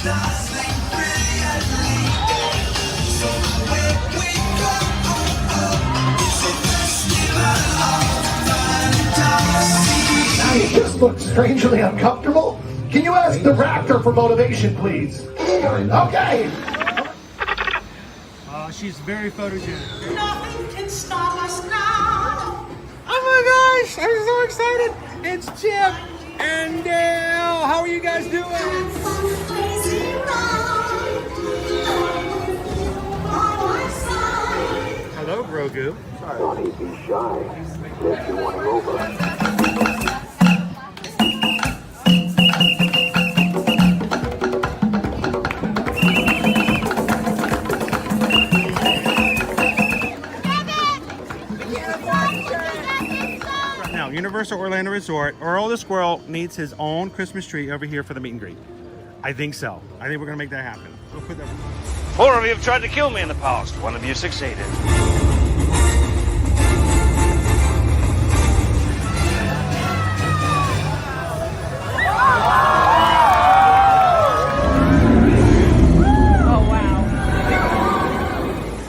You just look strangely uncomfortable. Can you ask the raptor for motivation, please? Okay. She's very photogenic. Nothing can stop us now. Oh my gosh, I'm so excited. It's Chip and Dale. How are you guys doing? Hello, Grogu. Don't be shy. If you want to over. Universal Orlando Resort, Earl the Squirrel needs his own Christmas tree over here for the meet and greet. I think so. I think we're gonna make that happen. We'll put that. 4 of you have tried to kill me in the past. 1 of you succeeded. Oh wow.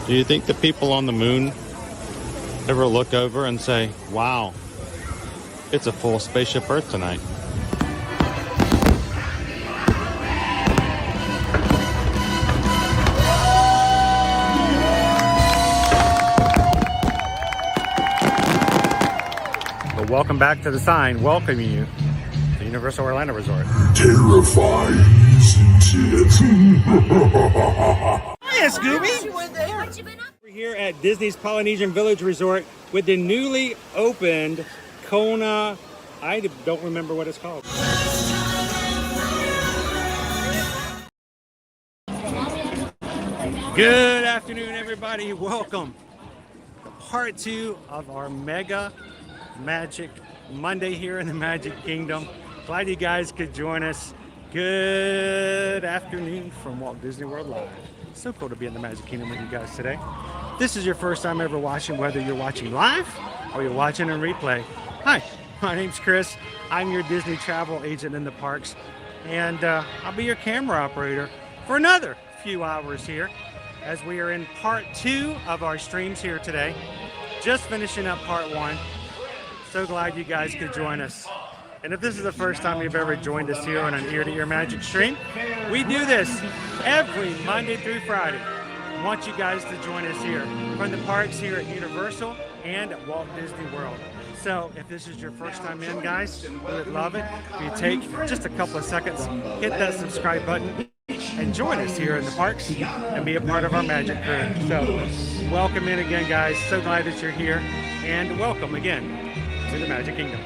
Do you think the people on the moon ever look over and say, wow, it's a full spaceship Earth tonight? Well, welcome back to the sign welcoming you to Universal Orlando Resort. Terrifying, isn't it? Hiya, Scooby! We're here at Disney's Polynesian Village Resort with the newly opened Kona, I don't remember what it's called. Good afternoon, everybody. Welcome to part 2 of our Mega Magic Monday here in the Magic Kingdom. Glad you guys could join us. Good afternoon from Walt Disney World Live. So cool to be in the Magic Kingdom with you guys today. This is your first time ever watching, whether you're watching live or you're watching in replay. Hi, my name's Chris. I'm your Disney travel agent in the parks, and I'll be your camera operator for another few hours here as we are in part 2 of our streams here today. Just finishing up part 1. So glad you guys could join us. And if this is the first time you've ever joined us here on an ear-to-ear magic stream, we do this every Monday through Friday. I want you guys to join us here from the parks here at Universal and at Walt Disney World. So if this is your first time in, guys, we would love it if you take just a couple of seconds, hit that subscribe button, and join us here in the parks and be a part of our magic crew. So welcome in again, guys. So glad that you're here, and welcome again to the Magic Kingdom.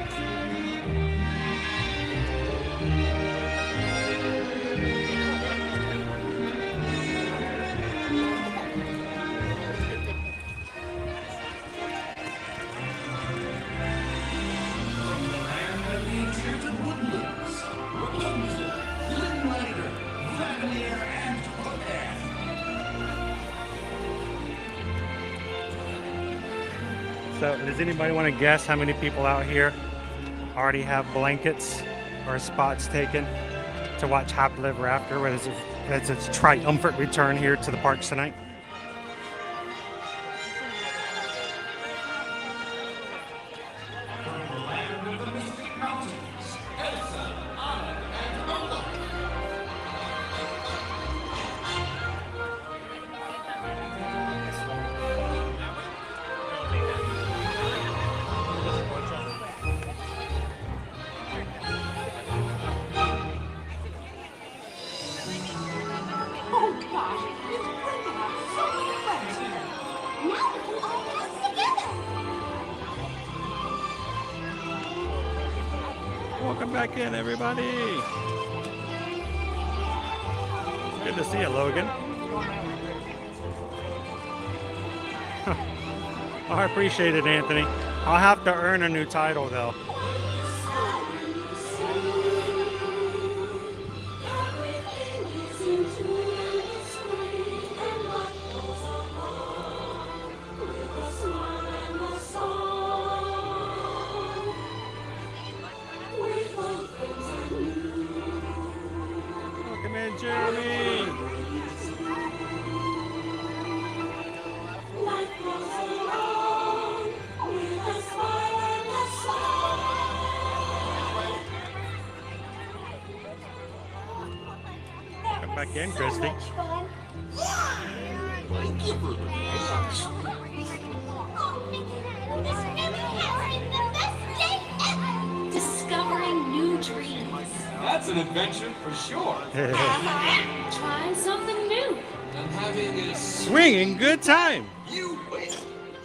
So does anybody want to guess how many people out here already have blankets or spots taken to watch Happily Ever After as its triumphant return here to the parks tonight? Welcome back in, everybody. Good to see you, Logan. Oh, I appreciate it, Anthony. I'll have to earn a new title, though. and Jeremy. Come back in, Christy. Discovering new dreams. That's an adventure for sure. Trying something new. And having a Swinging good time. you win.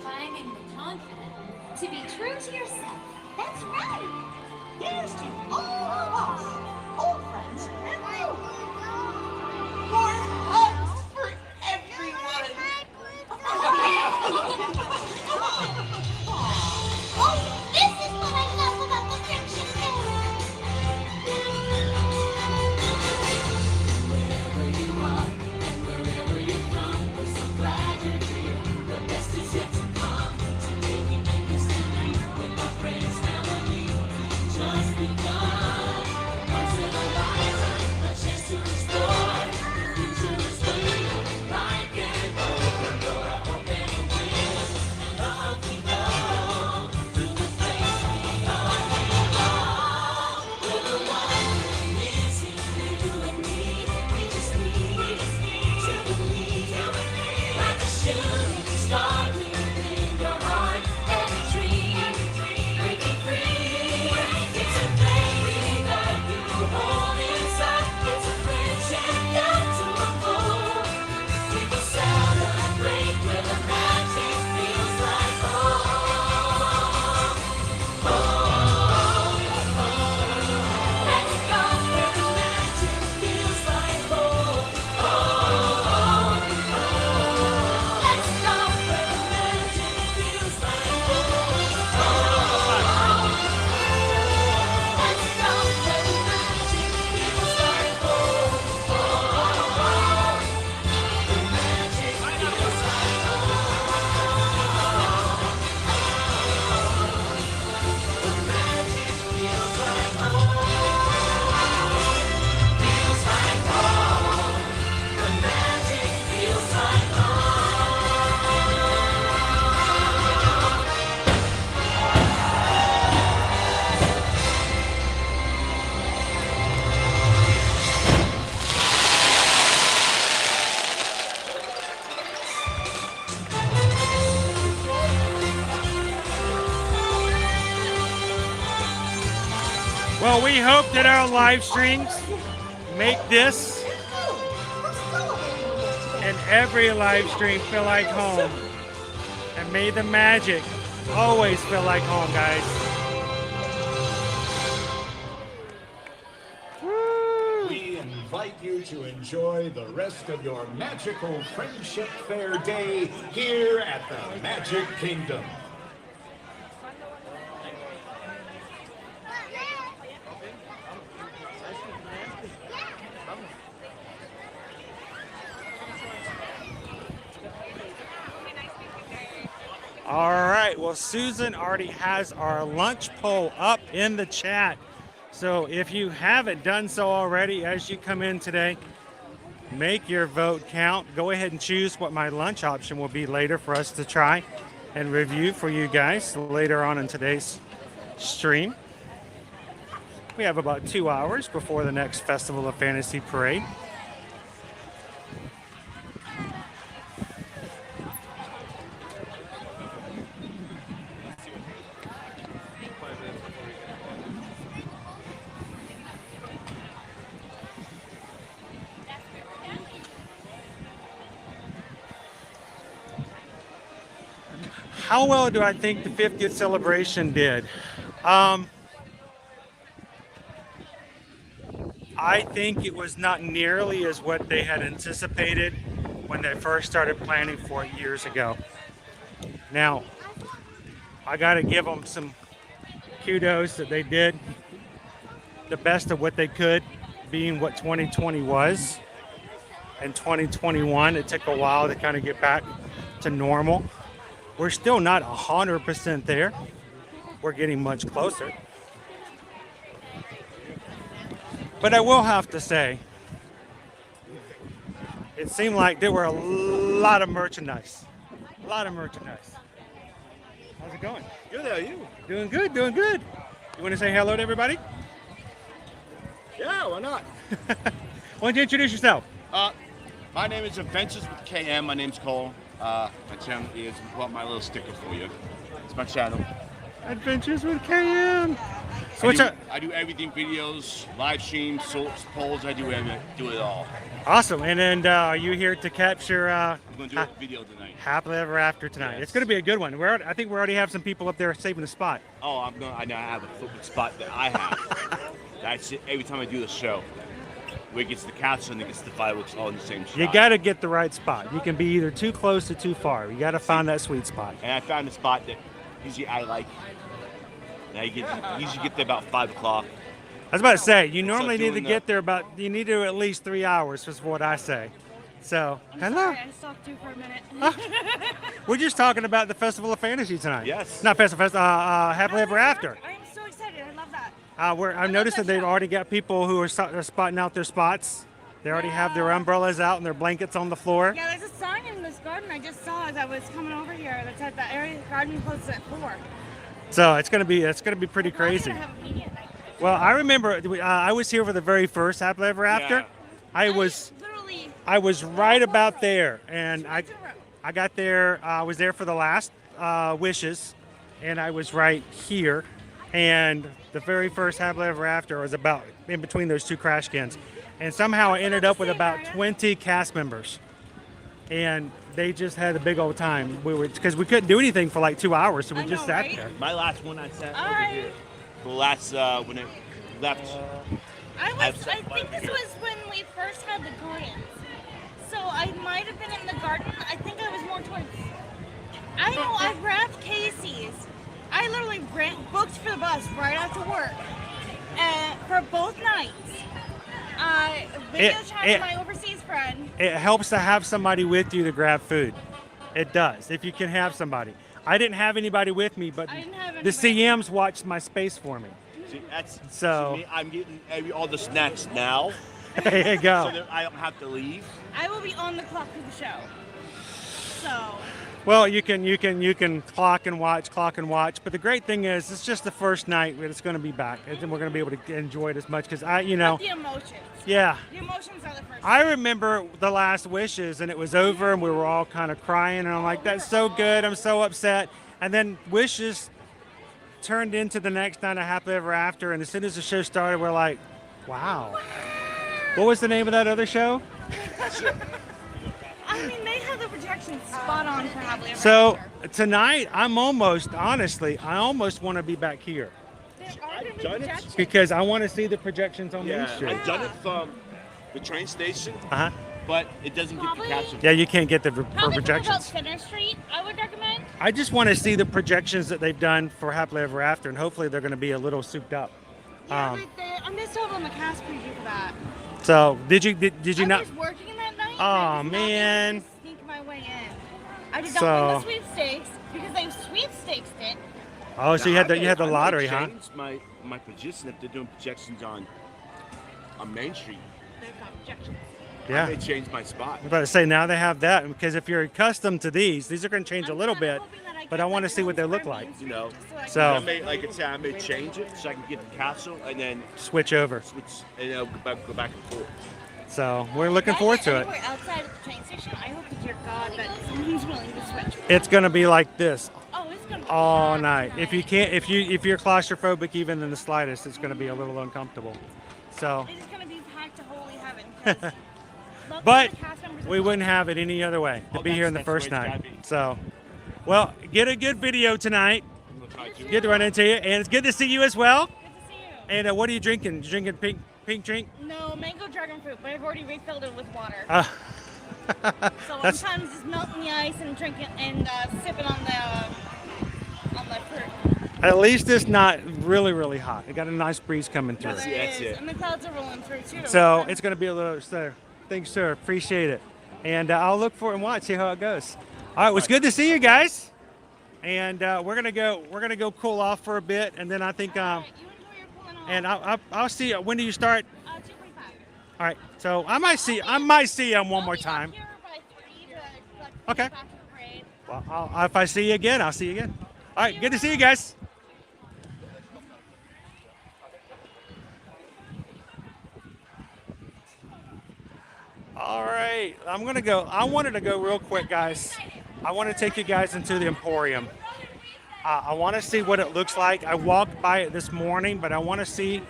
Finding the confidence to be true to yourself. That's right. Here's to all of us, old friends and new. More hugs for everyone. Oh, this is what I love about the friendship fair. Wherever you are and wherever you're from, we're so glad you're here. The best is yet to come. Today we make history with our friends family. Just begun. Once in a lifetime, a chance to explore. The future is waiting. Life can open door. Open wings. Love we know. Through the place beyond we belong. We're the one missing you and me. We just need to believe. Like a shooting star within your heart. Every dream breaking free. It's a feeling that you hold inside. It's a friendship got to unfold. We will celebrate where the magic feels like home. Let's go where the magic feels like home. Let's go where the magic feels like home. Let's go where the magic feels like home. The magic feels like Well, we hope that our live streams make this and every live stream feel like home. And may the magic always feel like home, guys. We invite you to enjoy the rest of your magical Friendship Fair day here at the Magic Kingdom. All right, well, Susan already has our lunch poll up in the chat. So if you haven't done so already as you come in today, make your vote count. Go ahead and choose what my lunch option will be later for us to try and review for you guys later on in today's stream. We have about 2 hours before the next Festival of Fantasy Parade. How well do I think the 50th celebration did? I think it was not nearly as what they had anticipated when they first started planning for it years ago. Now, I got to give them some kudos that they did the best of what they could, being what 2020 was. And 2021, it took a while to kind of get back to normal. We're still not 100% there. We're getting much closer. But I will have to say, it seemed like there were a lot of merchandise. A lot of merchandise. How's it going? Good, how are you? Doing good, doing good. You want to say hello to everybody? Yeah, why not? Why don't you introduce yourself? My name is Adventures with KM. My name's Cole. My channel is, well, my little sticker for you. It's my channel. Adventures with KM. So what's up? I do everything, videos, live streams, sorts, polls. I do it all. Awesome. And then are you here to capture I'm going to do a video tonight. Happily Ever After tonight? Yes. It's going to be a good one. I think we already have some people up there saving the spot. Oh, I know I have a football spot that I have. That's it. Every time I do the show, where it gets the castle and it gets the fireworks all in the same shot. You got to get the right spot. You can be either too close or too far. You got to find that sweet spot. And I found a spot that usually I like. And usually get there about 5 o'clock. I was about to say, you normally need to doing get there you need to at least 3 hours, is what I say. So, hello. Sorry, I stopped you for a minute. We're just talking about the Festival of Fantasy tonight. Yes. Not Festival, Happily Ever After. I am so excited. I love that. I've noticed that they've already got people who are spotting out their spots. They already have their umbrellas out and their blankets on the floor. Yeah, there's a sign in this garden I just saw as I was coming over here that said the area garden closes at 4. So it's gonna be pretty We're crazy. gonna have a meeting at night. Well, I remember I was here for the very first Happily Ever After. Yeah. I was right about there, and I got there. I was there for the last wishes, and I was right here. And the very first Happily Ever After was about in between those two crash cans, and somehow I ended up with about 20 cast members, and they just had a big old time. Because we couldn't do anything for like 2 hours, so we just sat there. My last one I sat over here. The last, when it left. I think this was when we first had the gardens. So I might have been in the garden. I think I was more towards. I know, I grabbed Casey's. I literally booked for the bus right after work for both nights. Video chatted my overseas friend. It helps to have somebody with you to grab food. It does, if you can have somebody. I didn't have anybody with me, but I didn't have the anybody. CMs watched my space for me. See, that's So- me, I'm getting all the snacks now, There you go. so that I don't have to leave. I will be on the clock for the show. So. Well, you can clock and watch, but the great thing is it's just the first night that it's going to be back, and then we're going to be able to enjoy it as much because But the emotions. yeah. The emotions are the first. I remember the last wishes, and it was over, and we were all kind of crying, and I'm like, that's so good, I'm so upset, and then wishes turned into the next night of Happily Ever After, and as soon as the show started, we're like, wow. What was the name of that other show? I mean, they have the projections spot on for Happily Ever So After. tonight, I almost want to be back here There are gonna be done it. projections. because I want to see the projections on Main Yeah, Street. I've done it from the train station, Uh-huh. but it doesn't get the Probably- caption. Yeah, you can't get the Probably from about projections. Center Street, I would recommend. I just want to see the projections that they've done for Happily Ever After, and hopefully they're going to be a little souped up. Yeah, but I missed out on the cast preview for that. So did you I not? was working that night. Aw, and I was not man. able to sneak my way in. I did not So- win the sweepstakes because they sweepstakes it. Oh, so you had the I may lottery, huh? change my position if they're doing projections on Main Street. They've got projections. Yeah. I may change my spot. I'm about to say now they have that because if you're accustomed to these are going to change a little bit, but I want to see what they look like. You know, So- I may, like I said, I may change it so I can get the castle and then Switch over. switch and go back and forth. So we're looking forward to it. Anywhere outside of the train station, I hope to dear God that someone's willing to switch. It's going to be like this Oh, it's gonna be all packed night. tonight. If you're claustrophobic even in the slightest, it's going to be a little uncomfortable. So, It's gonna be packed to holy heaven. 'cause luckily but the cast members are we wouldn't have it any other way to Oh, be here in the that's first where it's night. gotta be. So, well, get a good video tonight. I'm gonna try to. Good to run into you, and it's good to see you as well. Good to see you. And what are you drinking? You drinking pink drink? No, mango dragon fruit, but I've already refilled it with water. So That's- sometimes just melting the ice and drinking and sipping on the fruit. At least it's not really hot. It got a nice breeze coming through. But That's it is, it. and the clouds are rolling through too. So it's going to be a little, sir. Thanks, sir. Appreciate it. And I'll look for it and watch, see how it goes. All right, well, it's good to see you guys. And we're gonna go cool off for a bit, and then I think You enjoy your cooling off. and I'll see you. When do you start? 2:45. All right, So I might see him one more time. Here by 3 to, like, Okay. back to the parade. Well, if I see you again, I'll see you again. All right, good to see you guys. All right, I'm gonna go. I wanted to go real quick, guys. I want to take you guys into the Emporium. I want to see what it looks like. I walked by it this morning, but I want to see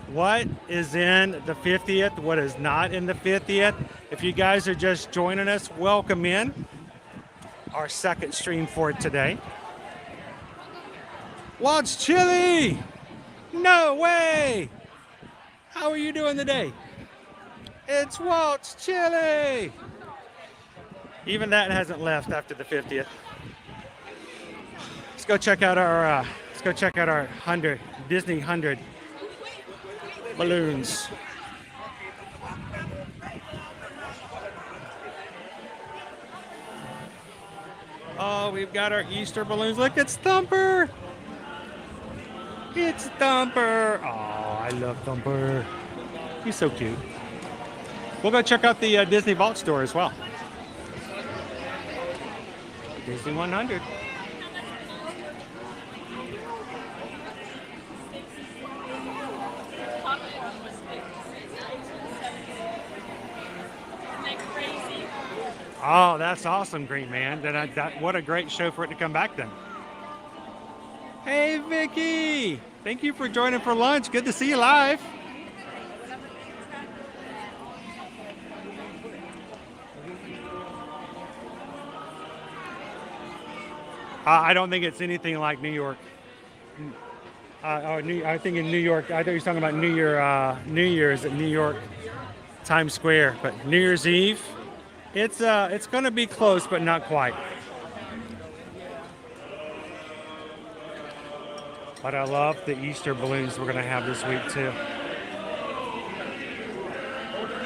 what is in the 50th, what is not in the 50th. If you guys are just joining us, welcome in. Our second stream for today. Walt's Chili! No way! How are you doing today? It's Walt's Chili! Even that hasn't left after the 50th. Let's go check out our 100 Disney 100 balloons. Oh, we've got our Easter balloons. Look, it's Thumper. It's Thumper. Oh, I love Thumper. He's so cute. We'll go check out the Disney Vault store as well. Disney 100. Oh, that's awesome, Green Man. What a great show for it to come back then. Hey, Vicky. Thank you for joining for lunch. Good to see you live. I don't think it's anything like New York. I think in New York, I thought you were talking about New Year's at New York Times Square, but New Year's Eve, it's going to be close, but not quite. But I love the Easter balloons we're going to have this week too.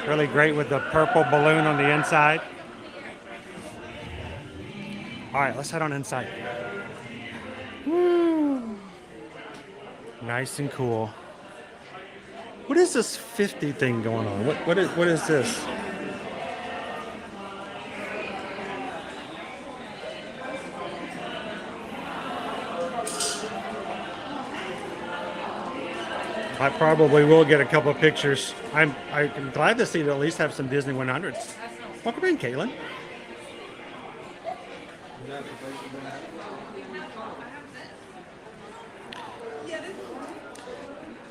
Really great with the purple balloon on the inside. All right, let's head on inside. Woo. Nice and cool. What is this 50 thing going on? What is this? I probably will get a couple of pictures. I'm glad to see to at least have some Disney 100s. Welcome in, Caitlin.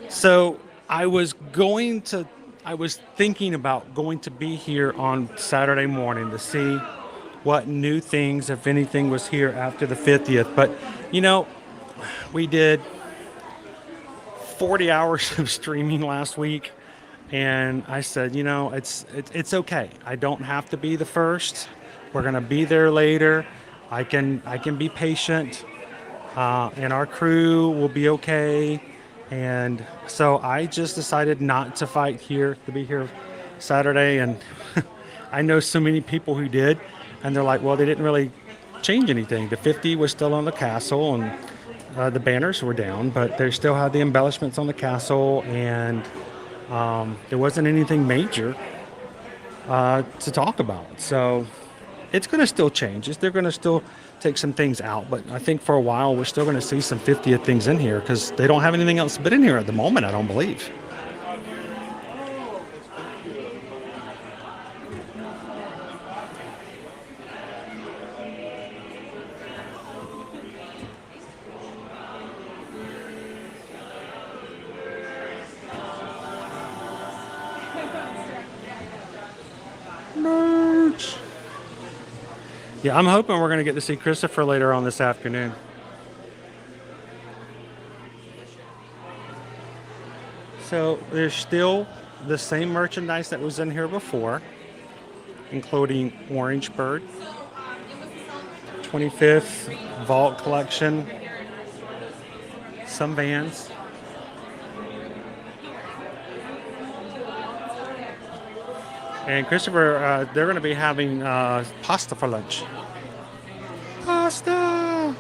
So I was thinking about going to be here on Saturday morning to see what new things, if anything, was here after the 50th. But, you know, we did 40 hours of streaming last week, and I said, you know, it's okay. I don't have to be the first. We're gonna be there later. I can be patient, and our crew will be okay. And so I just decided not to fight here, to be here Saturday. And I know so many people who did, and they're like, well, they didn't really change anything. The 50 was still on the castle, and the banners were down, but they still had the embellishments on the castle, and there wasn't anything major to talk about. So it's going to still change. They're going to still take some things out, but I think for a while we're still going to see some 50th things in here because they don't have anything else but in here at the moment, I don't believe. Merch. Yeah, I'm hoping we're going to get to see Christopher later on this afternoon. So there's still the same merchandise that was in here before, including Orange Bird, 25th Vault Collection, some Vans. And Christopher, they're going to be having pasta for lunch. Pasta!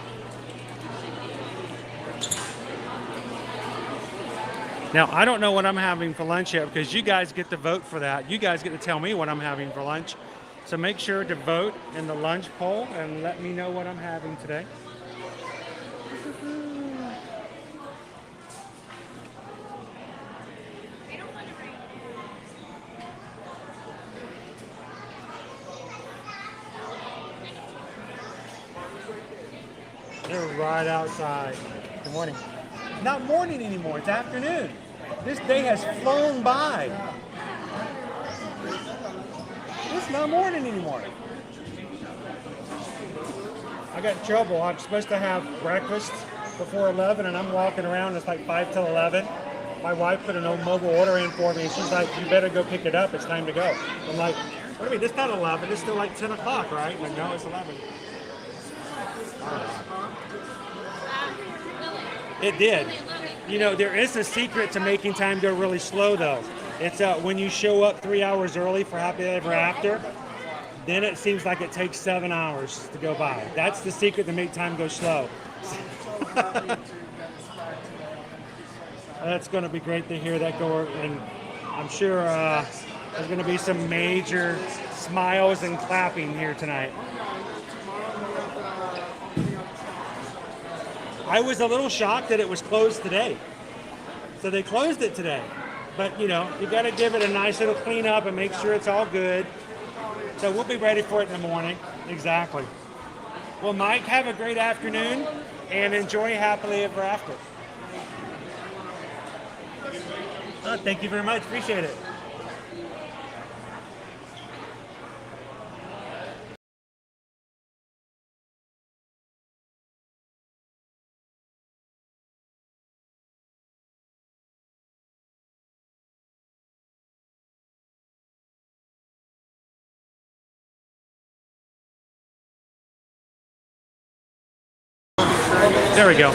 Now, I don't know what I'm having for lunch yet because you guys get to vote for that. You guys get to tell me what I'm having for lunch. So make sure to vote in the lunch poll and let me know what I'm having today. They're right outside. Good morning. Not morning anymore, it's afternoon. This day has flown by. It's not morning anymore. I got in trouble. I'm supposed to have breakfast before 11 and I'm walking around. It's like 5 till 11. My wife put an old mobile order in for me and she's like, you better go pick it up. It's time to go. I'm like, what do you mean? It's not 11. It's still like 10 o'clock, right? I'm like, no, it's 11. It did. You know, there is a secret to making time go really slow, though. It's when you show up 3 hours early for Happy Ever After, then it seems like it takes 7 hours to go by. That's the secret to make time go slow. That's going to be great to hear that go, and I'm sure there's going to be some major smiles and clapping here tonight. I was a little shocked that it was closed today. So they closed it today. But, you know, you got to give it a nice little clean up and make sure it's all good. So we'll be ready for it in the morning. Exactly. Well, Mike, have a great afternoon and enjoy Happily Ever After. Thank you very much. Appreciate it. There we go.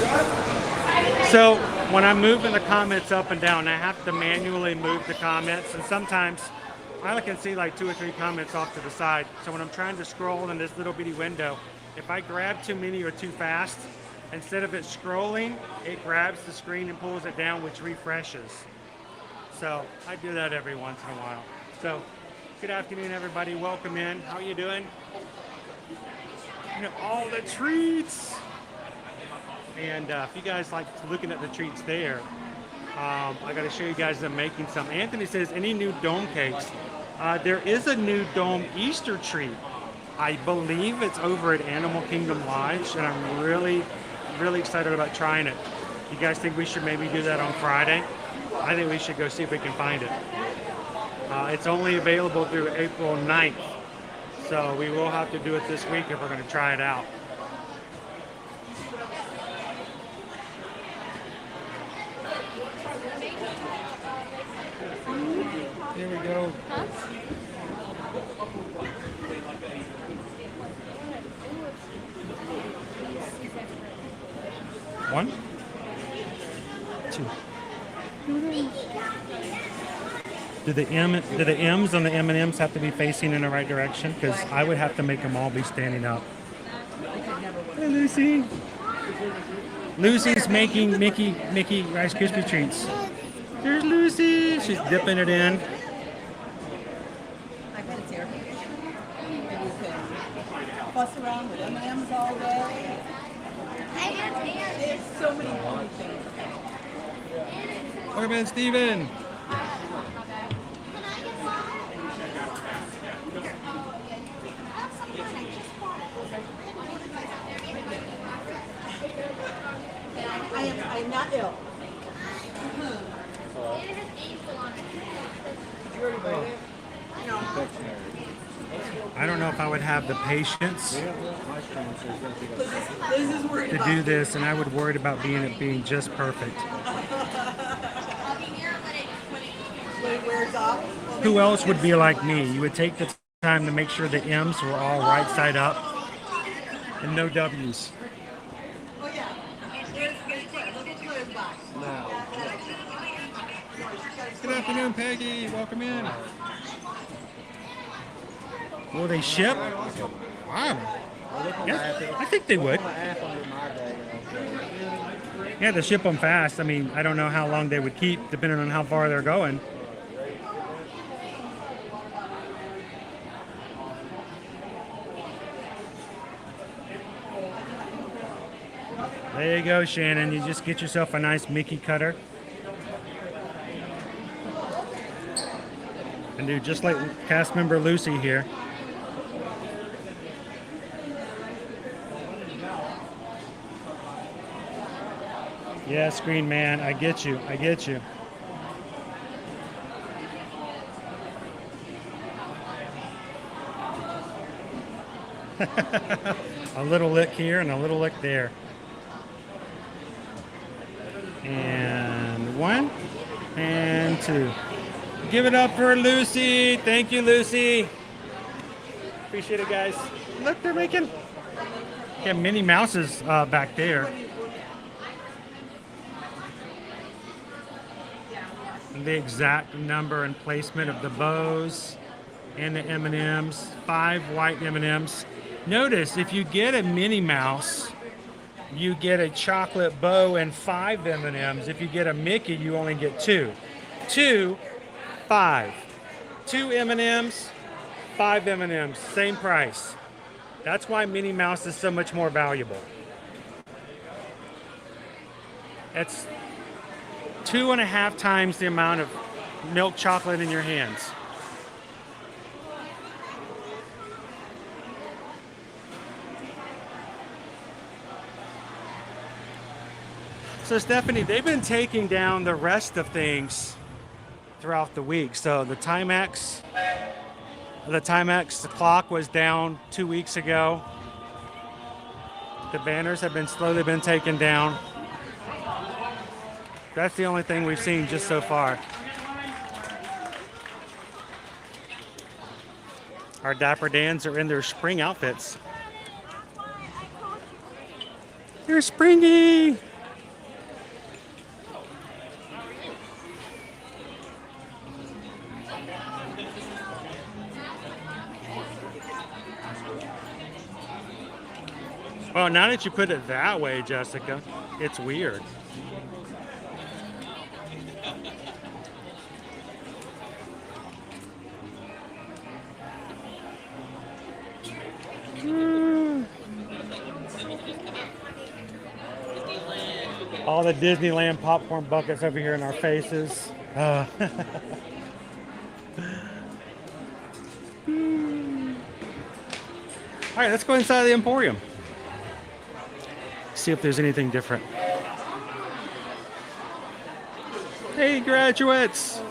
So when I'm moving the comments up and down, I have to manually move the comments, and sometimes I can see like 2 or 3 comments off to the side. So when I'm trying to scroll in this little bitty window, if I grab too many or too fast, instead of it scrolling, it grabs the screen and pulls it down, which refreshes. So I do that every once in a while. So good afternoon, everybody. Welcome in. How are you doing? You know, all the treats. And if you guys like looking at the treats there, I got to show you guys them making some. Anthony says, any new dome cakes? There is a new dome Easter treat. I believe it's over at Animal Kingdom Lodge, and I'm really, really excited about trying it. You guys think we should maybe do that on Friday? I think we should go see if we can find it. It's only available through April 9th, so we will have to do it this week if we're going to try it out. Here we go. Huh? One, two. Do the M's on the M&Ms have to be facing in the right direction? Because I would have to make them all be standing up. Hey, Lucy. Lucy's making Mickey Rice Krispie treats. There's Lucy. She's dipping it in. I bet it's here. Maybe you can fuss around with M&Ms all day. There's so many funny things. Welcome in, Steven. I am not ill. I don't know if I would have the patience to do this, and I would worry about being just perfect. Who else would be like me? You would take the time to make sure the M's were all right side up and no W's. Oh yeah. Look at Claire's box. Good afternoon, Peggy. Welcome in. Will they ship? Wow. Yeah, I think they would. Yeah, to ship them fast. I mean, I don't know how long they would keep, depending on how far they're going. There you go, Shannon. You just get yourself a nice Mickey cutter. And do just like cast member Lucy here. Yeah, Screen Man, I get you. I get you. A little lick here and a little lick there. And 1 and 2. Give it up for Lucy. Thank you, Lucy. Appreciate it, guys. Look, they're making Minnie Mouses back there. The exact number and placement of the bows and the M&Ms. 5 white M&Ms. Notice if you get a Minnie Mouse, you get a chocolate bow and 5 M&Ms. If you get a Mickey, you only get 2. 2, 5. 2 M&Ms, 5 M&Ms, same price. That's why Minnie Mouse is so much more valuable. It's 2.5 times the amount of milk chocolate in your hands. So Stephanie, they've been taking down the rest of things throughout the week. So the Timex clock was down 2 weeks ago. The banners have been slowly been taken down. That's the only thing we've seen just so far. Our Dapper Dans are in their spring outfits. They're springy. Well, now that you put it that way, Jessica, it's weird. All the Disneyland popcorn buckets over here in our faces. All right, let's go inside the Emporium. See if there's anything different. Hey, graduates!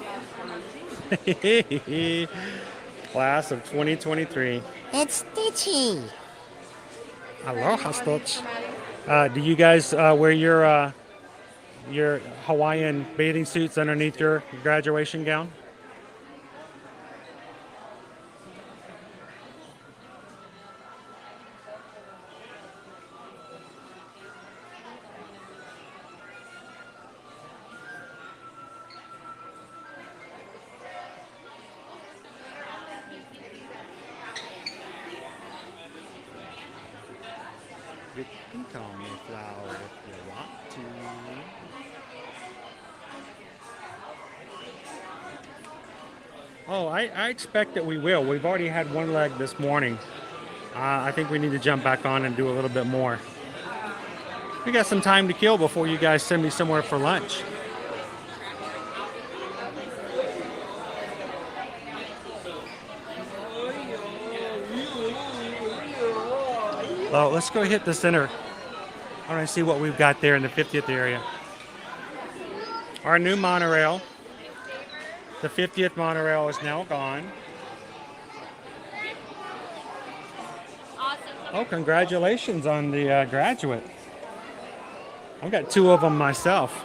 Class of 2023. It's Stitchy. Aloha, Stitch. Do you guys wear your Hawaiian bathing suits underneath your graduation gown? You can call me Flower if you want to. Oh, I expect that we will. We've already had one leg this morning. I think we need to jump back on and do a little bit more. We got some time to kill before you guys send me somewhere for lunch. Well, let's go hit the center. I want to see what we've got there in the 50th area. Our new monorail. The 50th monorail is now gone. Oh, congratulations on the graduate. I've got 2 of them myself.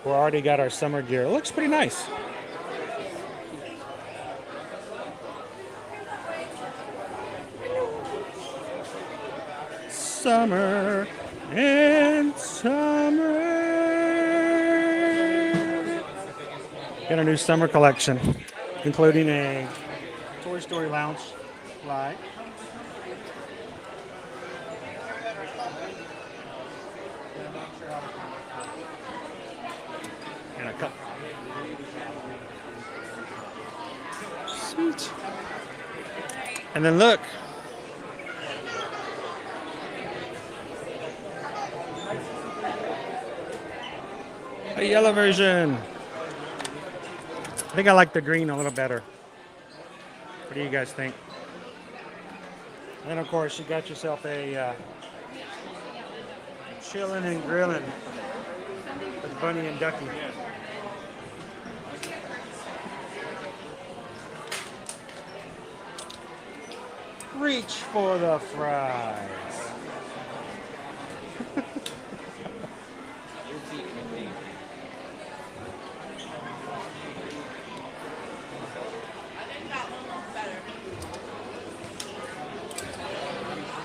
We already got our summer gear. It looks pretty nice. Summer and summer. Got a new summer collection, including a Toy Story Lounge slide. And a cup. Sweet. And then look. A yellow version. I think I like the green a little better. What do you guys think? And then of course you got yourself a chillin' and grillin' with Bunny and Ducky. Reach for the fries.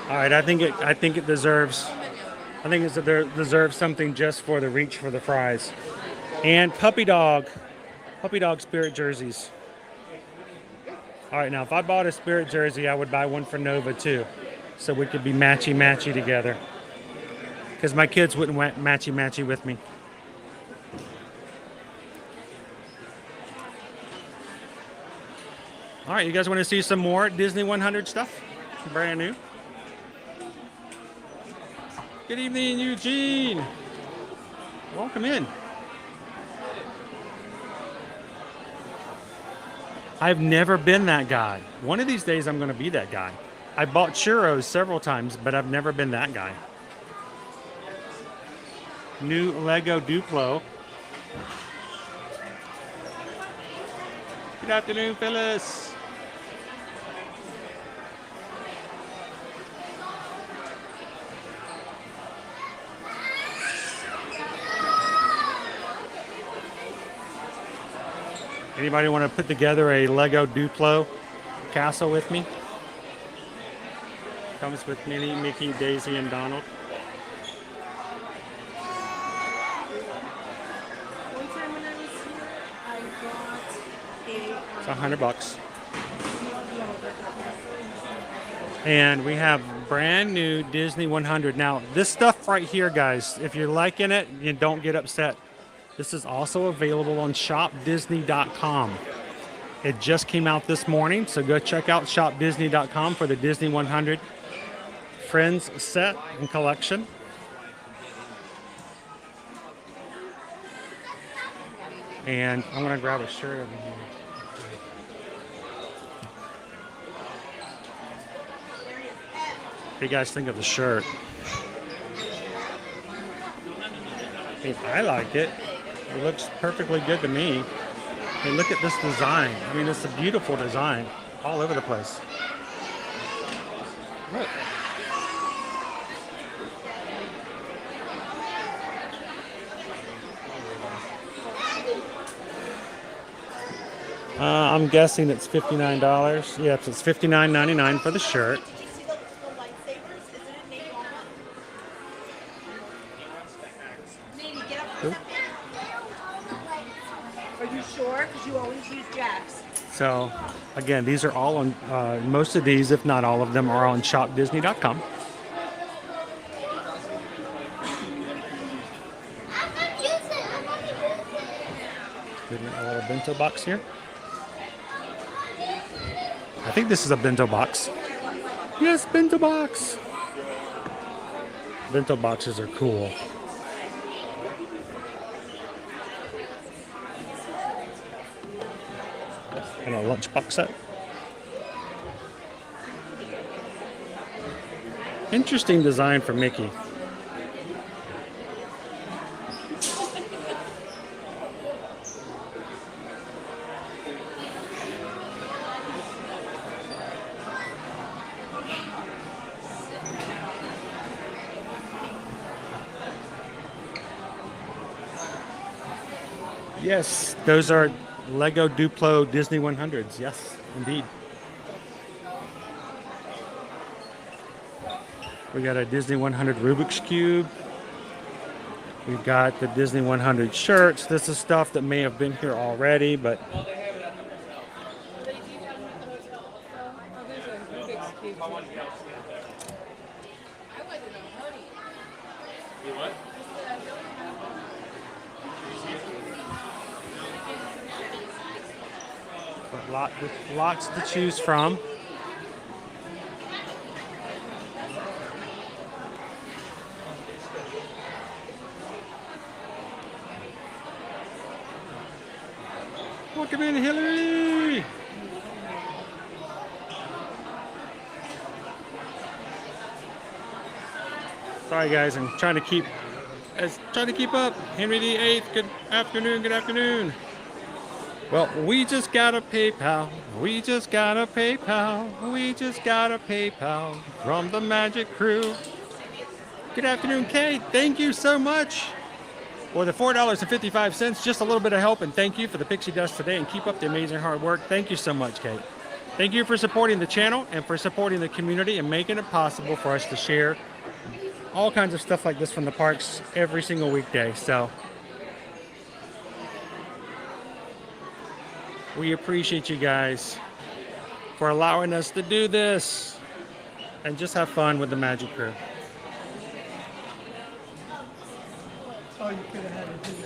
All right, I think it deserves something just for the reach for the fries. And puppy dog spirit jerseys. All right, now if I bought a spirit jersey, I would buy one for Nova too, so we could be matchy together. Because my kids wouldn't want matchy with me. All right, you guys want to see some more Disney 100 stuff? Brand new. Good evening, Eugene. Welcome in. I've never been that guy. One of these days, I'm going to be that guy. I bought churros several times, but I've never been that guy. New Lego Duplo. Good afternoon, Phyllis. Anybody want to put together a Lego Duplo castle with me? Comes with Minnie, Mickey, Daisy, and Donald. One time when I was here, I bought It's $100. And we have brand new Disney 100. Now, this stuff right here, guys, if you're liking it, you don't get upset. This is also available on shopdisney.com. It just came out this morning, so go check out shopdisney.com for the Disney 100 Friends set and collection. And I'm going to grab a shirt over here. What do you guys think of the shirt? I like it. It looks perfectly good to me. Hey, look at this design. I mean, it's a beautiful design all over the place. Look. I'm guessing it's $59. Yes, it's $59.99 for the shirt. Are you sure? Because you always use Jack's. So, again, these are all on, most of these, if not all of them, are on shopdisney.com. A little bento box here. I think this is a bento box. Yes, bento box. Bento boxes are cool. And a lunchbox set. Interesting design for Mickey. Yes, those are Lego Duplo Disney 100s. Yes, indeed. We got a Disney 100 Rubik's Cube. We've got the Disney 100 shirts. This is stuff that may have been here already, but with lots to choose from. Welcome in, Hillary. Sorry, guys, I'm trying to keep up. Henry VIII. Good afternoon. Good afternoon. Well, we just got a PayPal. We just got a PayPal. We just got a PayPal from the Magic Crew. Good afternoon, Kate. Thank you so much for the $4.55. Just a little bit of help, and thank you for the pixie dust today, and keep up the amazing hard work. Thank you so much, Kate. Thank you for supporting the channel and for supporting the community and making it possible for us to share all kinds of stuff like this from the parks every single weekday. So we appreciate you guys for allowing us to do this and just have fun with the Magic Crew. Oh, you could have had it here.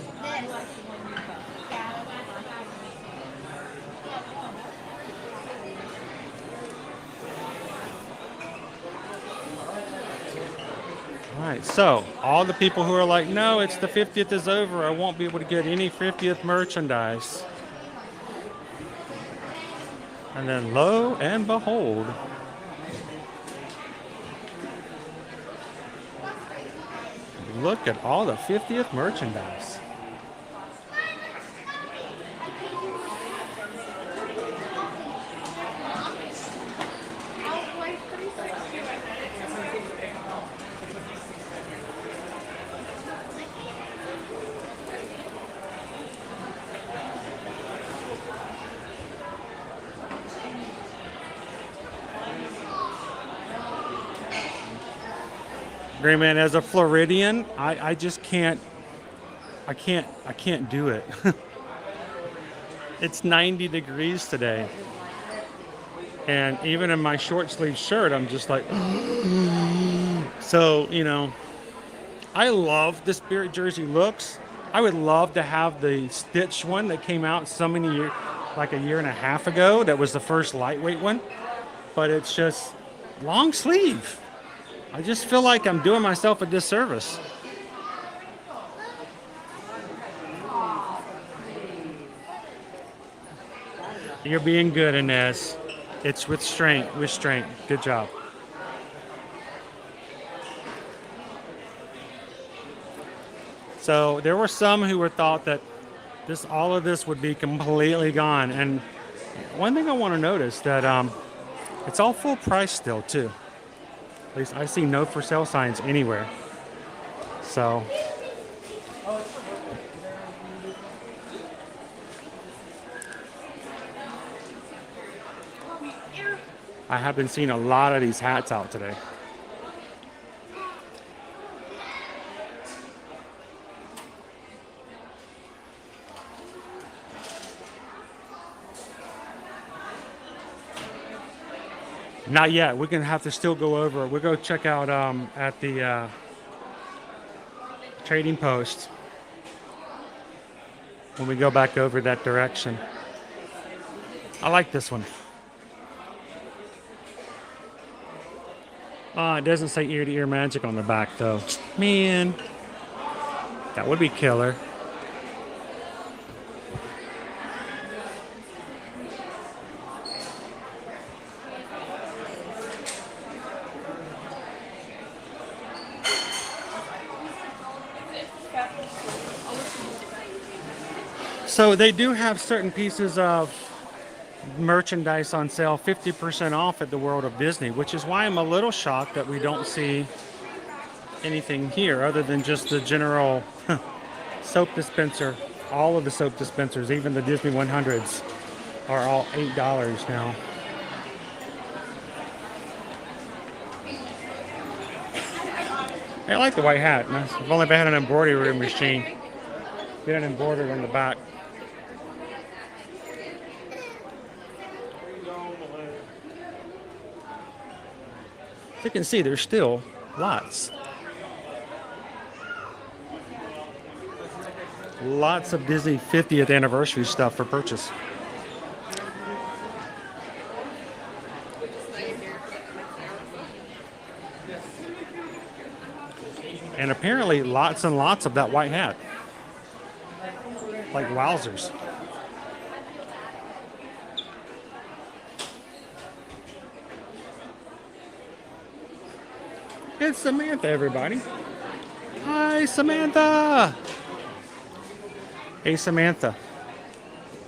All right, so all the people who are like, no, it's the 50th is over, I won't be able to get any 50th merchandise. And then lo and behold, look at all the 50th merchandise. Great, man. As a Floridian, I just can't do it. It's 90 degrees today. And even in my short sleeve shirt, I'm just like, so, you know, I love the Spirit jersey looks. I would love to have the Stitch one that came out so many years, like a year and a half ago. That was the first lightweight one, but it's just long sleeve. I just feel like I'm doing myself a disservice. You're being good, Inez. It's with restraint. Good job. So there were some who were thought that all of this would be completely gone. And one thing I want to notice that it's all full price still too. At least I see no for sale signs anywhere. So I have been seeing a lot of these hats out today. Not yet. We're gonna have to still go over. We'll go check out at the trading post when we go back over that direction. I like this one. It doesn't say ear-to-ear magic on the back though. Man, that would be killer. So they do have certain pieces of merchandise on sale 50% off at the World of Disney, which is why I'm a little shocked that we don't see anything here other than just the general soap dispenser. All of the soap dispensers, even the Disney 100s, are all $8 now. I like the white hat. If only if I had an embroidery machine. Get it embroidered on the back. You can see there's still lots of Disney 50th anniversary stuff for purchase. And apparently lots and lots of that white hat. Like wowzers. It's Samantha, everybody. Hi, Samantha. Hey, Samantha.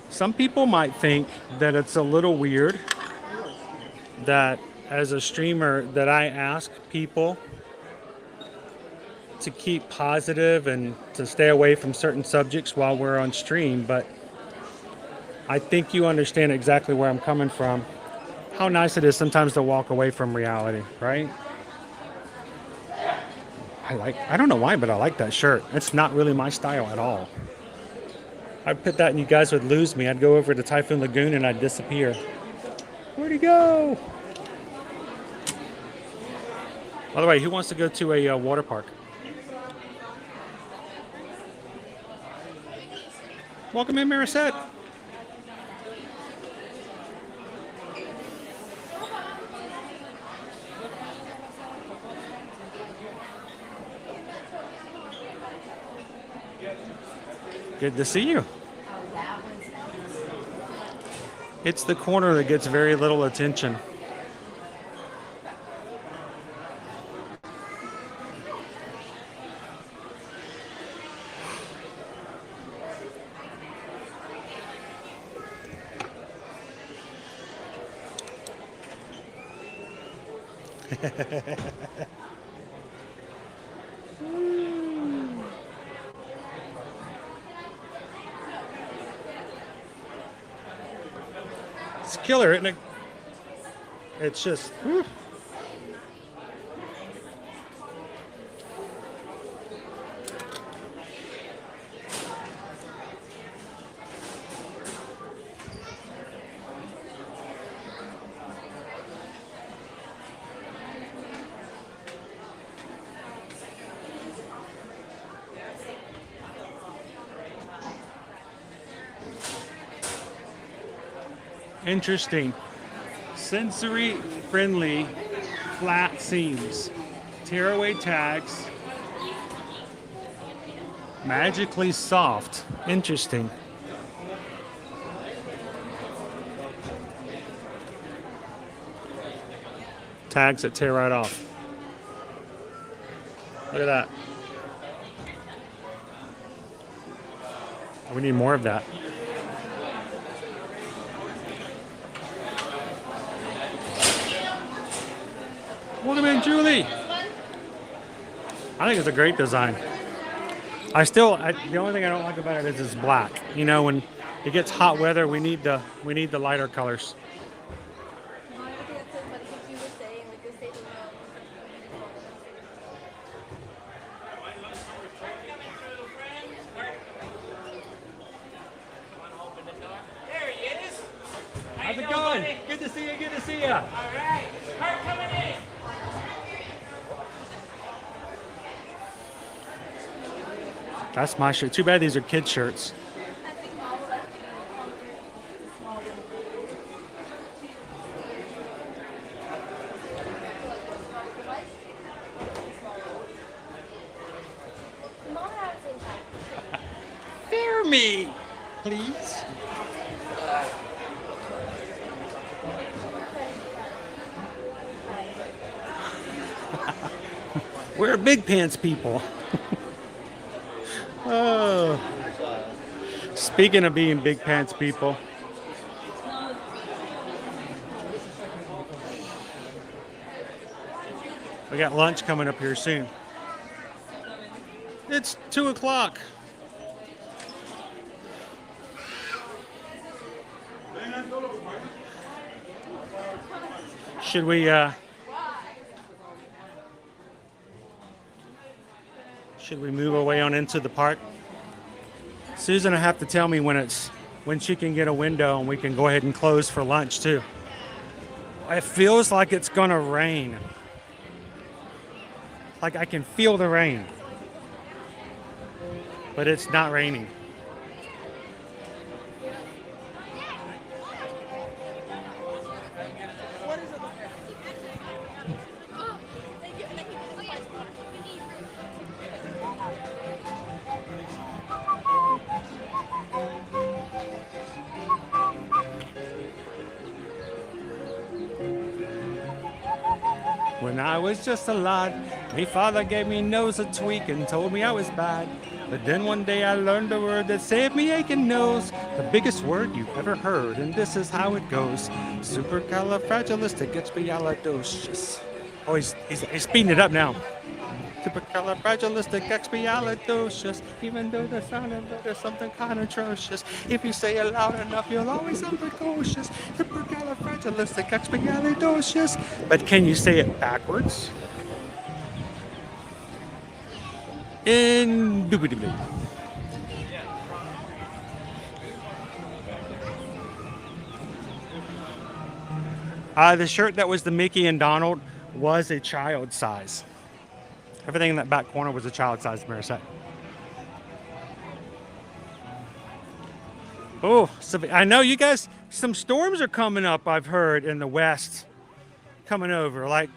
Some people might think that it's a little weird that as a streamer that I ask people to keep positive and to stay away from certain subjects while we're on stream, but I think you understand exactly where I'm coming from. How nice it is sometimes to walk away from reality, right? I don't know why, but I like that shirt. It's not really my style at all. I'd put that and you guys would lose me. I'd go over to Typhoon Lagoon and I'd disappear. Where'd he go? By the way, who wants to go to a water park? Welcome in, Marisette. Good to see you. It's the corner that gets very little attention. It's killer, isn't it? It's just. Whew. Interesting. Sensory friendly flat seams. Tearaway tags. Magically soft. Interesting. Tags that tear right off. Look at that. We need more of that. Welcome in, Julie. I think it's a great design. The only thing I don't like about it is it's black. You know, when it gets hot weather, we need the lighter colors. How's it going? Good to see you. Good to see you. All right. Kurt coming in. That's my shirt. Too bad these are kids' shirts. Fear me, please. We're big pants people. Oh. Speaking of being big pants people, we got lunch coming up here soon. It's 2 o'clock. Should we Should we move our way on into the park? Susan will have to tell me when she can get a window and we can go ahead and close for lunch too. It feels like it's gonna rain. Like I can feel the rain. But it's not raining. When I was just a lad, me father gave me nose a tweak and told me I was bad. But then one day I learned a word that saved me aching nose. The biggest word you've ever heard, and this is how it goes. Supercalifragilisticexpialidocious. Oh, he's speeding it up now. Supercalifragilisticexpialidocious. Even though the sound of it is something kind of atrocious. If you say it loud enough, you'll always sound precocious. Supercalifragilisticexpialidocious. But can you say it backwards? Indubitably. The shirt that was the Mickey and Donald was a child size. Everything in that back corner was a child size mirror set. Oh, so I know you guys, some storms are coming up, I've heard, in the west. Coming over, like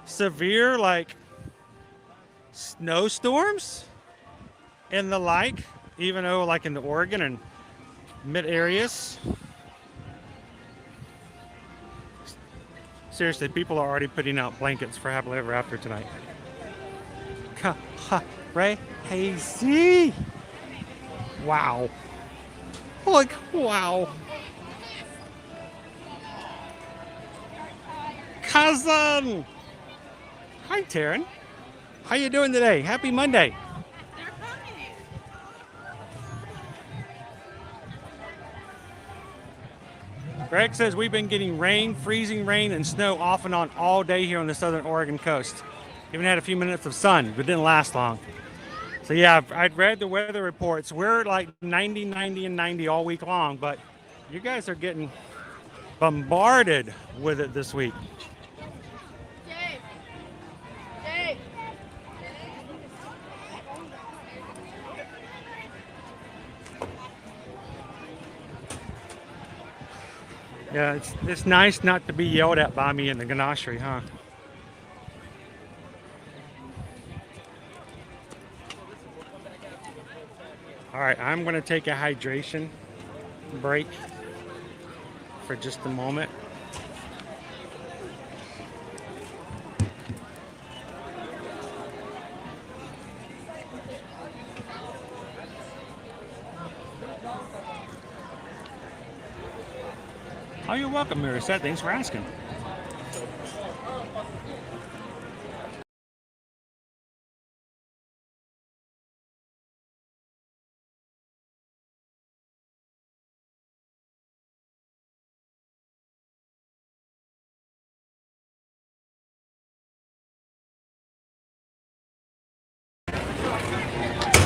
severe, like snowstorms and the like, even though like in the Oregon and mid areas. Seriously, people are already putting out blankets for Happily Ever After tonight. Crazy. Wow. Like, wow. Cousin. Hi, Taryn. How you doing today? Happy Monday. Greg says we've been getting rain, freezing rain, and snow off and on all day here on the southern Oregon coast. Even had a few minutes of sun, but didn't last long. So yeah, I'd read the weather reports. We're like 90, 90, and 90 all week long, but you guys are getting bombarded with it this week. Yeah, it's nice not to be yelled at by me in the ganachery, huh? All right, I'm going to take a hydration break for just a moment. Oh, you're welcome, Marissa. Thanks for asking.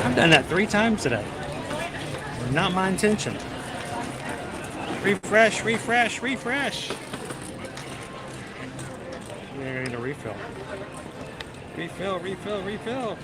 I've done that 3 times today. Not my intention. Refresh, refresh, refresh. You're gonna need a refill. Refill, refill, refill.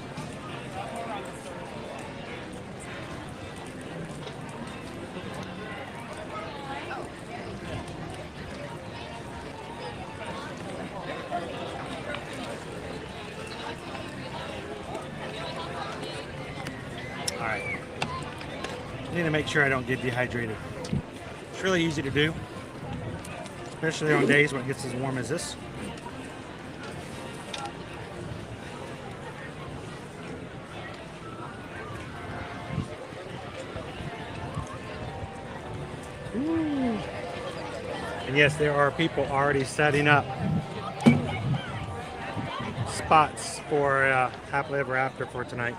All right. I need to make sure I don't get dehydrated. It's really easy to do, especially on days when it gets as warm as this. Ooh. And yes, there are people already setting up spots for Happily Ever After for tonight.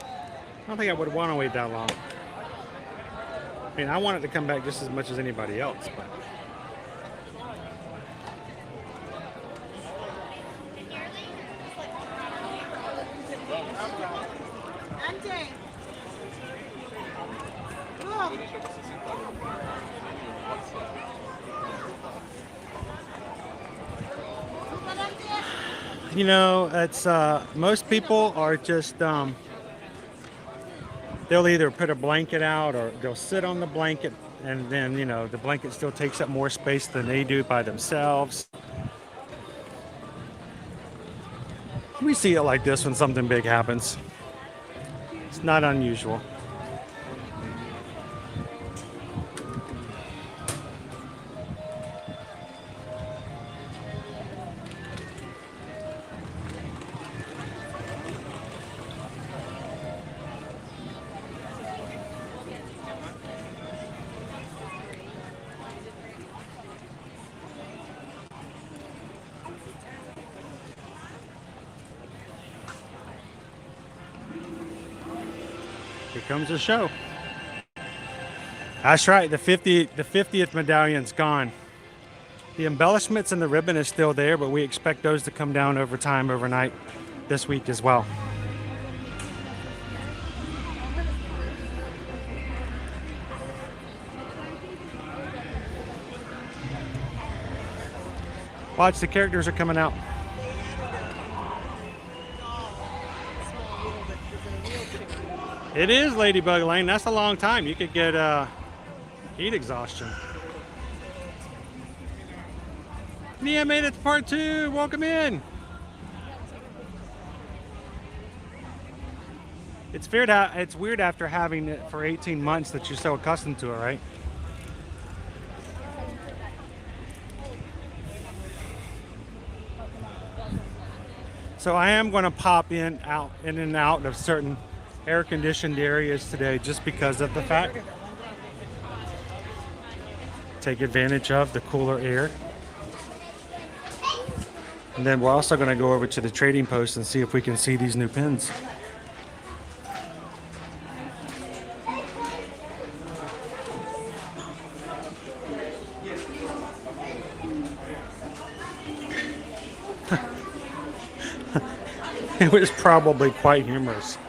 I don't think I would want to wait that long. I mean, I want it to come back just as much as anybody else, but You know, it's most people are just they'll either put a blanket out or they'll sit on the blanket, and then you know the blanket still takes up more space than they do by themselves. We see it like this when something big happens. It's not unusual. Here comes the show. That's right, the 50th medallion's gone. The embellishments and the ribbon is still there, but we expect those to come down over time, overnight, this week as well. Watch, the characters are coming out. It is Ladybug Lane. That's a long time. You could get heat exhaustion. Nia made it to part 2. Welcome in. It's weird after having it for 18 months that you're so accustomed to it, right? So I am going to pop in and out of certain air-conditioned areas today just because of the fact. Take advantage of the cooler air. And then we're also going to go over to the trading post and see if we can see these new pins. It was probably quite humorous.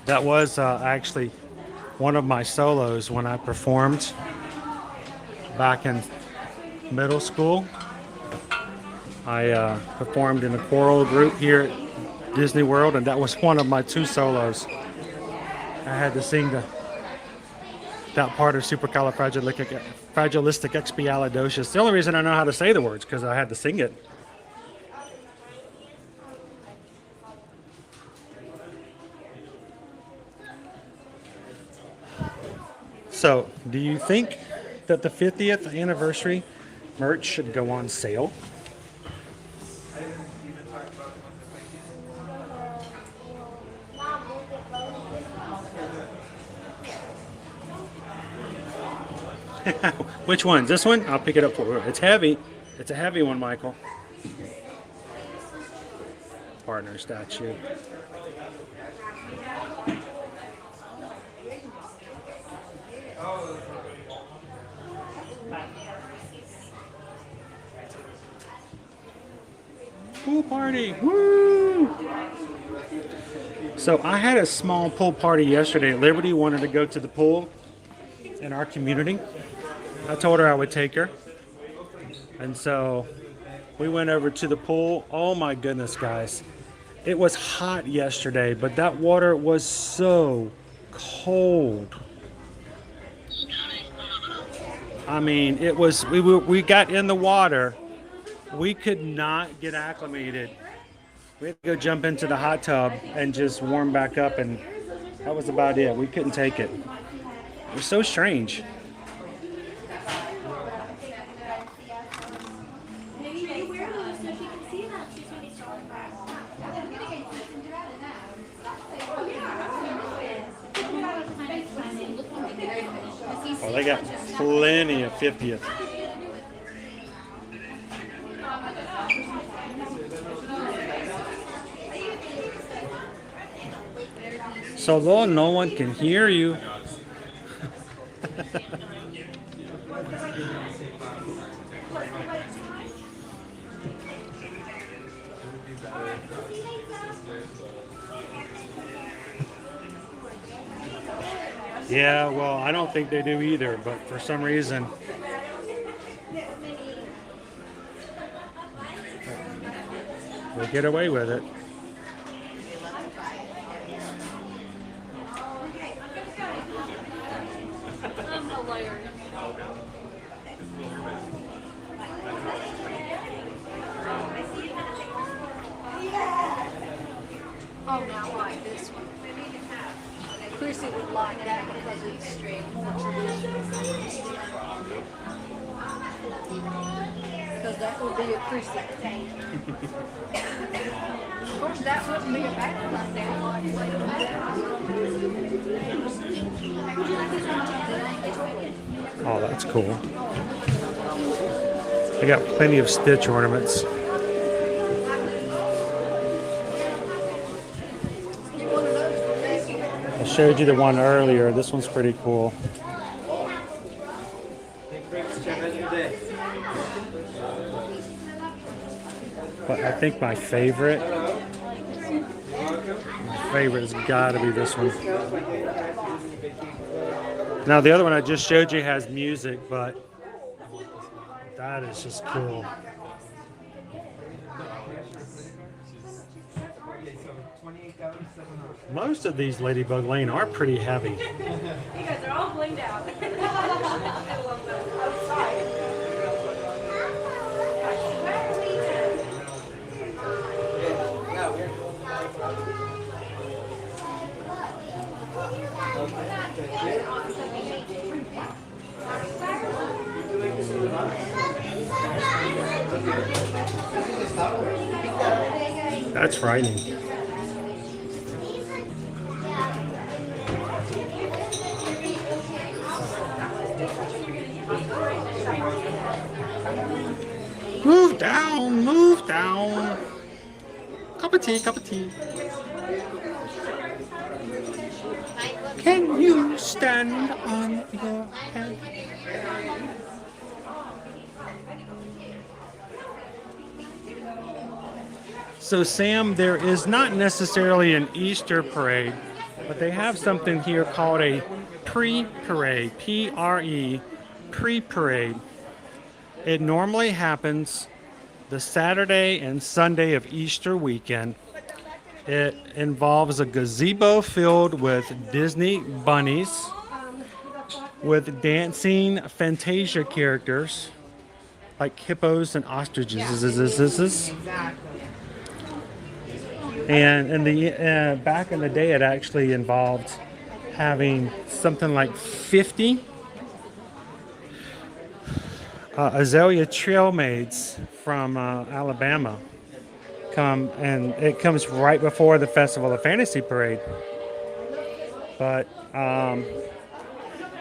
That was actually one of my solos when I performed back in middle school. I performed in a choral group here at Disney World, and that was one of my 2 solos. I had to sing that part of Supercalifragilisticexpialidocious. The only reason I know how to say the words because I had to sing it. So, do you think that the 50th anniversary merch should go on sale? Which one? This one? I'll pick it up for you. It's heavy. It's a heavy one, Michael. Partner statue. Pool party. Woo! So I had a small pool party yesterday. Liberty wanted to go to the pool in our community. I told her I would take her. And so we went over to the pool. Oh my goodness, guys. It was hot yesterday, but that water was so cold. I mean, it was, we got in the water. We could not get acclimated. We had to go jump into the hot tub and just warm back up, and that was about it. We couldn't take it. It was so strange. Oh, they got plenty of 50th. So though no one can hear you. Yeah, well, I don't think they do either, but for some reason, they get away with it. Oh, now like this one. Chrissy would like that because it's straight. Because that would be a Chrissy. Of course, that wouldn't be a bad one. Oh, that's cool. They got plenty of stitch ornaments. I showed you the one earlier. This one's pretty cool. But I think my favorite has got to be this one. Now the other one I just showed you has music, but that is just cool. Most of these Ladybug Lane are pretty heavy. You guys are all blinged out. That's frightening. Move down, move down. Cup of tea, cup of tea. Can you stand on your head? So Sam, there is not necessarily an Easter parade, but they have something here called a pre-parade, P-R-E, pre-parade. It normally happens the Saturday and Sunday of Easter weekend. It involves a gazebo filled with Disney bunnies, with dancing Fantasia characters like hippos and ostriches. And in the back in the day, it actually involved having something like 50 Azalea Trail Maids from Alabama come, and it comes right before the Festival of Fantasy Parade. But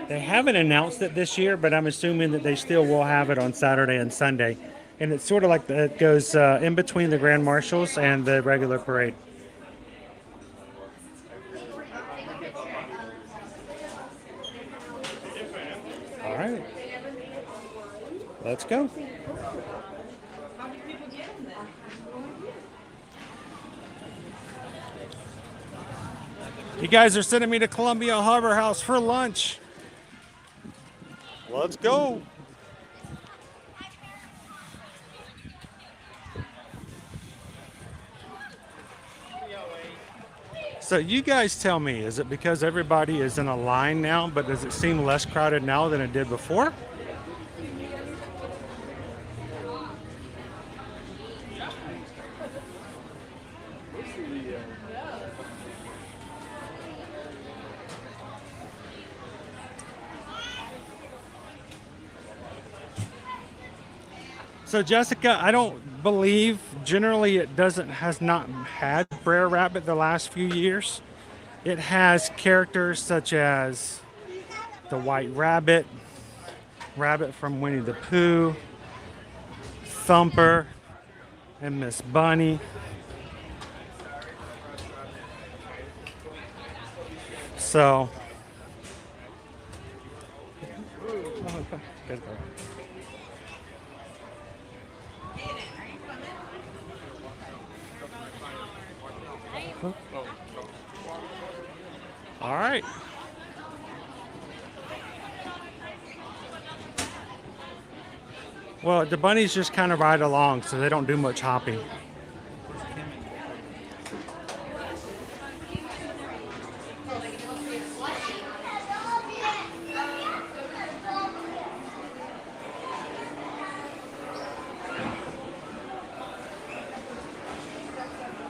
they haven't announced it this year, but I'm assuming that they still will have it on Saturday and Sunday. And it's sort of like it goes in between the Grand Marshals and the regular parade. All right. Let's go. You guys are sending me to Columbia Harbor House for lunch. Let's go. So you guys tell me, is it because everybody is in a line now, but does it seem less crowded now than it did before? So Jessica, I don't believe generally it has not had Brer Rabbit the last few years. It has characters such as the White Rabbit, Rabbit from Winnie the Pooh, Thumper, and Miss Bunny. Oh, good girl. All right. Well, the bunnies just kind of ride along, so they don't do much hopping.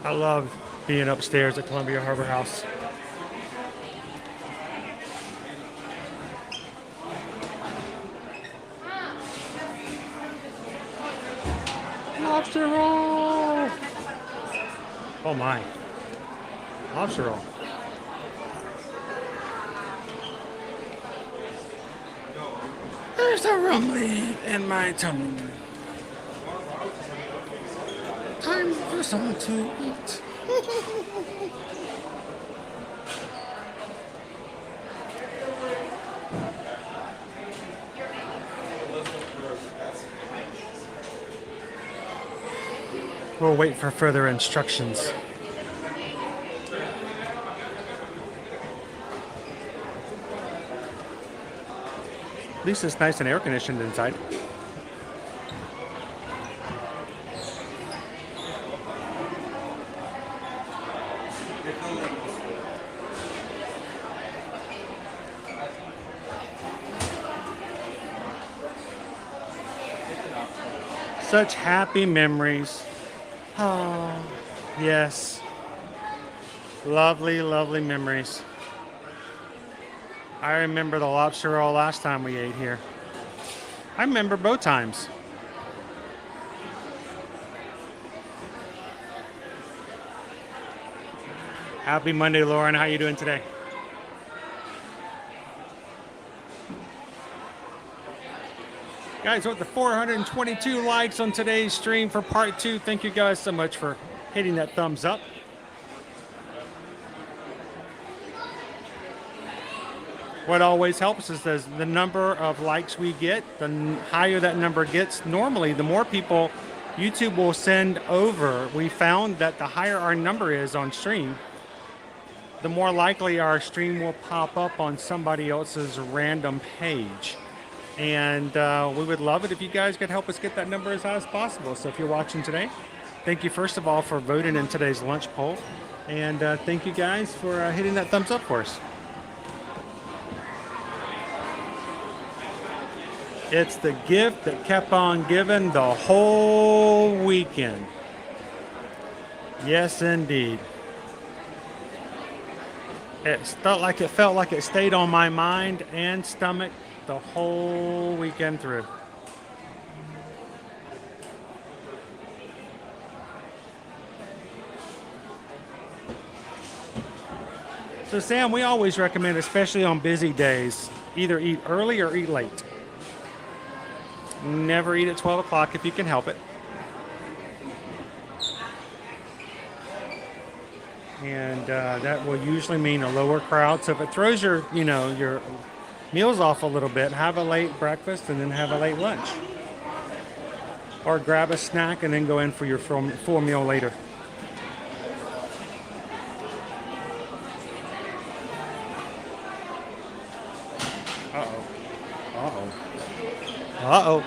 I love being upstairs at Columbia Harbor House. Lobster roll! Oh my. Lobster roll. There's a rumbling in my tummy. Time for someone to eat. We'll wait for further instructions. At least it's nice and air conditioned inside. Such happy memories. Oh, yes. Lovely, lovely memories. I remember the lobster roll last time we ate here. I remember both times. Happy Monday, Lauren. How you doing today? Guys, with the 422 likes on today's stream for part 2, thank you guys so much for hitting that thumbs up. What always helps is the number of likes we get. The higher that number gets, normally the more people YouTube will send over. We found that the higher our number is on stream, the more likely our stream will pop up on somebody else's random page. And we would love it if you guys could help us get that number as high as possible. So if you're watching today, thank you first of all for voting in today's lunch poll. And thank you guys for hitting that thumbs up for us. It's the gift that kept on giving the whole weekend. Yes, indeed. It felt like it stayed on my mind and stomach the whole weekend through. So Sam, we always recommend, especially on busy days, either eat early or eat late. Never eat at 12 o'clock if you can help it. And that will usually mean a lower crowd. So if it throws your meals off a little bit, have a late breakfast and then have a late lunch. Or grab a snack and then go in for your full meal later. Uh-oh. Uh-oh. Uh-oh.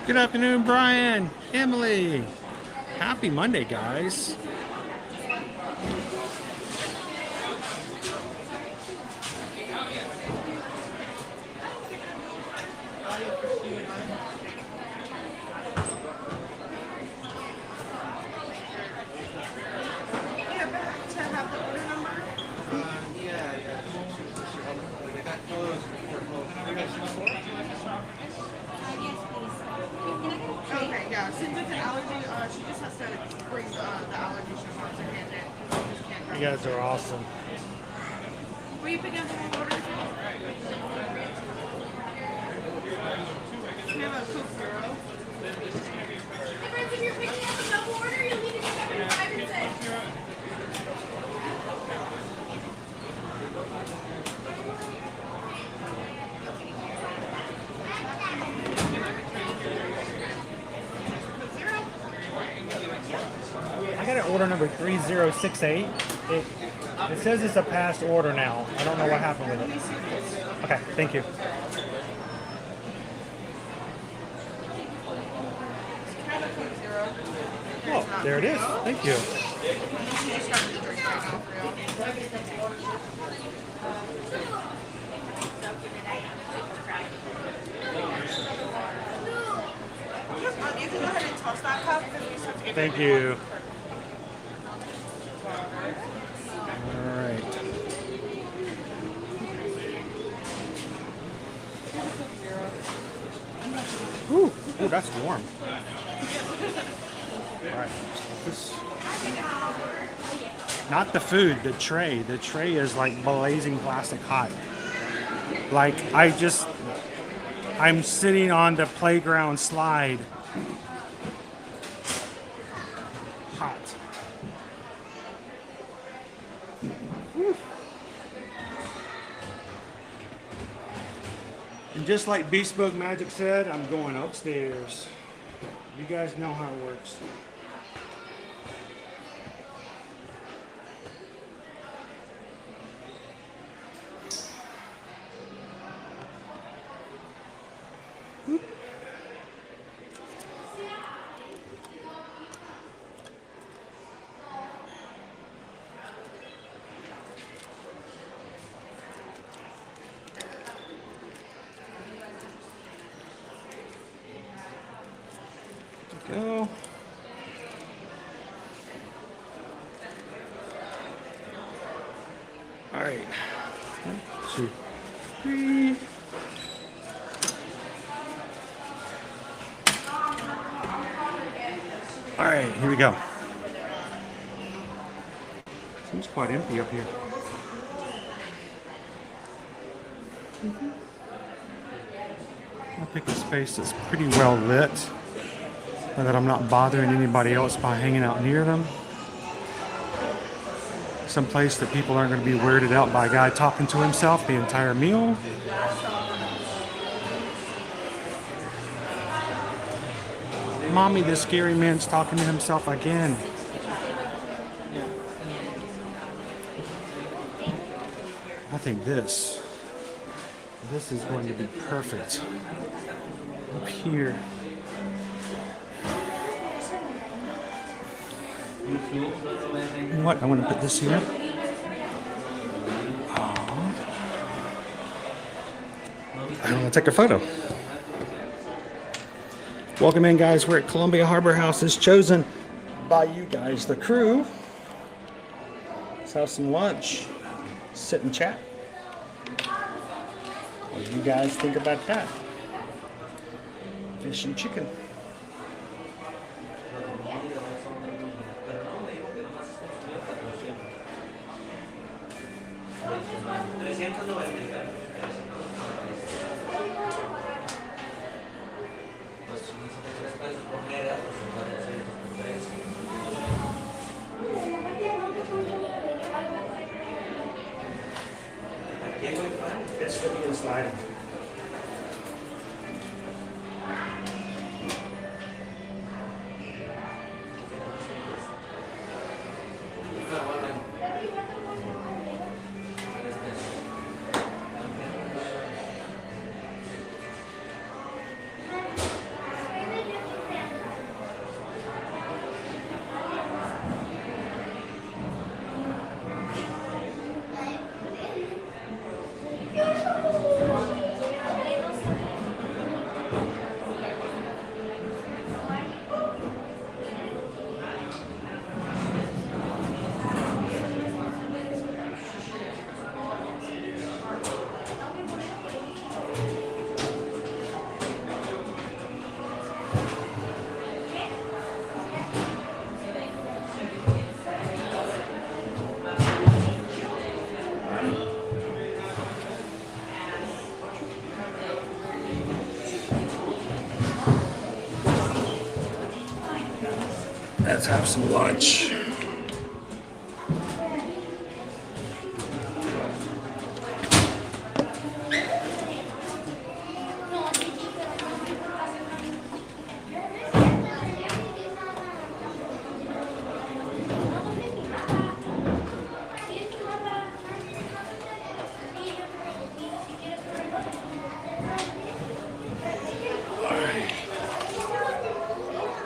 Good afternoon, Brian, Emily. Happy Monday, guys. You guys are awesome. Were you picking up the order? We have a Coke Zero. Hey friends, if you're picking up a double order, you'll need to get up in 5 and 6. I got an order number 3068. It says it's a past order now. I don't know what happened with it. Okay, thank you. Oh, there it is. Thank you. You can go ahead and toss that cup because we have to get Thank you. All right. Ooh, ooh, that's warm. All right. Not the food, the tray. The tray is like blazing plastic hot. Like I'm sitting on the playground slide. Hot. Whew. And just like Bespoke Magic said, I'm going upstairs. You guys know how it works. Go. All right. 1, 2, 3. All right, here we go. Seems quite empty up here. I'll pick a space that's pretty well lit, so that I'm not bothering anybody else by hanging out near them. Some place that people aren't going to be weirded out by a guy talking to himself the entire meal. Mommy, the scary man's talking to himself again. I think this is going to be perfect. Up here. You know what? I want to put this here. I want to take a photo. Welcome in, guys. We're at Columbia Harbor House. Is chosen by you guys, the crew. Let's have some lunch. Sit and chat. What do you guys think about that? Fish and chicken. It's the biggest item. Let's have some lunch.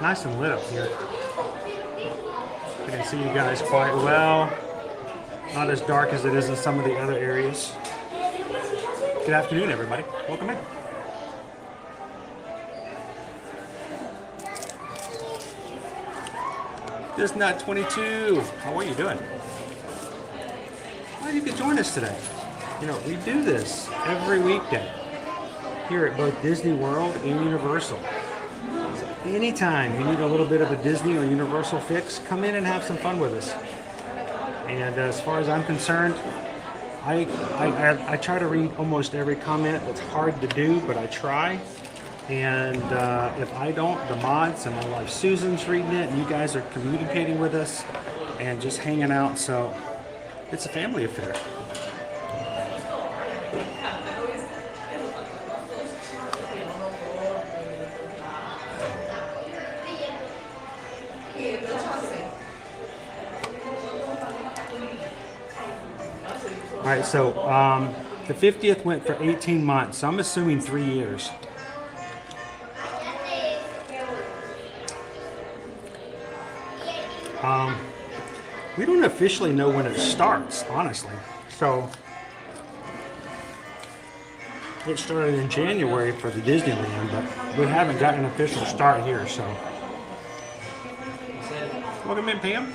Nice and lit up here. I can see you guys quite well. Not as dark as it is in some of the other areas. Good afternoon, everybody. Welcome in. This Nut 22. How are you doing? Well, you could join us today. You know, we do this every weekday here at both Disney World and Universal. Anytime you need a little bit of a Disney or Universal fix, come in and have some fun with us. And as far as I'm concerned, I try to read almost every comment. It's hard to do, but I try. And if I don't, the mods and my wife Susan's reading it, and you guys are communicating with us and just hanging out. So it's a family affair. All right, so the 50th went for 18 months, so I'm assuming 3 years. We don't officially know when it starts, honestly. So it started in January for the Disneyland, but we haven't got an official start here, so. Welcome in, Pam.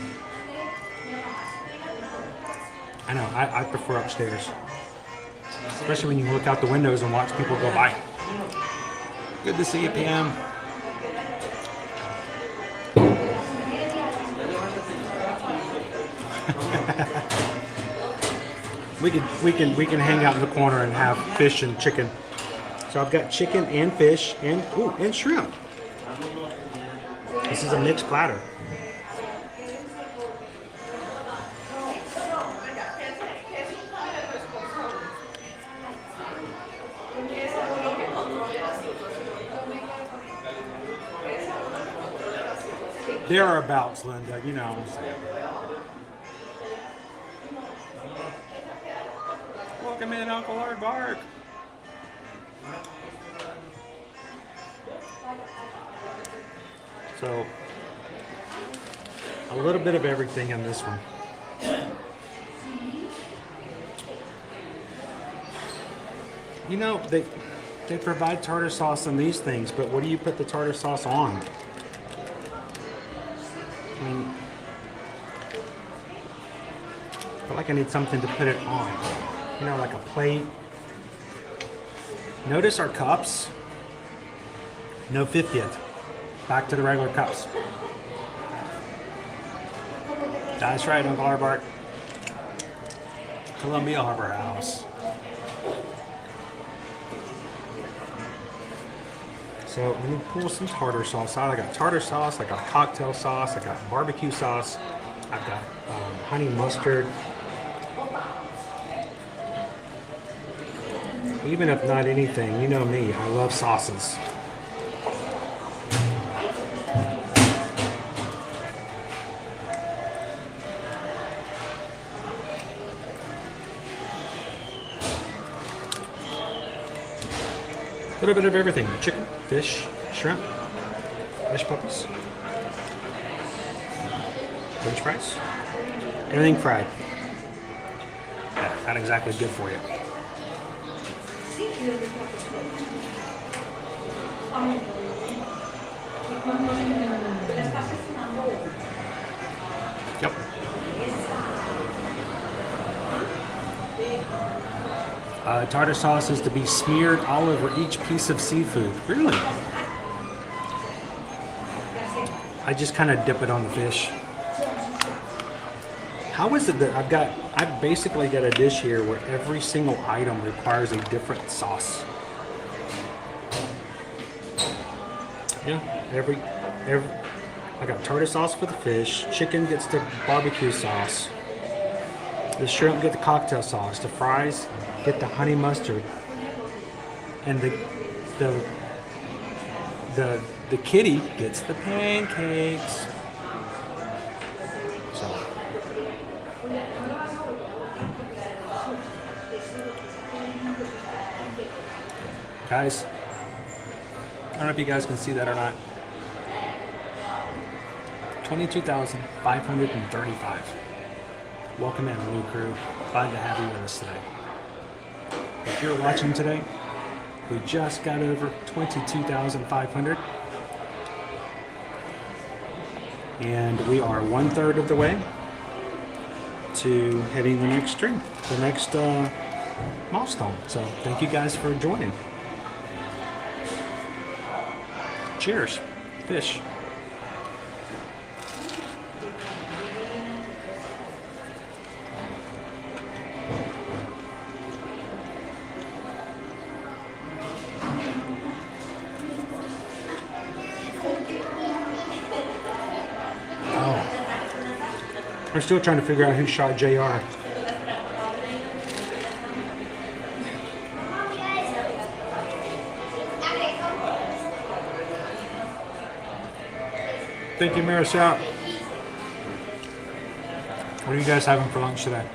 I know, I prefer upstairs. Especially when you look out the windows and watch people go by. Good to see you, Pam. we can hang out in the corner and have fish and chicken. So I've got chicken and fish and shrimp. This is a mixed platter. Thereabouts, Linda, you know what I'm saying. Welcome in, Uncle Aardvark. So, a little bit of everything in this one. You know, they provide tartar sauce in these things, but what do you put the tartar sauce on? I mean, I feel like I need something to put it on. You know, like a plate. Notice our cups. No 50th. Back to the regular cups. That's right, Uncle Aardvark. Columbia Harbor House. So let me pull some tartar sauce out. I got tartar sauce, I got cocktail sauce, I got barbecue sauce, I've got honey mustard. Even if not anything, you know me, I love sauces. A little bit of everything: chicken, fish, shrimp, fish puppies, French fries, everything fried. Yeah, not exactly good for you. Yep. Tartar sauce is to be smeared all over each piece of seafood. Really? I just kind of dip it on the fish. How is it that I've basically got a dish here where every single item requires a different sauce? Yeah, I got tartar sauce for the fish. Chicken gets the barbecue sauce. The shrimp get the cocktail sauce. The fries get the honey mustard. And the kitty gets the pancakes. So. Guys, I don't know if you guys can see that or not. 22,535. Welcome in, new crew. Glad to have you with us today. If you're watching today, we just got over 22,500. And we are 1/3 of the way to hitting the next stream, the next milestone. So thank you guys for joining. Cheers, fish. We're still trying to figure out who shot JR. Thank you, Marisol. What are you guys having for lunch today?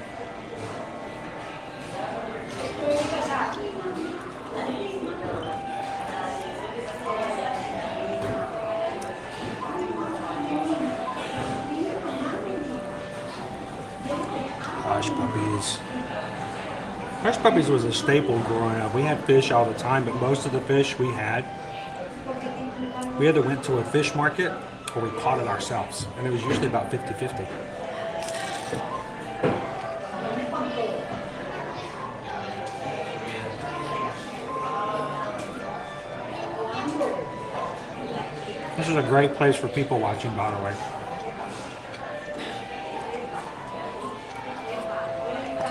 Hush puppies. Hush puppies was a staple growing up. We had fish all the time, but most of the fish we either went to a fish market or we caught it ourselves, and it was usually about 50-50. This is a great place for people watching, by the way.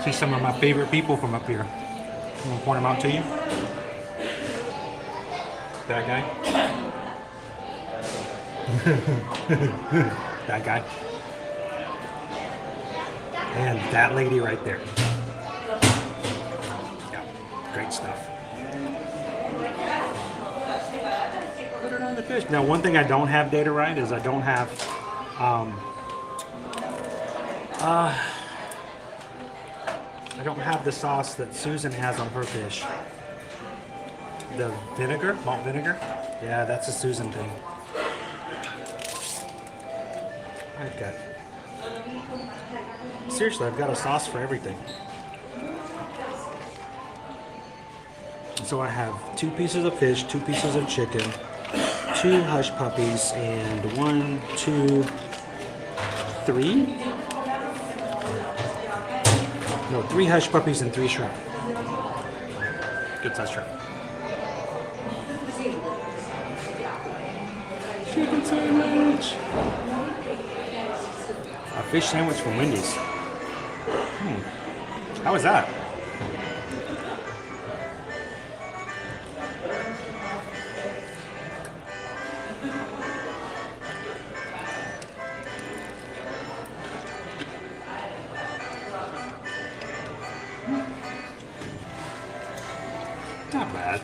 See some of my favorite people from up here. I'm gonna point them out to you. That guy. That guy. And that lady right there. Yeah, great stuff. Put it on the fish. Now, one thing I don't have data right is I don't have I don't have the sauce that Susan has on her fish. The vinegar, malt vinegar. Yeah, that's a Susan thing. I've got, seriously, I've got a sauce for everything. So I have 2 pieces of fish, 2 pieces of chicken, 2 hush puppies, and 1, 2, 3. No, 3 hush puppies and 3 shrimp. Good size shrimp. Chicken sandwich. A fish sandwich from Wendy's. How was that? Not bad.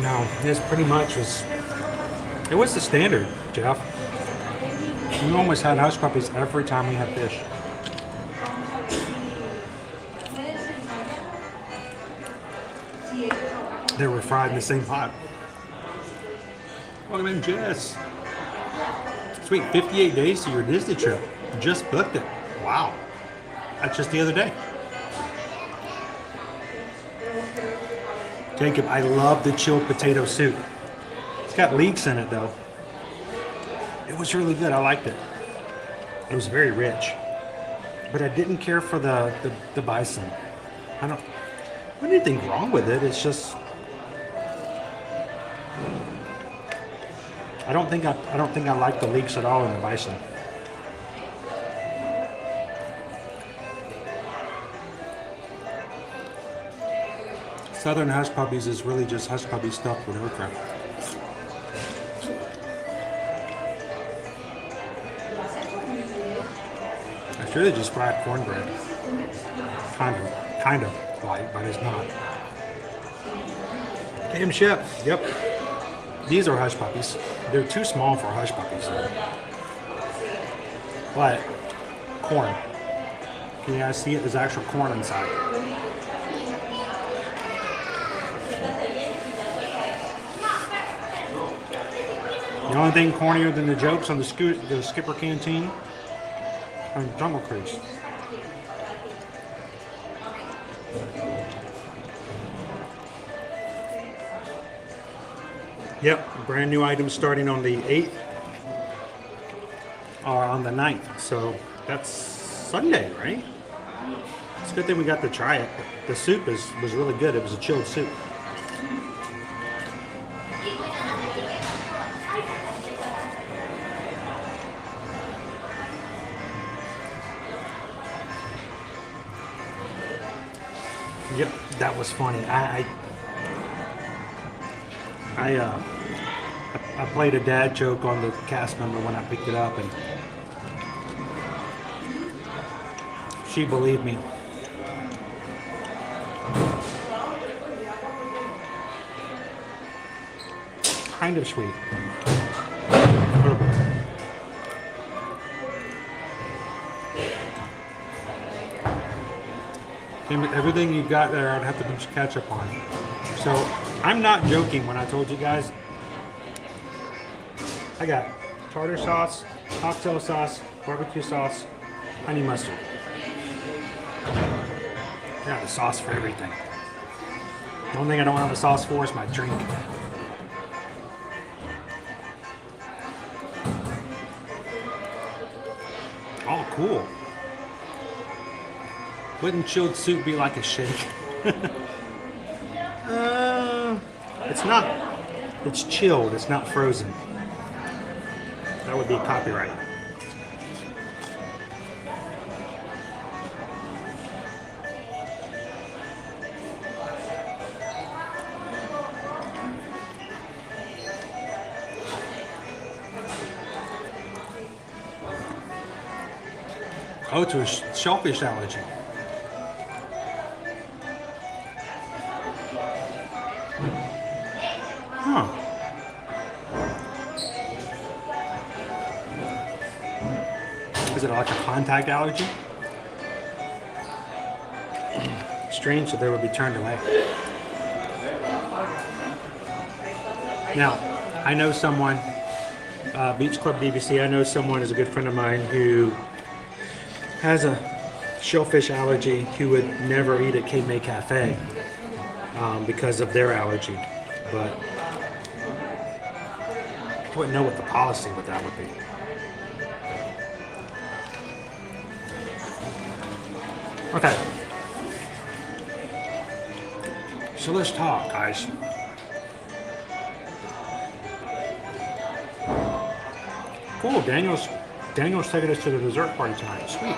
No, this pretty much was, it was the standard, Jeff. We almost had hush puppies every time we had fish. They were fried in the same pot. Welcome in, Jess. Sweet, 58 days to your Disney trip. Just booked it. Wow. That's just the other day. Jacob, I love the chilled potato soup. It's got leeks in it though. It was really good. I liked it. It was very rich. But I didn't care for the bison. Wasn't anything wrong with it. It's just I don't think I like the leeks at all in the bison. Southern Hush Puppies is really just Hush Puppy stuffed with okra. It's really just fried cornbread. Kind of light, but it's not. Ham Chef, yep. These are Hush Puppies. They're too small for Hush Puppies. But, corn. Can you guys see it? There's actual corn inside. The only thing cornier than the jokes on the Skipper Canteen and Jungle Cruise. Yep, brand new items starting on the 8th or on the 9th. So that's Sunday, right? It's a good thing we got to try it. The soup was really good. It was a chilled soup. Yep, that was funny. I played a dad joke on the cast member when I picked it up, and she believed me. Kind of sweet. A little bit. Everything you got there, I'd have to put ketchup on. So I'm not joking when I told you guys. I got tartar sauce, cocktail sauce, barbecue sauce, honey mustard. I got the sauce for everything. The only thing I don't have a sauce for is my drink. Oh, cool. Wouldn't chilled soup be like a shake? It's not. It's chilled. It's not frozen. That would be copyright. Oh, to a shellfish allergy. Huh. Is it like a contact allergy? Strange that they would be turned away. Now, I know someone, Beach Club BBC, I know someone is a good friend of mine who has a shellfish allergy who would never eat at Cape May Cafe because of their allergy. But I wouldn't know what the policy with that would be. Okay. So let's talk, guys. Cool, Daniel's taking us to the dessert party tonight. Sweet.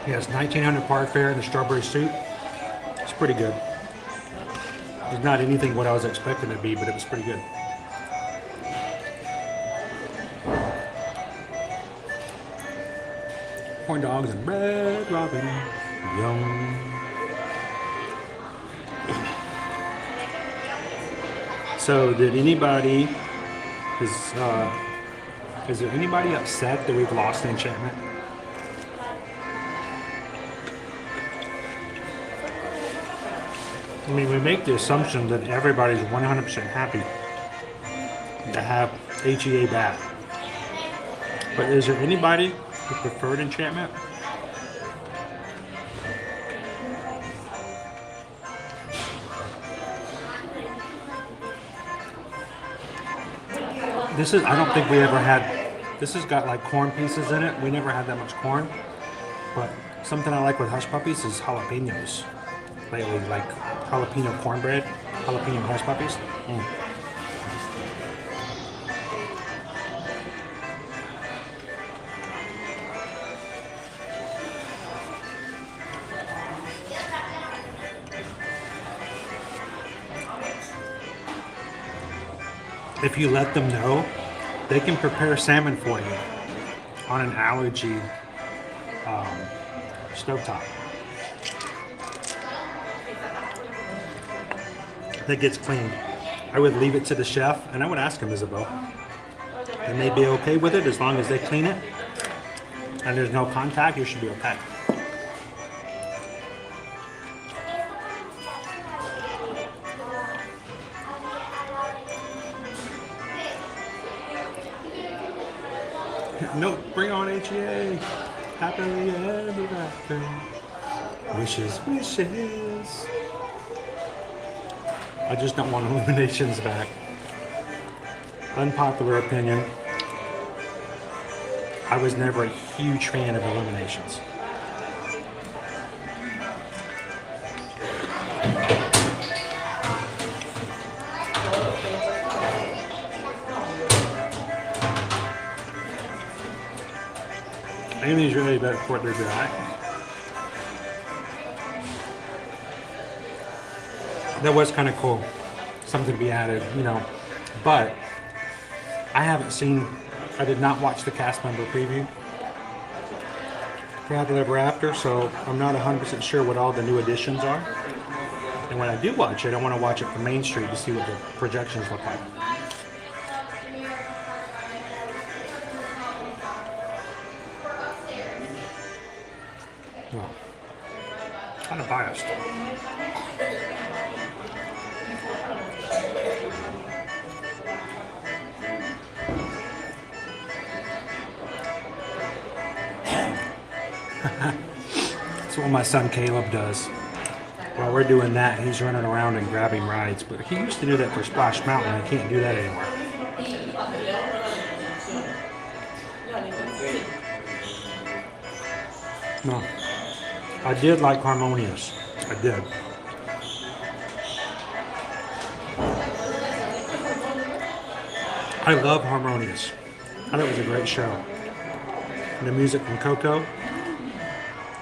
He has 1900 park fare and the strawberry soup. It's pretty good. It's not anything what I was expecting it to be, but it was pretty good. Corn dogs and red robin. Yum. So did anybody, is there anybody upset that we've lost the enchantment? I mean, we make the assumption that everybody's 100% happy to have HEA back. But is there anybody who preferred enchantment? This is, I don't think we ever had, this has got like corn pieces in it. We never had that much corn. But something I like with Hush Puppies is jalapenos. Lately, like jalapeno cornbread, jalapeno Hush Puppies. if you let them know, they can prepare salmon for you on an allergy stovetop. That gets cleaned. I would leave it to the chef, and I would ask him, Isabel, and they'd be okay with it as long as they clean it and there's no contact. You should be okay. Nope, bring on HEA. Happily ever after. Wishes, wishes. I just don't want Illuminations back. Unpopular opinion. I was never a huge fan of Illuminations. Amy's really better for it to be alright. That was kind of cool. Something to be added, you know. But I did not watch the cast member preview for Happily Ever After, so I'm not 100% sure what all the new additions are. And when I do watch it, I want to watch it from Main Street to see what the projections look like. Well, kind of biased. That's what my son Caleb does. While we're doing that, he's running around and grabbing rides. But he used to do that for Splash Mountain. He can't do that anymore. No. I did like Harmonious. I did. I love Harmonious. I thought it was a great show. And the music from Coco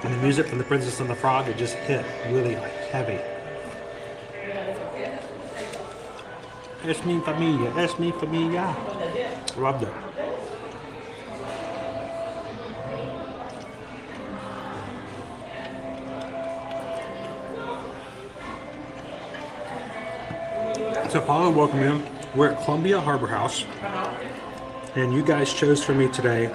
and the music from The Princess and the Frog, it just hit really heavy. Es mi familia, es mi familia. Loved it. So Paula, welcome in. We're at Columbia Harbor House, and you guys chose for me today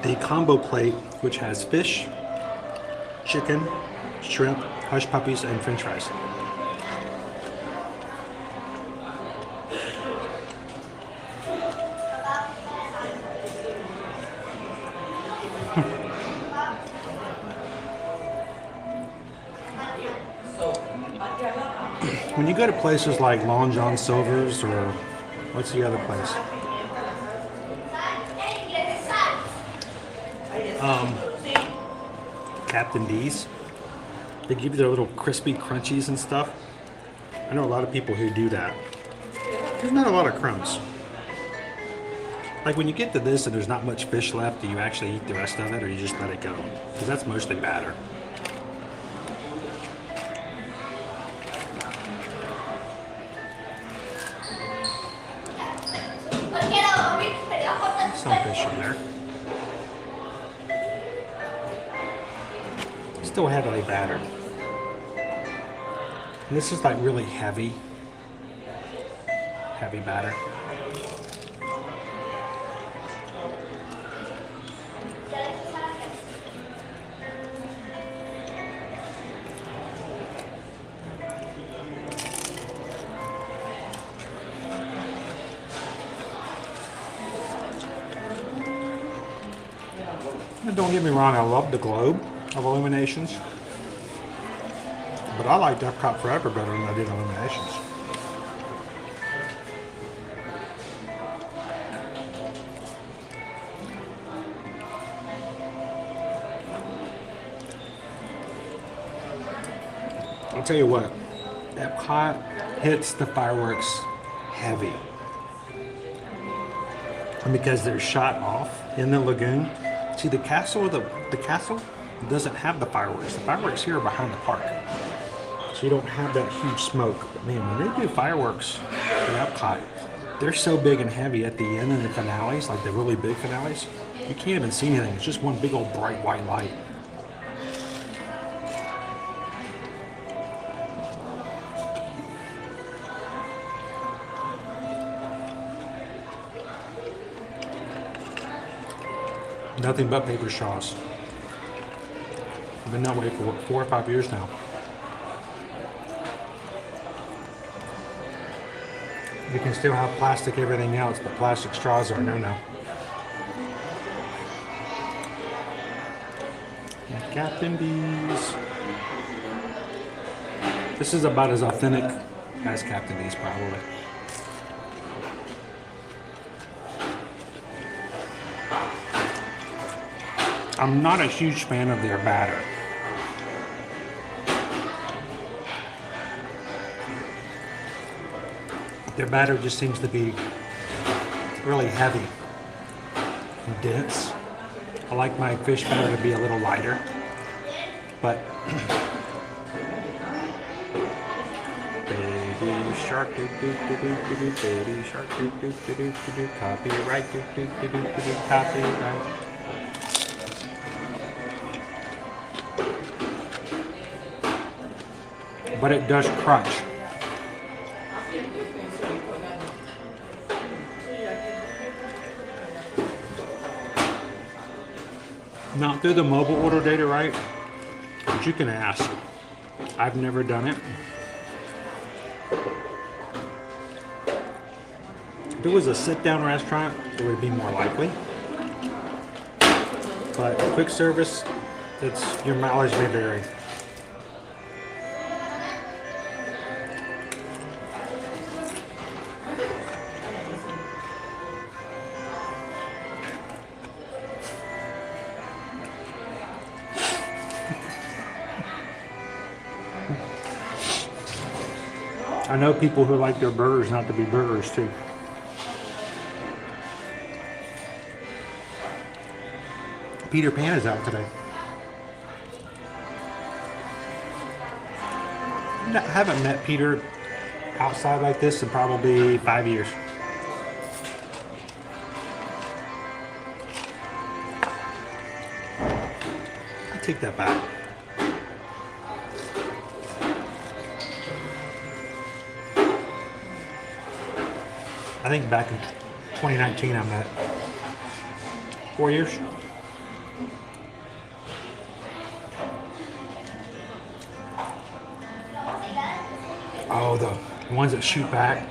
the combo plate, which has fish, chicken, shrimp, hush puppies, and french fries. When you go to places like Long John Silver's, or what's the other place? Captain D's. They give you their little crispy crunchies and stuff. I know a lot of people who do that. There's not a lot of crumbs. Like when you get to this and there's not much fish left, do you actually eat the rest of it, or you just let it go? Because that's mostly batter. Some fish in there. Still heavily battered. And this is like really heavy batter. And don't get me wrong, I love the globe of Illuminations, but I liked Epcot Forever better than I did Illuminations. I'll tell you what, Epcot hits the fireworks heavy. And because they're shot off in the lagoon. See, the castle doesn't have the fireworks. The fireworks here are behind the park. so you don't have that huge smoke. But man, when they do fireworks in Epcot, they're so big and heavy at the end in the finales, like the really big finales, you can't even see anything. It's just one big old bright white light. Nothing but paper straws. I've been that way for what, 4 or 5 years now. You can still have plastic everything else, but plastic straws are no-no. Captain D's. This is about as authentic as Captain D's, probably. I'm not a huge fan of their batter. Their batter just seems to be really heavy and dense. I like my fish batter to be a little lighter, but baby shark do do do do do do, baby shark do do do do do do, copyright do do do do do do, copyright. But it does crunch. Not through the mobile order data, right? But you can ask. I've never done it. If it was a sit-down restaurant, it would be more likely. But quick service, it's your mileage may vary. I know people who like their burgers not to be burgers too. Peter Pan is out today. I haven't met Peter outside like this in probably 5 years. I take that back. I think back in 2019 I met. 4 years. Oh, the ones that shoot back.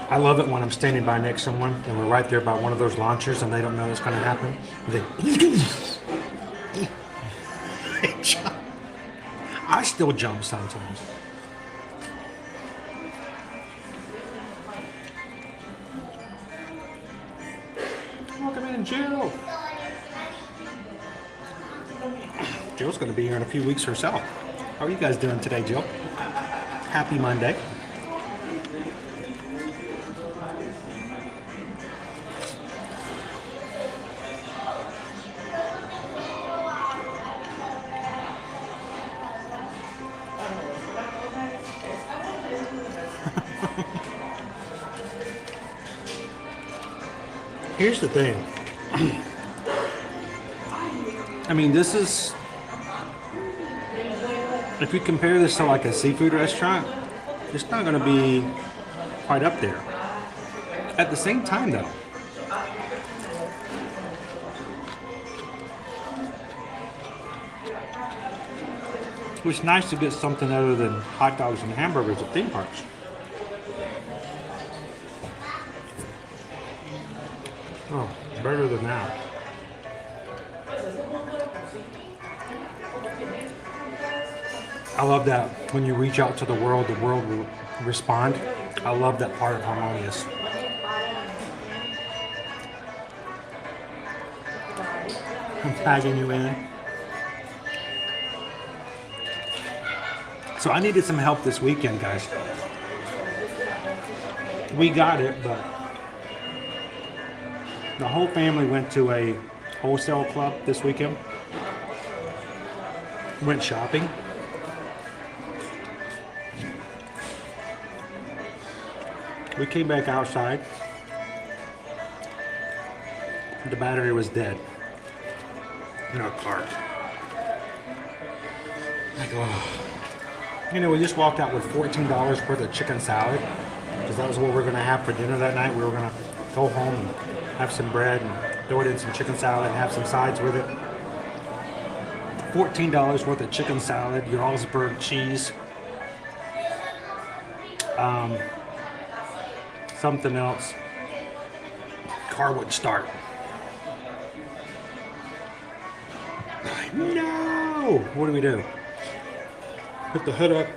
I love it when I'm standing by next to someone and we're right there by one of those launchers and they don't know it's going to happen. They jump. I still jump sometimes. Welcome in, Jill. Jill's going to be here in a few weeks herself. How are you guys doing today, Jill? Happy Monday. Here's the thing. I mean, this is, if you compare this to like a seafood restaurant, it's not going to be quite up there. At the same time, though, it's nice to get something other than hot dogs and hamburgers at theme parks. Oh, better than that. I love that when you reach out to the world will respond. I love that part of Harmonious. I'm tagging you in. So I needed some help this weekend, guys. We got it, but the whole family went to a wholesale club this weekend. Went shopping. We came back outside. The battery was dead in our car. Like, oh. You know, we just walked out with $14 worth of chicken salad because that was what we were going to have for dinner that night. We were going to go home and have some bread and throw it in some chicken salad and have some sides with it. $14 worth of chicken salad, Jarlsberg cheese, something else. Car wouldn't start. No! What do we do? Put the hood up,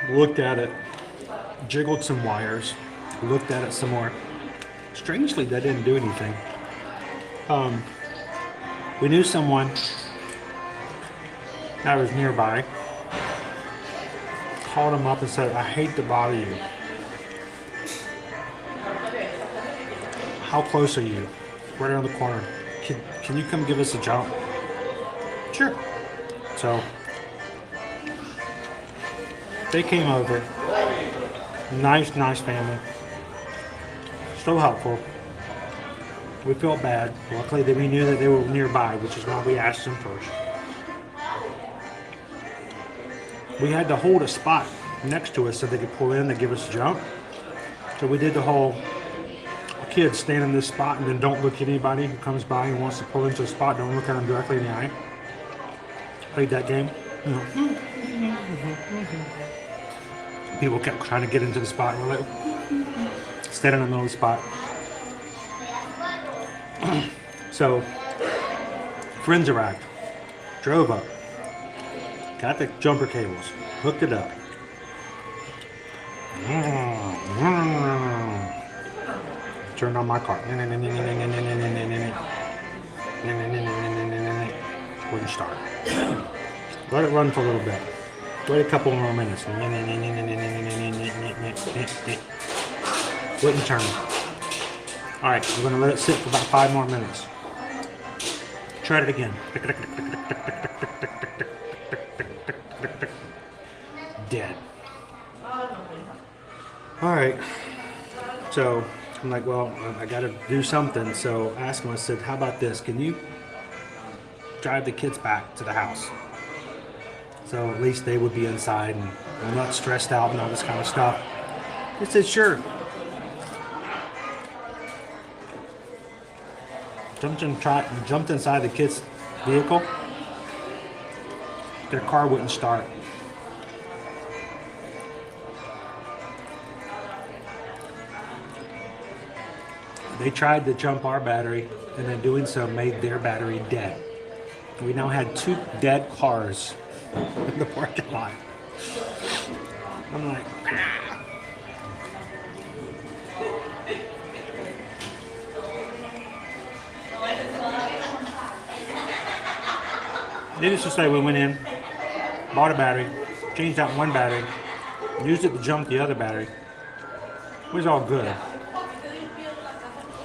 looked at it, jiggled some wires, looked at it some more. Strangely, that didn't do anything. We knew someone that was nearby. Called him up and said, I hate to bother you. How close are you? Right around the corner. Can you come give us a jump? Sure. So they came over. Nice family. So helpful. We felt bad. Luckily that we knew that they were nearby, which is why we asked them first. We had to hold a spot next to us so they could pull in to give us a jump. So we did the whole kids stand in this spot and then don't look at anybody who comes by and wants to pull into a spot. Don't look at them directly in the eye. Played that game. People kept trying to get into the spot. We're like, stand in the middle of the spot. So, friends arrived, drove up, got the jumper cables, hooked it up. Turned on my car. Wouldn't start. Let it run for a little bit. Wait a couple more minutes. Wouldn't turn. Alright, we're going to let it sit for about 5 more minutes. Try it again. Dead. Alright. So, I'm like, well, I got to do something. So I asked him, I said, how about this? Can you drive the kids back to the house? So at least they would be inside and not stressed out and all this kind of stuff. He said, sure. Jumped inside the kids' vehicle. Their car wouldn't start. They tried to jump our battery, and in doing so made their battery dead. We now had 2 dead cars in the parking lot. I'm like, ah. Needless to say, we went in, bought a battery, changed out one battery, used it to jump the other battery. It was all good.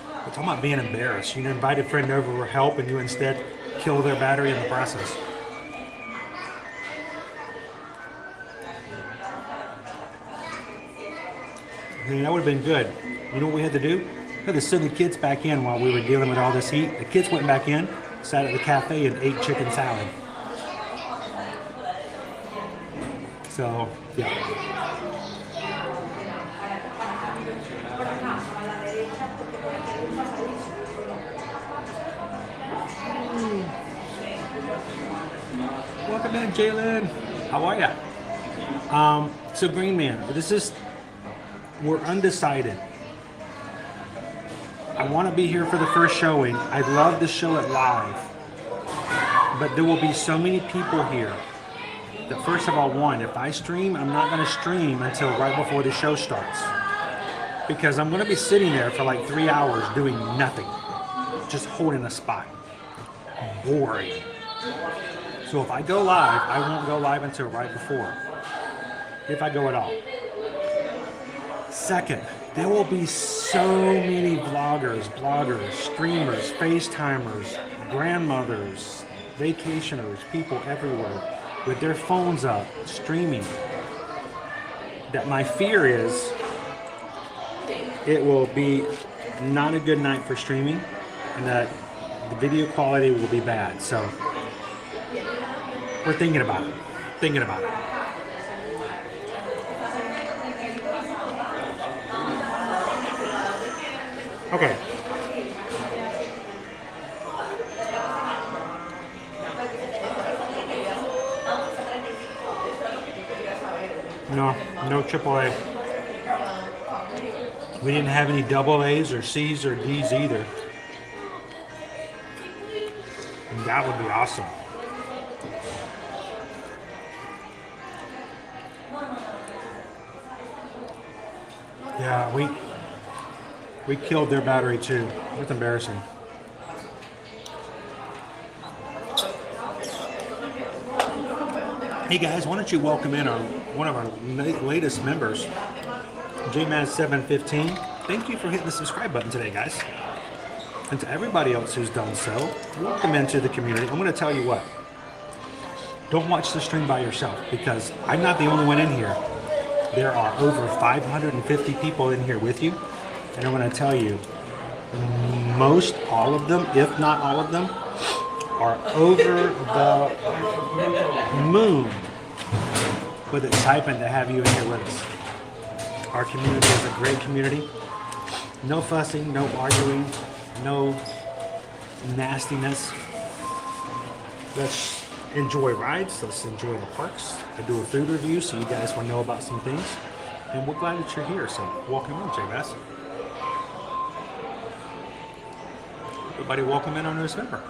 We're talking about being embarrassed. You invite a friend over for help and you instead kill their battery in the process. I mean, that would have been good. You know what we had to do? We had to send the kids back in while we were dealing with all this heat. The kids went back in, sat at the cafe and ate chicken salad. So, yeah. Welcome in, Jalen. How are ya? So Green Man, we're undecided. I want to be here for the first showing. I'd love to show it live, but there will be so many people here that first of all, if I stream, I'm not going to stream until right before the show starts, because I'm going to be sitting there for like 3 hours doing nothing, just holding a spot. Boring. So if I go live, I won't go live until right before, if I go at all. Second, there will be so many vloggers, bloggers, streamers, FaceTimers, grandmothers, vacationers, people everywhere with their phones up, streaming, that my fear is it will be not a good night for streaming, and that the video quality will be bad. So we're thinking about it. Thinking about it. Okay. No AAA. We didn't have any double A's or C's or D's either. And that would be awesome. Yeah, we killed their battery too. That's embarrassing. Hey guys, why don't you welcome in one of our latest members, JMaz715. Thank you for hitting the subscribe button today, guys. And to everybody else who's done so, welcome into the community. I'm going to tell you what. Don't watch the stream by yourself, because I'm not the only one in here. There are over 550 people in here with you. And I'm going to tell you, most all of them, if not all of them, are over the moon with excitement to have you in here with us. Our community is a great community. No fussing, no arguing, no nastiness. Let's enjoy rides. Let's enjoy the parks. I do a food review so you guys will know about some things. And we're glad that you're here. So welcome in, J-Bass. Everybody welcome in on this member.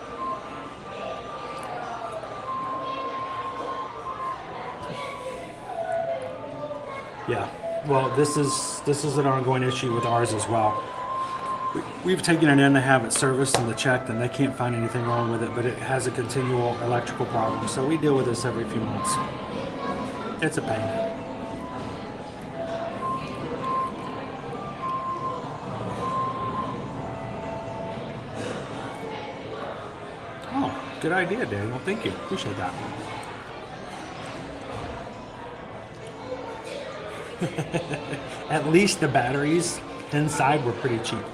Yeah, well, this is an ongoing issue with ours as well. We've taken it in to have it serviced and checked, and they can't find anything wrong with it, but it has a continual electrical problem. So we deal with this every few months. It's a pain. Oh, good idea, Daniel. Thank you. Appreciate that. At least the batteries inside were pretty cheap.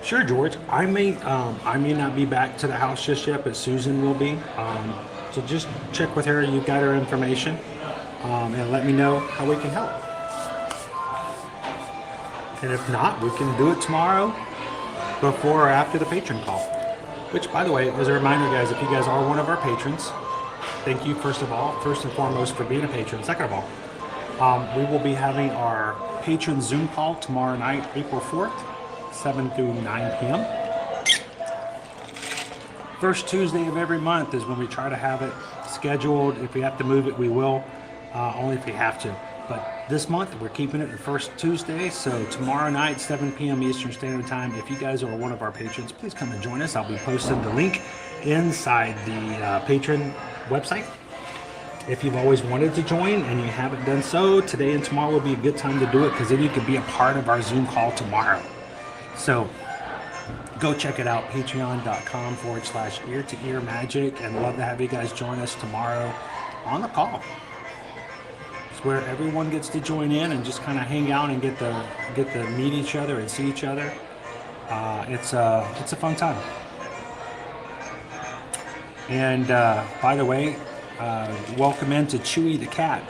Sure, George. I may not be back to the house just yet, but Susan will be. So just check with her. You got her information, and let me know how we can help. And if not, we can do it tomorrow, before or after the patron call. Which, by the way, as a reminder, guys, if you guys are one of our patrons, thank you, first and foremost, for being a patron. Second of all, we will be having our patron Zoom call tomorrow night, April 4th, 7 through 9 p.m. First Tuesday of every month is when we try to have it scheduled. If we have to move it, we will, only if we have to. But this month, we're keeping it the first Tuesday, so tomorrow night, 7 p.m. Eastern Standard Time. If you guys are one of our patrons, please come and join us. I'll be posting the link inside the patron website. If you've always wanted to join and you haven't done so, today and tomorrow will be a good time to do it, because then you can be a part of our Zoom call tomorrow. So go check it out, patreon.com/ear-to-ear magic, and love to have you guys join us tomorrow on the call. Where everyone gets to join in and just kind of hang out and get to meet each other and see each other. It's a fun time. And by the way, welcome in to Chewy the cat,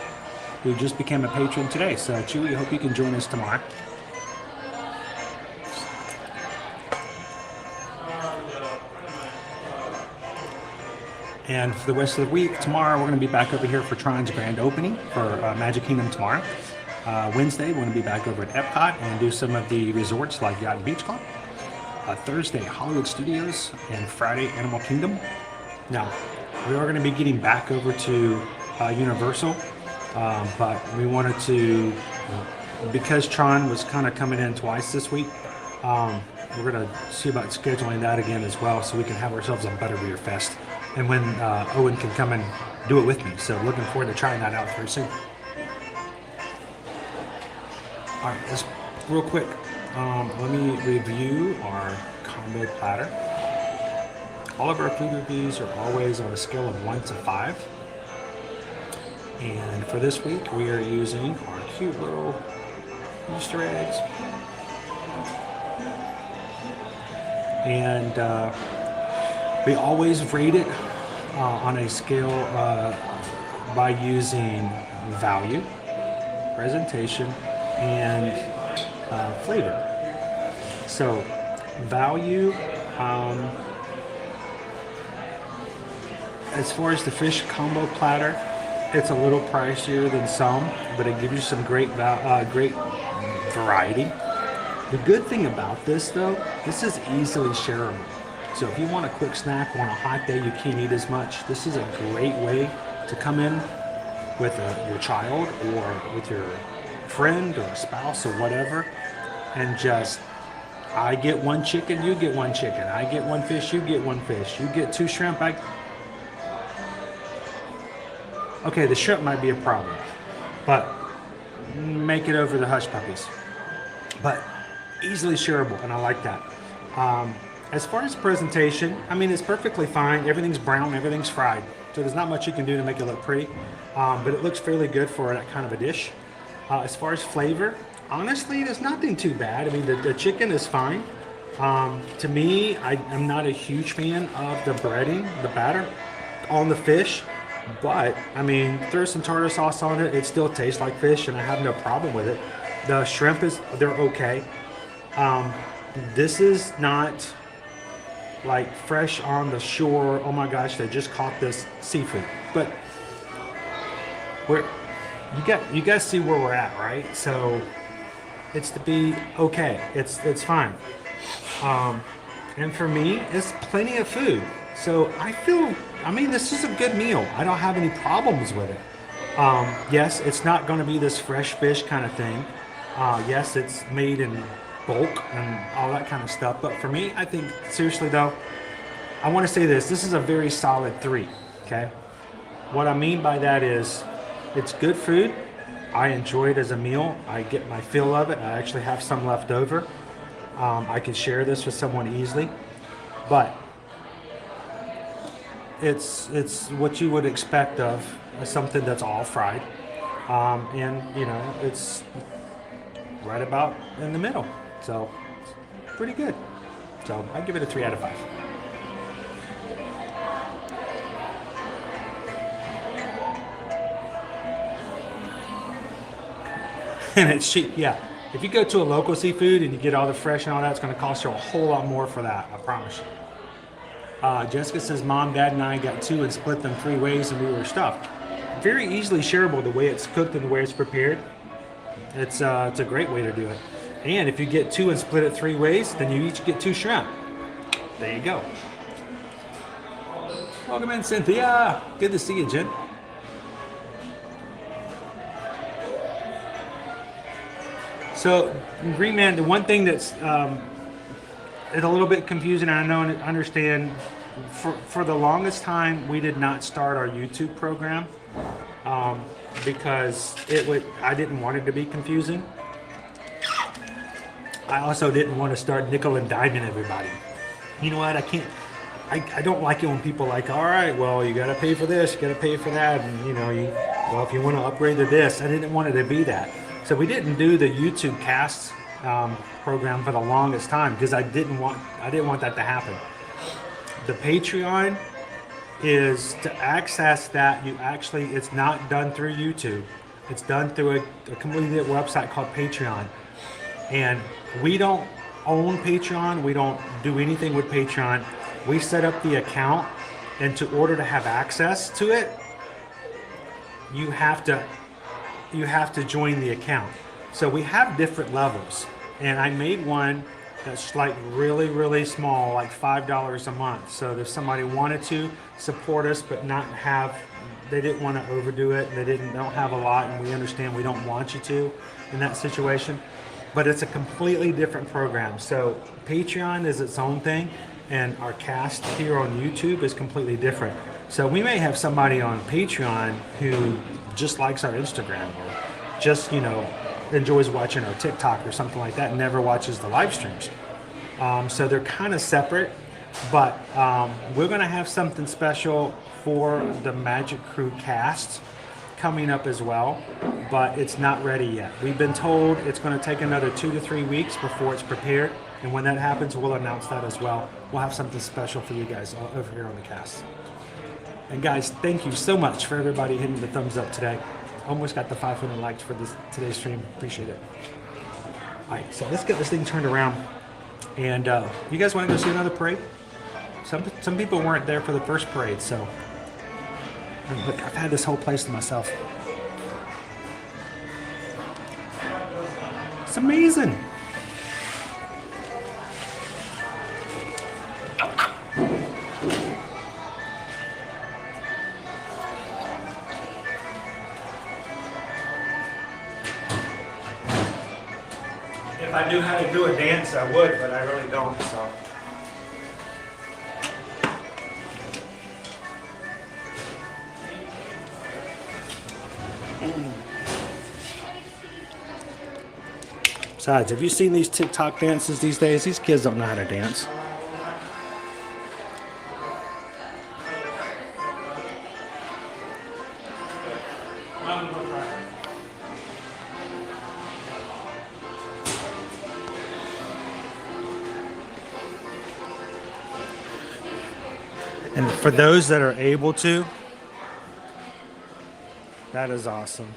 who just became a patron today. So Chewy, I hope you can join us tomorrow. And for the rest of the week, tomorrow we're going to be back over here for Tron's grand opening for Magic Kingdom tomorrow. Wednesday, we're going to be back over at Epcot and do some of the resorts like Yacht and Beach Club. Thursday, Hollywood Studios, and Friday, Animal Kingdom. Now, we are going to be getting back over to Universal, but we wanted to, because Tron was kind of coming in twice this week, we're going to see about scheduling that again as well, so we can have ourselves a Butterbeer Fest. And when Owen can come and do it with me. So looking forward to trying that out very soon. All right, just real quick. Let me review our combo platter. All of our food reviews are always on a scale of 1 to 5. And for this week, we are using our cute little Easter eggs. And we always rate it on a scale by using value, presentation, and flavor. So value, as far as the fish combo platter, it's a little pricier than some, but it gives you some great variety. The good thing about this, though, this is easily shareable. So if you want a quick snack on a hot day, you can't eat as much, this is a great way to come in with your child or with your friend or a spouse or whatever, and just, I get one chicken, you get one chicken. I get one fish, you get one fish. You get 2 shrimp, Okay, the shrimp might be a problem, but make it over the hush puppies. But easily shareable, and I like that. As far as presentation, I mean, it's perfectly fine. Everything's brown, everything's fried. So there's not much you can do to make it look pretty, but it looks fairly good for that kind of a dish. As far as flavor, honestly, there's nothing too bad. I mean, the chicken is fine. To me, I'm not a huge fan of the breading, the batter on the fish, but I mean, throw some tartar sauce on it, it still tastes like fish, and I have no problem with it. The shrimp they're okay. This is not like fresh on the shore, oh my gosh, they just caught this seafood. But you guys see where we're at, right? So it's to be okay. It's fine. And for me, it's plenty of food. So I mean, this is a good meal. I don't have any problems with it. Yes, it's not going to be this fresh fish kind of thing. Yes, it's made in bulk and all that kind of stuff. But for me, I think, seriously though, I want to say this is a very solid 3, okay? What I mean by that is, it's good food. I enjoy it as a meal. I get my fill of it. I actually have some left over. I could share this with someone easily, but it's what you would expect of something that's all fried, and you know, it's right about in the middle, so it's pretty good. So I give it a 3 out of 5. And it's cheap, yeah. If you go to a local seafood and you get all the fresh and all that, it's going to cost you a whole lot more for that, I promise you. Jessica says, Mom, Dad, and I got 2 and split them 3 ways and we were stuffed. Very easily shareable the way it's cooked and the way it's prepared. It's a great way to do it. And if you get 2 and split it 3 ways, then you each get 2 shrimp. There you go. Welcome in, Cynthia. Good to see you, Jen. So, Green Man, the one thing that's it's a little bit confusing, and I know and understand, for the longest time, we did not start our YouTube program because I didn't want it to be confusing. I also didn't want to start nickel and diming everybody. You know what? I don't like it when people are like, all right, well, you got to pay for this, you got to pay for that, and you know, well, if you want to upgrade to this, I didn't want it to be that. So we didn't do the YouTube cast program for the longest time because I didn't want that to happen. The Patreon is to access that. It's not done through YouTube. It's done through a completely different website called Patreon. And we don't own Patreon. We don't do anything with Patreon. We set up the account, and in order to have access to it, you have to join the account. So we have different levels, and I made one that's like really, really small, like $5 a month. So if somebody wanted to support us but they didn't want to overdo it, and they don't have a lot, and we understand we don't want you to in that situation, but it's a completely different program. So Patreon is its own thing, and our cast here on YouTube is completely different. So we may have somebody on Patreon who just likes our Instagram, or just, you know, enjoys watching our TikTok or something like that, and never watches the live streams. So they're kind of separate, but we're going to have something special for the Magic Crew cast coming up as well, but it's not ready yet. We've been told it's going to take another 2 to 3 weeks before it's prepared, and when that happens, we'll announce that as well. We'll have something special for you guys over here on the cast. And guys, thank you so much for everybody hitting the thumbs up today. Almost got the 500 likes for today's stream. Appreciate it. All right, so let's get this thing turned around. And you guys want to go see another parade? Some people weren't there for the first parade, so look, I've had this whole place to myself. It's amazing. If I knew how to do a dance, I would, but I really don't, so. Besides, have you seen these TikTok dances these days? These kids don't know how to dance. And for those that are able to, that is awesome.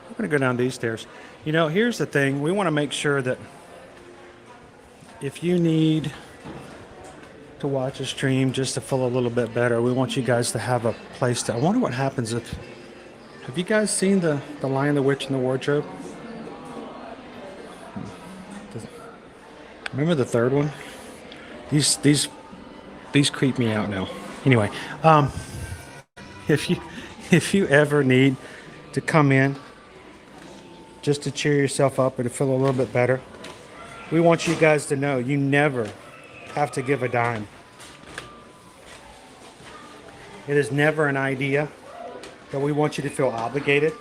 I'm going to go down these stairs. You know, here's the thing. We want to make sure that if you need to watch a stream just to feel a little bit better, we want you guys to have a place to... I wonder what happens if... Have you guys seen the Lion, the Witch, and the Wardrobe? Remember the third one? These creep me out now. Anyway, if you ever need to come in just to cheer yourself up or to feel a little bit better, we want you guys to know you never have to give a dime. It is never an idea that we want you to feel obligated.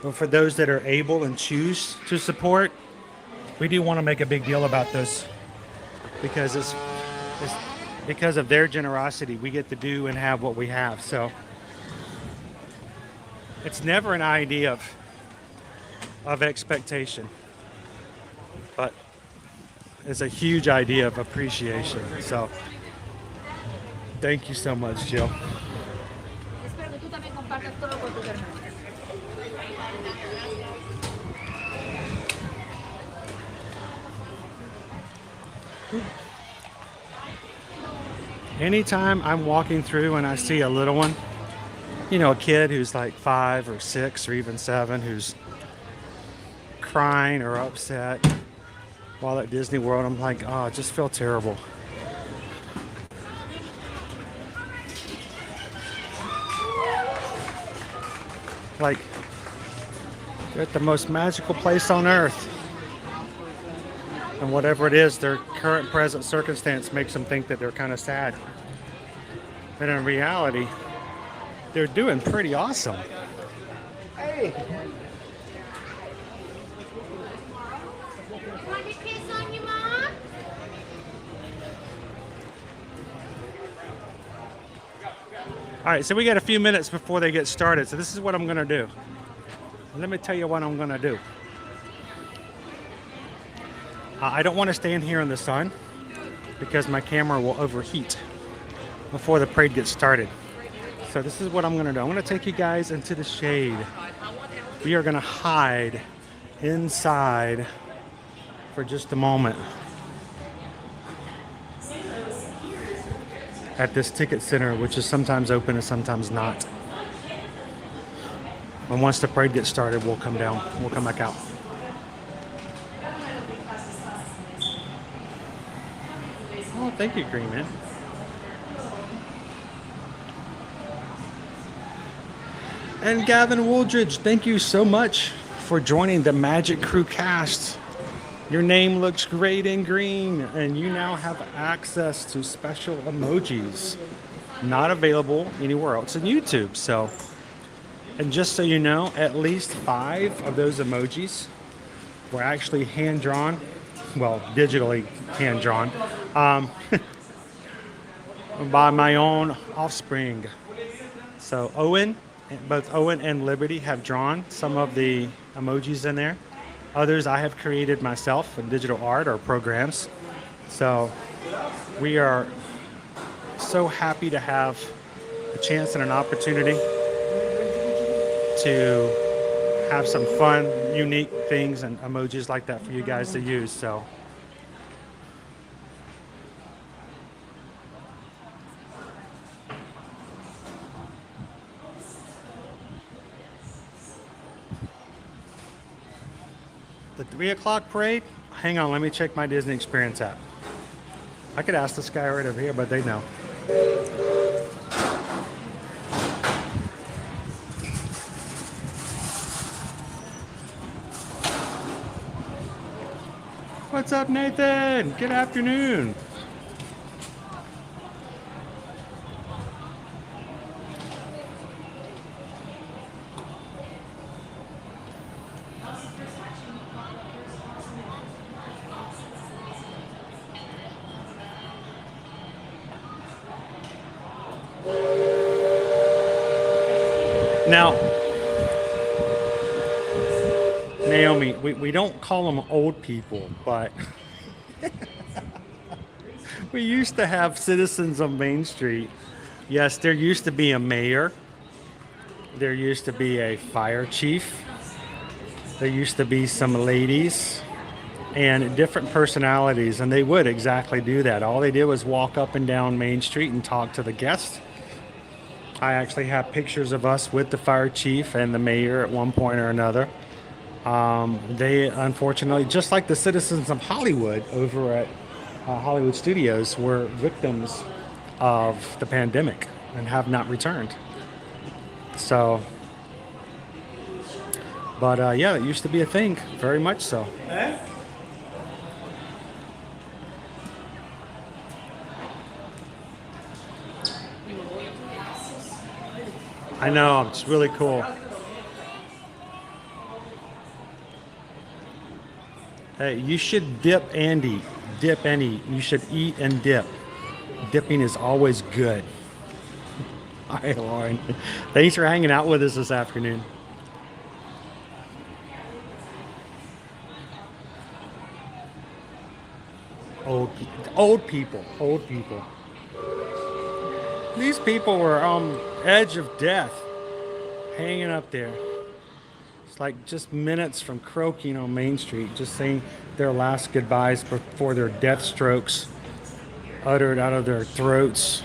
But for those that are able and choose to support, we do want to make a big deal about this because it's because of their generosity we get to do and have what we have. So it's never an idea of expectation, but it's a huge idea of appreciation. So thank you so much, Jill. Anytime I'm walking through and I see a little one, you know, a kid who's like 5 or 6 or even 7 who's crying or upset while at Disney World, I'm like, oh, I just feel terrible. Like, they're at the most magical place on earth. And whatever it is, their current present circumstance makes them think that they're kind of sad. But in reality, they're doing pretty awesome. Hey! Want to kiss on your mom? All right, so we got a few minutes before they get started. So this is what I'm going to do. Let me tell you what I'm going to do. I don't want to stand here in the sun because my camera will overheat before the parade gets started. So this is what I'm going to do. I'm going to take you guys into the shade. We are going to hide inside for just a moment at this ticket center, which is sometimes open and sometimes not. And once the parade gets started, we'll come down. We'll come back out. Oh, thank you, Green Man. And Gavin Wooldridge, thank you so much for joining the Magic Crew cast. Your name looks great in green, and you now have access to special emojis not available anywhere else in YouTube. So, and just so you know, at least 5 of those emojis were actually hand-drawn, well, digitally hand-drawn, by my own offspring. So both Owen and Liberty have drawn some of the emojis in there. Others I have created myself in digital art or programs. So we are so happy to have a chance and an opportunity to have some fun, unique things and emojis like that for you guys to use. So the 3 o'clock parade, hang on, let me check my Disney Experience app. I could ask this guy right over here, but they know. What's up, Nathan? Good afternoon. Now, Naomi, we don't call them old people, but we used to have citizens on Main Street. Yes, there used to be a mayor. There used to be a fire chief. There used to be some ladies and different personalities, and they would exactly do that. All they did was walk up and down Main Street and talk to the guests. I actually have pictures of us with the fire chief and the mayor at one point or another. They unfortunately, just like the citizens of Hollywood over at Hollywood Studios, were victims of the pandemic and have not returned. So, but yeah, it used to be a thing, very much so. I know, it's really cool. Hey, you should dip and eat. Dip and eat. You should eat and dip. Dipping is always good. All right, Lauren. Thanks for hanging out with us this afternoon. Old people. These people were on edge of death, hanging up there. It's like just minutes from croaking on Main Street, just saying their last goodbyes before their death strokes uttered out of their throats.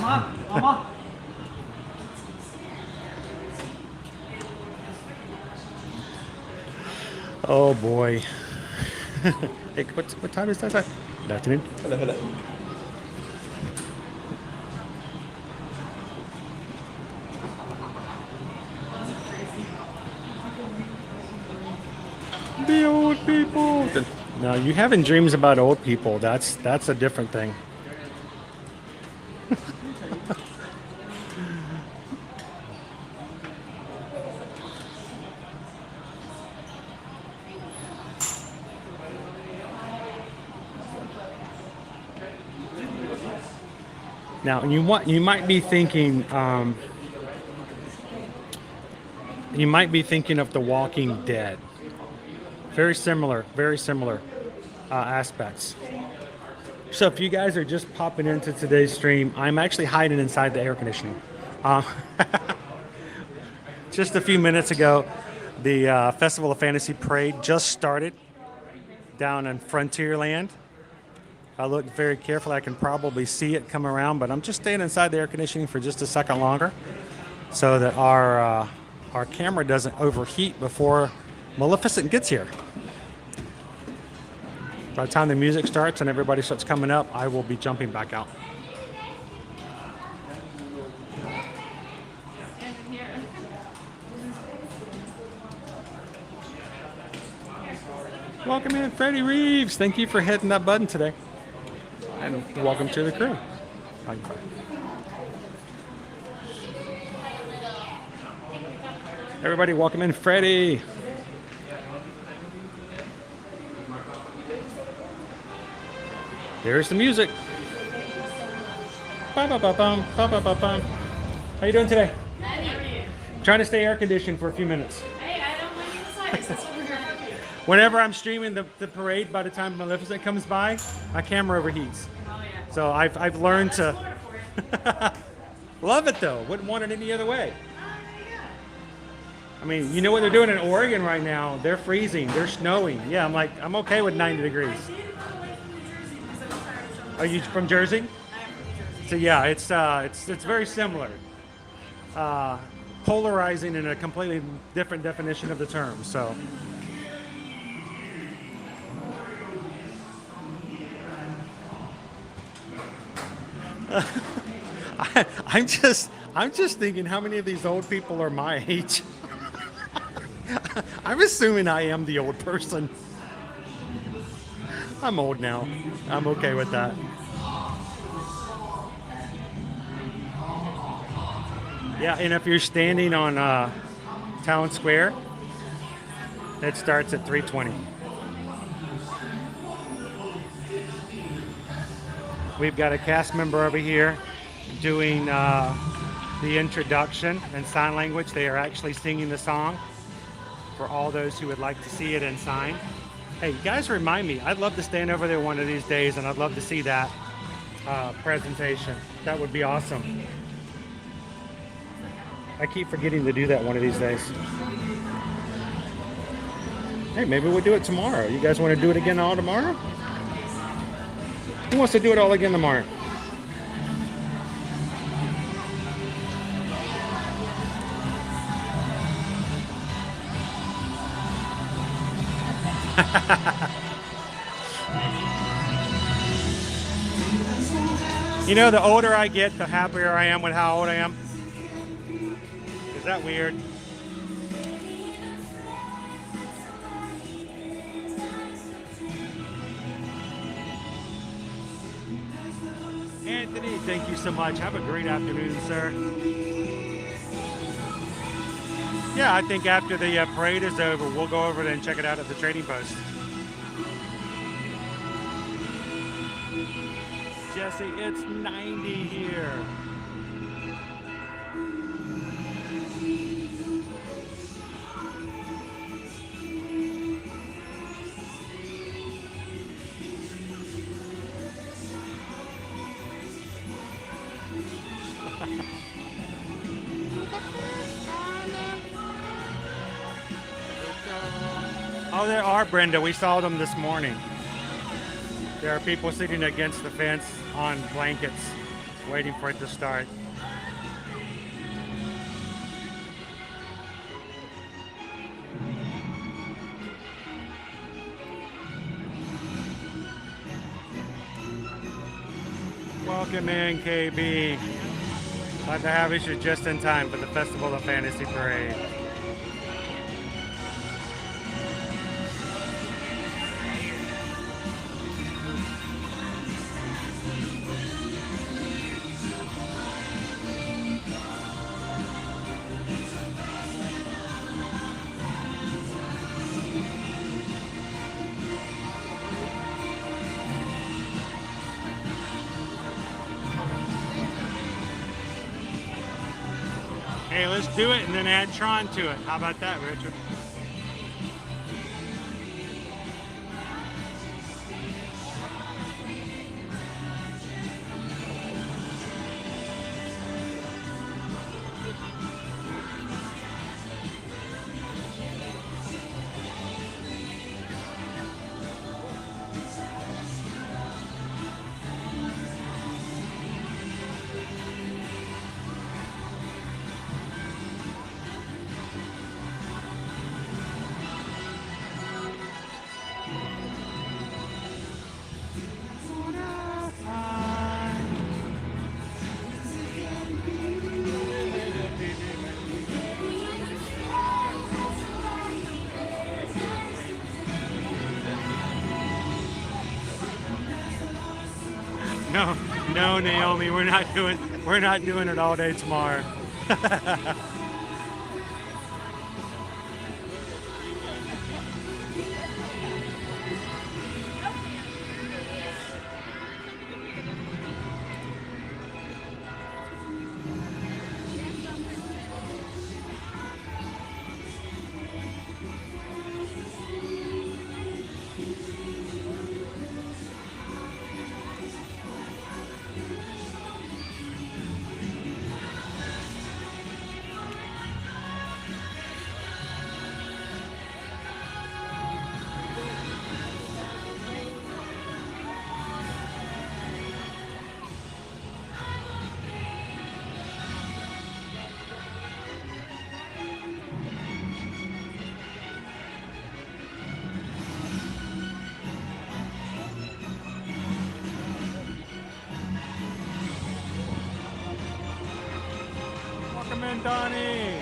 Mama. Oh boy. Hey, what time is that? Good afternoon. Hello. The old people. No, you having dreams about old people. That's a different thing. Now, you might be thinking of The Walking Dead. Very similar aspects. So if you guys are just popping into today's stream, I'm actually hiding inside the air conditioning. Just a few minutes ago, the Festival of Fantasy Parade just started down in Frontierland. If I look very carefully, I can probably see it come around, but I'm just staying inside the air conditioning for just a second longer so that our camera doesn't overheat before Maleficent gets here. By the time the music starts and everybody starts coming up, I will be jumping back out. Welcome in, Freddie Reeves. Thank you for hitting that button today. And welcome to the crew. Everybody welcome in Freddie. There's the music. Ba-ba-ba-bum, ba-ba-ba-bum. How you doing today? Trying to stay air conditioned for a few minutes. Hey, I don't mind the slightest. Whenever I'm streaming the parade, by the time Maleficent comes by, my camera overheats. Oh, yeah. So I've learned to Florida for it. love it though. Wouldn't want it any other way. I mean, you know what they're doing in Oregon right now? They're freezing. They're snowing. Yeah, I'm okay with 90 degrees. Are you from Jersey? So yeah, it's very similar. Polarizing in a completely different definition of the term. So. I'm just thinking how many of these old people are my age. I'm assuming I am the old person. I'm old now. I'm okay with that. Yeah, and if you're standing on Town Square, it starts at 3:20. We've got a cast member over here doing the introduction in sign language. They are actually singing the song for all those who would like to see it in sign. Hey, you guys remind me, I'd love to stand over there one of these days and I'd love to see that presentation. That would be awesome. I keep forgetting to do that one of these days. Hey, maybe we'll do it tomorrow. You guys want to do it again all tomorrow? Who wants to do it all again tomorrow? You know, the older I get, the happier I am with how old I am. Is that weird? Anthony, thank you so much. Have a great afternoon, sir. Yeah, I think after the parade is over, we'll go over there and check it out at the trading post. Jesse, it's 90 here. Oh, there are, Brenda. We saw them this morning. There are people sitting against the fence on blankets, waiting for it to start. Welcome in, KB. Glad to have you just in time for the Festival of Fantasy Parade. Hey, let's do it and then add Tron to it. How about that, Richard? No, Naomi, we're not doing it all day tomorrow. morning, Donnie.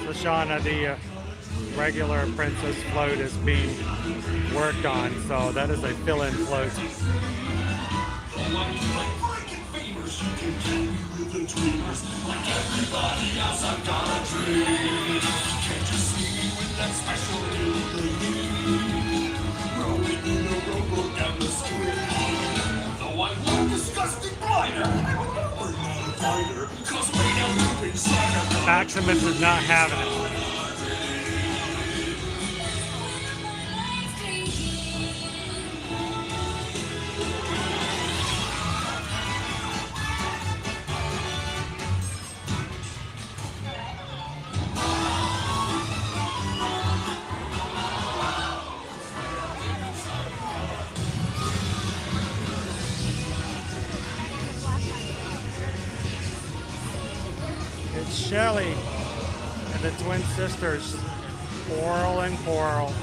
So Shauna, the regular Princess float is being worked on, so that is a fill-in float. Maximus is not having it. It's Shelly and the twin sisters, Coral and Coral.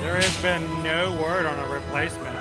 There has been no word on a replacement.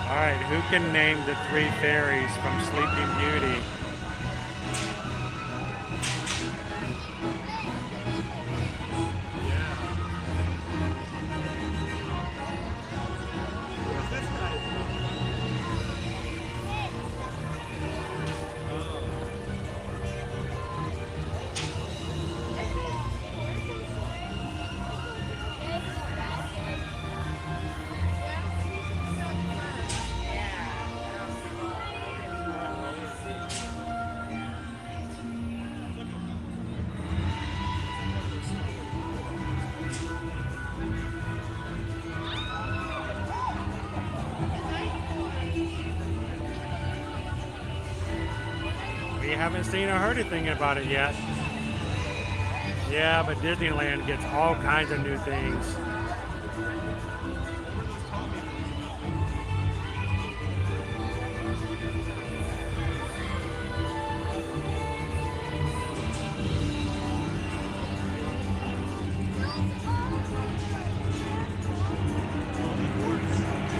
All right, who can name the three fairies from Sleeping Beauty? You haven't seen or heard anything about it yet. Yeah, but Disneyland gets all kinds of new things.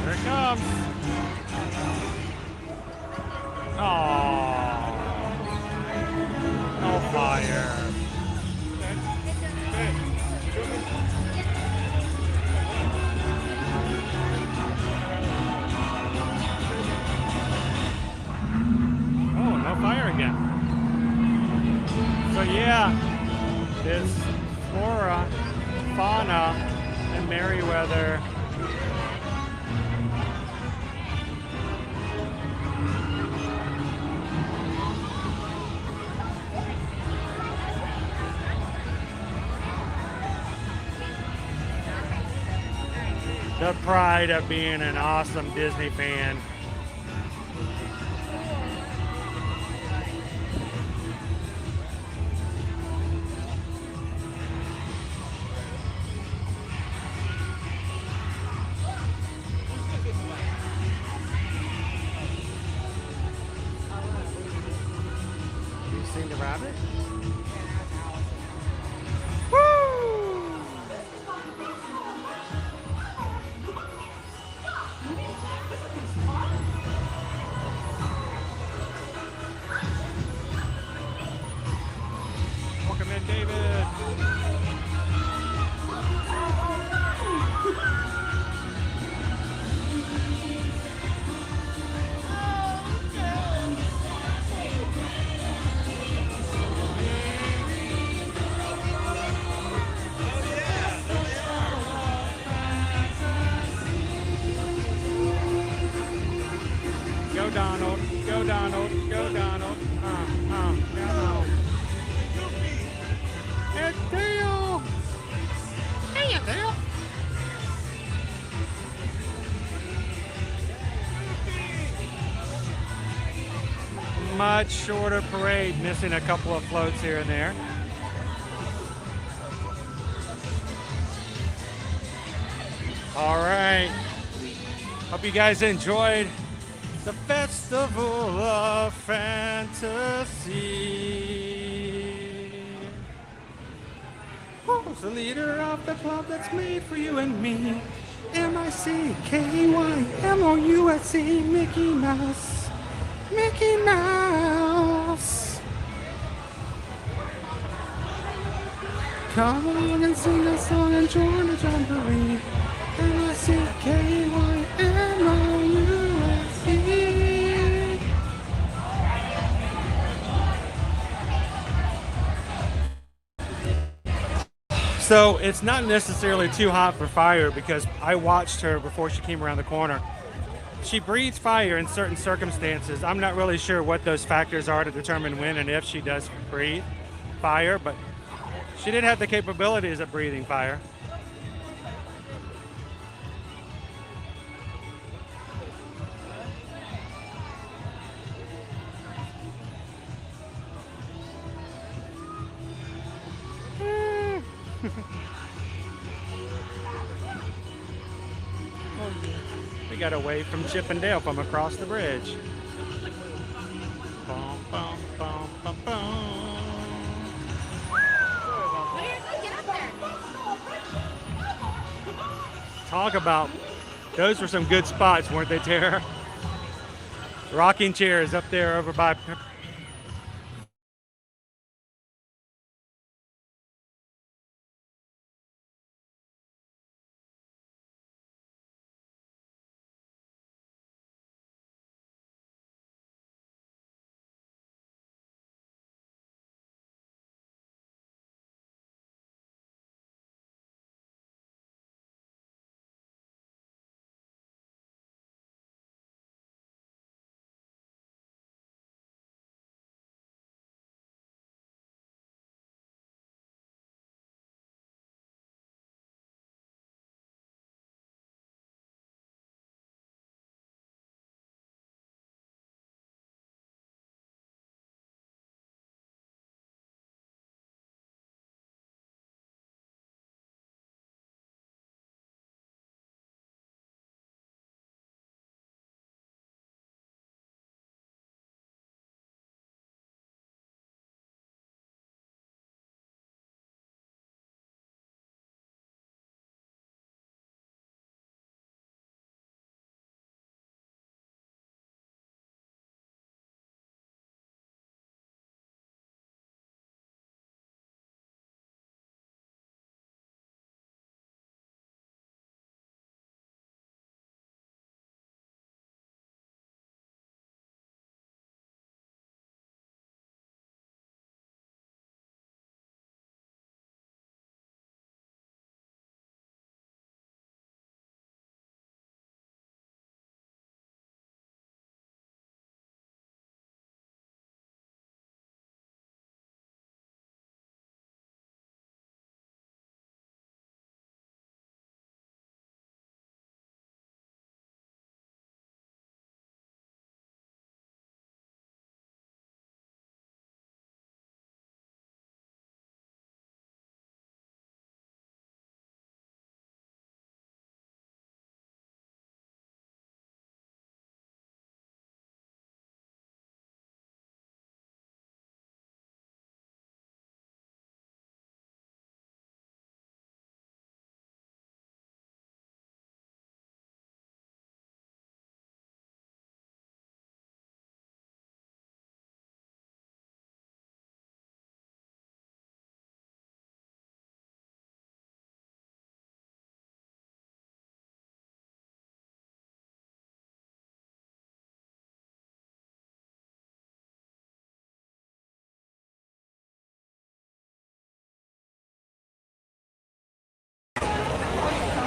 Here it comes. Oh, no fire. Oh, no fire again. So yeah, it's flora, fauna, and Merriweather. The pride of being an awesome Disney fan. You seen the rabbit? Welcome in, David. Go Donald, go Donald, go Donald. Go. It's Dale. Hey, Dale. Much shorter parade, missing a couple of floats here and there. All right. Hope you guys enjoyed the Festival of Fantasy. Who's the leader of the club that's made for you and me? M-I-C-K-E-Y-M-O-U-S-E, Mickey Mouse. Mickey Mouse. Come on and sing a song and join the jamboree. M-I-C-K-E-Y-M-O-U-S-E. So it's not necessarily too hot for fire because I watched her before she came around the corner. She breathes fire in certain circumstances. I'm not really sure what those factors are to determine when and if she does breathe fire, but she did have the capabilities of breathing fire. We got away from Chip and Dale from across the bridge. Bum, bum, bum, bum, bum. Talk about, those were some good spots, weren't they, Tara? Rocking chairs up there over by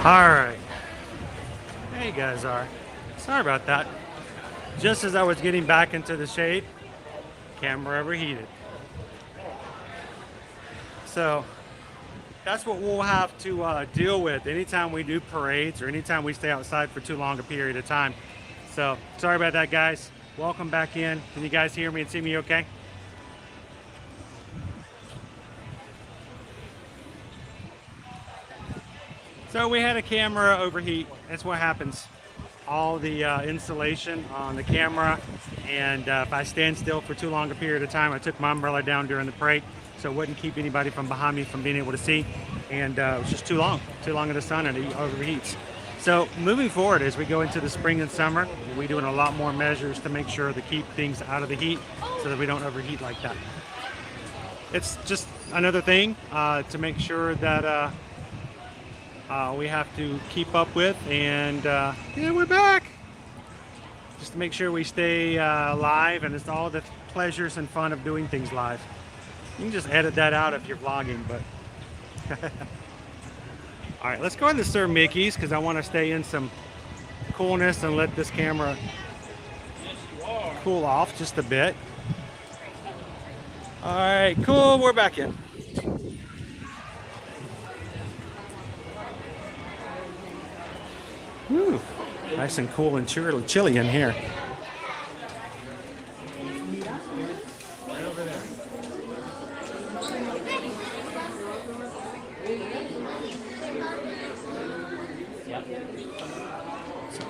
All right. There you guys are. Sorry about that. Just as I was getting back into the shade, camera overheated. So that's what we'll have to deal with anytime we do parades or anytime we stay outside for too long a period of time. So sorry about that, guys. Welcome back in. Can you guys hear me and see me okay? So we had a camera overheat. That's what happens. All the insulation on the camera, and if I stand still for too long a period of time, I took my umbrella down during the parade so it wouldn't keep anybody from behind me from being able to see, and it was just too long in the sun, and it overheats. So moving forward, as we go into the spring and summer, we're doing a lot more measures to make sure to keep things out of the heat so that we don't overheat like that. It's just another thing to make sure that we have to keep up with, and yeah, we're back. Just to make sure we stay live, and it's all the pleasures and fun of doing things live. You can just edit that out if you're vlogging, but. All right, let's go into Sir Mickey's because I want to stay in some coolness and let this camera cool off just a bit. All right, cool, we're back in. Whew, nice and cool and chilly in here.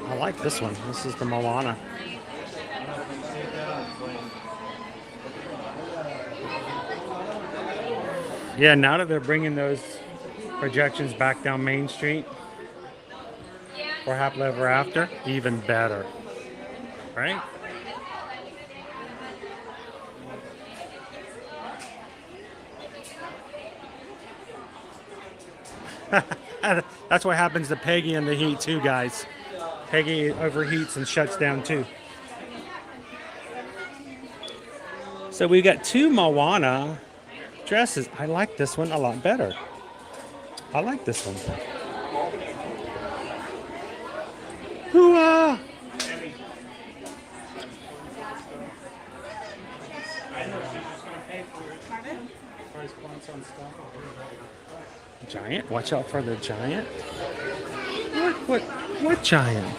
I like this one. This is the Moana. Yeah, now that they're bringing those projections back down Main Street for Happily Ever After, even better, right? That's what happens to Peggy in the heat too, guys. Peggy overheats and shuts down too. So we got two Moana dresses. I like this one a lot better. I like this one. Hoo-ah! Giant? Watch out for the giant. What giant?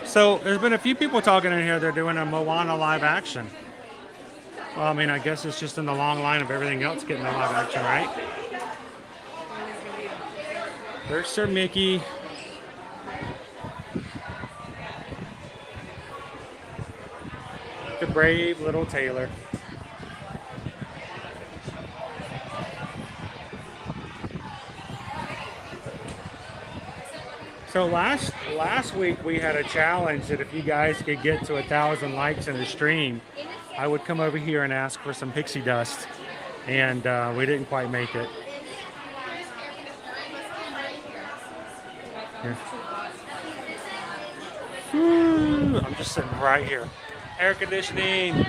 So there's been a few people talking in here. They're doing a Moana live action. Well, I mean, I guess it's just in the long line of everything else getting a live action, right? There's Sir Mickey. The brave little tailor. So last week we had a challenge that if you guys could get to 1,000 likes in the stream, I would come over here and ask for some pixie dust, and we didn't quite make it. Here. Woo, I'm just sitting right here. Air conditioning.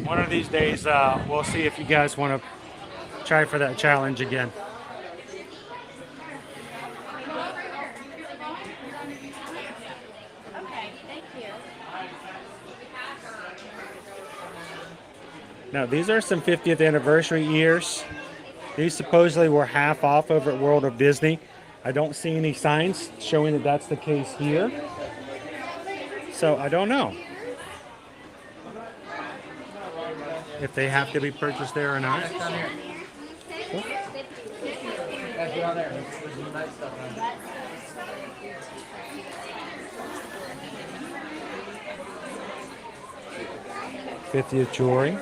One of these days, we'll see if you guys want to try for that challenge again. Okay, thank you. Now, these are some 50th anniversary ears. These supposedly were half off over at World of Disney. I don't see any signs showing that that's the case here. So I don't know if they have to be purchased there or not. Cool. 50th jewelry.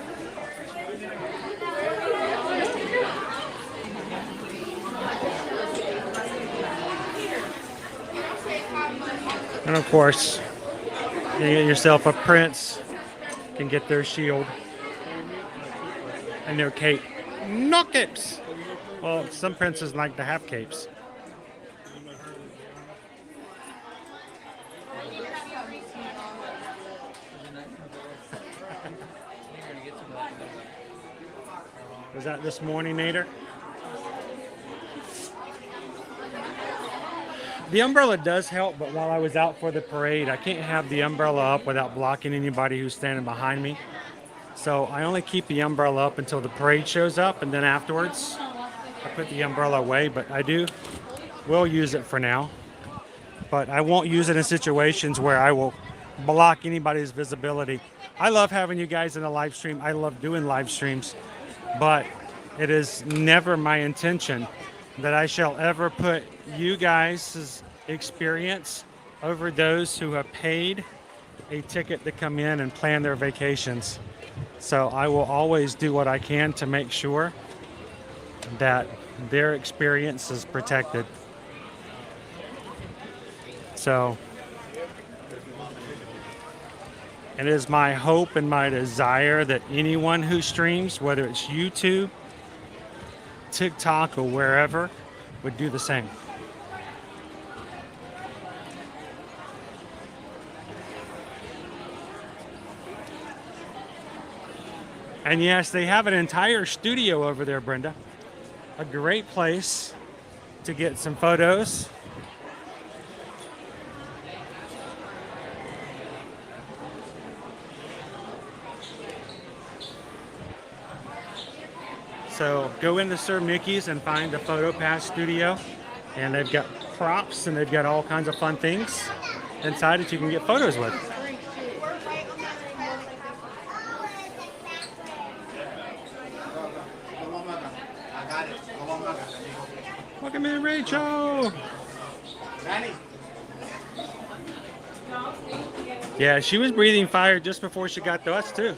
And of course, you get yourself a prince, can get their shield and their cape. No capes! Well, some princes like to have capes. Was that this morning, Nader? The umbrella does help, but while I was out for the parade, I can't have the umbrella up without blocking anybody who's standing behind me. So I only keep the umbrella up until the parade shows up, and then afterwards I put the umbrella away, but will use it for now. But I won't use it in situations where I will block anybody's visibility. I love having you guys in a live stream. I love doing live streams, but it is never my intention that I shall ever put you guys' experience over those who have paid a ticket to come in and plan their vacations. So I will always do what I can to make sure that their experience is protected. So it is my hope and my desire that anyone who streams, whether it's YouTube, TikTok, or wherever, would do the same. And yes, they have an entire studio over there, Brenda. A great place to get some photos. So go into Sir Mickey's and find the Photo Pass Studio, and they've got props and they've got all kinds of fun things inside that you can get photos with. Welcome in, Rachel. Yeah, she was breathing fire just before she got to us too.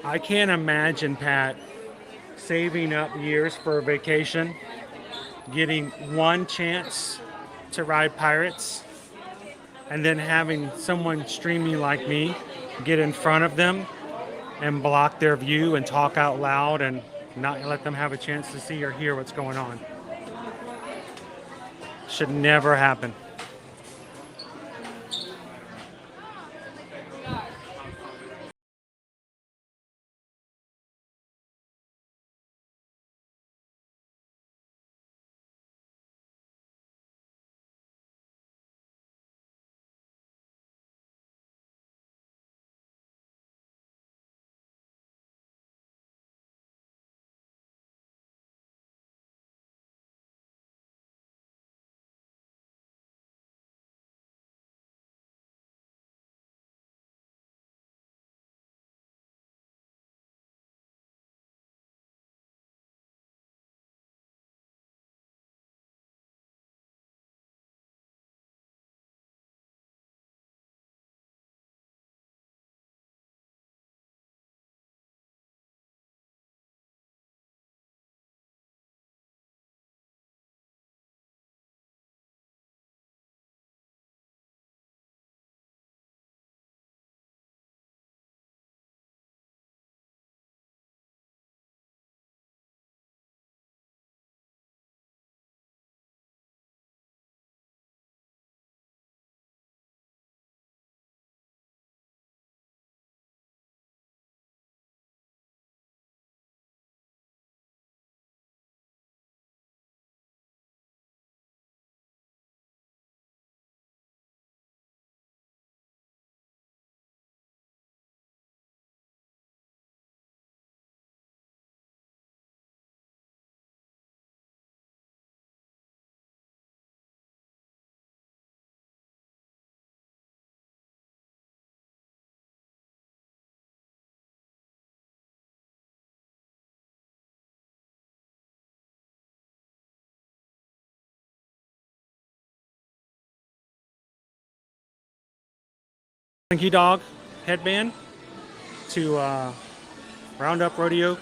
I can't imagine, Pat, saving up years for a vacation, getting one chance to ride pirates, and then having someone streaming like me get in front of them and block their view and talk out loud and not let them have a chance to see or hear what's going on. Should never happen. Monkey Dog headband to Roundup Rodeo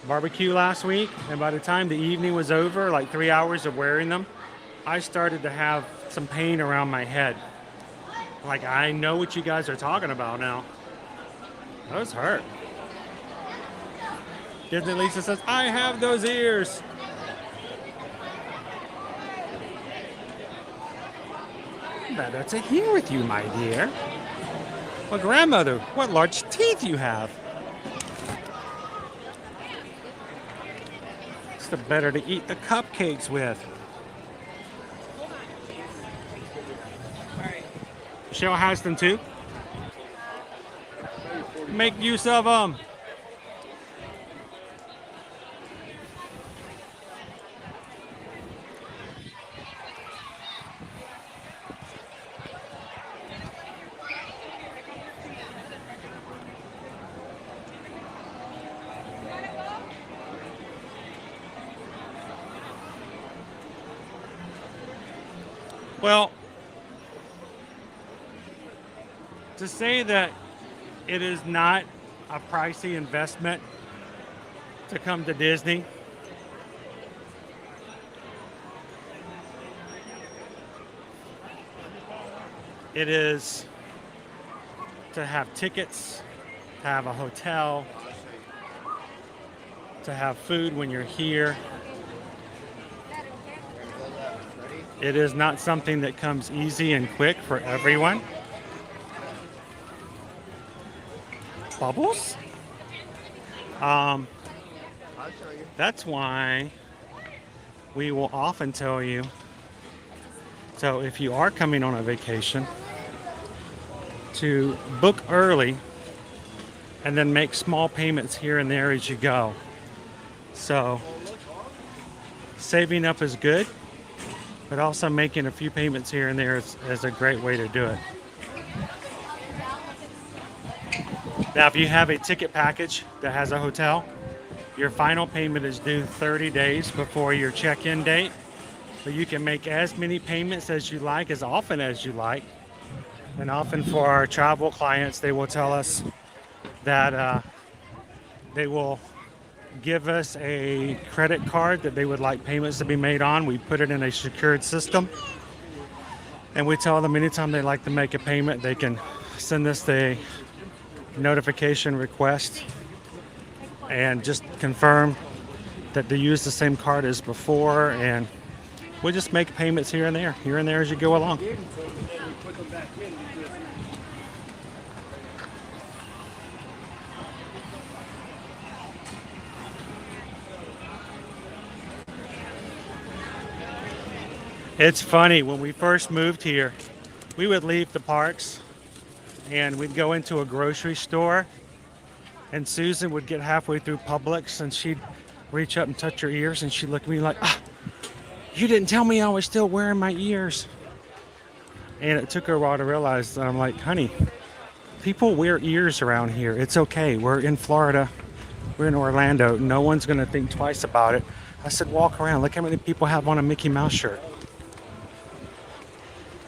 barbecue last week, and by the time the evening was over, like 3 hours of wearing them, I started to have some pain around my head. Like, I know what you guys are talking about now. Those hurt. Disney Lisa says, I have those ears. Better to hear with you, my dear. Well, grandmother, what large teeth you have. It's the better to eat the cupcakes with. Michelle has them too. Make use of them. Well, to say that it is not a pricey investment to come to Disney, it is to have tickets, to have a hotel, to have food when you're here. It is not something that comes easy and quick for everyone. Bubbles? That's why we will often tell you, so if you are coming on a vacation, to book early and then make small payments here and there as you go. So saving up is good, but also making a few payments here and there is a great way to do it. Now, if you have a ticket package that has a hotel, your final payment is due 30 days before your check-in date. But you can make as many payments as you like, as often as you like. And often for our travel clients, they will tell us that they will give us a credit card that they would like payments to be made on. We put it in a secured system. And we tell them anytime they like to make a payment, they can send us the notification request and just confirm that they use the same card as before, and we'll just make payments here and there as you go along. It's funny, when we first moved here, we would leave the parks and we'd go into a grocery store, and Susan would get halfway through Publix and she'd reach up and touch her ears, and she'd look at me like, you didn't tell me I was still wearing my ears. And it took her a while to realize that I'm like, honey, people wear ears around here. It's okay. We're in Florida. We're in Orlando. No one's going to think twice about it. I said, walk around. Look how many people have on a Mickey Mouse shirt.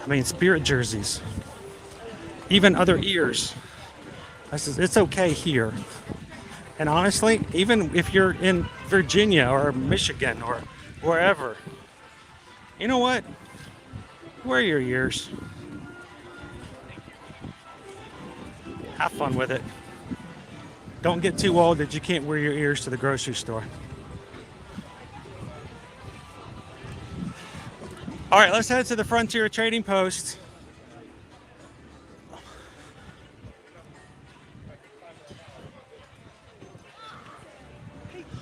I mean, Spirit jerseys. Even other ears. I said, it's okay here. And honestly, even if you're in Virginia or Michigan or wherever, you know what? Wear your ears. Have fun with it. Don't get too old that you can't wear your ears to the grocery store. All right, let's head to the Frontier Trading Post.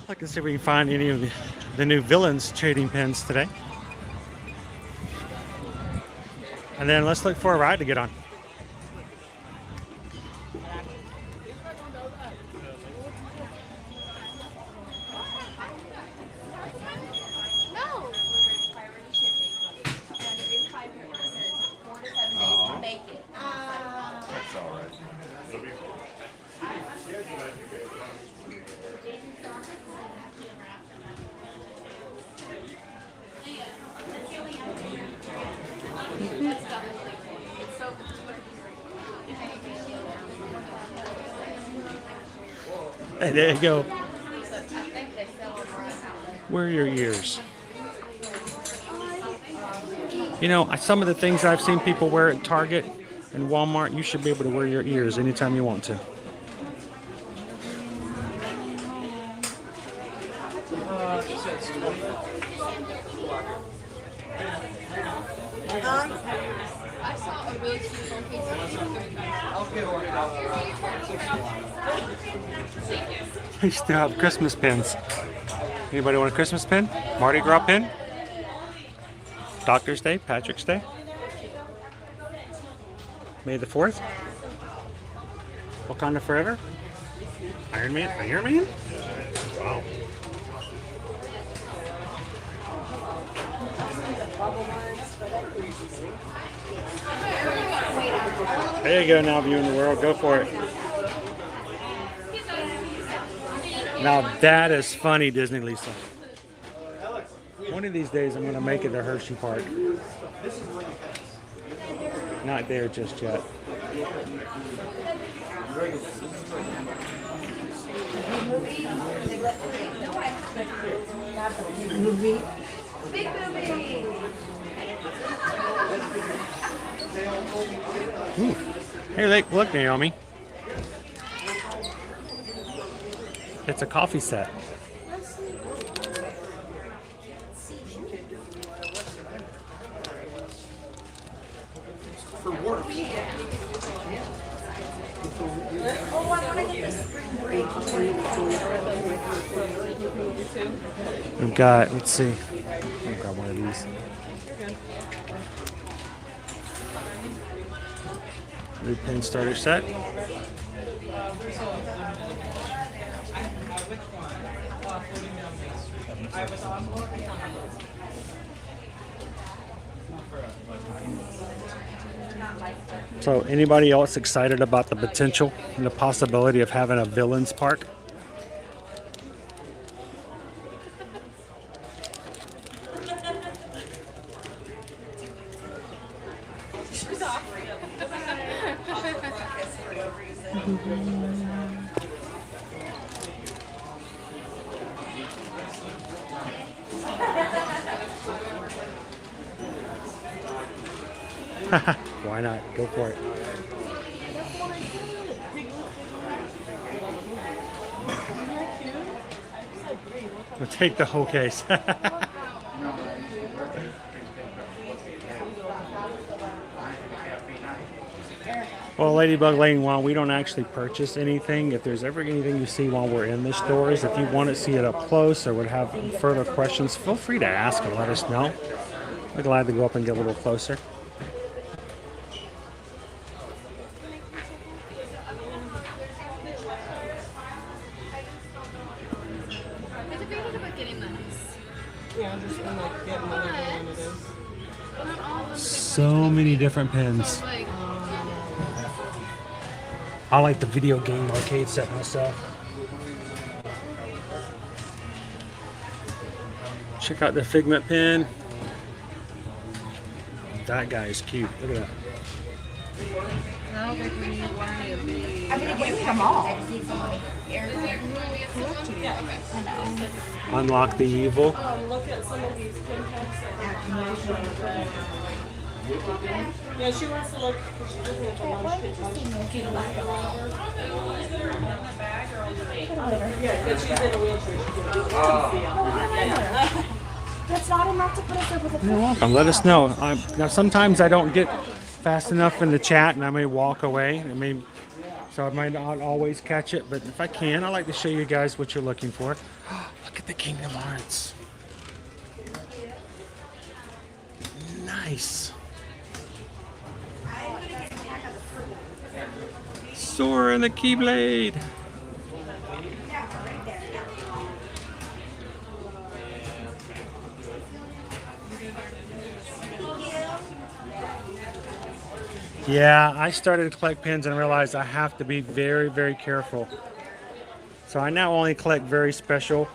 I can see if we can find any of the new Villains trading pins today. And then let's look for a ride to get on. There you go. Wear your ears. You know, some of the things I've seen people wear at Target and Walmart, you should be able to wear your ears anytime you want to. I saw a really cute one piece. We still have Christmas pins. Anybody want a Christmas pin? Mardi Gras pin? Doctor's Day? Patrick's Day? May the 4th? Wakanda Forever? Iron Man? Iron Man? Wow. There you go now, viewing the world. Go for it. Now that is funny, Disney Lisa. One of these days I'm going to make it to Hershey Park. Not there just yet. Big movie. Ooh. Hey, look, Naomi. It's a coffee set. For work. Oh, I want to get this spring break. We've got, let's see. I'll grab one of these. New pin starter set. So anybody else excited about the potential and the possibility of having a villains park? Why not? Go for it. We'll take the whole case. Well, Ladybug Lane, while we don't actually purchase anything, if there's ever anything you see while we're in the stores, if you want to see it up close or would have further questions, feel free to ask and let us know. We're glad to go up and get a little closer. So many different pins. I like the video game arcade set myself. Check out the Figment pin. That guy is cute. Look at that. I'm gonna get them all. Unlock the evil. Look at some of these pin packs. Yeah, she wants to look. She's looking at the lunch pin Yeah, but she's in a wheelchair. That's not enough to put us up with a You're welcome. Let us know. Now, sometimes I don't get fast enough in the chat, and I may walk away. So I might not always catch it, but if I can, I like to show you guys what you're looking for. Look at the Kingdom Hearts. Nice. Sora and the Keyblade. Yeah, I started to collect pins and realized I have to be very, very careful. So I now only collect very special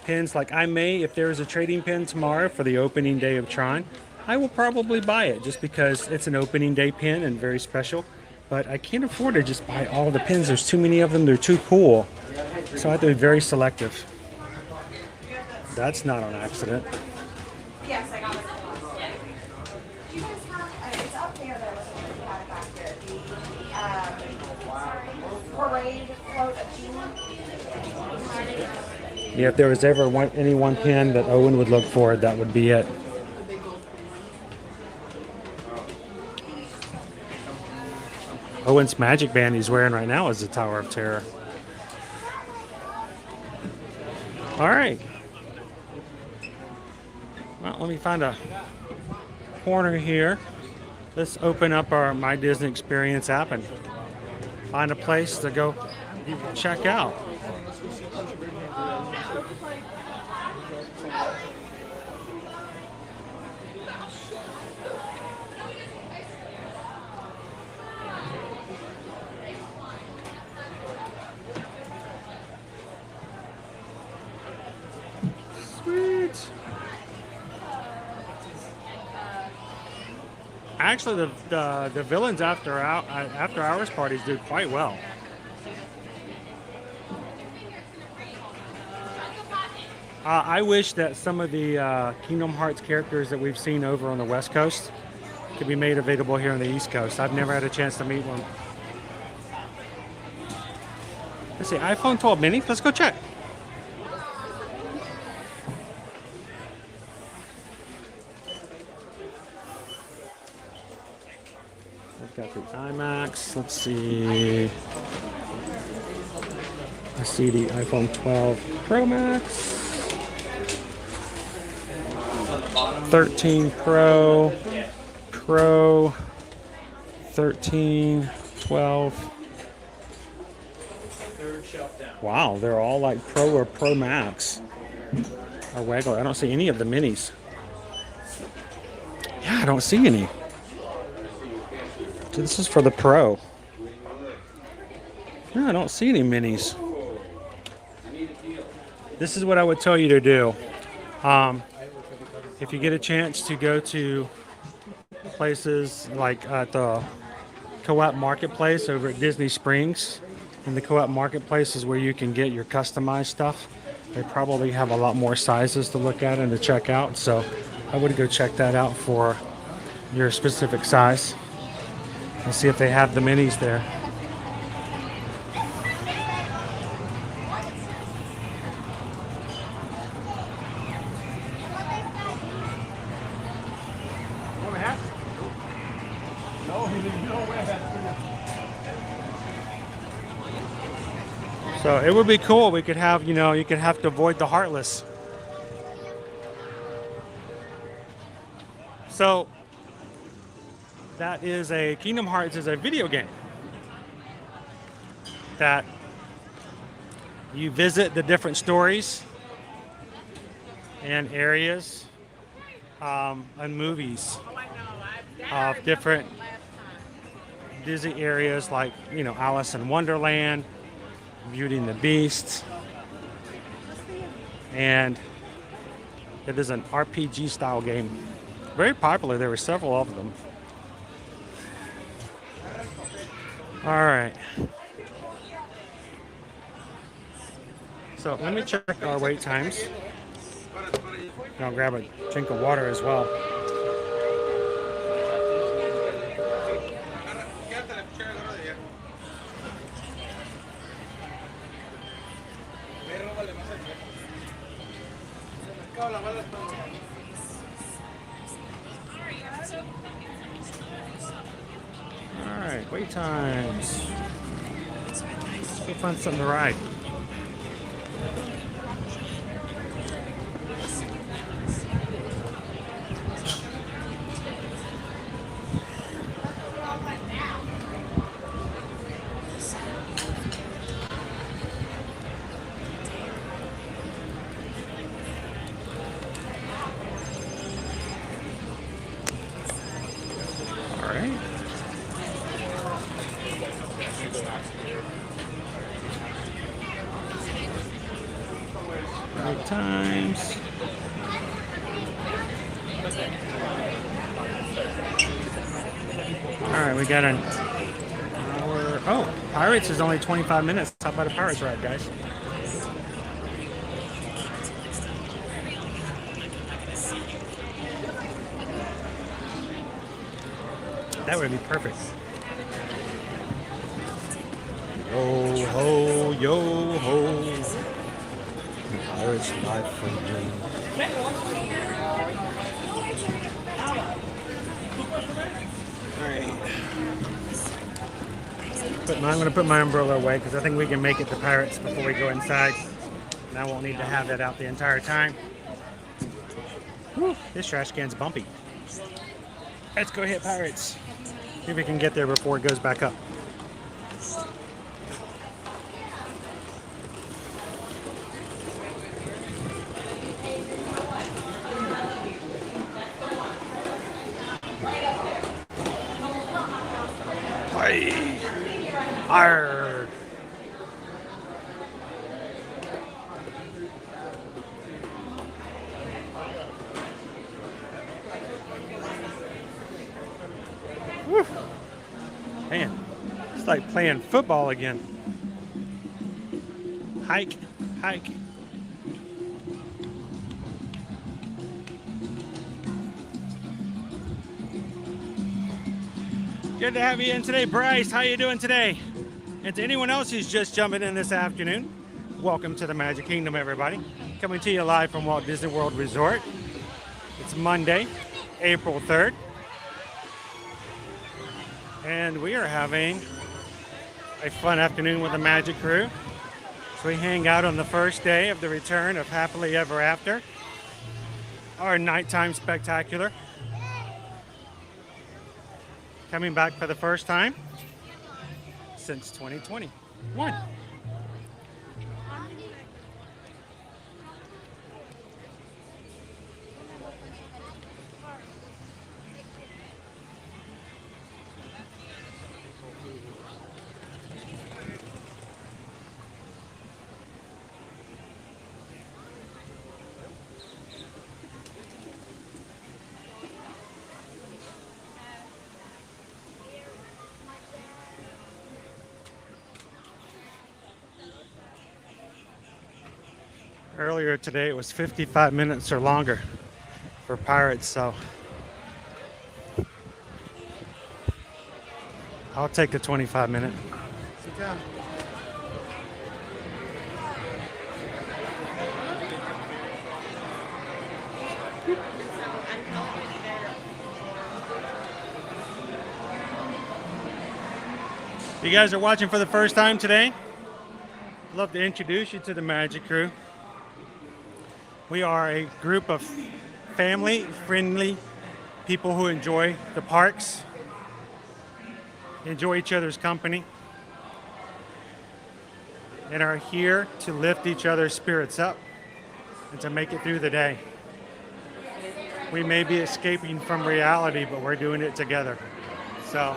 pins. Like I may, if there's a trading pin tomorrow for the opening day of Tron, I will probably buy it just because it's an opening day pin and very special. But I can't afford to just buy all the pins. There's too many of them. They're too cool. So I have to be very selective. That's not an accident. Yes, I got it. Do you guys have, it's up there that was we had it back there. The parade float of genius. Yeah, if there was ever any one pin that Owen would look for, that would be it. Owen's magic band he's wearing right now is the Tower of Terror. All right. Well, let me find a corner here. Let's open up our My Disney Experience app and find a place to go check out. Sweet. Actually, the villains after hours parties do quite well. I wish that some of the Kingdom Hearts characters that we've seen over on the West Coast could be made available here on the East Coast. I've never had a chance to meet one. Let's see, iPhone 12 mini. Let's go check. I've got the IMAX. Let's see. I see the iPhone 12 Pro Max. 13 Pro. Pro. 13. 12. Wow, they're all like Pro or Pro Max. Or regular. I don't see any of the minis. Yeah, I don't see any. So this is for the Pro. No, I don't see any minis. This is what I would tell you to do. If you get a chance to go to places like at the Co-op Marketplace over at Disney Springs, and the Co-op Marketplace is where you can get your customized stuff. They probably have a lot more sizes to look at and to check out, so I would go check that out for your specific size and see if they have the minis there. So it would be cool. We could have, you could have to avoid the Heartless. So that is Kingdom Hearts is a video game that you visit the different stories and areas and movies of different Disney areas like, Alice in Wonderland, Beauty and the Beast, and it is an RPG style game. Very popular. There were several of them. All right. So let me check our wait times. And I'll grab a drink of water as well. Alright, wait times. Let's go find something to ride. Times. All right, we got an hour. Oh, Pirates is only 25 minutes. How about a Pirates ride, guys? That would be perfect. Yo ho, yo ho. Pirates life from dream. I'm going to put my umbrella away because I think we can make it to Pirates before we go inside. And I won't need to have that out the entire time. Whew, this trash can's bumpy. Let's go hit Pirates. See if we can get there before it goes back up. Hey. Arr. Whew. Man, it's like playing football again. Hike, hike. Good to have you in today, Bryce. How you doing today? And to anyone else who's just jumping in this afternoon, welcome to the Magic Kingdom, everybody. Coming to you live from Walt Disney World Resort. It's Monday, April 3rd. And we are having a fun afternoon with the Magic Crew. So we hang out on the first day of the return of Happily Ever After, our nighttime spectacular. Coming back for the first time since 2021. Earlier today, it was 55 minutes or longer for Pirates, so I'll take the 25-minute. Sit down. You guys are watching for the first time today? I'd love to introduce you to the Magic Crew. We are a group of family-friendly people who enjoy the parks, enjoy each other's company, and are here to lift each other's spirits up and to make it through the day. We may be escaping from reality, but we're doing it together. So,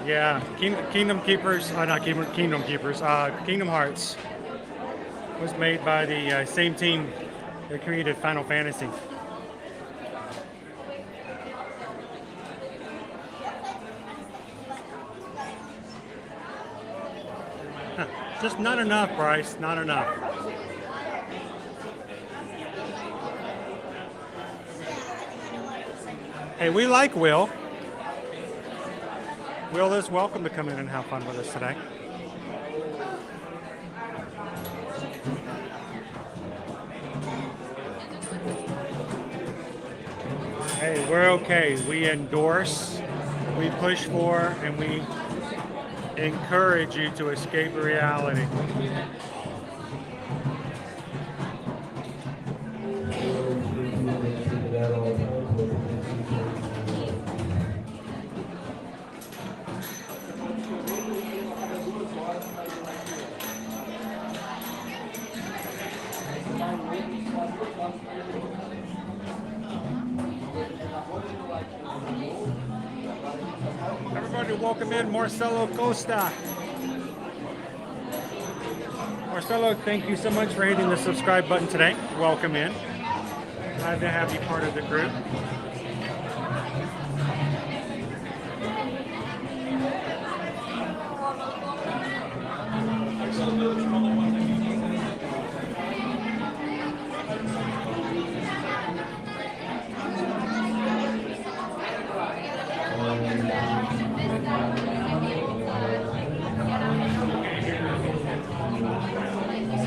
yeah, Kingdom Keepers, not Kingdom Keepers, Kingdom Hearts was made by the same team that created Final Fantasy. Huh, just not enough, Bryce, not enough. Hey, we like Will. Will is welcome to come in and have fun with us today. Hey, we're okay. We endorse, we push for, and we encourage you to escape reality. Everybody welcome in Marcelo Costa. Marcelo, thank you so much for hitting the subscribe button today. Welcome in. Glad to have you part of the group.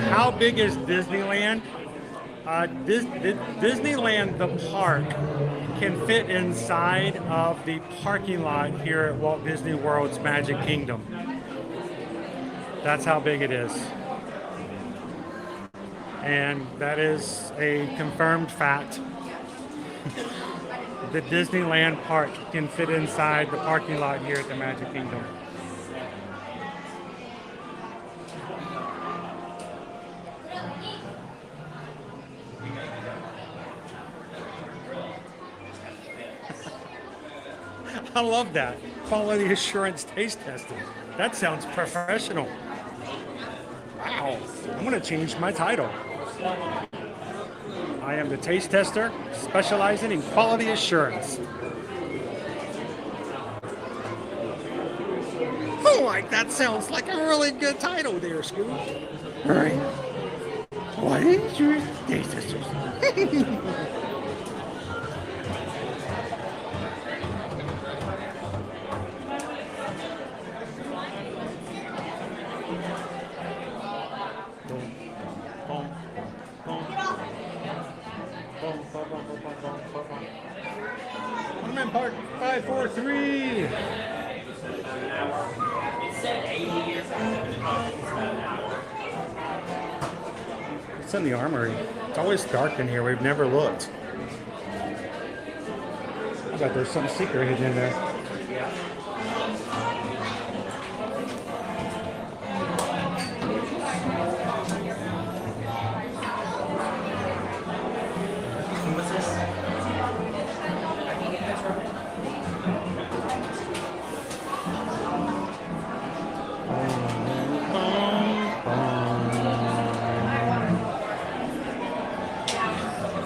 How big is Disneyland? Disneyland, the park, can fit inside of the parking lot here at Walt Disney World's Magic Kingdom. That's how big it is. And that is a confirmed fact. The Disneyland park can fit inside the parking lot here at the Magic Kingdom. I love that. Quality assurance taste testing. That sounds professional. Wow. I'm going to change my title. I am the taste tester specializing in quality assurance. Oh, like that sounds like a really good title there, Scoop. All right. Quality assurance taste testers. I'm in park 543. It's in the armory. It's always dark in here. We've never looked. I bet there's some secret hidden in there.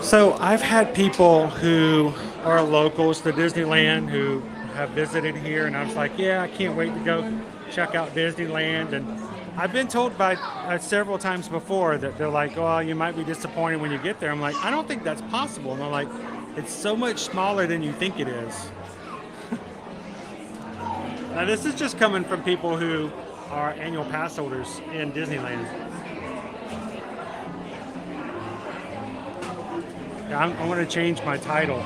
So I've had people who are locals to Disneyland who have visited here, and I was like, yeah, I can't wait to go check out Disneyland. And I've been told by several times before that they're like, oh, you might be disappointed when you get there. I'm like, I don't think that's possible. And they're like, it's so much smaller than you think it is. Now this is just coming from people who are annual pass holders in Disneyland. I'm going to change my title.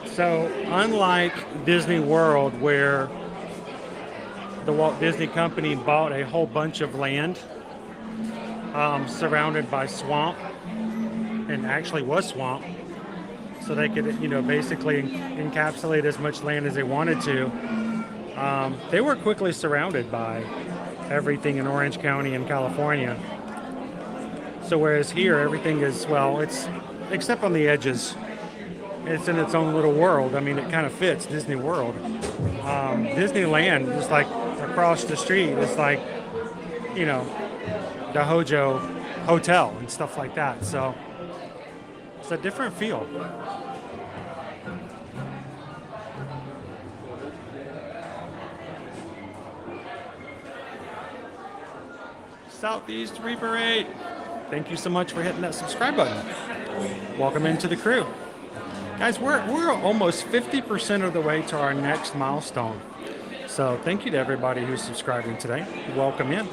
So, unlike Disney World, where the Walt Disney Company bought a whole bunch of land surrounded by swamp, and actually was swamp, so they could, basically encapsulate as much land as they wanted to. They were quickly surrounded by everything in Orange County and California. So whereas here, everything is, it's, except on the edges, it's in its own little world. I mean, it kind of fits Disney World. Disneyland is like across the street. It's like, the Hojo Hotel and stuff like that. So it's a different feel. Southeast Reaper 8. Thank you so much for hitting that subscribe button. Welcome into the crew. Guys, we're almost 50% of the way to our next milestone. So thank you to everybody who's subscribing today. Welcome in.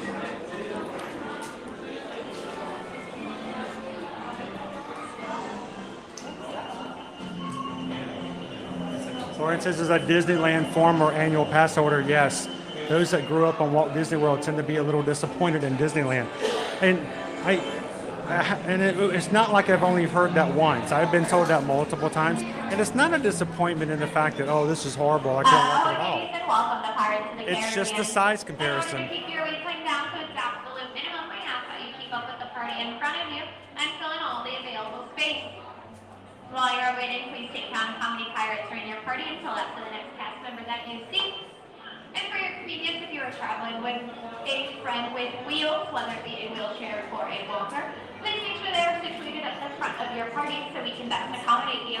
Lawrence says, is a Disneyland former annual pass holder? Yes. Those that grew up on Walt Disney World tend to be a little disappointed in Disneyland. And it's not like I've only heard that once. I've been told that multiple times. And it's not a disappointment in the fact that, oh, this is horrible, I can't like it at all. It's just a size comparison. Keep your waistline down to its absolute minimum. I ask that you keep up with the party and While you're waiting, please take down how many pirates are in your party until after the next cast member that you see. And for your convenience, if you are traveling with a friend with wheels, whether it be a wheelchair or a walker, please make sure they are situated at the front of your party so we can best accommodate you.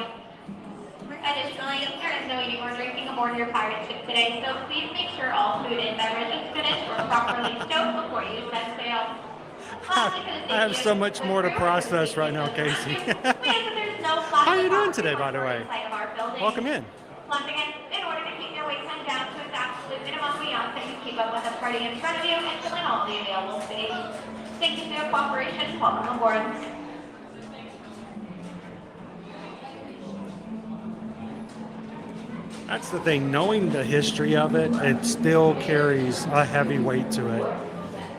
Additionally, there is no eating or drinking aboard your pirate ship today, so please make sure all food and beverages finished or properly stowed before you set sail. I have so much more to process right now, Casey. How are you doing today, by the way? Welcome in. Once again, in order to keep your wait time down to its absolute minimum, we ask that you keep up with the party in front of you and fill in all the available space. Thank you for your cooperation. Welcome aboard. That's the thing, knowing the history of it, it still carries a heavy weight to it.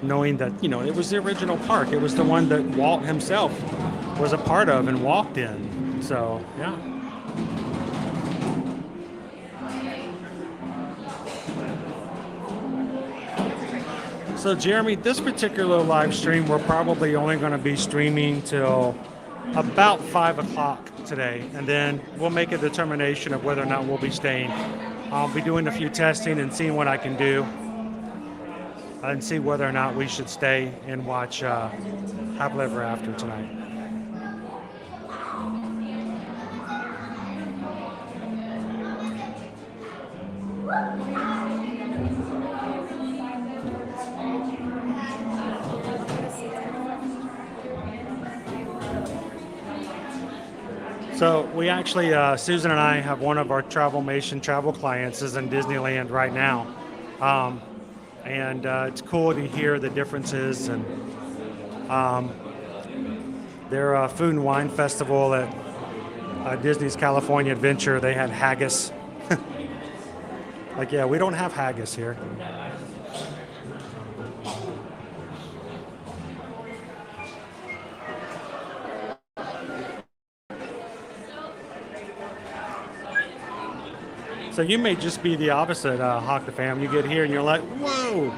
Knowing that, you know, it was the original park. It was the one that Walt himself was a part of and walked in. So, yeah. So, Jeremy, this particular live stream, we're probably only going to be streaming till about 5 o'clock today, and then we'll make a determination of whether or not we'll be staying. I'll be doing a few testing and seeing what I can do and see whether or not we should stay and watch Happily Ever After tonight. So we actually, Susan and I have one of our Travelmation travel clients is in Disneyland right now. And it's cool to hear the differences. And their food and wine festival at Disney's California Adventure, they had haggis. Like, yeah, we don't have haggis here. So you may just be the opposite, Hawk the Fam. You get here and you're like, whoa.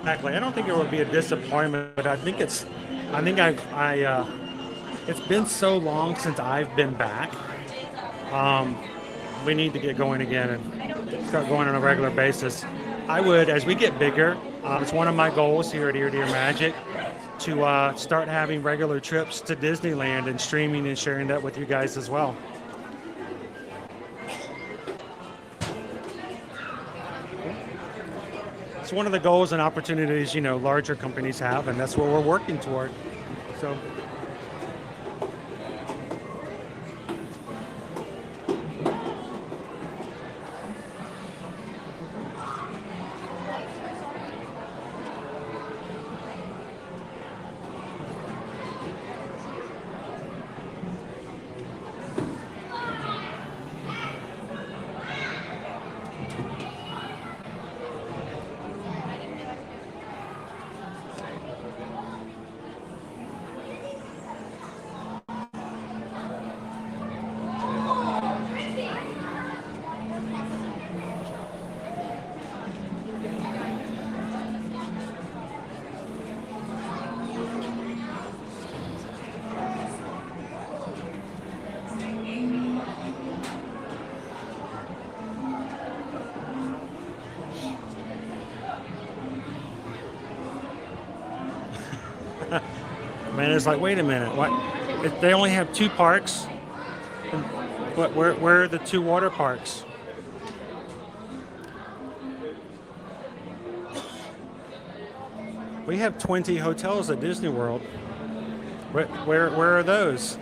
Exactly. I don't think it would be a disappointment, but I think it's been so long since I've been back. We need to get going again and start going on a regular basis. I would, as we get bigger, it's one of my goals here at Ear to Ear Magic to start having regular trips to Disneyland and streaming and sharing that with you guys as well. It's one of the goals and opportunities, you know, larger companies have, and that's what we're working toward. So. Man, it's like, wait a minute, what? If they only have 2 parks? Where are the 2 water parks? We have 20 hotels at Disney World. Where are those?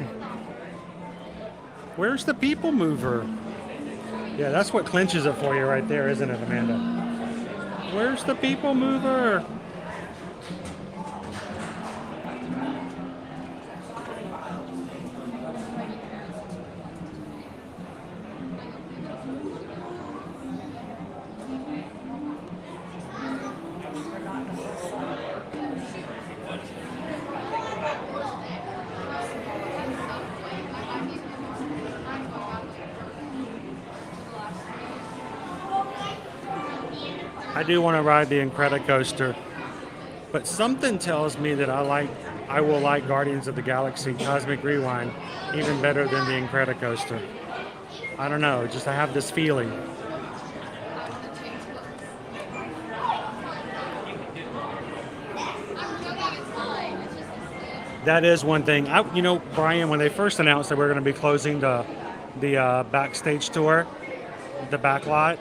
Where's the people mover? Yeah, that's what clinches it for you right there, isn't it, Amanda? Where's the people mover? I do want to ride the Incredicoaster, but something tells me that I will like Guardians of the Galaxy Cosmic Rewind even better than the Incredicoaster. I don't know, just I have this feeling. That is one thing. You know, Brian, when they first announced that we're going to be closing the backstage tour, the back lot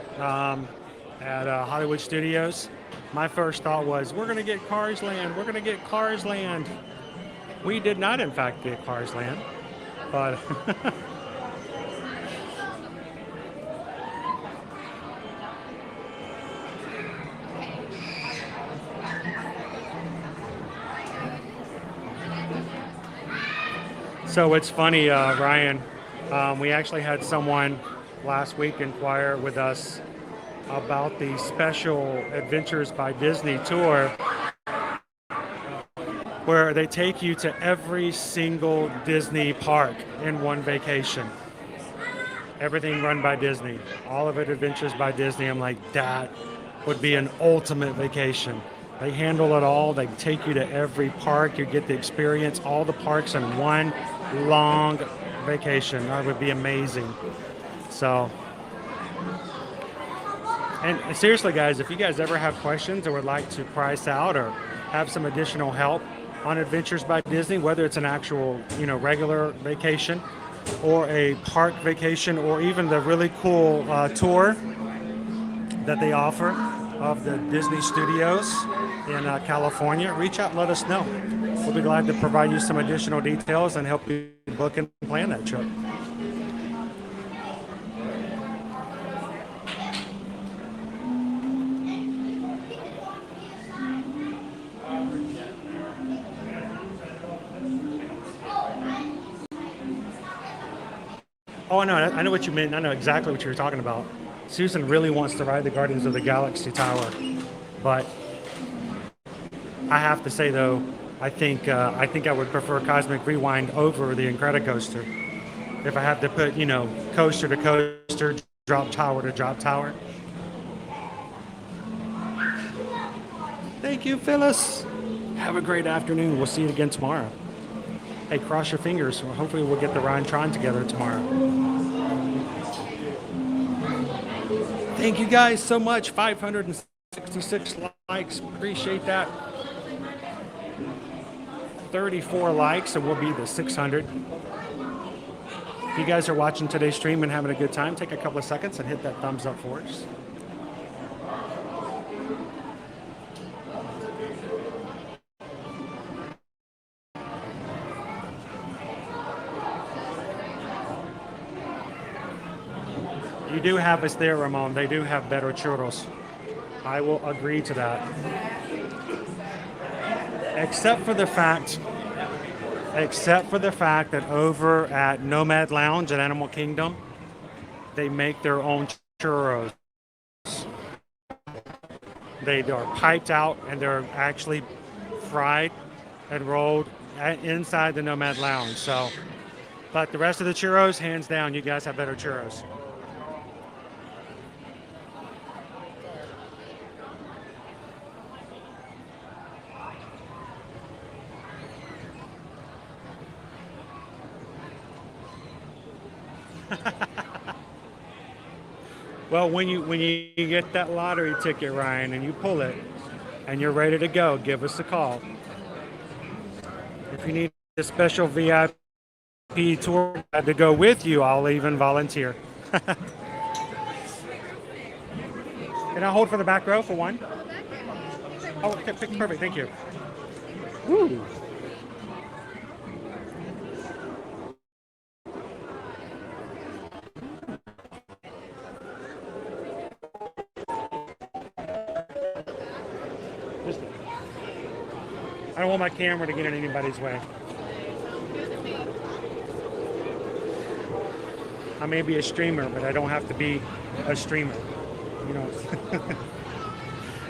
at Hollywood Studios, my first thought was, we're going to get Cars Land. We're going to get Cars Land. We did not, in fact, get Cars Land, but so it's funny, Ryan. We actually had someone last week inquire with us about the special Adventures by Disney tour, where they take you to every single Disney park in one vacation. Everything run by Disney. All of it Adventures by Disney. I'm like, that would be an ultimate vacation. They handle it all. They take you to every park. You get the experience, all the parks in one long vacation. That would be amazing. So, and seriously, guys, if you guys ever have questions or would like to price out or have some additional help on Adventures by Disney, whether it's an actual, regular vacation or a park vacation or even the really cool tour that they offer of the Disney Studios in California, reach out and let us know. We'll be glad to provide you some additional details and help you book and plan that trip. Oh, no, I know what you meant. I know exactly what you were talking about. Susan really wants to ride the Guardians of the Galaxy Tower, but I have to say, though, I think I would prefer Cosmic Rewind over the Incredicoaster. If I have to put, coaster to coaster, drop tower to drop tower. Thank you, Phyllis. Have a great afternoon. We'll see you again tomorrow. Hey, cross your fingers. Hopefully we'll get the Ryan Tron together tomorrow. Thank you guys so much. 566 likes. Appreciate that. 34 likes, and we'll be the 600. If you guys are watching today's stream and having a good time, take a couple of seconds and hit that thumbs up for us. You do have us there, Ramon. They do have better churros. I will agree to that. Except for the fact that over at Nomad Lounge at Animal Kingdom, they make their own churros. They are piped out and they're actually fried and rolled inside the Nomad Lounge. So, but the rest of the churros, hands down, you guys have better churros. Well, when you get that lottery ticket, Ryan, and you pull it, and you're ready to go, give us a call. If you need a special VIP tour to go with you, I'll even volunteer. Can I hold for the back row for one? Oh, okay, perfect. Thank you. Woo. I don't want my camera to get in anybody's way. I may be a streamer, but I don't have to be a streamer.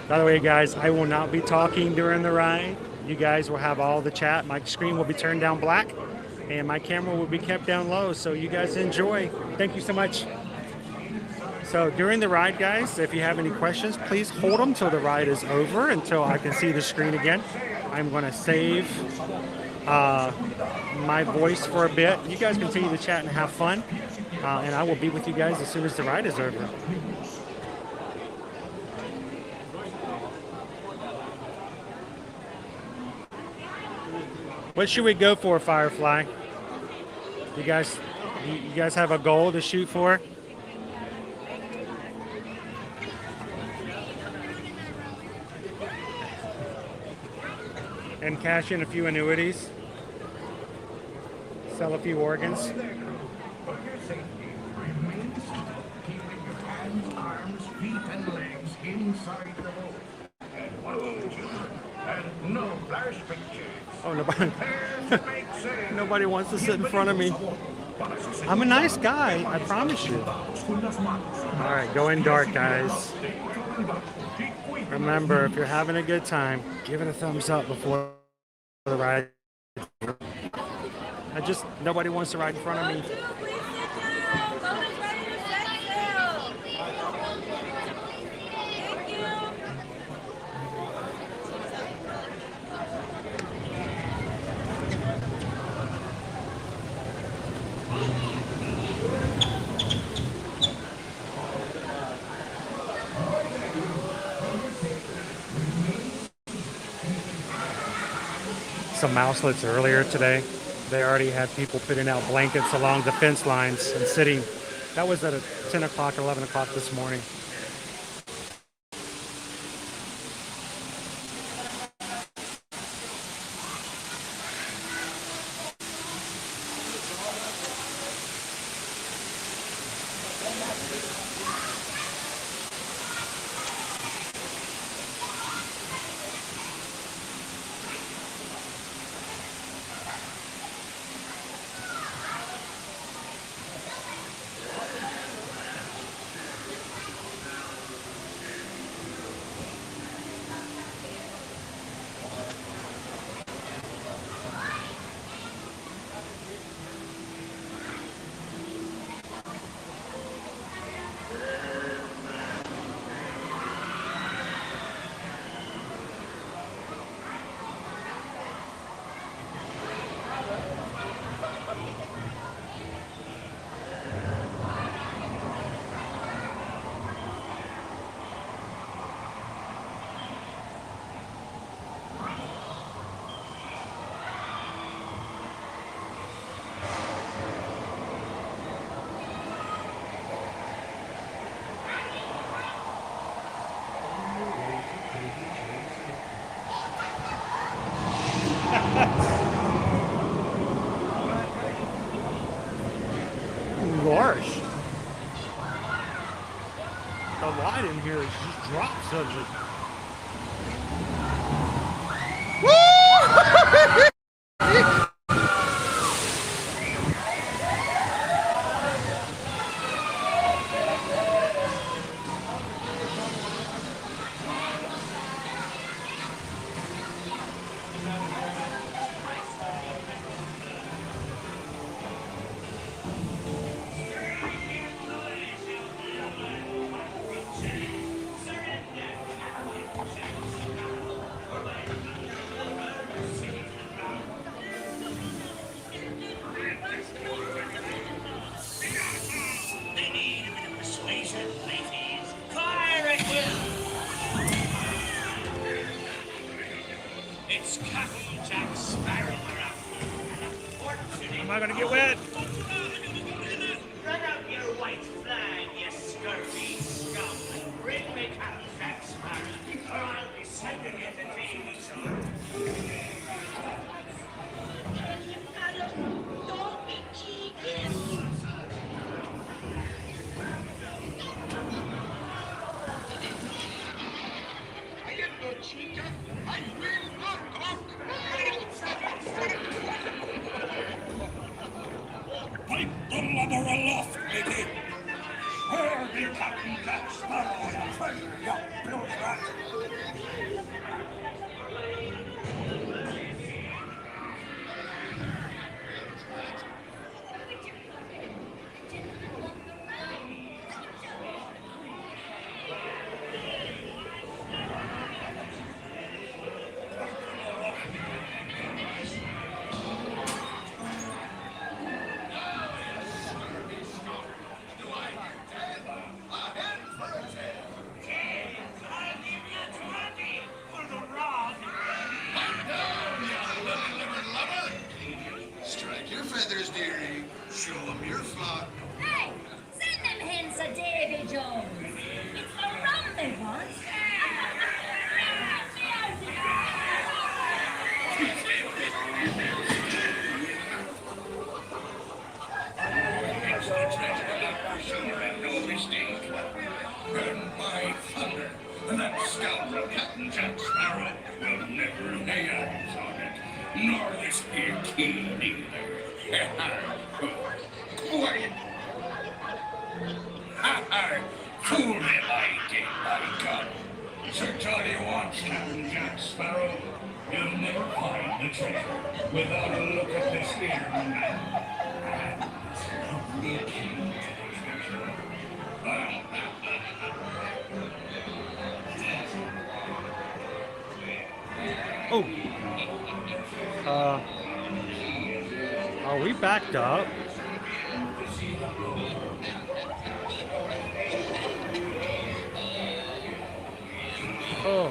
By the way, guys, I will not be talking during the ride. You guys will have all the chat. My screen will be turned down black, and my camera will be kept down low. So you guys enjoy. Thank you so much. So during the ride, guys, if you have any questions, please hold them till the ride is over, until I can see the screen again. I'm going to save my voice for a bit. You guys continue to chat and have fun, and I will be with you guys as soon as the ride is over. What should we go for, Firefly? You guys have a goal to shoot for? And cash in a few annuities. Sell a few organs. Hands, arms, feet, and legs inside the boat. And no flash pictures. Oh, nobody wants to sit in front of me. I'm a nice guy, I promise you. All right, going dark, guys. Remember, if you're having a good time, give it a thumbs up before the ride. Nobody wants to ride in front of me. Some mouselets earlier today. They already had people putting out blankets along the fence lines and sitting. That was at 10 o'clock, 11 o'clock this morning. Gosh. The light in here is just drops of it. Am I gonna get wet? Run out your white flag, you scurvy scum. Bring me Captain Jack Sparrow, or I'll be sending you to Davy's. Don't be cheeky. I am no cheater. I will not talk. Pipe the lubber aloft, Mickey. Where be Captain Jack Sparrow and a treasure, you blood rat? Chris Deary, show them your slot. Hey, send them hens to Davy Jones. It's the rum they want. It's the treasure sure and no mistake. Burn my thunder, that scoundrel Captain Jack Sparrow will never lay eyes on it, nor this here key neither. Quiet! Fool him I did, by God. Search all you want, Captain Jack Sparrow. You'll never find the treasure without a look at this here man. And this lovely key. Oh. Are we backed up? Oh.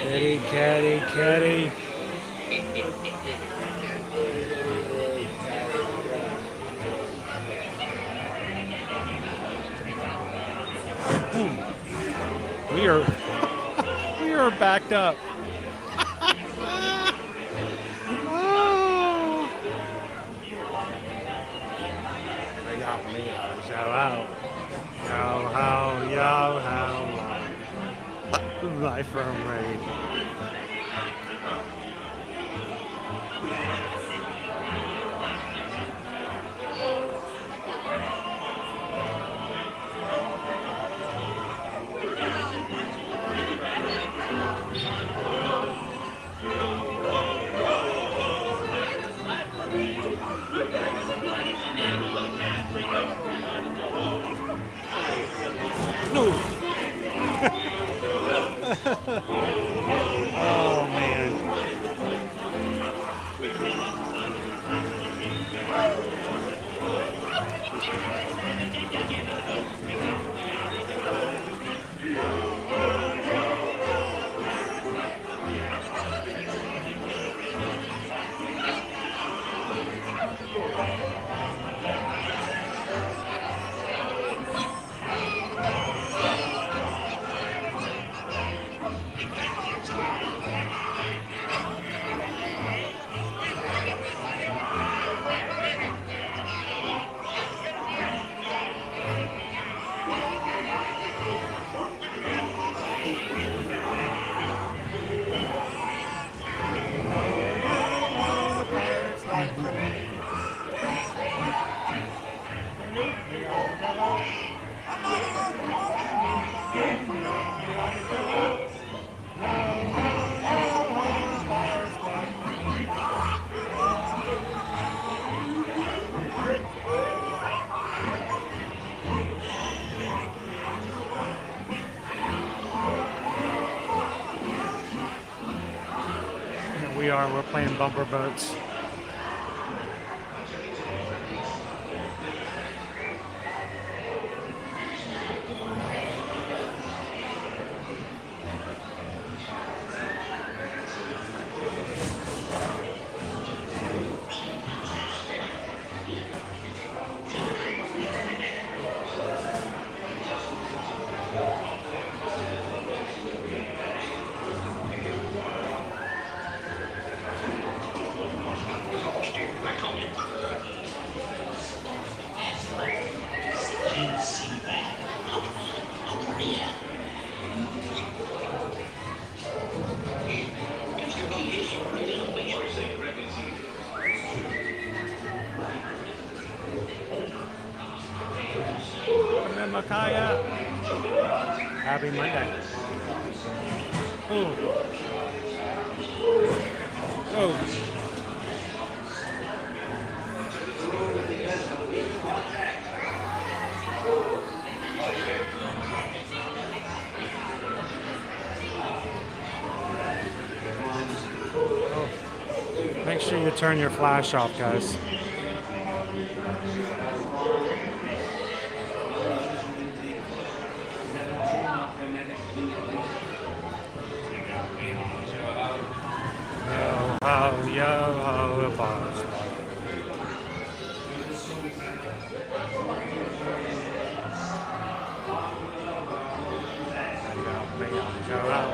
Kitty, kitty, kitty. We are backed up. Oh. They got me. Yo how. Yo how. Yo how. Life from rain. No. Oh man. We're playing bumper boats. Makaya. Happy Monday. Oh. Oh. Make sure you turn your flash off, guys. Shout out.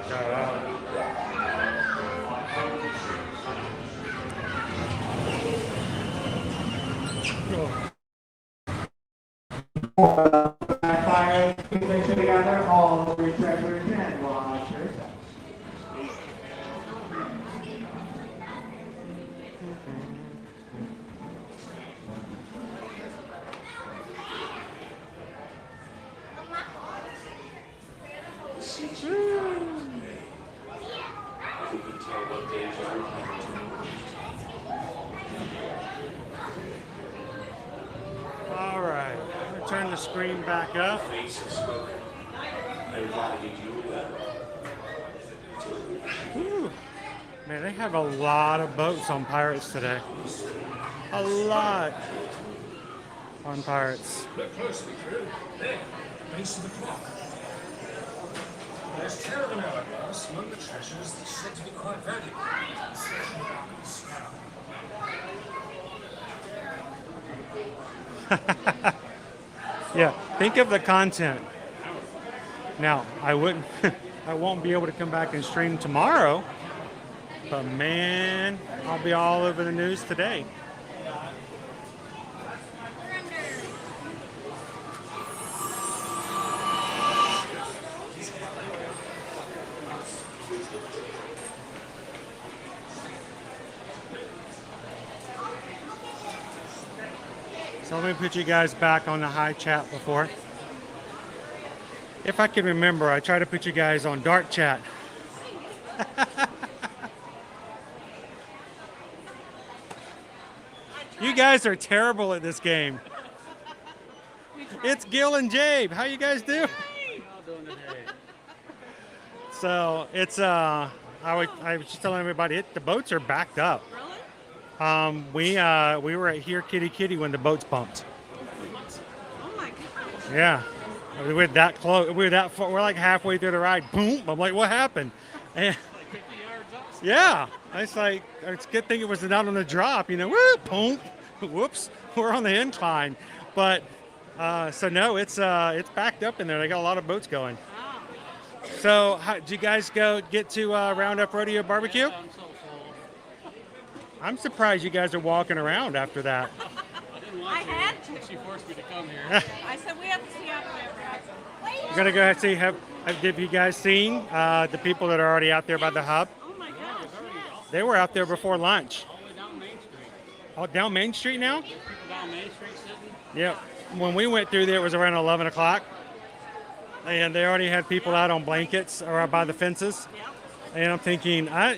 Shout out. Fire, keep it together, all retractors and watchers. All right, I'm gonna turn the screen back up. Whew. Man, they have a lot of boats on Pirates today. A lot on Pirates. Look closely, crew. There, base of the clock. There's 10 of them hourglass among the treasures that's said to be quite valuable. Yeah, think of the content. Now, I wouldn't, I won't be able to come back and stream tomorrow, but man, I'll be all over the news today. So let me put you guys back on the high chat before. If I can remember, I try to put you guys on dark chat. You guys are terrible at this game. It's Gil and Jabe. How you guys doing? So it's I was just telling everybody the boats are backed up. We were at Here Kitty Kitty when the boats pumped. Oh my gosh. Yeah, we were that close. We were that far. We're like halfway through the ride. Boom! I'm like, what happened? And, yeah, it's like it's a good thing it was not on the drop. You know, woo, boom, whoops, we're on the incline. But so no, it's backed up in there. They got a lot of boats going. So, did you guys get to Roundup Rodeo Barbecue? I'm surprised you guys are walking around after that. I had to. She forced me to come here. I said we have to see out there. We're gonna go ahead and see. Have you guys seen the people that are already out there by the hub? Oh my gosh, yes. They were out there before lunch. All the way down Main Street. Oh, down Main Street now? People down Main Street sitting. Yep. When we went through there, it was around 11 o'clock. And they already had people out on blankets or by the fences. And I'm thinking, I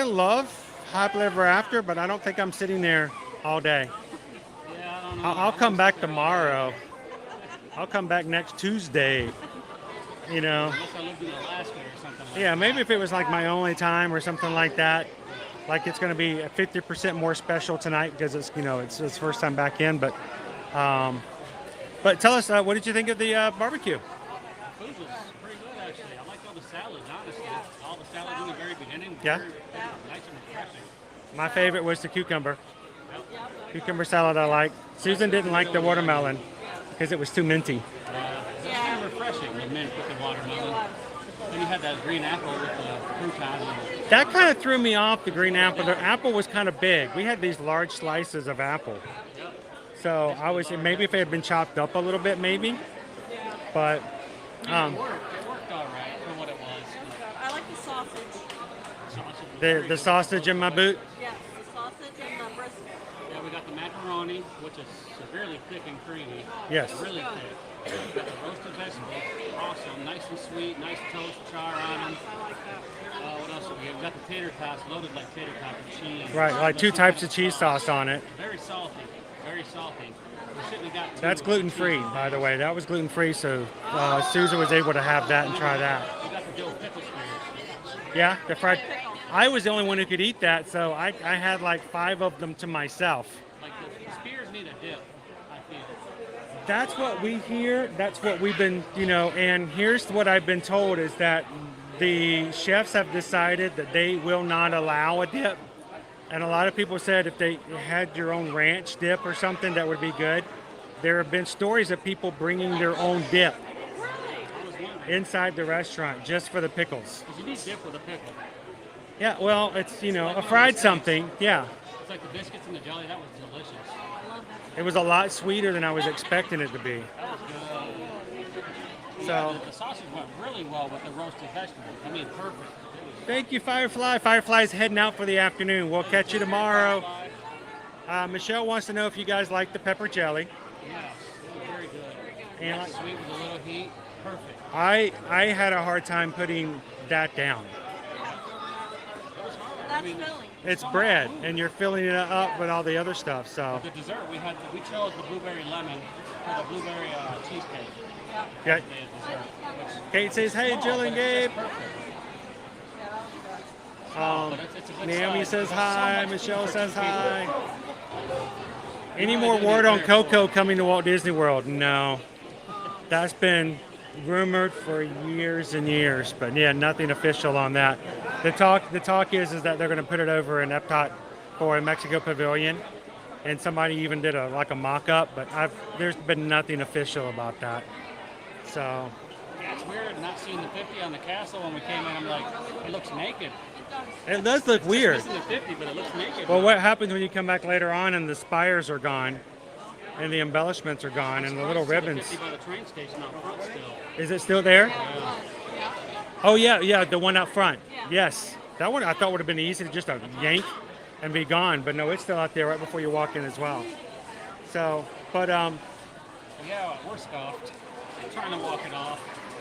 love Happily Ever After, but I don't think I'm sitting there all day. Yeah, I don't know. I'll come back tomorrow. I'll come back next Tuesday. You know. Unless I lived in Alaska or something like Yeah, maybe if it was like my only time or something like that. Like it's going to be 50% more special tonight because it's it's first time back in. But tell us, what did you think of the barbecue? Food was pretty good, actually. I liked all the salads, honestly. All the salads in the very beginning. Yeah. Very nice and refreshing. My favorite was the cucumber. Cucumber salad I like. Susan didn't like the watermelon because it was too minty. It's kind of refreshing, the mint with the watermelon. Then you had that green apple with the croutons. That kind of threw me off, the green apple. The apple was kind of big. We had these large slices of apple. So I was, maybe if it had been chopped up a little bit, maybe. But It worked all right for what it was. I like the sausage. the sausage in my boot. Yes, the sausage and the brisket. Yeah, we got the macaroni, which is severely thick and creamy. Yes. Really thick. We got the roasted vegetables, awesome, nice and sweet, nice toast char on them. I like that. What else have we got? We got the tater tots, loaded like tater tot with cheese. Right, like 2 types of cheese sauce on it. Very salty, very salty. We shouldn't have got That's gluten-free, by the way. That was gluten-free, so Susan was able to have that and try that. We got the dill pickle spears. Yeah, the fried. I was the only one who could eat that, so I had like 5 of them to myself. Like the spears need a dip, I feel. That's what we hear. That's what we've been, and here's what I've been told is that the chefs have decided that they will not allow a dip. And a lot of people said if they had your own ranch dip or something, that would be good. There have been stories of people bringing their own dip inside the restaurant just for the pickles. Because you need dip with a pickle. Yeah, well, it's, you know, a fried something. Yeah. It's like the biscuits and the jelly. That was delicious. It was a lot sweeter than I was expecting it to be. That was good. So, The sausage went really well with the roasted vegetables. I mean, perfect. thank you, Firefly. Firefly's heading out for the afternoon. We'll catch you tomorrow. Michelle wants to know if you guys like the pepper jelly. Yes, it was very good. And Nice sweet with a little heat. Perfect. I had a hard time putting that down. That's filling. It's bread, and you're filling it up with all the other stuff. So, The dessert, we chose the blueberry lemon for the blueberry cheesecake. okay. The dessert, which- Kate says, "Hey, Jill and Gabe." It's a good Naomi size. says There's so hi. much Michelle food says for hi. people. Any You more gotta word do on it Coco coming to Walt Disney World? No. That's been rumored for years and years, but yeah, nothing official on that. The talk is that they're going to put it over in Epcot for a Mexico Pavilion, and somebody even did a mock-up, but there's been nothing official about that. So Yeah, it's weird not seeing the 50 on the castle when we came in. I'm like, it looks naked. it does look weird. It's missing the 50, but it looks naked. Well, what happens when you come back later on and the spires are gone, and the embellishments are gone, and the little ribbons? 50 by the train station out front still. Is it still there? Yeah. Oh yeah, the one out front. Yes, that one I thought would have been easy to just yank and be gone, but no, it's still out there right before you walk in as well. So, but Yeah, we're scuffed. I'm trying to walk it off.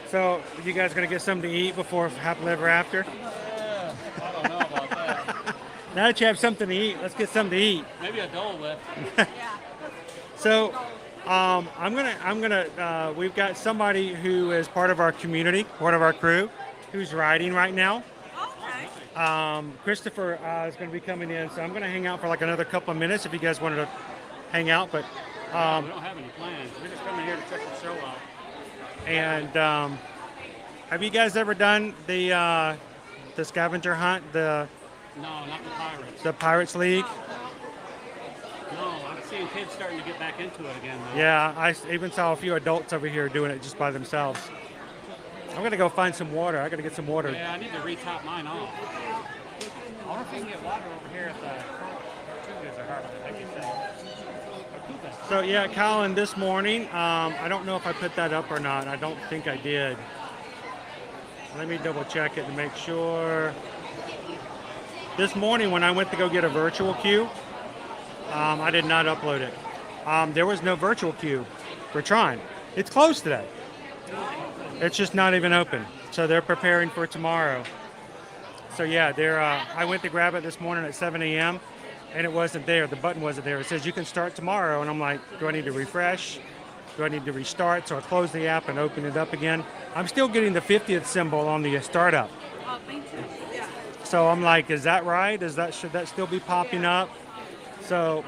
so you guys gonna get something to eat before Happily Ever After? I don't know about that. Now that you have something to eat, let's get something to eat. Maybe a Dole Whip. So, we've got somebody who is part of our community, part of our crew, who's riding right now. Christopher is going to be coming in, so I'm going to hang out for like another couple of minutes if you guys wanted to hang out. But We don't have any plans. We're just coming here to check the show out. and have you guys ever done the scavenger hunt, No, not the Pirates. the Pirates League? No, I'm seeing kids starting to get back into it again, though. Yeah, I even saw a few adults over here doing it just by themselves. I'm gonna go find some water. I gotta get some water. Yeah, I need to retop mine off. I wonder if we can get water over here at the Tortugas or Harbour, like you said. So yeah, Colin, this morning, I don't know if I put that up or not. I don't think I did. Let me double check it to make sure. This morning when I went to go get a virtual queue, I did not upload it. There was no virtual queue for Tron. It's closed today. It's just not even open. So they're preparing for tomorrow. So yeah, I went to grab it this morning at 7 a.m. and it wasn't there. The button wasn't there. It says you can start tomorrow. And I'm like, do I need to refresh? Do I need to restart? So I closed the app and opened it up again. I'm still getting the 50th symbol on the startup. Oh, me too. Yeah. So I'm like, is that right? Should that still be popping up? So,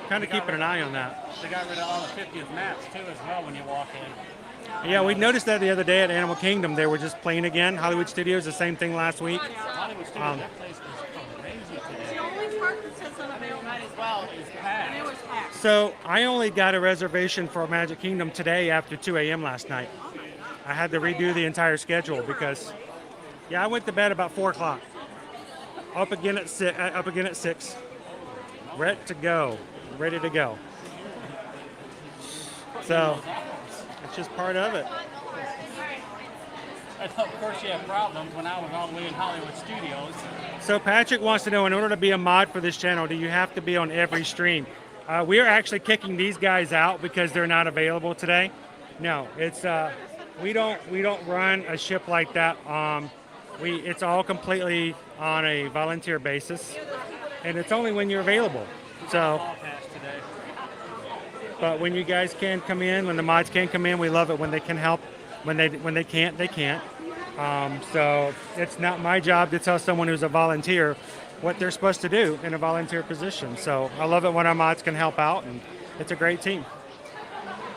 kind of keeping an eye on that. They got rid of all the 50th maps, too, as well, when you walk in. Yeah, we noticed that the other day at Animal Kingdom. They were just playing again. Hollywood Studios, the same thing last week. Hollywood Studios, that place was crazy today. The only park that says unavailable as well is packed. And it was packed. So I only got a reservation for Magic Kingdom today after 2 a.m. last night. I had to redo the entire schedule because, I went to bed about 4 o'clock. Up again at 6. Ready to go. So it's just part of it. I thought, of course, you had problems when I was all the way in Hollywood Studios. So Patrick wants to know, in order to be a mod for this channel, do you have to be on every stream? We are actually kicking these guys out because they're not available today. No, it's we don't run a ship like that. It's all completely on a volunteer basis, and it's only when you're available. So, but when you guys can come in, when the mods can come in, we love it when they can help. When they can't, they can't. So it's not my job to tell someone who's a volunteer what they're supposed to do in a volunteer position. So I love it when our mods can help out, and it's a great team.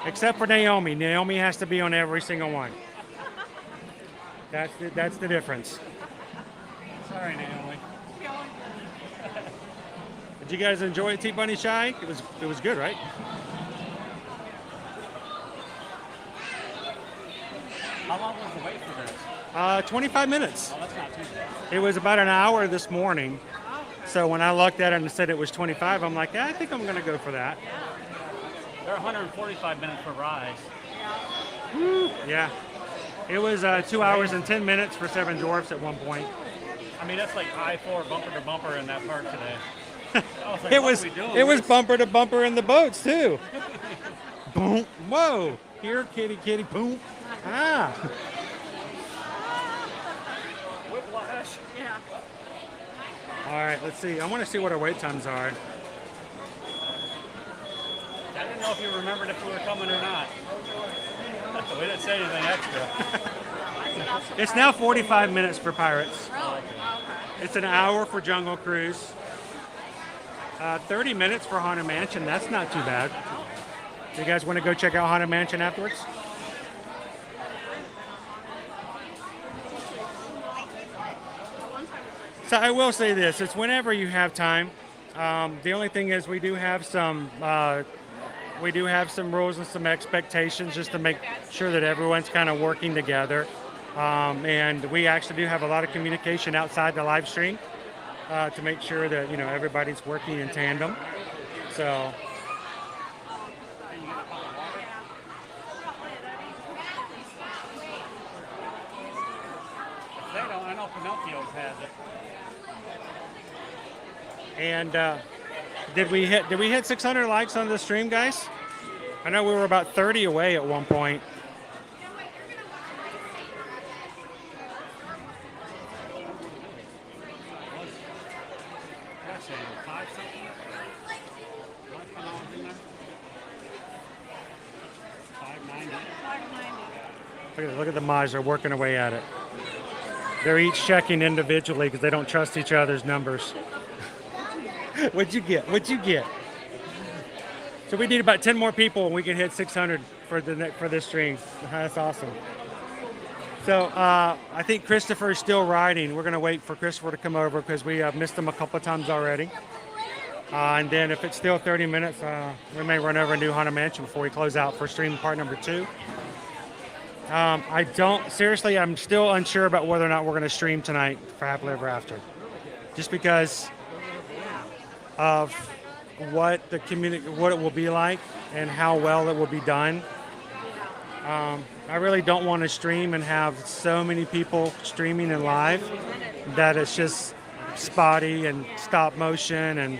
Except for Naomi. Naomi has to be on every single one. That's the difference. Sorry, Naomi. Did you guys enjoy it, T Bunny Shy? It was good, right? How long was the wait for this? 25 minutes. Oh, that's not too bad. It was about an hour this morning. So when I looked at it and said it was 25, I'm like, yeah, I think I'm going to go for that. They're 145 minutes for rise. Woo. Yeah. It was 2 hours and 10 minutes for Seven Dwarfs at one point. I mean, that's like I-4 bumper to bumper in that park today. I was like, It what was are we doing? it was bumper to bumper in the boats too. Boom. Whoa. Here, kitty, kitty, boom. Ah. Whiplash. Yeah. All right, let's see. I want to see what our wait times are. I didn't know if you remembered if we were coming or not. We didn't say anything extra. It's now 45 minutes for Pirates. Really? Okay. It's an hour for Jungle Cruise. 30 minutes for Haunted Mansion. That's not too bad. You guys want to go check out Haunted Mansion afterwards? So I will say this: it's whenever you have time. The only thing is we do have some rules and some expectations just to make sure that everyone's kind of working together. And we actually do have a lot of communication outside the live stream to make sure that everybody's working in tandem. So. They don't. I know Pinocchio's has it. And did we hit 600 likes on the stream, guys? I know we were about 30 away at one point. Look at the Maj, they're working away at it. They're each checking individually because they don't trust each other's numbers. What'd you get? What'd you get? So we need about 10 more people and we can hit 600 for this stream. That's awesome. So I think Christopher is still riding. We're going to wait for Christopher to come over because we missed him a couple of times already. And then if it's still 30 minutes, we may run over and do Haunted Mansion before we close out for stream part number 2. Seriously, I'm still unsure about whether or not we're going to stream tonight for Happily Ever After. Just because of what it will be like and how well it will be done. I really don't want to stream and have so many people streaming in live that it's just spotty and stop motion and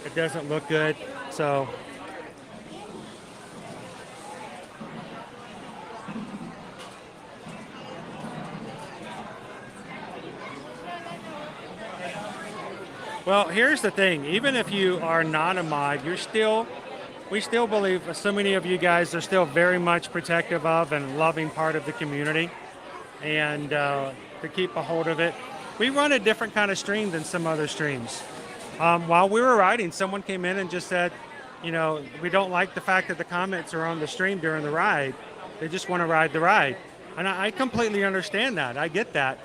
it doesn't look good. So well, here's the thing. Even if you are not a mod, we still believe so many of you guys are still very much protective of and loving part of the community. And to keep a hold of it, we run a different kind of stream than some other streams. While we were riding, someone came in and just said, we don't like the fact that the comments are on the stream during the ride. They just want to ride the ride. And I completely understand that. I get that.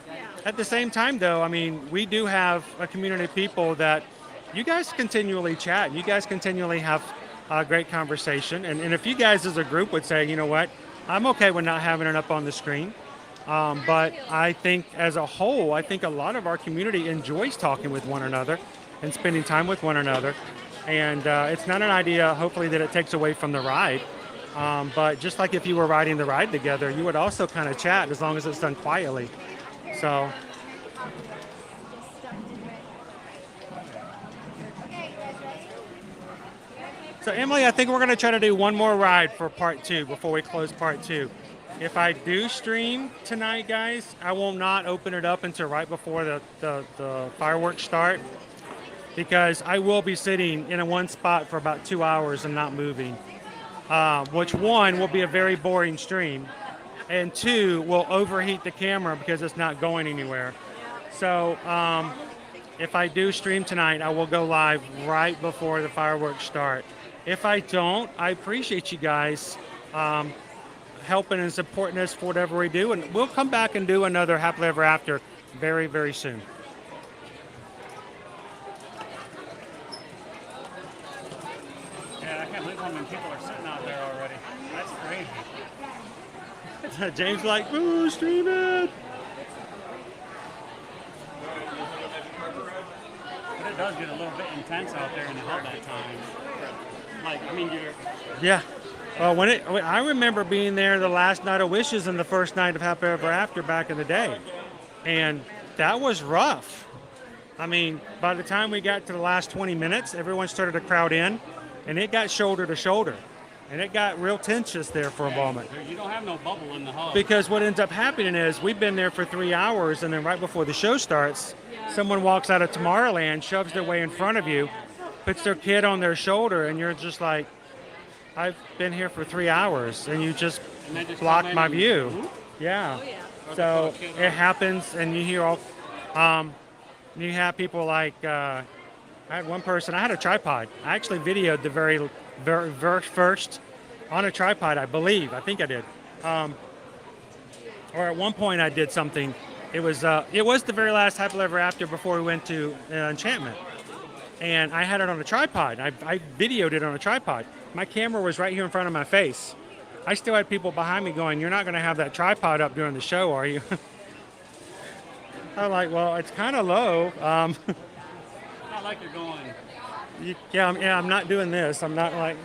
At the same time, though, I mean, we do have a community of people that you guys continually chat. You guys continually have a great conversation. And if you guys as a group would say, you know what, I'm okay with not having it up on the screen. But I think as a whole, I think a lot of our community enjoys talking with one another and spending time with one another. And it's not an idea, hopefully, that it takes away from the ride. But just like if you were riding the ride together, you would also kind of chat as long as it's done quietly. So Emily, I think we're going to try to do one more ride for part 2 before we close part 2. If I do stream tonight, guys, I will not open it up until right before the fireworks start, because I will be sitting in one spot for about 2 hours and not moving, which one will be a very boring stream, and 2 will overheat the camera because it's not going anywhere. So if I do stream tonight, I will go live right before the fireworks start. If I don't, I appreciate you guys helping and supporting us for whatever we do. And we'll come back and do another Happily Ever After very, very soon. Yeah, I can't believe how many people are sitting out there already. That's crazy. James like, ooh, stream it. But it does get a little bit intense out there in the hub at times. Like, I mean, you're... Yeah. Well, I remember being there the last night of Wishes and the first night of Happy Ever After back in the day. And that was rough. I mean, by the time we got to the last 20 minutes, everyone started to crowd in, and it got shoulder to shoulder. And it got real tense there for a moment. You don't have no bubble in the hub. Because what ends up happening is we've been there for 3 hours, and then right before the show starts, someone walks out of Tomorrowland, shoves their way in front of you, puts their kid on their shoulder, and you're just like, I've been here for 3 hours, and you just blocked my view. Yeah. So it happens, and you hear all, you have people like, I had one person, I had a tripod. I actually videoed the very first on a tripod, I believe. I think I did. Or at one point I did something. It was the very last Happily Ever After before we went to Enchantment. And I had it on a tripod. I videoed it on a tripod. My camera was right here in front of my face. I still had people behind me going, "You're not going to have that tripod up during the show, are you?" I'm like, well, it's kind of low. Not like you're going. I'm not doing this. I'm not like,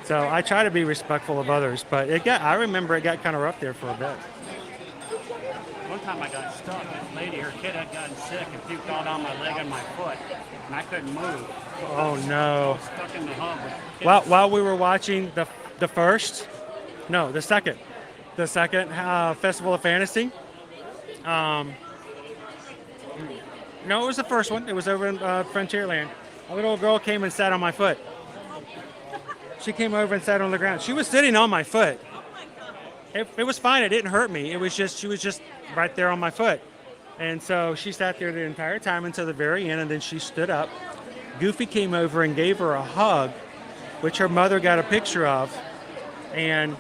So I try to be respectful of others, but I remember it got kind of rough there for a bit. One time I got stuck. This lady, her kid had gotten sick and puked all down my leg and my foot, and I couldn't move. Oh no! I was stuck in the hub. While we were watching the second Festival of Fantasy. No, it was the first one. It was over in Frontierland. A little girl came and sat on my foot. She came over and sat on the ground. She was sitting on my foot. It was fine. It didn't hurt me. It was she was just right there on my foot. And so she sat there the entire time until the very end, and then she stood up. Goofy came over and gave her a hug, which her mother got a picture of. And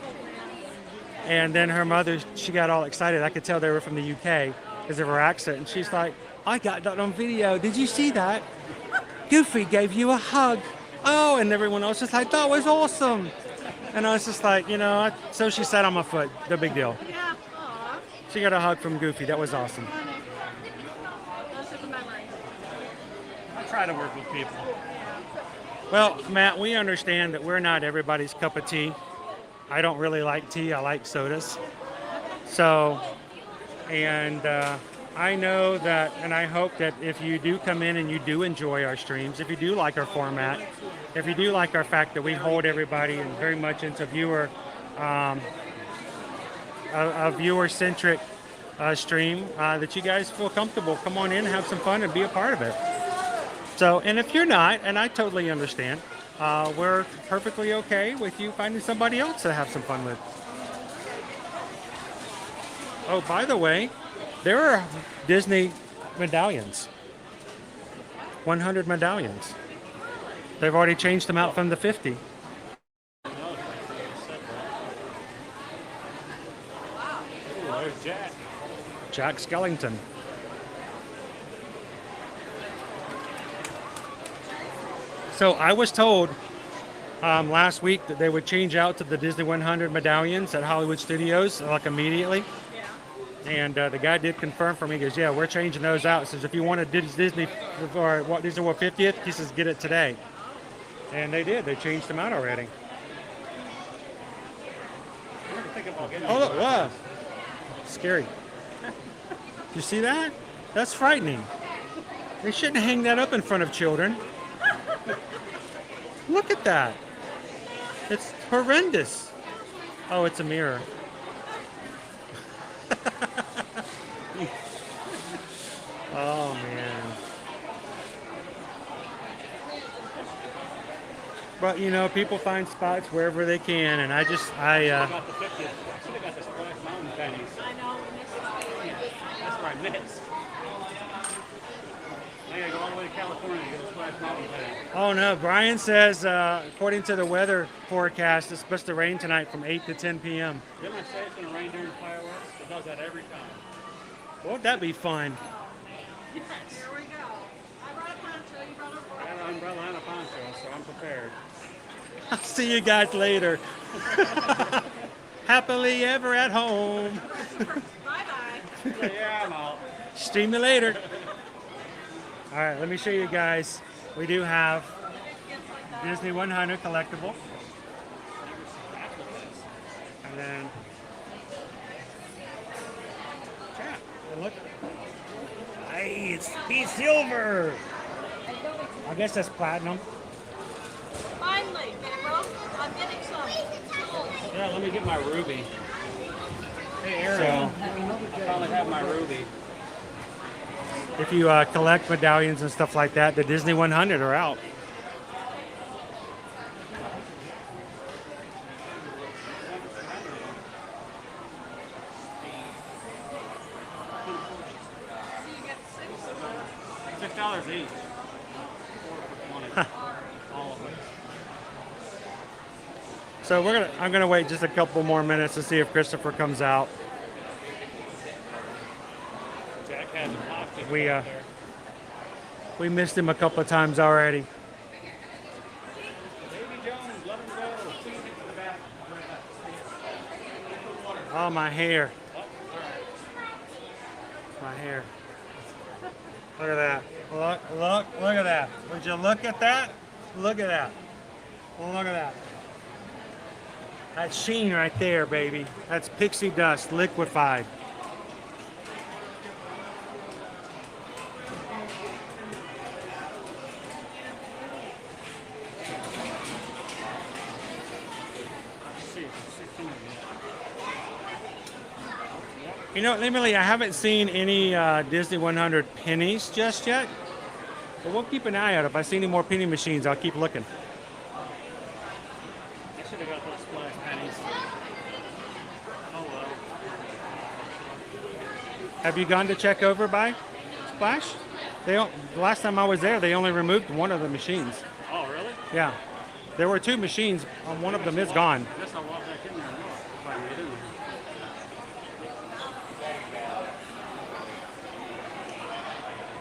then her mother, she got all excited. I could tell they were from the UK because of her accent. And she's like, "I got that on video. Did you see that? Goofy gave you a hug." Oh, and everyone else was like, "That was awesome." And I was just like, so she sat on my foot. No big deal. Yeah. Aw. She got a hug from Goofy. That was awesome. That's just a memory. I try to work with people. Well, Matt, we understand that we're not everybody's cup of tea. I don't really like tea. I like sodas. So, and I know that, and I hope that if you do come in and you do enjoy our streams, if you do like our format, if you do like our fact that we hold everybody and very much into a viewer-centric stream, that you guys feel comfortable, come on in, have some fun, and be a part of it. So, and if you're not, and I totally understand, we're perfectly okay with you finding somebody else to have some fun with. Oh, by the way, there are Disney medallions. 100 medallions. They've already changed them out from the 50. Ooh, there's Jack. Jack Skellington. So I was told last week that they would change out to the Disney 100 medallions at Hollywood Studios like immediately. And the guy did confirm for me. He goes, "Yeah, we're changing those out." He says, "If you want a Disney or Walt Disney World 50th," he says, "get it today." And they did. They changed them out already. Oh, look, wow. Scary. You see that? That's frightening. They shouldn't hang that up in front of children. Look at that. It's horrendous. Oh, it's a mirror. Oh, man. But, people find spots wherever they can, and I got the 50th. I should have got the Splash Mountain pennies. I know. That's where I missed. I gotta go all the way to California to get a Splash Mountain thing. Oh no, Brian says, according to the weather forecast, it's supposed to rain tonight from 8 to 10 p.m. Didn't I say it's gonna rain during fireworks? It does that every time. Won't that be fun? Here we go. I brought a poncho, you brought a I have an umbrella and a poncho, so I'm prepared. I'll see you guys later. Happily ever at home. bye-bye. Yeah, I'm out. Stream you later. All right, let me show you guys. We do have Disney 100 collectible. And then, chat, and look. Hey, it's the silver. I guess that's platinum. Finally, bro. I'm getting some. Yeah, let me get my ruby. Hey, Aaron. I finally have my ruby. If you collect medallions and stuff like that, the Disney 100 are out. $6 each. All of them. So I'm gonna wait just a couple more minutes to see if Christopher comes out. Jack has a pocket We right there. we missed him a couple of times already. Baby Jones, let him go. Please get to the back. Oh, my hair. My hair. Look at that. Look at that. Would you look at that? Look at that. Look at that. That's sheen right there, baby. That's pixie dust liquefied. You know, Emily, I haven't seen any Disney 100 pennies just yet, but we'll keep an eye out. If I see any more penny machines, I'll keep looking. I should have got those splash pennies. Oh well. Have you gone to check over by Splash? The last time I was there, they only removed one of the machines. Oh really? Yeah, there were two machines. One of them is gone. I guess I'll walk back in there and look if I can get in there.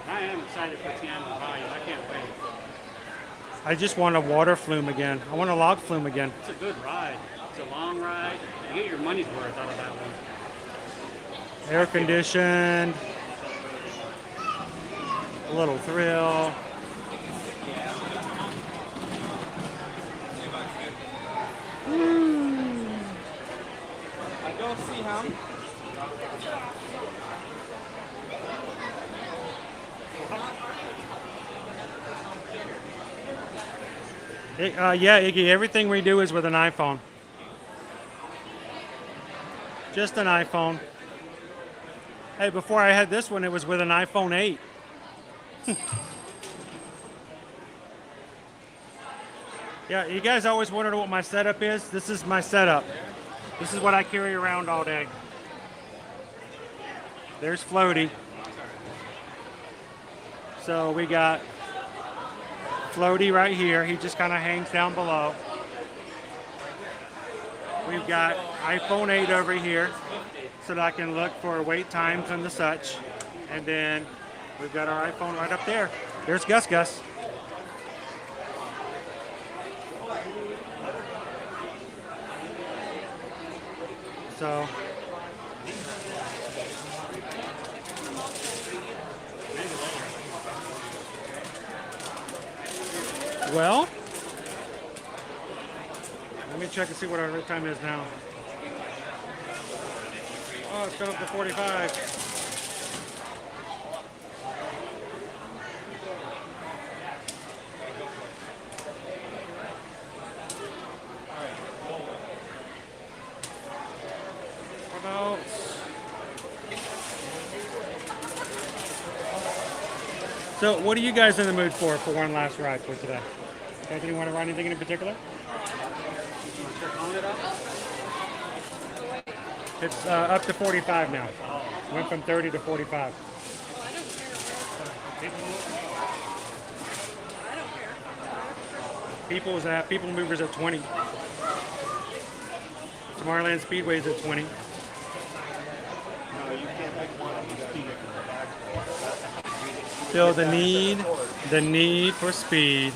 I am excited for Tiana Value. I can't wait. I just want a water flume again. I want a log flume again. It's a good ride. It's a long ride. You get your money's worth out of that one. Air conditioned. A little thrill. I don't see him. Yeah, Iggy, everything we do is with an iPhone. Just an iPhone. Hey, before I had this one, it was with an iPhone 8. Yeah, you guys always wondered what my setup is. This is my setup. This is what I carry around all day. There's Floaty. So we got Floaty right here. He just kind of hangs down below. We've got iPhone 8 over here so that I can look for wait times and the such. And then we've got our iPhone right up there. There's Gus Gus. So well, let me check and see what our time is now. Oh, it's gone up to 45. What else? So, what are you guys in the mood for one last ride for today? Anthony, want to ride anything in particular? It's up to 45 now. Went from 30 to 45. People Movers at 20. Tomorrowland Speedway's at 20. Feel the need for speed.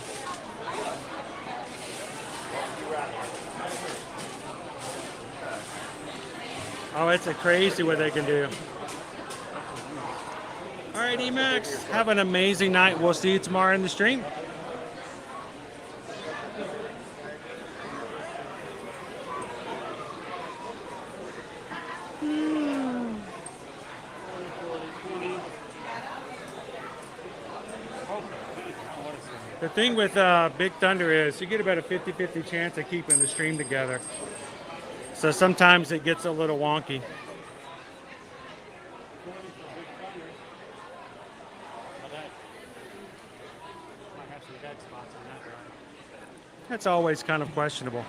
Oh, it's a crazy what they can do. All right, Emax, have an amazing night. We'll see you tomorrow in the stream. The thing with Big Thunder is you get about a 50-50 chance of keeping the stream together. So sometimes it gets a little wonky. That's always kind of questionable.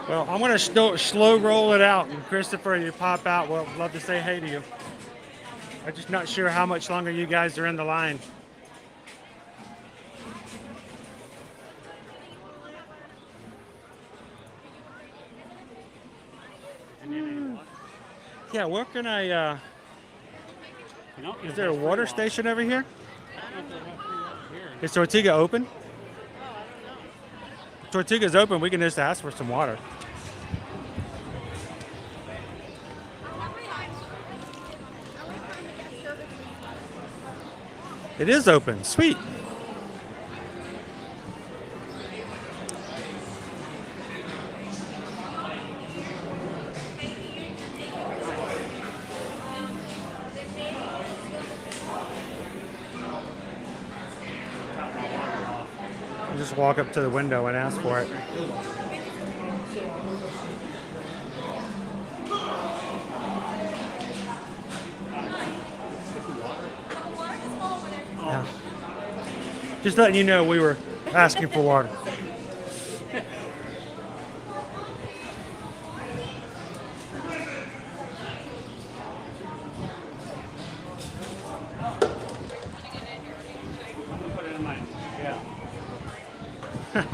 Well, I'm going to slow roll it out. And Christopher, you pop out. Well, love to say hey to you. I'm just not sure how much longer you guys are in the line. Yeah, where can I, is there a water station over here? Is Tortuga open? If Tortuga's open, we can just ask for some water. It is open. Sweet. Just walk up to the window and ask for it. Yeah. Just letting you know we were asking for water.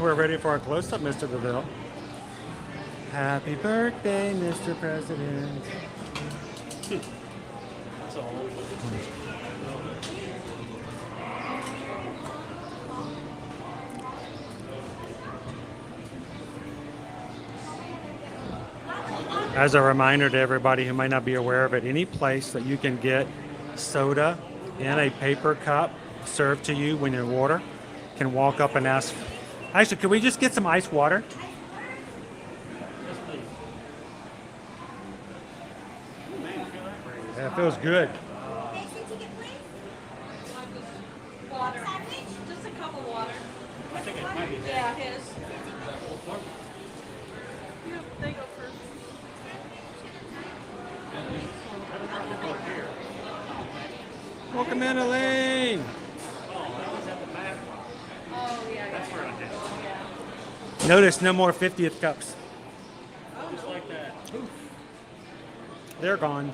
We're ready for our close-up, Mr. DeVille. Happy birthday, Mr. President. As a reminder to everybody who might not be aware of it, any place that you can get soda in a paper cup served to you when you're water can walk up and ask. Actually, could we just get some ice water? Yeah, it feels good. Water. Just a cup of water. I think it might be. Yeah, his. They go first. Welcome in, Elaine. Oh, yeah. That's where I did. Yeah. Notice no more 50th cups. Just like that. They're gone.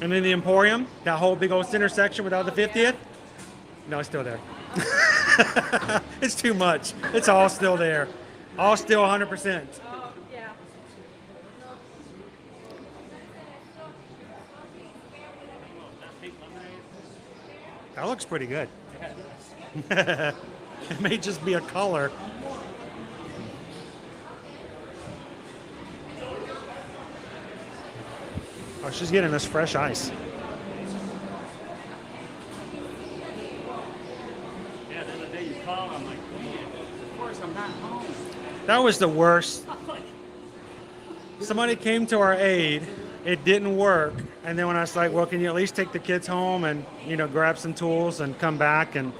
And then the Emporium, that whole big old center section without the 50th? No, it's still there. It's too much. It's all still there. All still 100%. Oh, yeah. That looks pretty good. It may just be a color. Oh, she's getting us fresh ice. Yeah, the other day you called, I'm like, man, of course I'm not home. That was the worst. Somebody came to our aid. It didn't work. And then when I was like, well, can you at least take the kids home and, you know, grab some tools and come back? And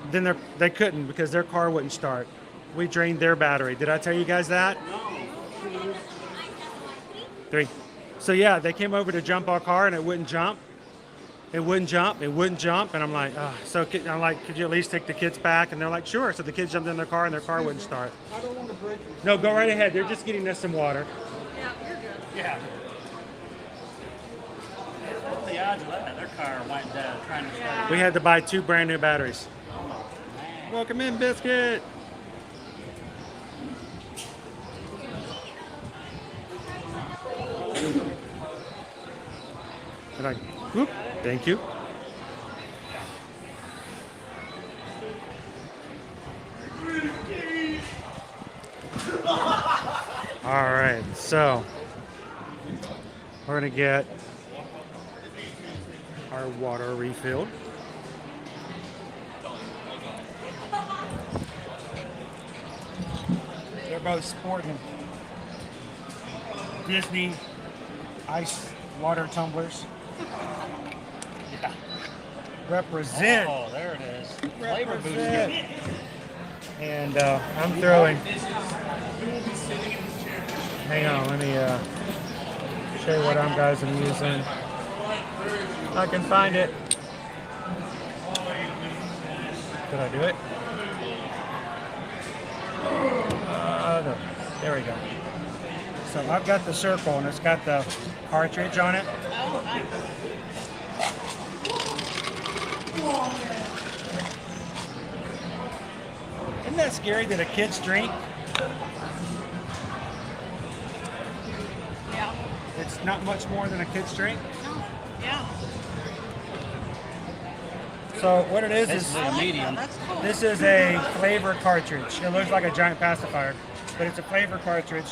then they couldn't because their car wouldn't start. We drained their battery. Did I tell you guys that? No. 3. So yeah, they came over to jump our car and it wouldn't jump. It wouldn't jump. It wouldn't jump. And I'm like, I'm like, could you at least take the kids back? And they're like, sure. So the kids jumped in their car and their car wouldn't start. I don't want to break it. No, go right ahead. They're just getting us some water. Yeah, you're good. Yeah. odds of that? Their car went trying to start. We had to buy 2 brand new batteries. Welcome in, Biscuit. And I, whoop, thank you. All right, so we're gonna get our water refilled. They're both sporting Disney ice water tumblers. Yeah. Represent. Oh, there it is. Flavor booster. Represent. And I'm throwing. Hang on, let me show you what I'm using. I can find it. Did I do it? No. There we go. So I've got the circle and it's got the cartridge on it. Oh, nice. Isn't that scary that a kid's drink? Yeah. It's not much more than a kid's drink. No. Yeah. So what it is This is a medium. That's cool. this is a flavor cartridge. It looks like a giant pacifier, but it's a flavor cartridge.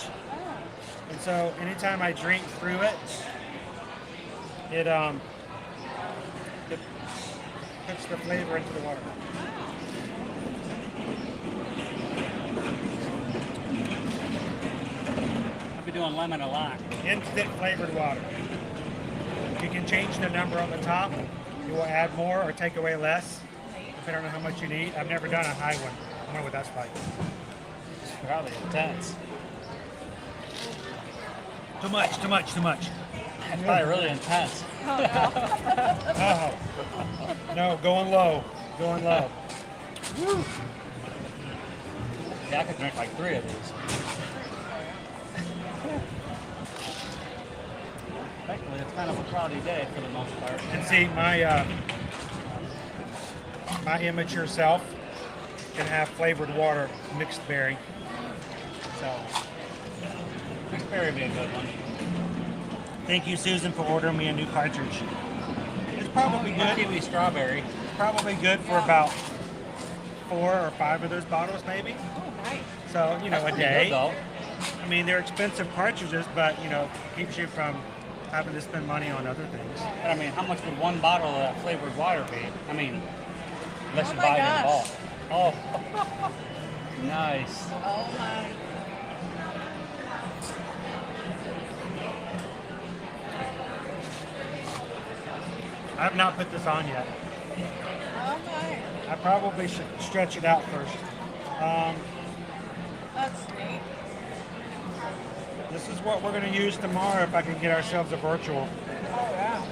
And so anytime I drink through it, it puts the flavor into the water. I'll be doing lemon a lot. Instant flavored water. You can change the number on the top. You will add more or take away less, depending on how much you need. I've never done a high one. I wonder what that's like. It's probably intense. Too much, too much, too much. It's probably really intense. Oh. No, going low. Going low. Woo. Yeah, I could drink like 3 of these. Thankfully, it's kind of a cloudy day for the most part. And see, my immature self can have flavored water, mixed berry. So, Mixed berry would be a good one. thank you, Susan, for ordering me a new cartridge. It's probably good. Kiwi strawberry. Probably good for about 4 or 5 of those bottles, maybe. Oh, nice. So, you know, That's a pretty day. good, though. I mean, they're expensive cartridges, but, you know, keeps you from having to spend money on other things. But I mean, how much would 1 bottle of that flavored water be? I mean, unless Oh you my buy it in bulk. gosh. Oh, nice. Oh my. I have not put this on yet. Oh my. I probably should stretch it out first. That's neat. This is what we're going to use tomorrow if I can get ourselves a virtual. Oh yeah.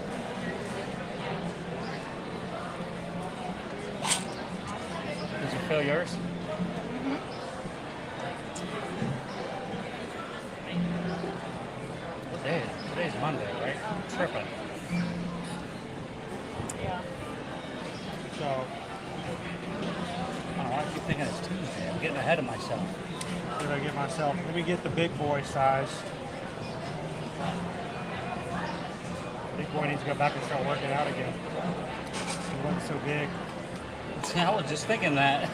Did you fill yours? Today's Monday, right? I'm tripping. Yeah. So, I don't know why I keep thinking it's Tuesday. I'm getting ahead of myself. did I get myself? Let me get the big boy size. Big boy needs to go back and start working out again. He wasn't so big. See, I was just thinking that.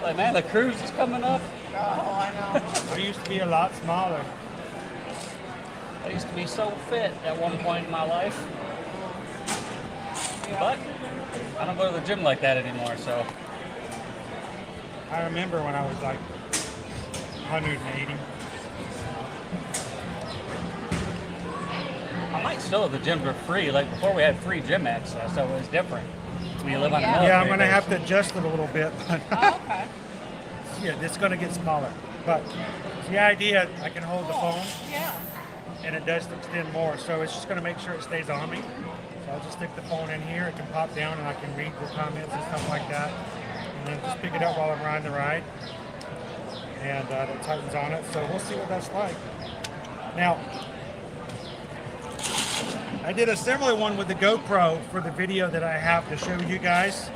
Like, man, the cruise is coming up. Oh, I know. I used to be a lot smaller. I used to be so fit at one point in my life. But I don't go to the gym like that anymore, so. I remember when I was like 180. I might still if the gyms were free. Like before we had free gym access, so it was different. When you live on a military Yeah, I'm going to base. have to adjust it a little bit. But Oh, okay. yeah, it's going to get smaller. But the idea, I can hold the phone Yeah. and it does extend more. So it's just going to make sure it stays on me. So I'll just stick the phone in here. It can pop down and I can read the comments and stuff like that. And then just pick it up while I'm riding the ride. And it tightens on it. So we'll see what that's like. Now, I did a similar one with the GoPro for the video that I have to show you guys.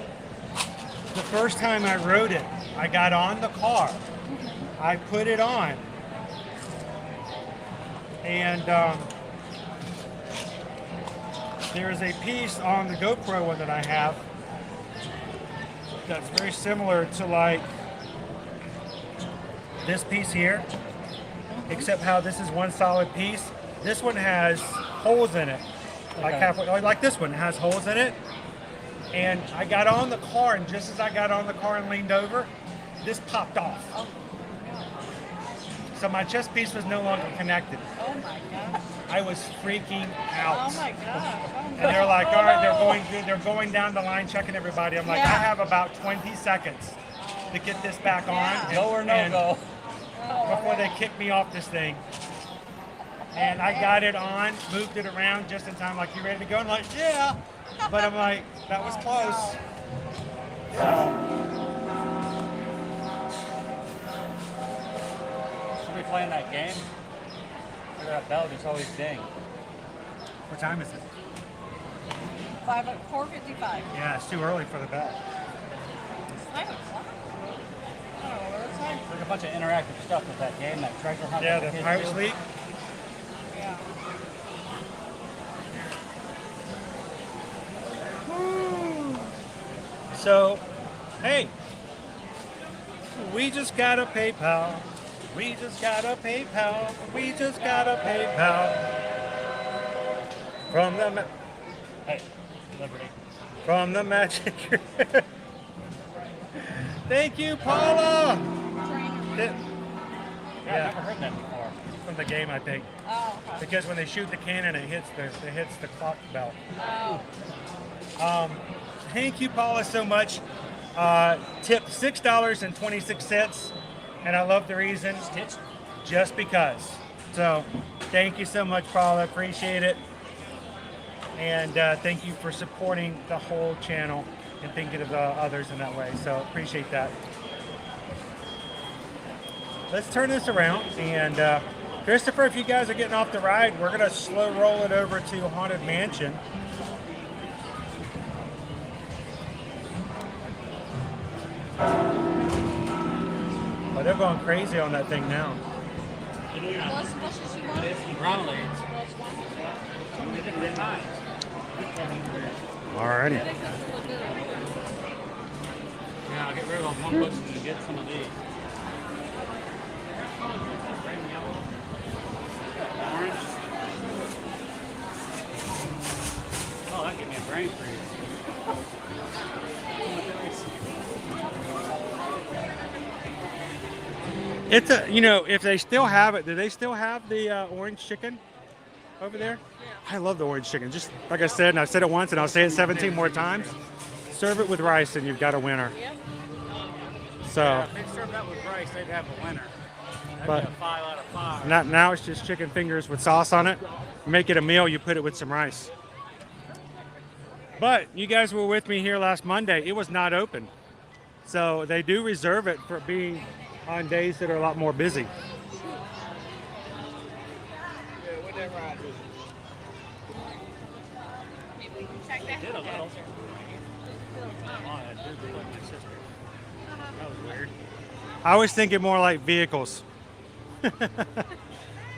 The first time I rode it, I got on the car, I put it on, and there is a piece on the GoPro one that I have that's very similar to like this piece here, except how this is one solid piece. This one has holes in it, like halfway, like this one has holes in it. And I got on the car, and just as I got on the car and leaned over, this popped off. So my chest piece was no longer connected. Oh my god. I was freaking out. Oh my god. And they're like, all right, they're going down the line, checking everybody. I'm like, I have about 20 seconds to get this back on. Go or no go. Before they kick me off this thing. And I got it on, moved it around just in time, like, you ready to go? And I'm like, yeah. But I'm like, that was close. Should we play in that game? Look at that bell just always ding. What time is it? 4:55. Yeah, it's too early for the bell. It's 5 o'clock. Oh, what time? There's a bunch of interactive stuff with that game, that treasure hunt. Yeah, that the kids Pirates do. League. Yeah. So, hey, we just got a PayPal. We just got a PayPal. We just got a PayPal. From the Hey, Liberty. From the Magic. Thank you, Paula. Yeah, I've never heard that before. From the game, I think. Oh. Because when they shoot the cannon, it hits the clock bell. Oh. Thank you, Paula, so much. Tipped $6.26, and I love the reason. Just because. So, thank you so much, Paula. Appreciate it. And thank you for supporting the whole channel and thinking of others in that way. So, appreciate that. Let's turn this around. And Christopher, if you guys are getting off the ride, we're going to slow roll it over to Haunted Mansion. But they're going crazy on that thing now. Groundlings. Alrighty. Yeah, I'll get rid of one bush and get some of these. Orange. Oh, that gave me a brain freeze. It's a, you know, if they still have it, do they still have the orange chicken over there? Yeah. I love the orange chicken. Just like I said, and I've said it once and I'll say it 17 more times. Serve it with rice and you've got a winner. Yep. So, Yeah, if they served that with rice, they'd have a winner. That'd But- be a 5 out of 5. now it's just chicken fingers with sauce on it. Make it a meal, you put it with some rice. But you guys were with me here last Monday. It was not open. So they do reserve it for being on days that are a lot more busy. Maybe we can check that Did a out. little. Oh, that did look like my sister. That was weird. I was thinking more like vehicles.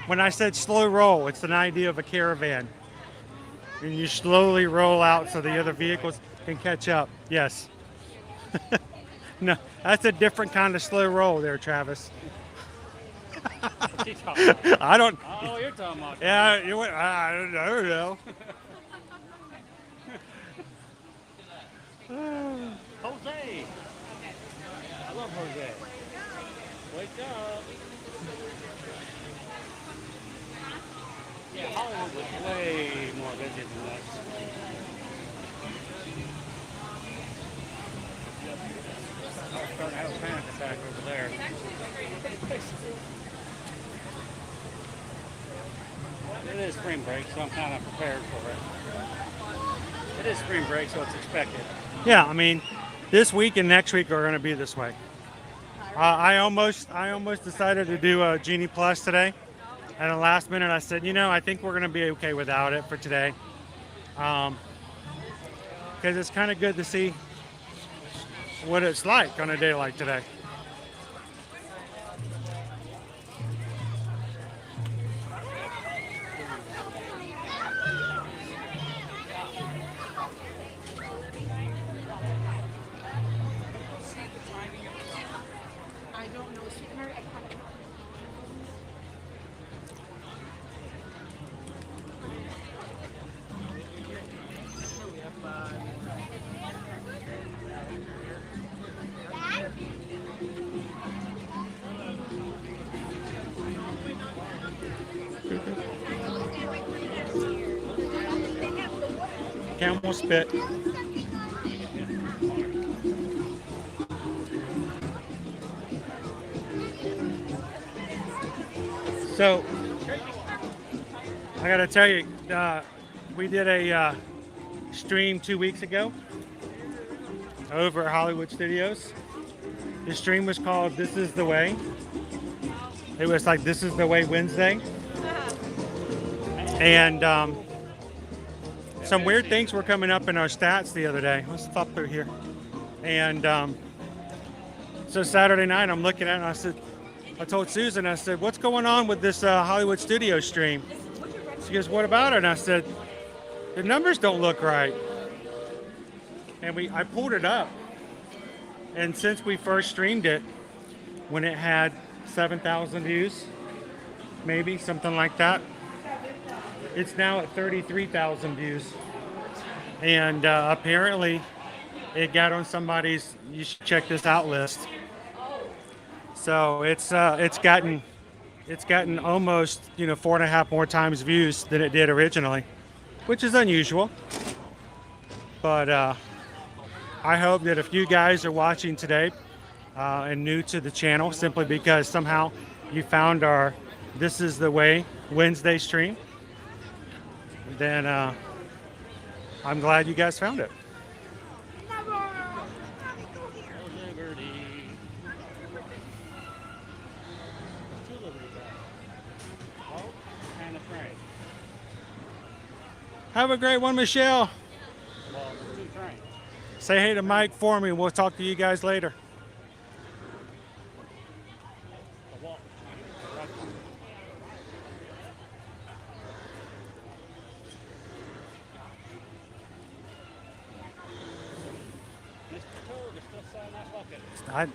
When I said slow roll, it's an idea of a caravan. And you slowly roll out so the other vehicles can catch up. Yes. No, that's a different kind of slow roll there, Travis. What's he talking about? I don't. Oh, you're talking about. Yeah, I don't know. Jose. I love Jose. Wake up. Yeah, Hollywood was way more busy than this. I was starting to have a panic attack over there. It is spring break, so I'm kind of prepared for it. It is spring break, so it's expected. Yeah, I mean, this week and next week are going to be this way. I almost decided to do a Genie Plus today, and at the last minute I said, you know, I think we're going to be okay without it for today. because it's kind of good to see what it's like on a day like today. I don't know. Sweet Mary, I can't. Camel spit. So, I gotta tell you, we did a stream 2 weeks ago over at Hollywood Studios. The stream was called This Is the Way. It was like This Is the Way Wednesday. And some weird things were coming up in our stats the other day. Let's stop through here. And so Saturday night, I'm looking at it and I told Susan, I said, what's going on with this Hollywood Studio stream? She goes, what about it? And I said, the numbers don't look right. And I pulled it up. And since we first streamed it, when it had 7,000 views, maybe something like that, it's now at 33,000 views. And apparently it got on somebody's you should check this out list. So it's gotten almost 4.5 more times views than it did originally, which is unusual. But I hope that if you guys are watching today and new to the channel, simply because somehow you found our This Is the Way Wednesday stream, then I'm glad you guys found it. Have a great one, Michelle. Say hey to Mike for me. We'll talk to you guys later.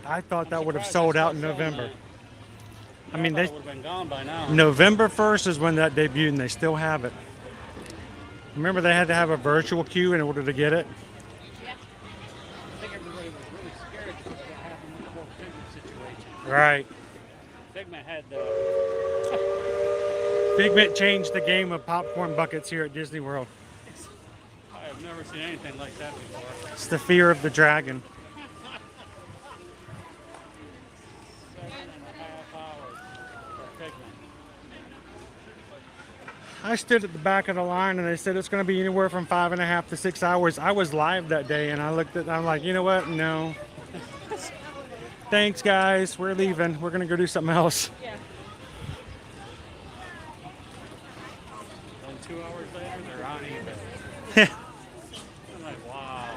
I thought that would have sold out in November. I mean, they would have been gone by now. November 1st is when that debuted, and they still have it. Remember, they had to have a virtual queue in order to get it. Yeah. I think everybody was really scared because of what happened with the whole Figment situation. Right. Figment had Figment changed the game of popcorn buckets here at Disney World. I have never seen anything like that before. It's the fear of the dragon. 7.5 hours for Figment. I stood at the back of the line and they said it's going to be anywhere from 5.5 to 6 hours. I was live that day and I'm like, you know what? No. Thanks, guys. We're leaving. We're going to go do something else. Yeah. And 2 hours later, they're on eBay. I'm like, wow.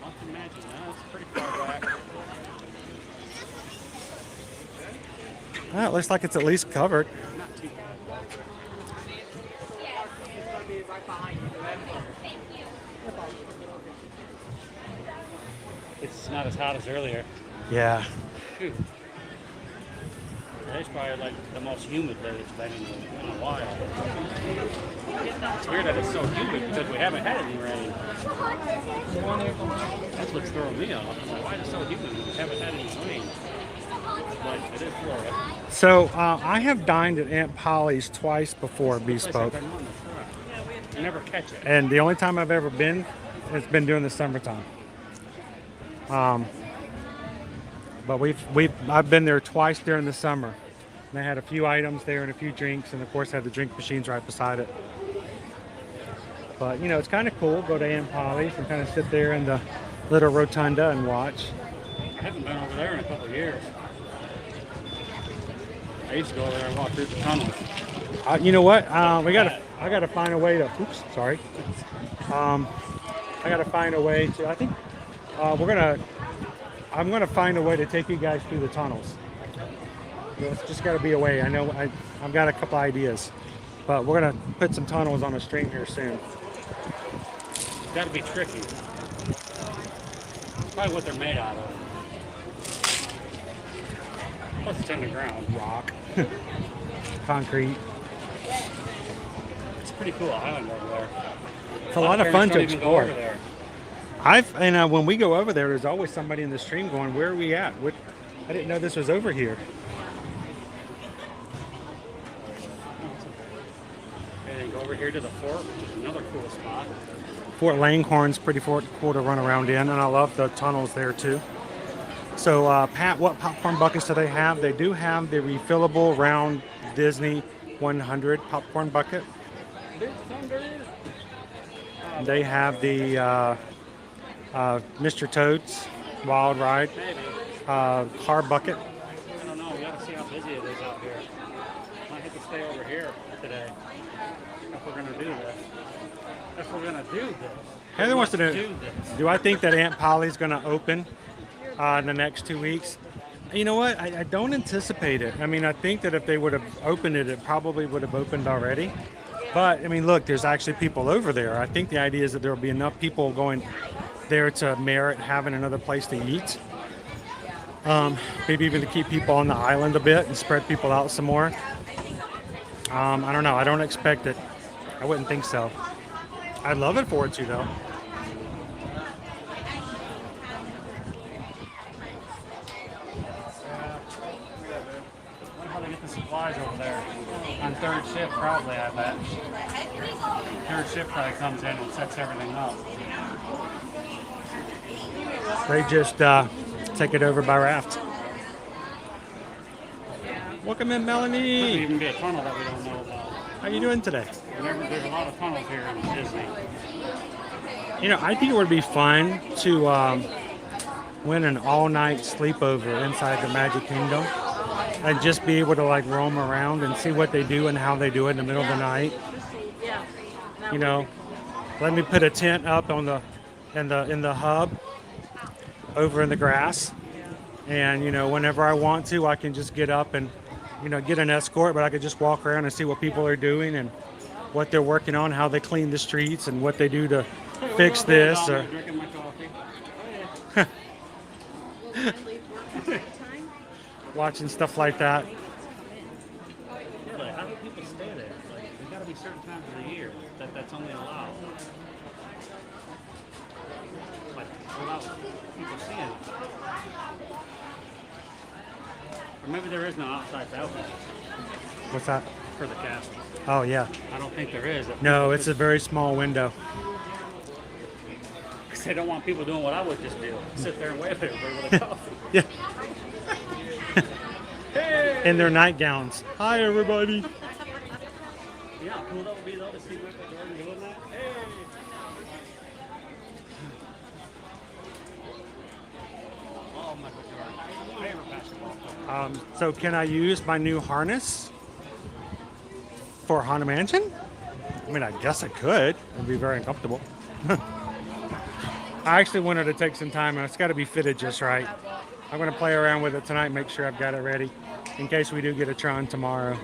I can imagine that. It's pretty far back. Well, it looks like it's at least covered. Not too bad. It's not as hot as earlier. Yeah. Phew. Today's probably like the most humid day it's been in a while. It's weird that it's so humid because we haven't had any rain. That's what's throwing me off. I'm like, why is it so humid? We haven't had any rain. But it is Florida. So I have dined at Aunt Polly's twice before Bespoke. You never catch it. And the only time I've ever been, it's been during the summertime. But I've been there twice during the summer. And they had a few items there and a few drinks, and of course had the drink machines right beside it. But it's kind of cool. Go to Aunt Polly's and kind of sit there in the little rotunda and watch. I haven't been over there in a couple of years. I used to go over there and walk through the tunnels. You know what? I gotta find a way to. Oops, sorry. I gotta find a way to. I think I'm gonna find a way to take you guys through the tunnels. It's just got to be a way. I know I've got a couple ideas, but we're gonna put some tunnels on the stream here soon. It's got to be tricky. Probably what they're made out of. Plus it's underground. Rock, concrete. It's a pretty cool island over there. It's a lot of fun to Parents don't even go explore. over there. When we go over there, there's always somebody in the stream going, "Where are we at? What? I didn't know this was over here." And then go over here to the fort, which is another cool spot. Fort Langhorne's pretty cool to run around in, and I love the tunnels there too. So, Pat, what popcorn buckets do they have? They do have the refillable round Disney 100 popcorn bucket. They have the Mr. Toad's Wild Ride car bucket. I don't know. We got to see how busy it is out here. Might have to stay over here today if we're gonna do this. Heather wants to know, do this. do I think that Aunt Polly's going to open in the next 2 weeks? You know what? I don't anticipate it. I mean, I think that if they would have opened it, it probably would have opened already. But, I mean, look, there's actually people over there. I think the idea is that there will be enough people going there to merit having another place to eat. Maybe even to keep people on the island a bit and spread people out some more. I don't know. I don't expect it. I wouldn't think so. I'd love it for it to, though. How they get the supplies over there on third shift, probably. I bet third shift probably comes in and sets everything up. They just take it over by raft. Welcome in, Melanie. Could even be a tunnel that we don't know about. How you doing today? There's a lot of tunnels here in Disney. You know, I think it would be fun to win an all-night sleepover inside the Magic Kingdom and just be able to like roam around and see what they do and how they do it in the middle of the night. You know, let me put a tent up on in the hub over in the grass, and you know, whenever I want to, I can just get up and get an escort, but I could just walk around and see what people are doing and what they're working on, how they clean the streets and what they do to fix this. Or Drinking my coffee. watching stuff like that. Yeah, like, how do people stay there? Like, there's got to be certain times of the year that's only allowed. Like, without people seeing it. Or maybe there is no outside balcony What's that? for the castle. Oh, yeah. I don't think there is. No, it's a very small window. Because they don't want people doing what I would just do. Sit there and wait for everybody with a coffee. Yeah. In their nightgowns. Hi, everybody. Yeah, how cool that would be though to see Michael Jordan doing that. Hey! Oh, Michael Jordan. Favorite basketball player. So can I use my new harness for Haunted Mansion? I mean, I guess I could. It'd be very uncomfortable. I actually wanted to take some time, and it's got to be fitted just right. I'm going to play around with it tonight, make sure I've got it ready in case we do get a Tron tomorrow.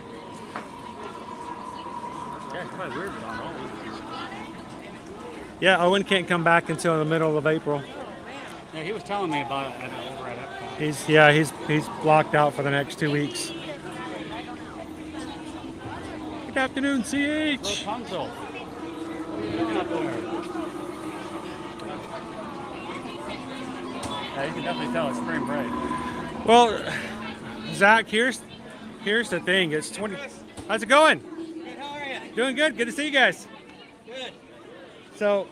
Yeah, it's probably weird, but I'm always. Yeah, Owen can't come back until the middle of April. Yeah, he was telling me about it over at Epcot. He's blocked out for the next 2 weeks. Good afternoon, CH. Rapunzel. Look up there. Yeah, you can definitely tell it's spring break. Well, Zach, here's the thing. It's 20. How's it going? Good, how are you? Doing good. Good to see you guys. Good. So,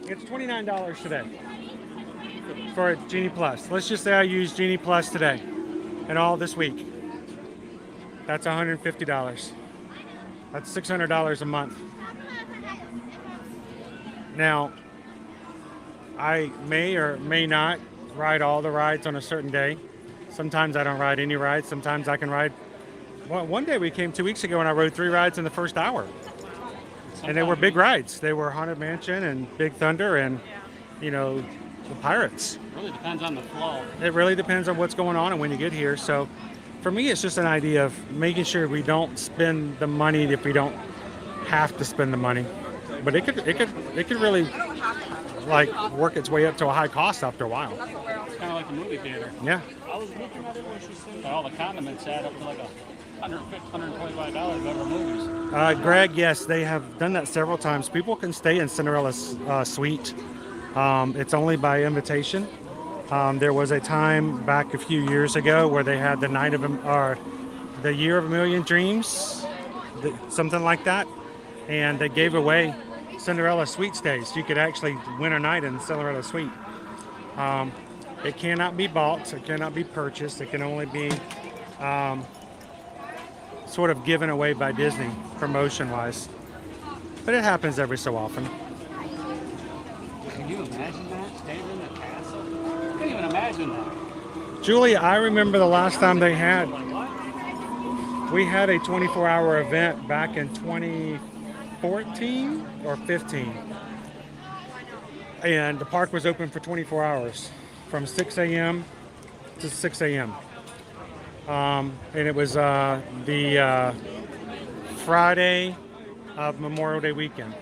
it's $29 today for Genie Plus. Let's just say I use Genie Plus today and all this week. That's $150. That's $600 a month. Now, I may or may not ride all the rides on a certain day. Sometimes I don't ride any rides. Sometimes I can ride. Well, one day we came 2 weeks ago and I rode 3 rides in the first hour. And they were big rides. They were Haunted Mansion and Big Thunder and, you know, the Pirates. It really depends on the flow. It really depends on what's going on and when you get here. So for me, it's just an idea of making sure we don't spend the money if we don't have to spend the money. But it could really like work its way up to a high cost after a while. It's kind of like the movie theater. Yeah. I was looking at it when she said all the condiments add up to like $125 over movies. Greg, yes, they have done that several times. People can stay in Cinderella's suite. It's only by invitation. There was a time back a few years ago where they had the Year of a Million Dreams, something like that, and they gave away Cinderella suite stays. You could actually win a night in Cinderella suite. It cannot be bought. It cannot be purchased. It can only be sort of given away by Disney promotion-wise. But it happens every so often. Can you imagine that? Staying in the castle? I can't even imagine that. Julia, I remember the last time we had a 24-hour event back in 2014 or 15. And the park was open for 24 hours from 6 a.m. to 6 a.m. And it was the Friday of Memorial Day weekend.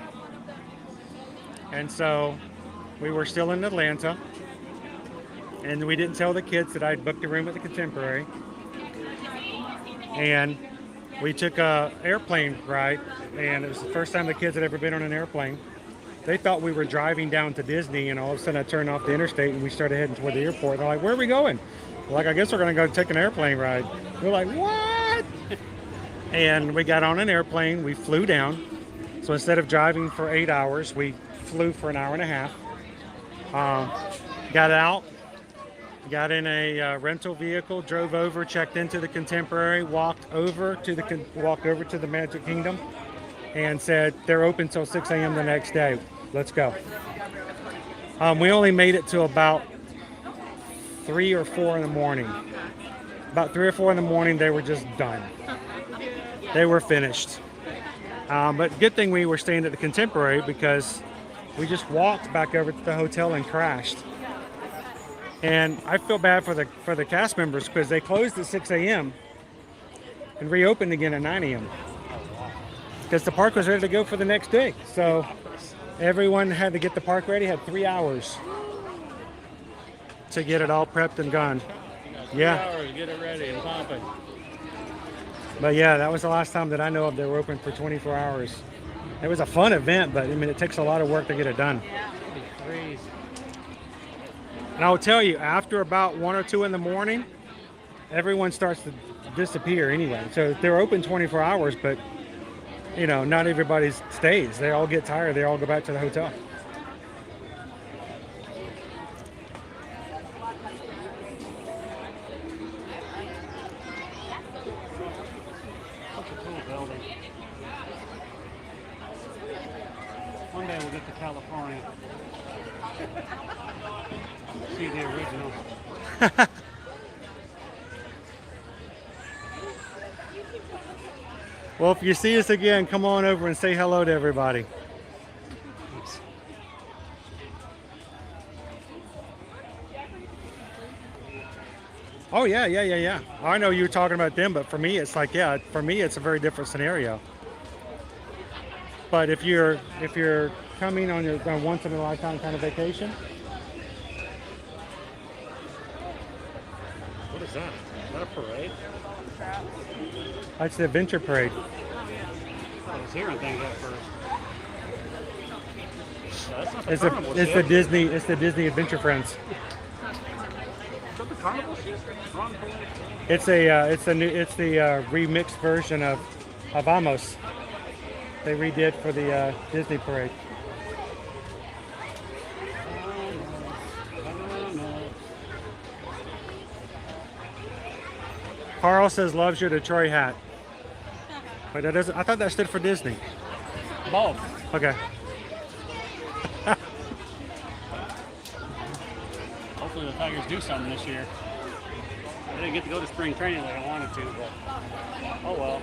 And so we were still in Atlanta, and we didn't tell the kids that I'd booked a room at the Contemporary. And we took a airplane ride, and it was the first time the kids had ever been on an airplane. They thought we were driving down to Disney, and all of a sudden I turned off the interstate and we started heading toward the airport. They're like, "Where are we going?" We're like, "I guess we're going to go take an airplane ride." We're like, "What?" And we got on an airplane. We flew down. So instead of driving for 8 hours, we flew for an hour and a half. Got out, got in a rental vehicle, drove over, checked into the Contemporary, walked over to the Magic Kingdom, and said they're open till 6 a.m. the next day. Let's go. We only made it to about 3 or 4 in the morning. About 3 or 4 in the morning, they were just done. They were finished. But good thing we were staying at the Contemporary because we just walked back over to the hotel and crashed. And I feel bad for the cast members because they closed at 6 a.m. and reopened again at 9 a.m. because the park was ready to go for the next day. So everyone had to get the park ready, had 3 hours to get it all prepped and gone. Yeah. 3 hours, get it ready and pumping. But yeah, that was the last time that I know of they were open for 24 hours. It was a fun event, but I mean, it takes a lot of work to get it done. And I'll tell you, after about 1 or 2 in the morning, everyone starts to disappear anyway. So they're open 24 hours, but you know, not everybody stays. They all get tired. They all go back to the hotel. One day we'll get to California. See the original. Well, if you see us again, come on over and say hello to everybody. Oh yeah. I know you were talking about them, but for me, it's like, yeah, for me, it's a very different scenario. But if you're coming on your once in a lifetime kind of vacation, What is that? Is that a parade? that's the Adventure Parade. I was hearing things at first. No, that's not the It's carnival the shit. Disney Adventure Friends. Is that the carnival shit? Wrong parade? It's the remixed version of Vamos. They redid for the Disney Parade. Carl says loves your Detroit hat. Wait, that doesn't. I thought that stood for Disney. Both. Okay. Hopefully the Tigers do something this year. I didn't get to go to spring training like I wanted to, but oh well.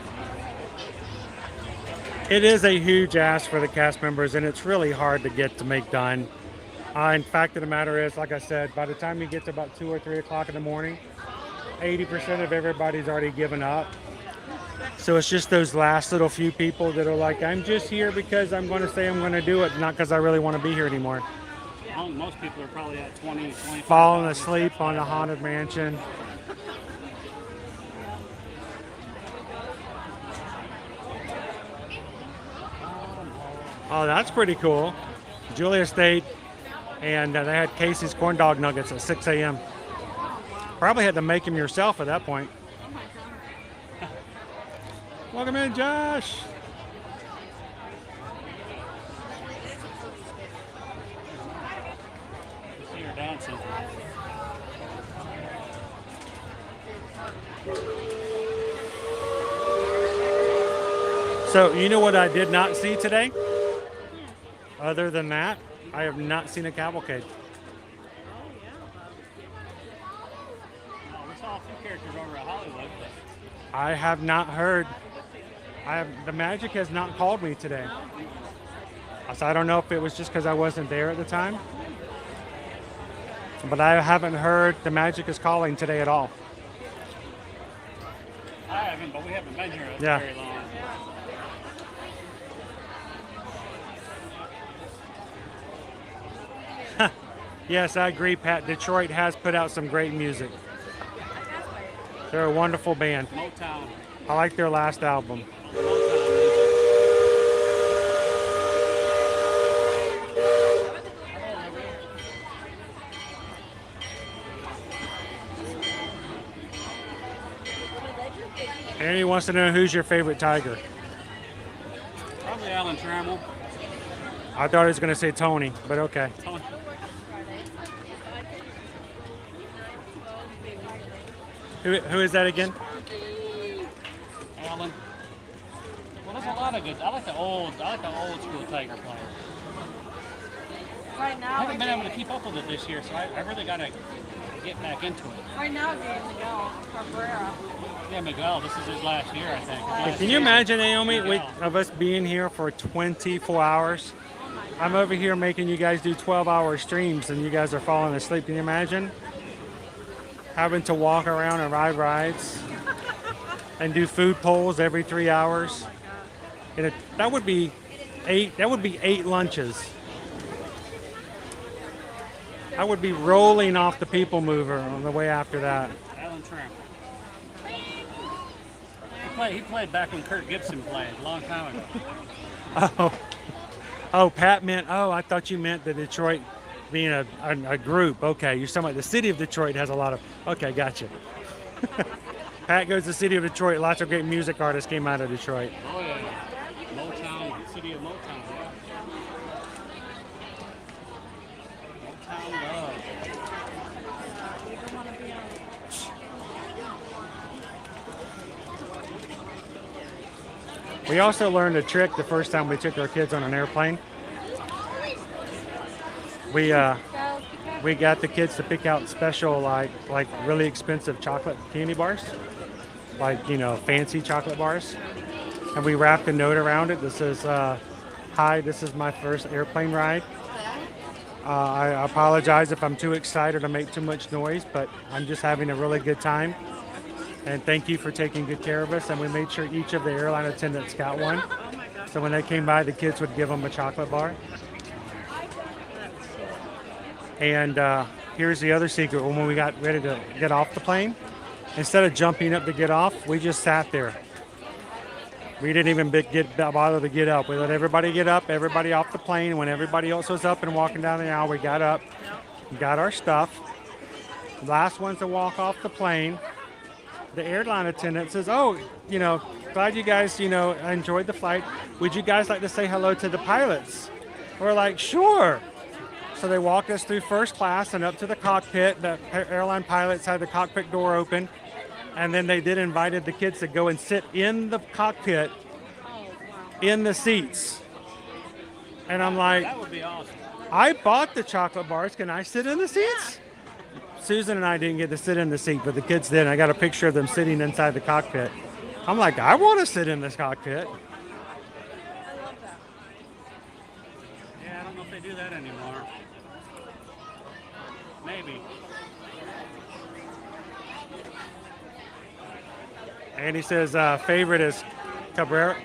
It is a huge ask for the cast members, and it's really hard to get to make done. In fact of the matter is, like I said, by the time you get to about 2 or 3 o'clock in the morning, 80% of everybody's already given up. So it's just those last little few people that are like, I'm just here because I'm going to say I'm going to do it, not because I really want to be here anymore. Most people are probably at 20, 25. Falling asleep on the Haunted Mansion. Oh, that's pretty cool. Julia State, and they had Casey's corn dog nuggets at 6 a.m. Probably had to make them yourself at that point. Welcome in, Josh. See her dancing. So, you know what I did not see today? Other than that, I have not seen a cavalcade. We saw a few characters over at Hollywood. I have not heard. The Magic has not called me today. So I don't know if it was just because I wasn't there at the time. But I haven't heard the Magic is calling today at all. I haven't, but we haven't been here Yeah. very long. Yes, I agree, Pat. Detroit has put out some great music. They're a wonderful band. Motown. I like their last album. Andy wants to know who's your favorite Tiger. Probably Alan Trammell. I thought he was going to say Tony, but okay. Tony. Who is that again? Alan. Well, there's a lot of good. I like the old school Tiger players. Right now, I haven't been able to keep up with it this year, so I really got to get back into it. right now, we're getting Miguel Cabrera. Yeah, Miguel. This is his last year, I think. Hey, can you imagine, Naomi, of us being here for 24 hours? I'm over here making you guys do 12-hour streams, and you guys are falling asleep. Can you imagine? Having to walk around and ride rides and do food polls every 3 hours. And that would be 8 lunches. I would be rolling off the people mover on the way after that. Alan Trammell. He played back when Kurt Gibson played, a long time ago. Oh, Pat meant, I thought you meant the Detroit being a group. Okay, you're talking about the city of Detroit has a lot of, okay, gotcha. Pat goes to the city of Detroit. Lots of great music artists came out of Detroit. Oh, yeah. Motown, city of Motown. Motown love. We also learned a trick the first time we took our kids on an airplane. We got the kids to pick out special like really expensive chocolate candy bars, like fancy chocolate bars, and we wrapped a note around it that says, "Hi, this is my first airplane ride. I apologize if I'm too excited or make too much noise, but I'm just having a really good time. And thank you for taking good care of us." And we made sure each of the airline attendants got one. So when they came by, the kids would give them a chocolate bar. And here's the other secret. When we got ready to get off the plane, instead of jumping up to get off, we just sat there. We didn't even bother to get up. We let everybody get up, everybody off the plane. And when everybody else was up and walking down the aisle, we got up, got our stuff. Last ones to walk off the plane, the airline attendant says, "Oh, glad you guys, enjoyed the flight. Would you guys like to say hello to the pilots?" We're like, "Sure." So they walked us through first class and up to the cockpit. The airline pilots had the cockpit door open. And then they invited the kids to go and sit in the cockpit, in the seats. And I'm like, That would be awesome. I bought the chocolate bars. Can I sit in the seats? Susan and I didn't get to sit in the seat, but the kids did. I got a picture of them sitting inside the cockpit. I'm like, I want to sit in this cockpit. I love that. Yeah, I don't know if they do that anymore. Maybe. And he says favorite is Cabrera,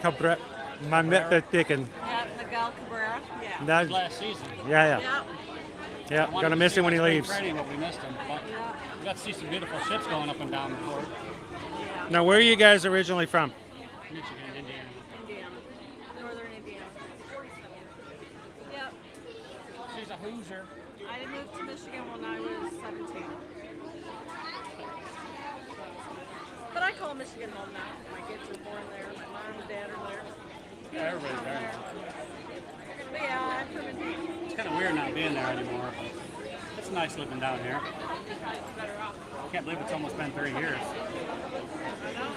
chicken. Yeah, Miguel Cabrera. Yeah. That- Last season. Yeah. Yeah. Yeah, I wanted gonna to miss see him when he spring leaves. training, but we missed him. But we got to see some beautiful ships going up and down the port. Now, where are you guys originally from? Michigan, Indiana. Indiana. Northern Indiana. Yep. She's a Hoosier. I moved to Michigan when I was 17. But I call Michigan home now. My kids were born there. My mom and dad are there. Yeah, everybody's there. But yeah, I'm from Indiana. It's kind of weird not being there anymore, but it's nice living down here. I can't believe it's almost been 3 years.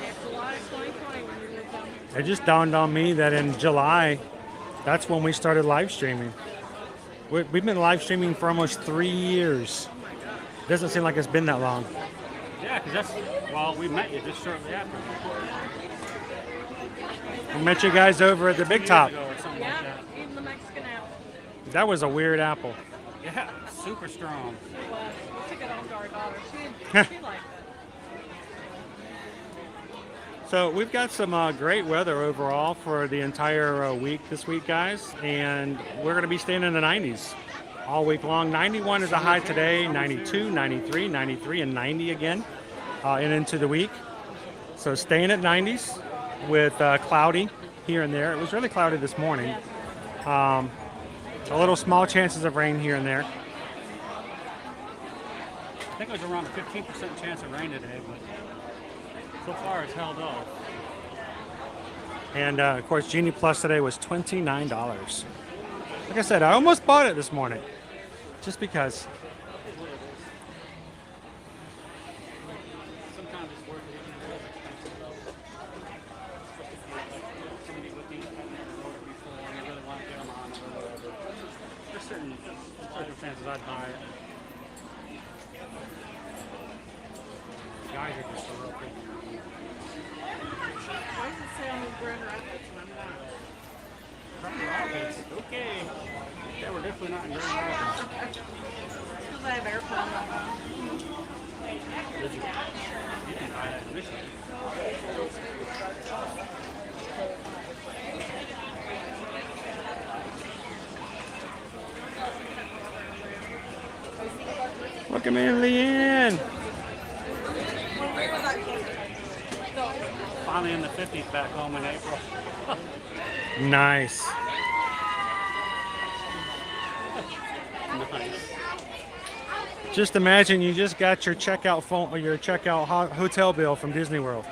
It's July 2020 when we lived down here. It just dawned on me that in July, that's when we started live streaming. We've been live streaming for almost 3 years. Doesn't seem like it's been that long. Yeah, because well, we met you just shortly after. We met you guys over at the Big Top. 2 years ago or something like that. Eating the Mexican apple. That was a weird apple. Yeah, super strong. It was. We took it home to our daughter. She liked it. So we've got some great weather overall for the entire week this week, guys, and we're going to be staying in the 90s all week long. 91 is a high today, 92, 93, 93, and 90 again, and into the week. So staying at 90s with cloudy here and there. It was really cloudy this morning. A little small chances of rain here and there. I think it was around a 15% chance of rain today, but so far it's held off. And of course, Genie Plus today was $29. Like I said, I almost bought it this morning, just because. Sometimes it's worth it. Somebody with these I've never ordered before and I really want to get them on or whatever. There's certain circumstances I'd buy it. Guys are just so real quick. Why does it say on these Grand Rapids when I'm not? Grand Rapids? Okay. Yeah, we're definitely not in Grand Rapids. Because I have airplane on. You can buy that in Michigan. Welcome in, Leanne. Finally in the 50s back home in April. Nice. Nice. Just imagine you just got your checkout phone or your checkout hotel bill from Disney World.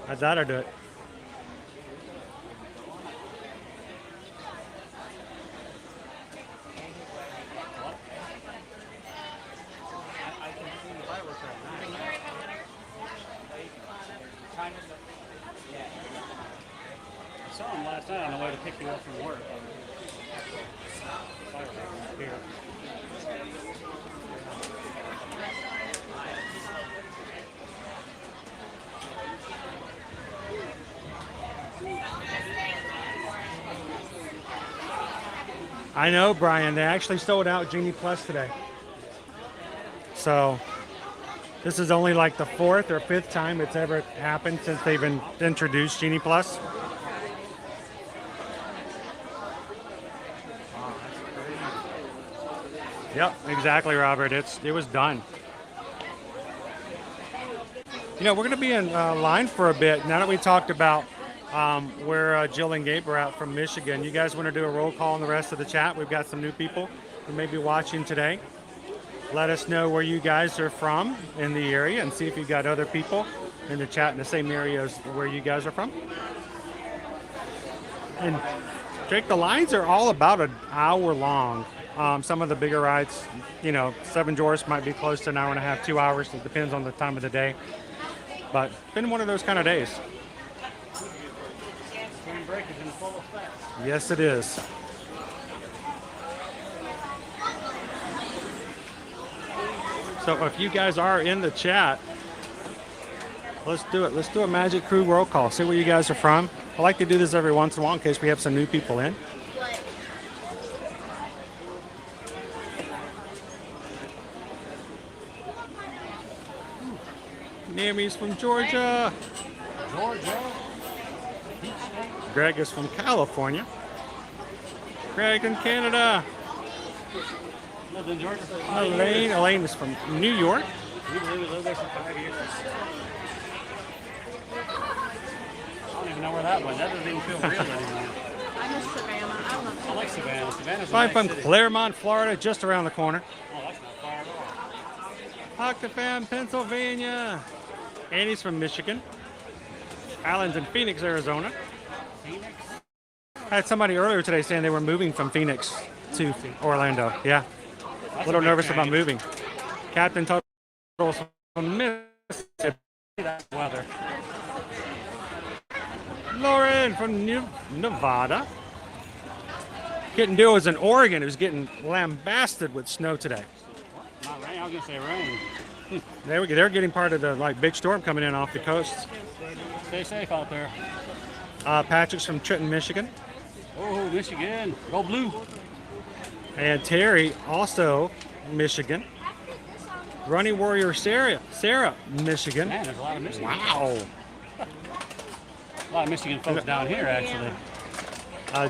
I'd rather do it. I saw him last night on the way to pick you up from work. Here. I know, Brian. They actually sold out Genie Plus today. So this is only like the 4th or 5th time it's ever happened since they've introduced Genie Plus. Yep, exactly, Robert. It was done. You know, we're going to be in line for a bit now that we talked about where Jill and Gabe are out from Michigan. You guys want to do a roll call on the rest of the chat? We've got some new people who may be watching today. Let us know where you guys are from in the area and see if you've got other people in the chat in the same area as where you guys are from. And Jake, the lines are all about an hour long. Some of the bigger rides, you know, Seven Dwarfs might be close to an hour and a half, 2 hours. It depends on the time of the day. But it's been one of those kind of days. Spring break is in full effect. Yes, it is. So if you guys are in the chat, let's do it. Let's do a Magic Crew roll call. See where you guys are from. I like to do this every once in a while in case we have some new people in. Naomi's from Georgia. Greg is from California. Greg in Canada. Lived in Georgia for 5 Elaine. years. Elaine is from New York. We lived there for 5 years. I don't even know where that went. That doesn't even feel real anymore. I miss Savannah. I like Savannah. Savannah's a I'm nice from city. Claremont, Florida, just around the corner. Oh, that's not far at all. Octafam, Pennsylvania. Annie's from Michigan. Alan's in Phoenix, Arizona. Phoenix? I had somebody earlier today saying they were moving from Phoenix to Orlando. Yeah. That's A little big nervous about change. moving. Captain Tuttle's from Mississippi. That weather. Lauren from Nevada. Getting deal was in Oregon. It was getting lambasted with snow today. Not rain. I was gonna say rain. They're getting part of the big storm coming in off the coast. Stay safe out there. Patrick's from Trenton, Michigan. Oh, Michigan. Go blue. And Terry, also Michigan. Running Warrior Sarah, Michigan. Man, there's a lot of Michigan. Wow. A lot of Michigan folks down here, actually.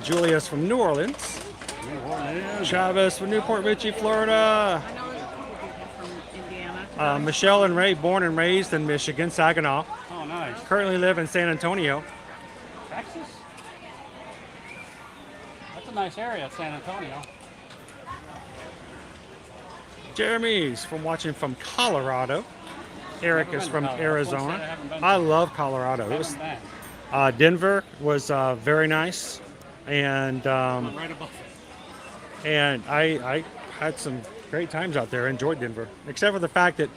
Julia's from New Orleans. New Orleans. Chavez from Newport Richey, Florida. I know there's a couple people from Indiana. Michelle and Ray, born and raised in Michigan, Saginaw. Oh, nice. Currently live in San Antonio. Texas? That's a nice area, San Antonio. Jeremy's watching from Colorado. Eric Never is been to from Colorado. Arizona. I haven't been to- I love Colorado. It was, Denver was very nice, and Right above it. and I had some great times out there. Enjoyed Denver, except for the fact that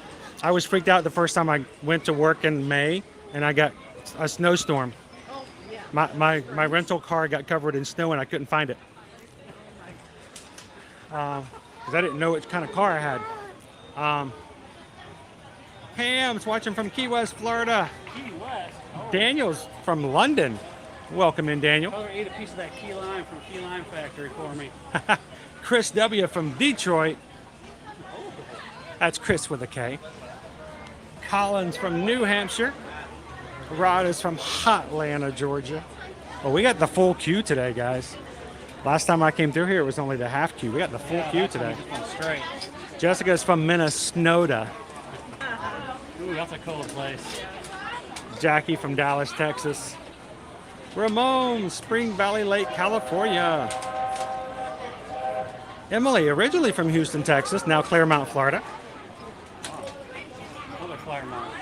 I was freaked out the first time I went to work in May, and I got a snowstorm. Oh, yeah. My rental car got covered in snow, and I couldn't find it because I didn't know which kind of car I had. Pam's watching from Key West, Florida. Key West. Oh. Daniel's from London. Welcome in, Daniel. Brother ate a piece of that key lime from Key Lime Factory for me. Chris W. from Detroit. That's Chris with a K. Collins from New Hampshire. Rod is from Hotlanta, Georgia. Well, we got the full queue today, guys. Last time I came through here, it was only the half queue. We got the full queue today. Straight. Jessica's from Minnesota. Ooh, that's a cold place. Jackie from Dallas, Texas. Ramon, Spring Valley Lake, California. Emily, originally from Houston, Texas, now Claremont, Florida. Another Claremont.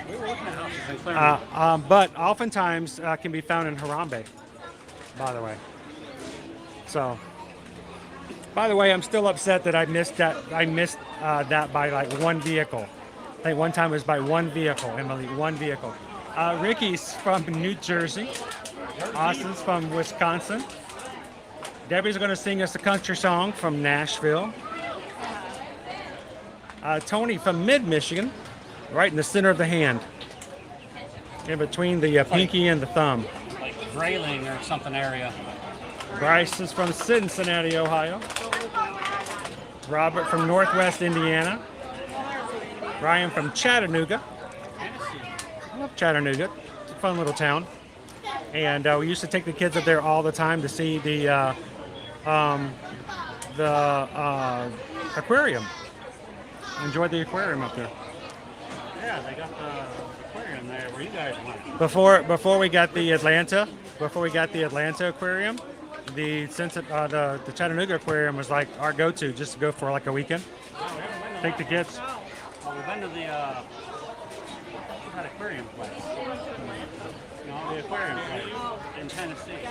We were looking at houses in Claremont. But oftentimes can be found in Harambe, by the way. So, by the way, I'm still upset that I missed that. I missed that by like one vehicle. I think one time it was by one vehicle, Emily, one vehicle. Ricky's from New Jersey. Austin's from Wisconsin. Debbie's going to sing us a country song from Nashville. Tony from Mid-Michigan, right in the center of the hand, in between the pinky and the thumb. Like Grayling or something area. Bryce is from Cincinnati, Ohio. Robert from Northwest Indiana. Ryan from Chattanooga. I love Chattanooga. It's a fun little town. And we used to take the kids up there all the time to see the aquarium. Enjoyed the aquarium up there. Yeah, they got the aquarium there where you guys went. Before we got the Atlanta aquarium, the Chattanooga aquarium was like our go-to, just to go for like a weekend. Take the kids. Well, we've been to the that aquarium place. No, the aquarium place in Tennessee.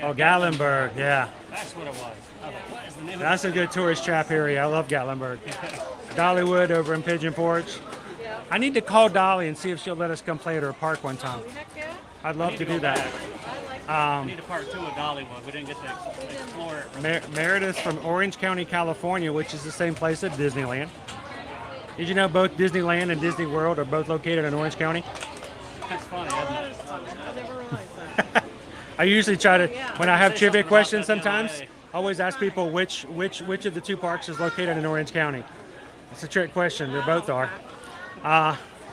Oh, Gatlinburg, yeah. That's what it was. I was like, what is the name That's of a good tourist trap area. I love Gatlinburg. Dollywood over in Pigeon Porch. I need to call Dolly and see if she'll let us come play at her park one time. I'd love to do that. We need a part 2 of Dollywood. We didn't get to explore it. Meredith from Orange County, California, which is the same place as Disneyland. Did you know both Disneyland and Disney World are both located in Orange County? That's funny, isn't That it? is funny. I never realized that. I usually try to, when I have Say trivia something about questions that the other sometimes, day. I always ask people which of the two parks is located in Orange County. It's a trick question. They both are.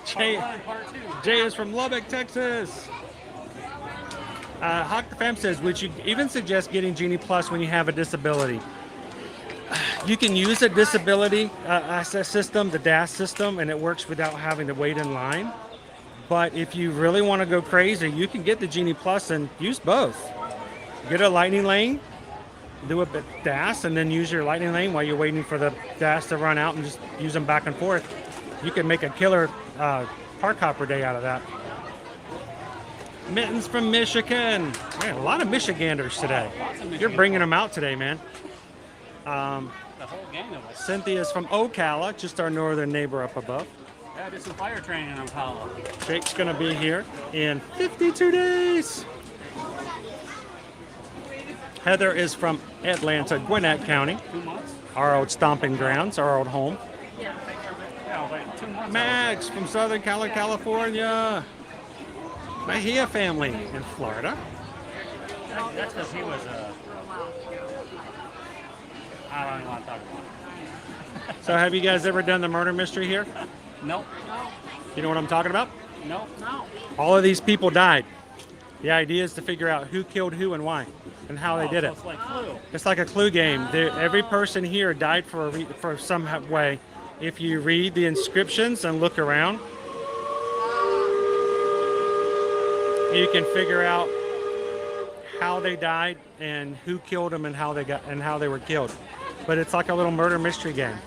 Jay, Part 2. Jay is from Lubbock, Texas. Hawk the Fam says, would you even suggest getting Genie Plus when you have a disability? You can use a disability access system, the DAS system, and it works without having to wait in line. But if you really want to go crazy, you can get the Genie Plus and use both. Get a lightning lane, do a bit DAS, and then use your lightning lane while you're waiting for the DAS to run out and just use them back and forth. You can make a killer park hopper day out of that. Mittens from Michigan. Man, a lot of Michiganders today. You're bringing them out today, man. The whole gang of us. Cynthia's from Ocala, just our northern neighbor up above. Yeah, I did some fire training in Ocala. Jake's gonna be here in 52 days. Heather is from Atlanta, Gwinnett County. 2 months? Our old stomping grounds, our old home. Yeah, like 2 months. Max from Southern Cali, California. Mejia family in Florida. That's because he was I don't even want to talk about it. So have you guys ever done the murder mystery here? Nope. You know what I'm talking about? Nope. No. All of these people died. The idea is to figure out who killed who and why and how they did So it. it's like Clue. It's like a clue game. Every person here died for some way. If you read the inscriptions and look around, you can figure out how they died and who killed them and how they were killed. But it's like a little murder mystery game.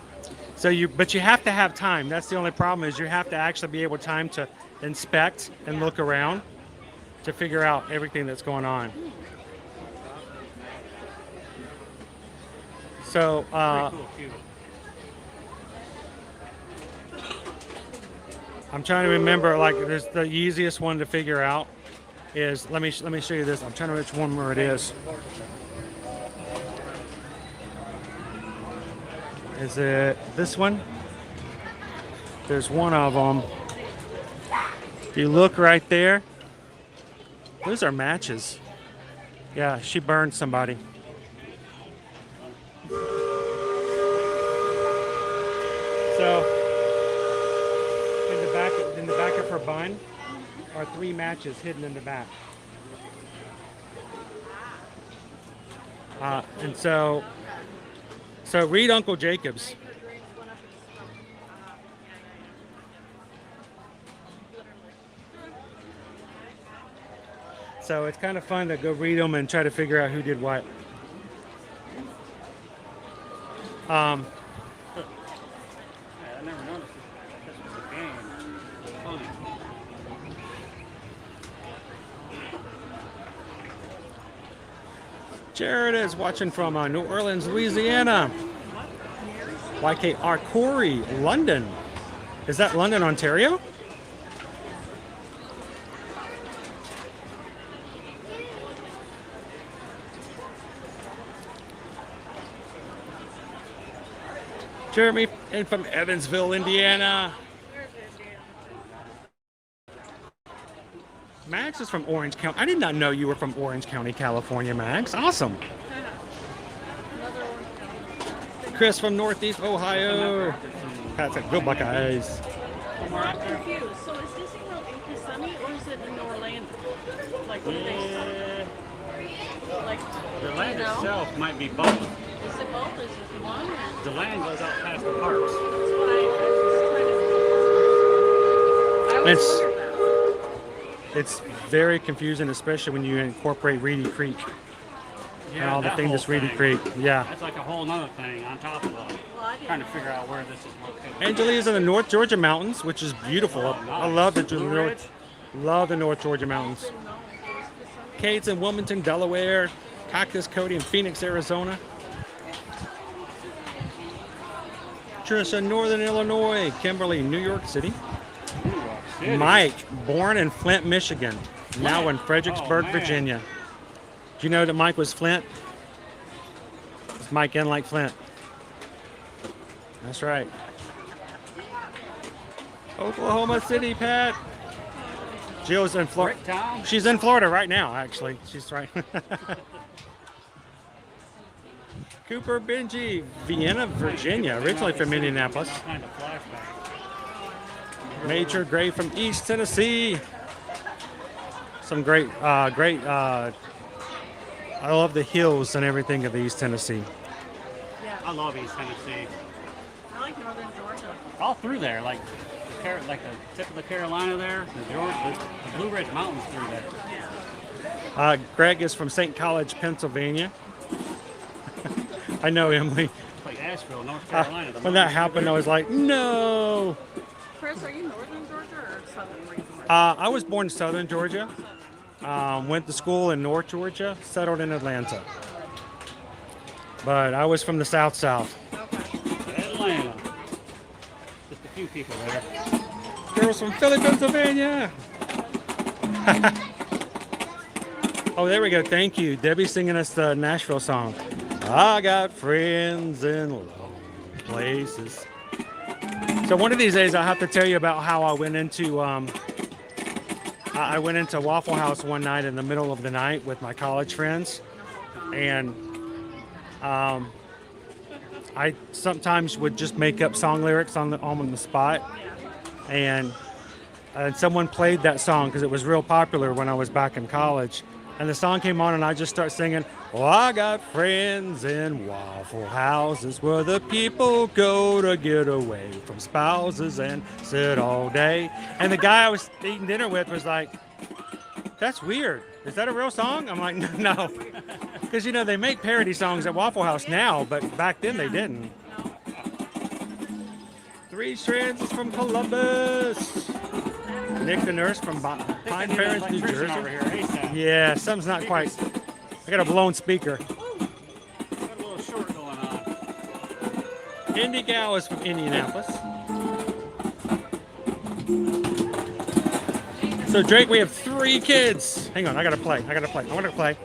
But you have to have time. That's the only problem, is you have to actually be able time to inspect and look around to figure out everything that's going on. So I'm trying to remember, like, there's the easiest one to figure out is, let me show you this. I'm trying to which one where it is. Is it this one? There's one of them. If you look right there, those are matches. Yeah, she burned somebody. So in the back of her bun are 3 matches hidden in the back. And so read Uncle Jacob's. So it's kind of fun to go read them and try to figure out who did what. Yeah, I never noticed this was a game. Funny. Jared is watching from New Orleans, Louisiana. YKR Corey, London. Is that London, Ontario? Jeremy and from Evansville, Indiana. Max is from Orange County. I did not know you were from Orange County, California, Max. Awesome. Chris from Northeast Ohio. Pat said, go Buckeyes. I'm confused. So is Disney World in Kissimmee or is it in Orlando? Like what do they say? Like The land you know? itself might be both. Is it both? Is it one? Or? The land goes out past the parks. That's what I was trying to. It's very confusing, especially when you incorporate Reedy Creek and all the that things whole that's Reedy thing. Creek. Yeah. That's like a whole nother thing on top of it. Trying to figure out where this is located. Angelia's in the North Georgia mountains, which is beautiful. I love the Blue Ridge? North Georgia mountains. Kate's in Wilmington, Delaware. Cactus Cody in Phoenix, Arizona. Trisha, Northern Illinois. Kimberly, New York City. City. Mike, born in Flint, Michigan, now in Fredericksburg, man. Virginia. Do you know that Mike was Flint? It's Mike in like Flint. That's right. Oklahoma City, Pat. Jill's in Florida. She's in Florida right now, actually. She's right. Cooper Benji, Vienna, Virginia, originally from Indianapolis. Kind of flashback. Major Gray from East Tennessee. Some great. I love the hills and everything of East Tennessee. Yeah. I love East Tennessee. I like Northern Georgia. All through there, like the tip of the Carolina there, the Blue Ridge Mountains through there. Greg is from St. College, Pennsylvania. I know, Emily. It's like Asheville, North Carolina. When that happened, I was like, no. Chris, are you Northern Georgia or Southern region? I was born in Southern Georgia. Went to school in North Georgia. Settled in Atlanta. But I was from the South. Atlanta. Just a few people there. Girls from Philly, Pennsylvania. Oh, there we go. Thank you. Debbie's singing us the Nashville song. I got friends in low places. So one of these days I'll have to tell you about how I went into Waffle House one night in the middle of the night with my college friends, and I sometimes would just make up song lyrics on the spot, and someone played that song because it was real popular when I was back in college, and the song came on and I just start singing, oh, I got friends in Waffle Houses where the people go to get away from spouses and sit all day. And the guy I was eating dinner with was like, that's weird. Is that a real song? I'm like, no. Because, you know, they make parody songs at Waffle House now, but back then they didn't. Three Strands is from Columbus. Nick the Nurse from Pine Barrens, New Jersey. Yeah, something's not quite. I got a blown speaker. Got a little short going on. Indy Gal is from Indianapolis. So Drake, we have 3 kids. Hang on, I gotta play. I want to play.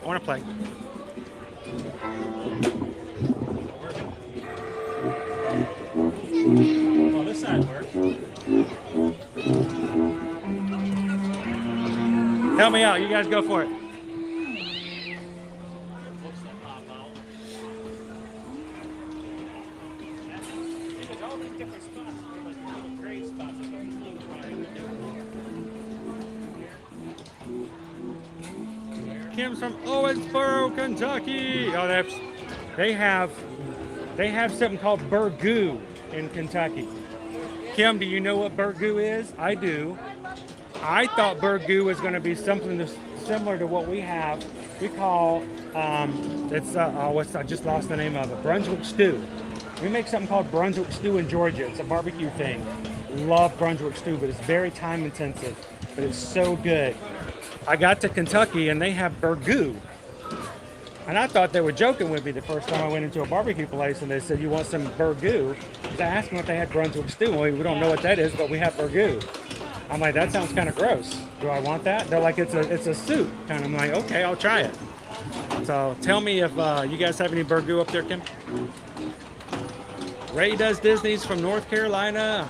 Well, this side works. Help me out. You guys go for it. Kim's from Owensboro, Kentucky. Oh, they have something called burgoo in Kentucky. Kim, do you know what burgoo is? I do. I thought burgoo was going to be something similar to what we have. We call I just lost the name of it. Brunswick stew. We make something called Brunswick stew in Georgia. It's a barbecue thing. Love Brunswick stew, but it's very time intensive. But it's so good. I got to Kentucky and they have burgoo. And I thought they were joking with me the first time I went into a barbecue place and they said, you want some burgoo? I asked them if they had Brunswick stew. Well, we don't know what that is, but we have burgoo. I'm like, that sounds kind of gross. Do I want that? They're like, it's a soup. And I'm like, okay, I'll try it. So tell me if you guys have any burgoo up there, Kim. Ray does Disney's from North Carolina.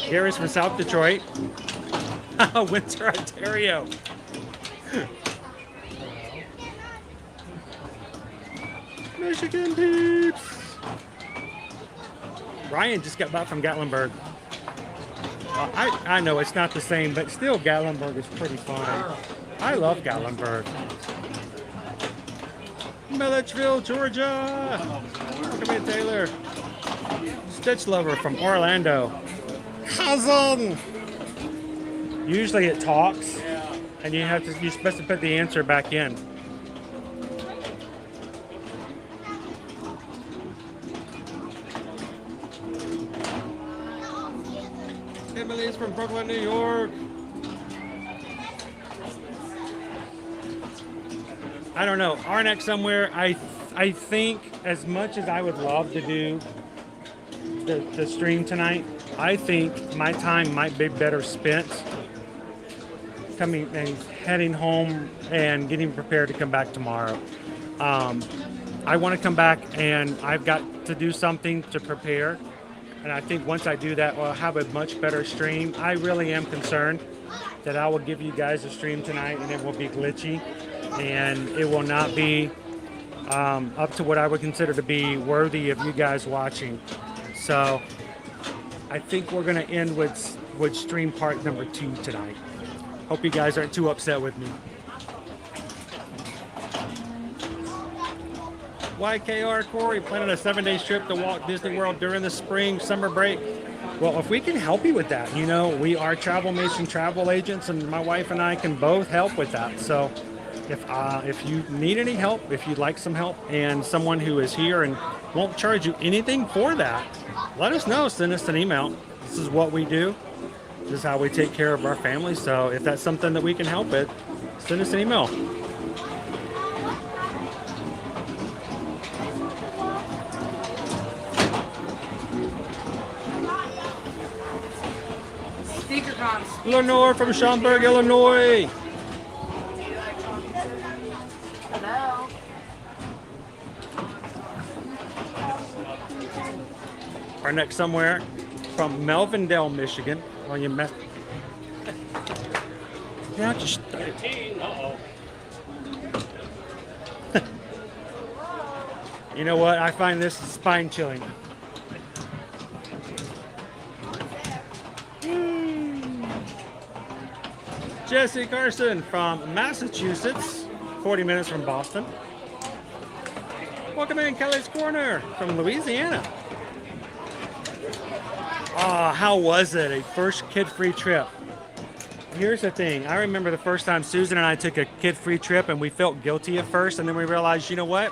Gary's from South Detroit. Windsor, Ontario. Michigan peeps. Ryan just got back from Gatlinburg. I know it's not the same, but still Gatlinburg is pretty fun. I love Gatlinburg. Milledgeville, Georgia. Come in, Taylor. Stitch Lover from Orlando. Cousin. Usually it talks, and you're supposed to put the answer back in. Emily's from Brooklyn, New York. I don't know. Our next somewhere. I think as much as I would love to do the stream tonight, I think my time might be better spent coming and heading home and getting prepared to come back tomorrow. I want to come back and I've got to do something to prepare. And I think once I do that, we'll have a much better stream. I really am concerned that I will give you guys a stream tonight and it will be glitchy and it will not be up to what I would consider to be worthy of you guys watching. So I think we're going to end with stream part number 2 tonight. Hope you guys aren't too upset with me. YKR Corey planning a 7-day trip to Walt Disney World during the spring summer break. Well, if we can help you with that, you know, we are Travel Nation travel agents, and my wife and I can both help with that. So if you need any help, if you'd like some help, and someone who is here and won't charge you anything for that, let us know. Send us an email. This is what we do. This is how we take care of our family. So if that's something that we can help with, send us an email. Lenore from Schaumburg, Illinois. Hello. Our next somewhere from Melvindale, Michigan. Well, you met. Yeah, just. You know what? I find this spine chilling. Jesse Carson from Massachusetts, 40 minutes from Boston. Welcome in, Kelly's Corner from Louisiana. Oh, how was it? A first kid-free trip. Here's the thing. I remember the first time Susan and I took a kid-free trip and we felt guilty at first, and then we realized, you know what?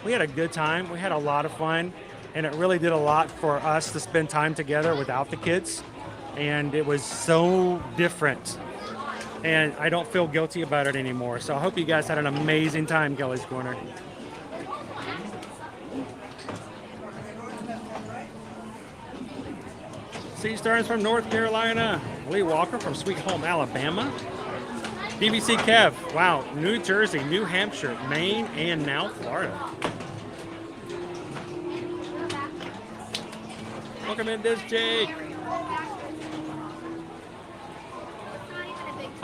We had a good time. We had a lot of fun, and it really did a lot for us to spend time together without the kids. And it was so different. And I don't feel guilty about it anymore. So I hope you guys had an amazing time, Kelly's Corner. Sea Stars from North Carolina. Lee Walker from Sweet Home, Alabama. BBC Kev, wow, New Jersey, New Hampshire, Maine, and now Florida. Welcome in, this Jake.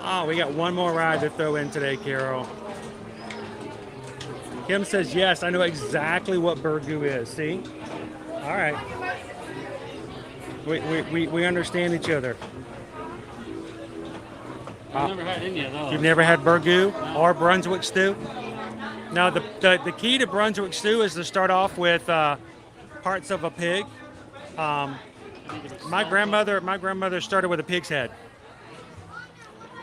Oh, we got one more ride to throw in today, Carol. Kim says, yes, I know exactly what Burgoo is. See? All right. We understand each other. I've never had any of those. You've never had Burgoo or Brunswick stew? Now, the key to Brunswick stew is to start off with parts of a pig. My grandmother started with a pig's head.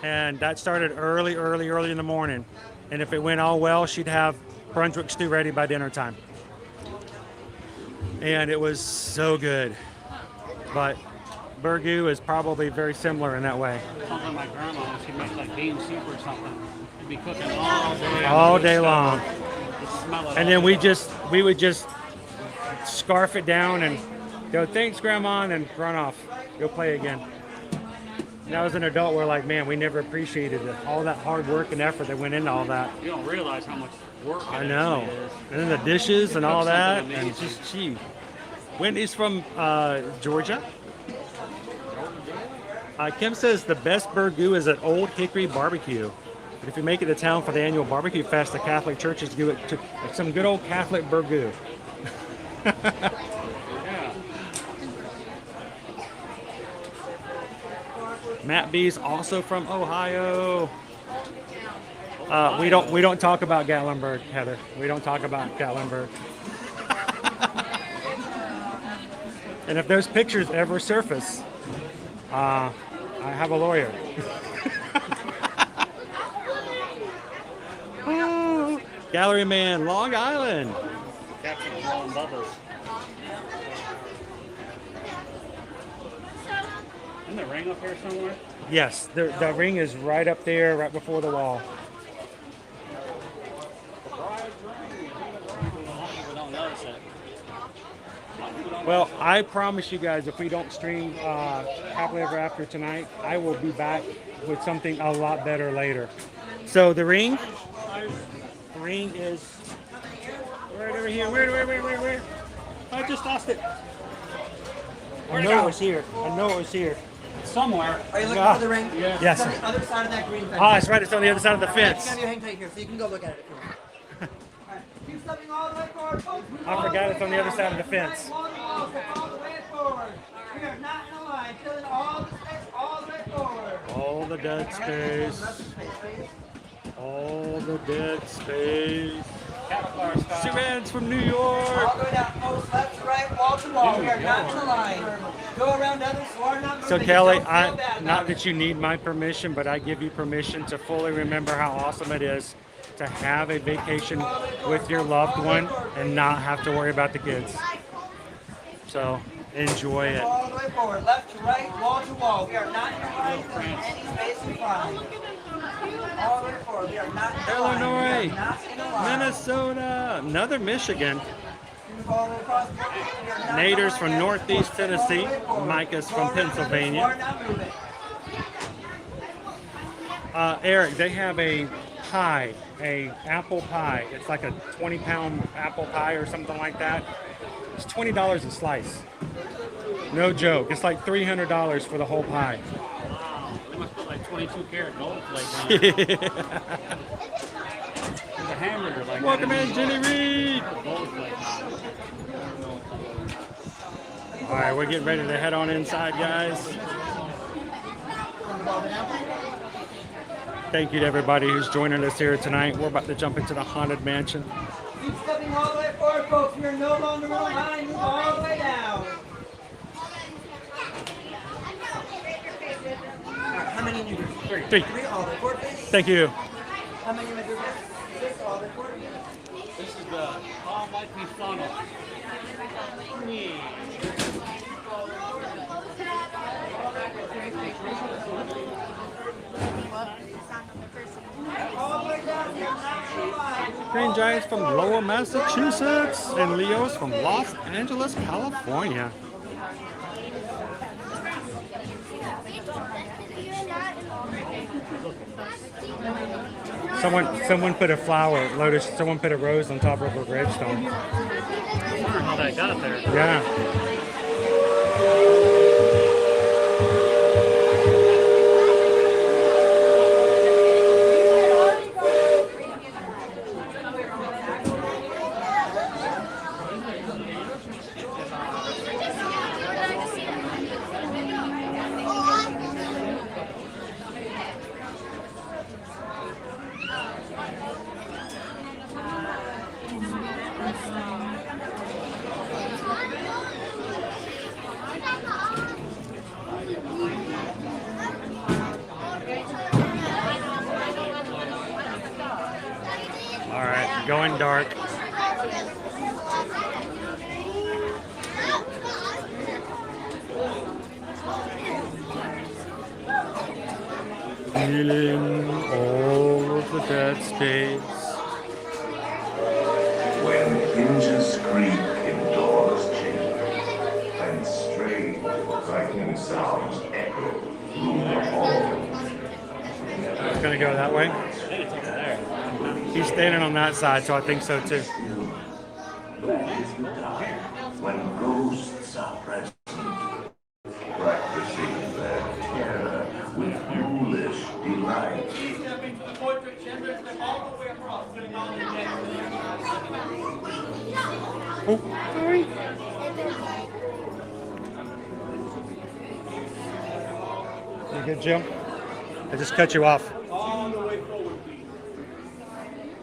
And that started early in the morning. And if it went all well, she'd have Brunswick stew ready by dinner time. And it was so good. But Burgoo is probably very similar in that way. Something my grandma, when she'd make like bean soup or something, she'd be cooking all day. All day long. Smell it And then we would just scarf it down and go, thanks, Grandma, and then run off. Go play again. Now as an adult, we're like, man, we never appreciated it. All that hard work and effort that went into all that. You don't realize how much work it I know. actually is. And then the dishes and all that. Something And amazing. just, gee. Wendy's from Georgia. Kim says the best Burgoo is at Old Hickory Barbecue. But if you make it to town for the annual barbecue fest, the Catholic churches give it to some good old Catholic Burgoo. Matt B's also from Ohio. We don't talk about Gatlinburg, Heather. We don't talk about Gatlinburg. And if those pictures ever surface, I have a lawyer. Oh, Gallery Man, Long Island. Captain Long Bubbles. Isn't the ring up here somewhere? Yes, the ring is right up there, right before the wall. Well, I promise you guys, if we don't stream Happily Ever After tonight, I will be back with something a lot better later. So the ring is right over here. Where? I just lost it. I know it was here. I know it was here. Somewhere. Are you looking Ah. for the ring? Yeah. Yes. It's on the other side of that green fence. Ah, it's right. It's on the other side of the fence. You gotta hang tight here so you can go look at it if you want. Alright, keep stepping all the way forward, folks. I forgot it's on the other side of the fence. All the way forward. We are not in a line. Fill in all the space all the way forward. All the dead space. All the dead space. Susanedwards from New York. All the way down, folks. Left to right, wall to wall. We are not in a line. Go around others who are not So moving. Kelly, Don't feel I bad not about it. that you need my permission, but I give you permission to fully remember how awesome it is to have a vacation with your loved one and not have to worry about the kids. So enjoy it. All the way forward. Left to right, wall to wall. We are not in a line. Fill in any space in front. All the way forward. We are not in a line. We Illinois, are not in a line. Minnesota, another Michigan. All the way across the board. We are not in a Naders line. from Northeast Tennessee. Micah's from Pennsylvania. Eric, they have a pie, a apple pie. It's like a 20-pound apple pie or something like that. It's $20 a slice. No joke. It's like $300 for the whole pie. They must put like 22 karat gold plate on it. There's a hamburger like Welcome that. in, Jenny Reed. Gold plate on it. All right, we're getting ready to head on inside, guys. Thank you to everybody who's joining us here tonight. We're about to jump into the Haunted Mansion. Keep stepping all the way forward, folks. We are no longer in a line. Move all the way down. How many in your group? Three. Three all the way forward, please. Thank you. How many in my group? Six all the way forward. This is the almighty funnel. All the way down. We are not in a line. Green Giants from Lower Massachusetts and Leo's from Los Angeles, California. Someone put a flower, Lotus. Someone put a rose on top of her gravestone. I wonder how that got there. Yeah. All right, going dark. Feeling all of the dead space. When hinges creak and doors chain, and strange, frightening sounds echo through the hall. It's gonna go that way. He's standing on that side, so I think so too. That is the time when ghosts are present, practicing their terror with foolish delight. Oh, sorry. You good, Jim? I just cut you off. All the way forward, please.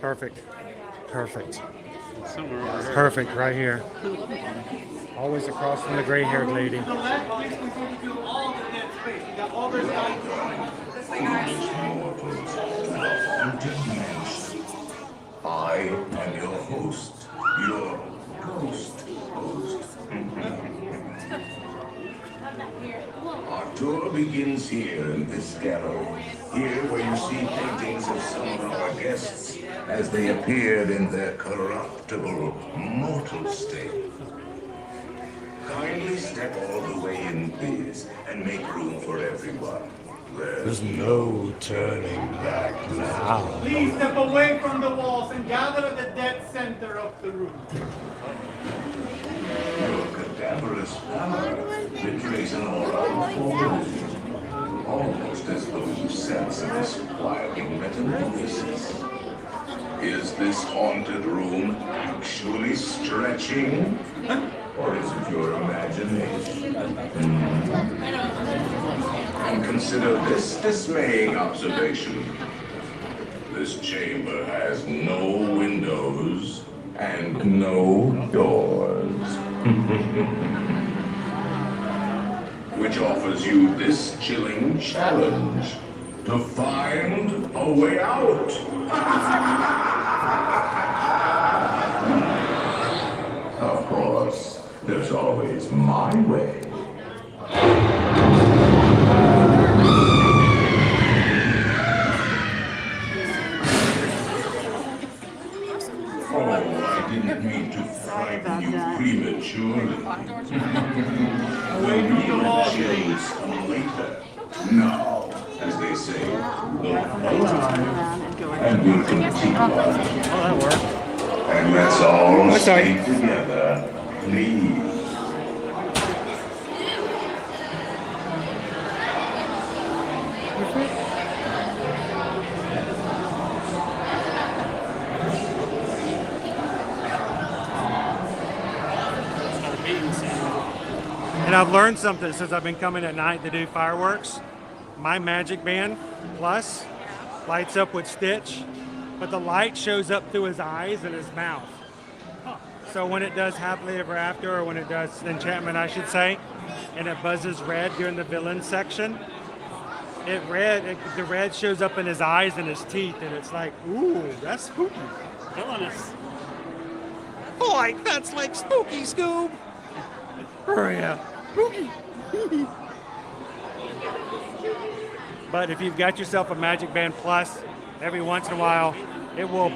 Perfect. Perfect. Somewhere over here. Perfect, right here. Always across from the gray-haired lady. To the left, please. We can do all the dead space. We got all this time. This way, guys. I am your host, your ghost host. Our tour begins here in this gallery. Here where you see paintings of some of our guests as they appeared in their corruptible, mortal state. Kindly step all the way in, please, and make room for everyone. There's no turning back now. Please step away from the walls and gather at the dead center of the room. Your amorous power betrays an aura of formality, almost as though you sense a disquieting metamorphosis. Is this haunted room actually stretching? Or is it your imagination? And consider this dismaying observation. This chamber has no windows and no doors. Which offers you this chilling challenge to find a way out. Of course, there's always my way. Oh, I didn't mean to frighten you prematurely. The real chills come later. Now, as they say, the time, and we'll continue on. Oh, that worked. And let's all stay together, please. And I've learned something since I've been coming at night to do fireworks. My Magic Band Plus lights up with Stitch, but the light shows up through his eyes and his mouth. So when it does Happily Ever After, or when it does Enchantment, I should say, and it buzzes red during the villain section, the red shows up in his eyes and his teeth, and it's like, ooh, that's spooky. Villainous. Boy, that's like spooky, Scoob. Oh yeah, spooky. But if you've got yourself a Magic Band Plus, every once in a while, it will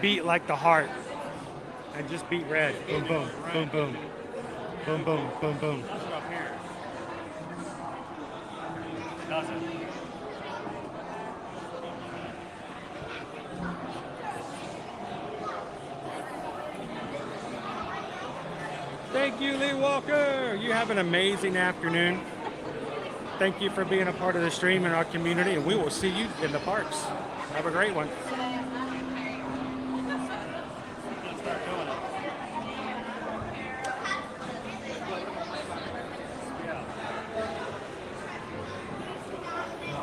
beat like the heart. And just beat red. Boom, boom, boom, boom. Boom, boom, boom, boom. Does it? Thank you, Lee Walker. You have an amazing afternoon. Thank you for being a part of the stream and our community, and we will see you in the parks. Have a great one.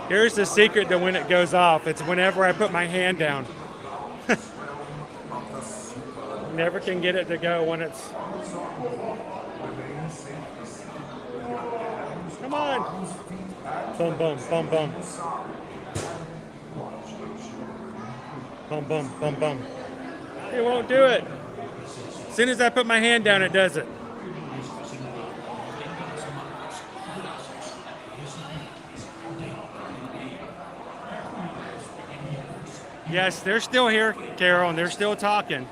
Here's the secret to when it goes off. It's whenever I put my hand down. Never can get it to go when it's... Come on. Boom, boom, boom, boom. Boom, boom, boom, boom. It won't do it. As soon as I put my hand down, it does it. Yes, they're still here, Carol, and they're still talking.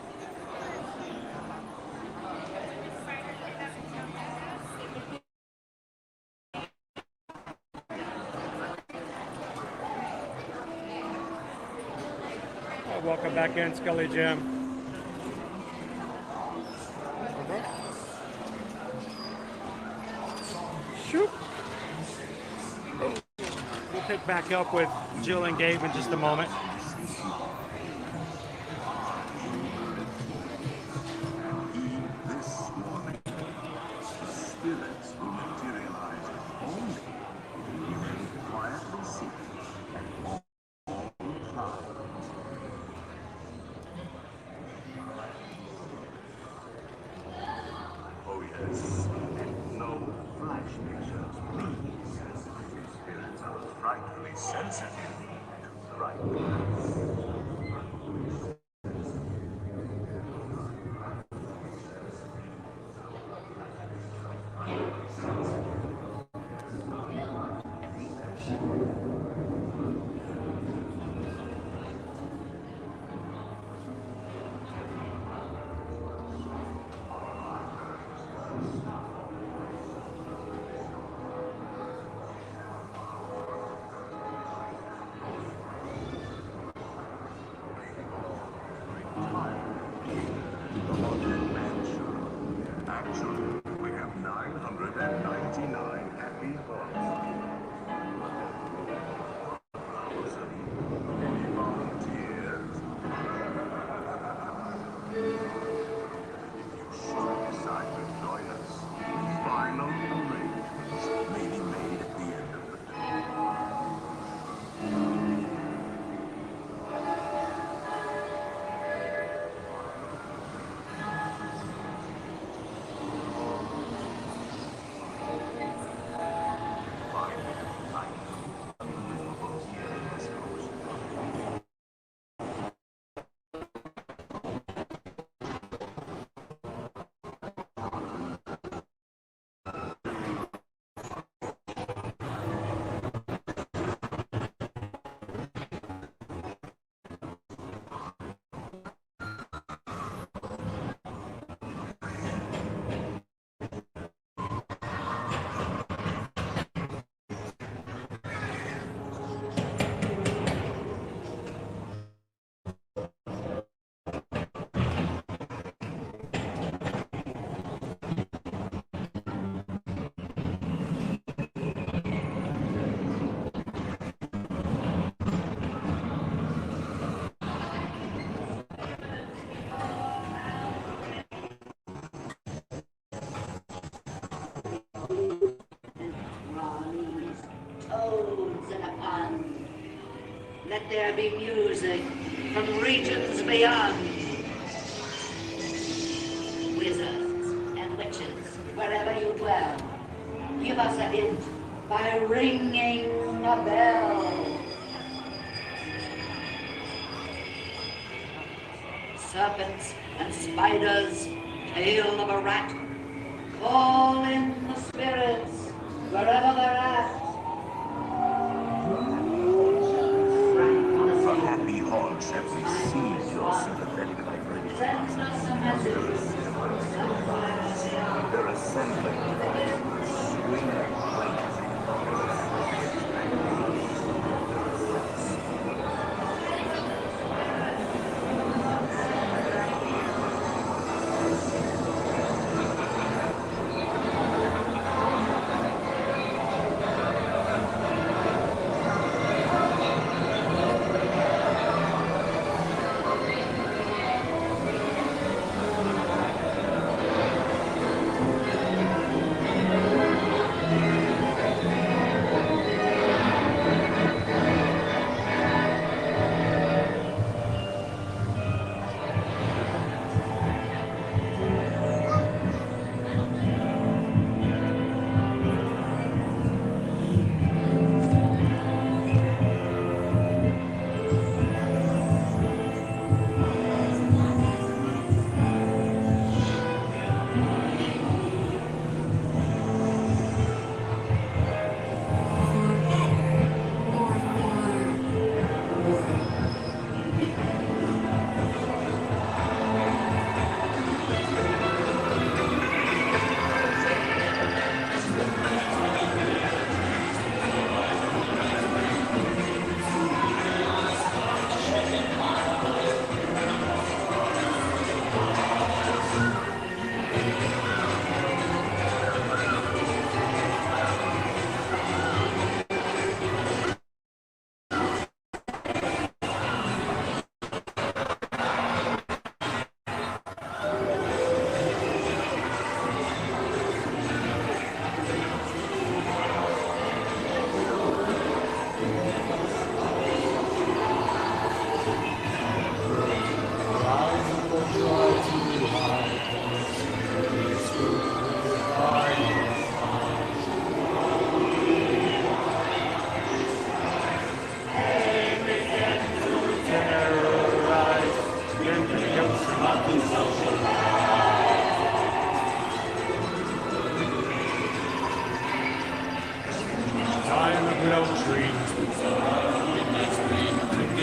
Welcome back in, Scully Jim. Shoop. We'll pick back up with Jill and Gabe in just a moment. Actually, we have 9 toads in a pond. Let there be music from regions beyond. Wizards and witches, wherever you dwell, give us a hint by ringing a bell. Serpents and spiders, tail of a rat, call in the spirits wherever they're at. The happy haunts have received your sympathetic vibration. Send us a message. They're assembling.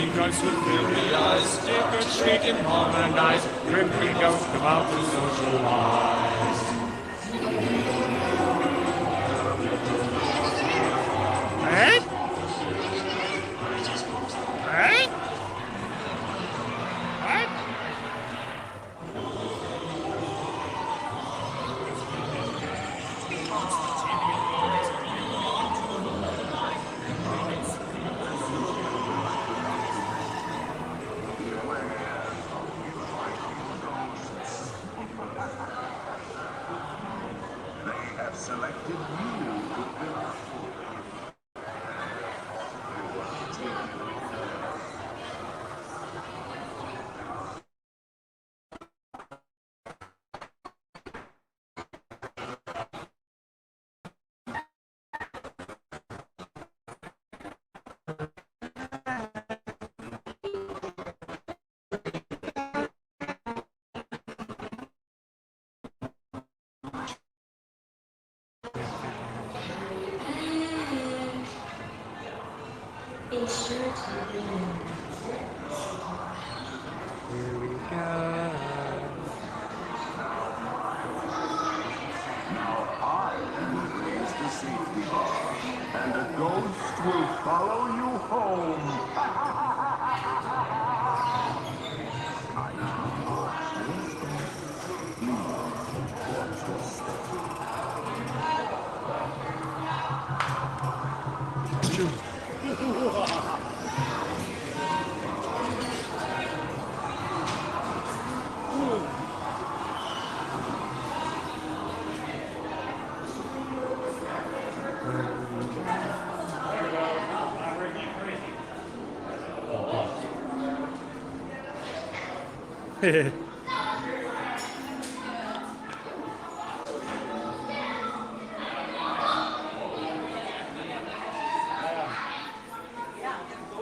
Swing Drunks with filmy eyes, stick and shake and harmonize, crimpy ghosts come out to socialize. Hey? Hey? What? They have selected you to fill up. Here we go. Now I will raise the safety bar, and a ghost will follow you home.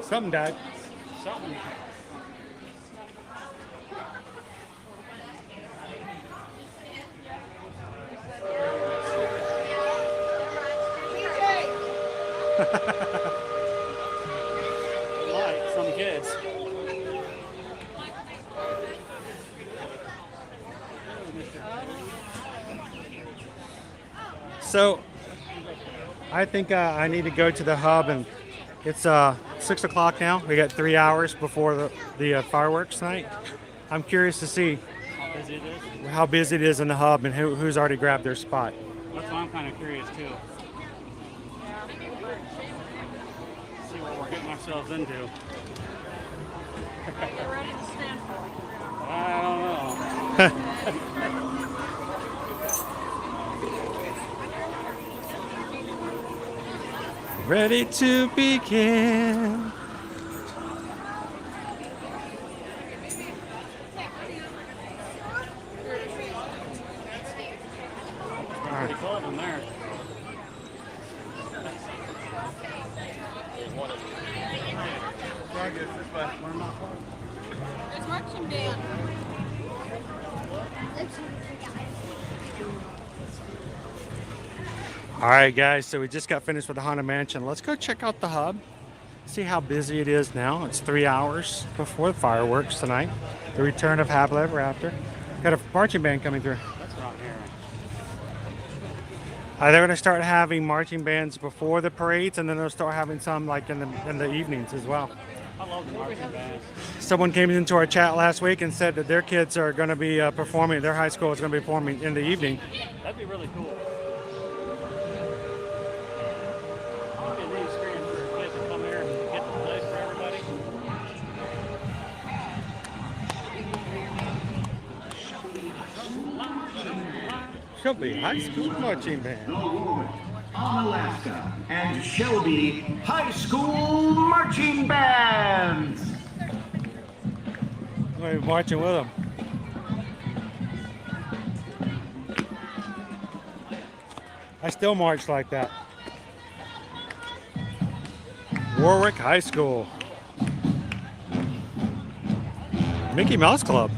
Something died. Something. Like some kids. So, I think I need to go to the hub, and it's 6 o'clock now. We got 3 hours before the fireworks tonight. I'm curious to see How busy it is. how busy it is in the hub and who's already grabbed their spot. That's why I'm kind of curious too. See what we're getting ourselves into. You're ready to stand for it. I don't know. Ready to begin. Pretty cold in there. It's marching band. All right, guys, so we just got finished with the Haunted Mansion. Let's go check out the hub, see how busy it is now. It's 3 hours before the fireworks tonight. The return of Happily Ever After. Got a marching band coming through. That's what I'm hearing. They're going to start having marching bands before the parades, and then they'll start having some like in the evenings as well. I love the marching bands. Someone came into our chat last week and said that their kids are going to be performing, their high school is going to be performing in the evening. That'd be really cool. It'd be a neat experience for kids to come here and get the place for everybody. Shelby High School Marching Band. On Alaska and Shelby High School Marching Bands. I'm going to be marching with them. I still march like that. Warwick High School. Mickey Mouse Club.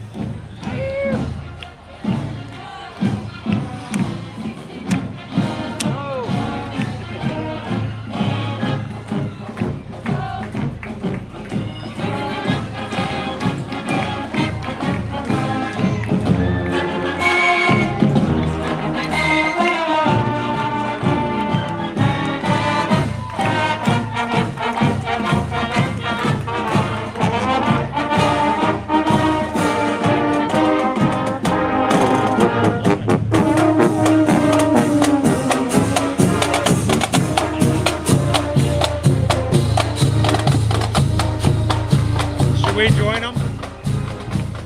Should we join them?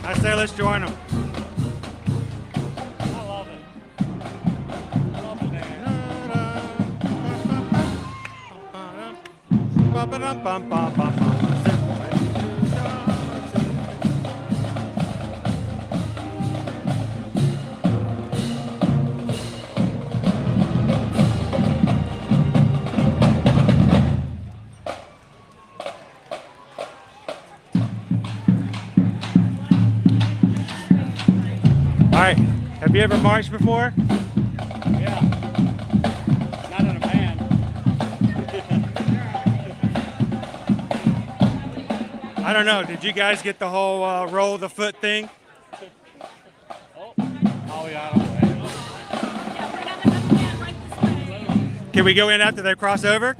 I say let's join them. I love it. I love the band. All right. Have you ever marched before? Yeah. Not in a band. I don't know. Did you guys get the whole roll the foot thing? Oh yeah, I don't know. Can we go in after they cross over?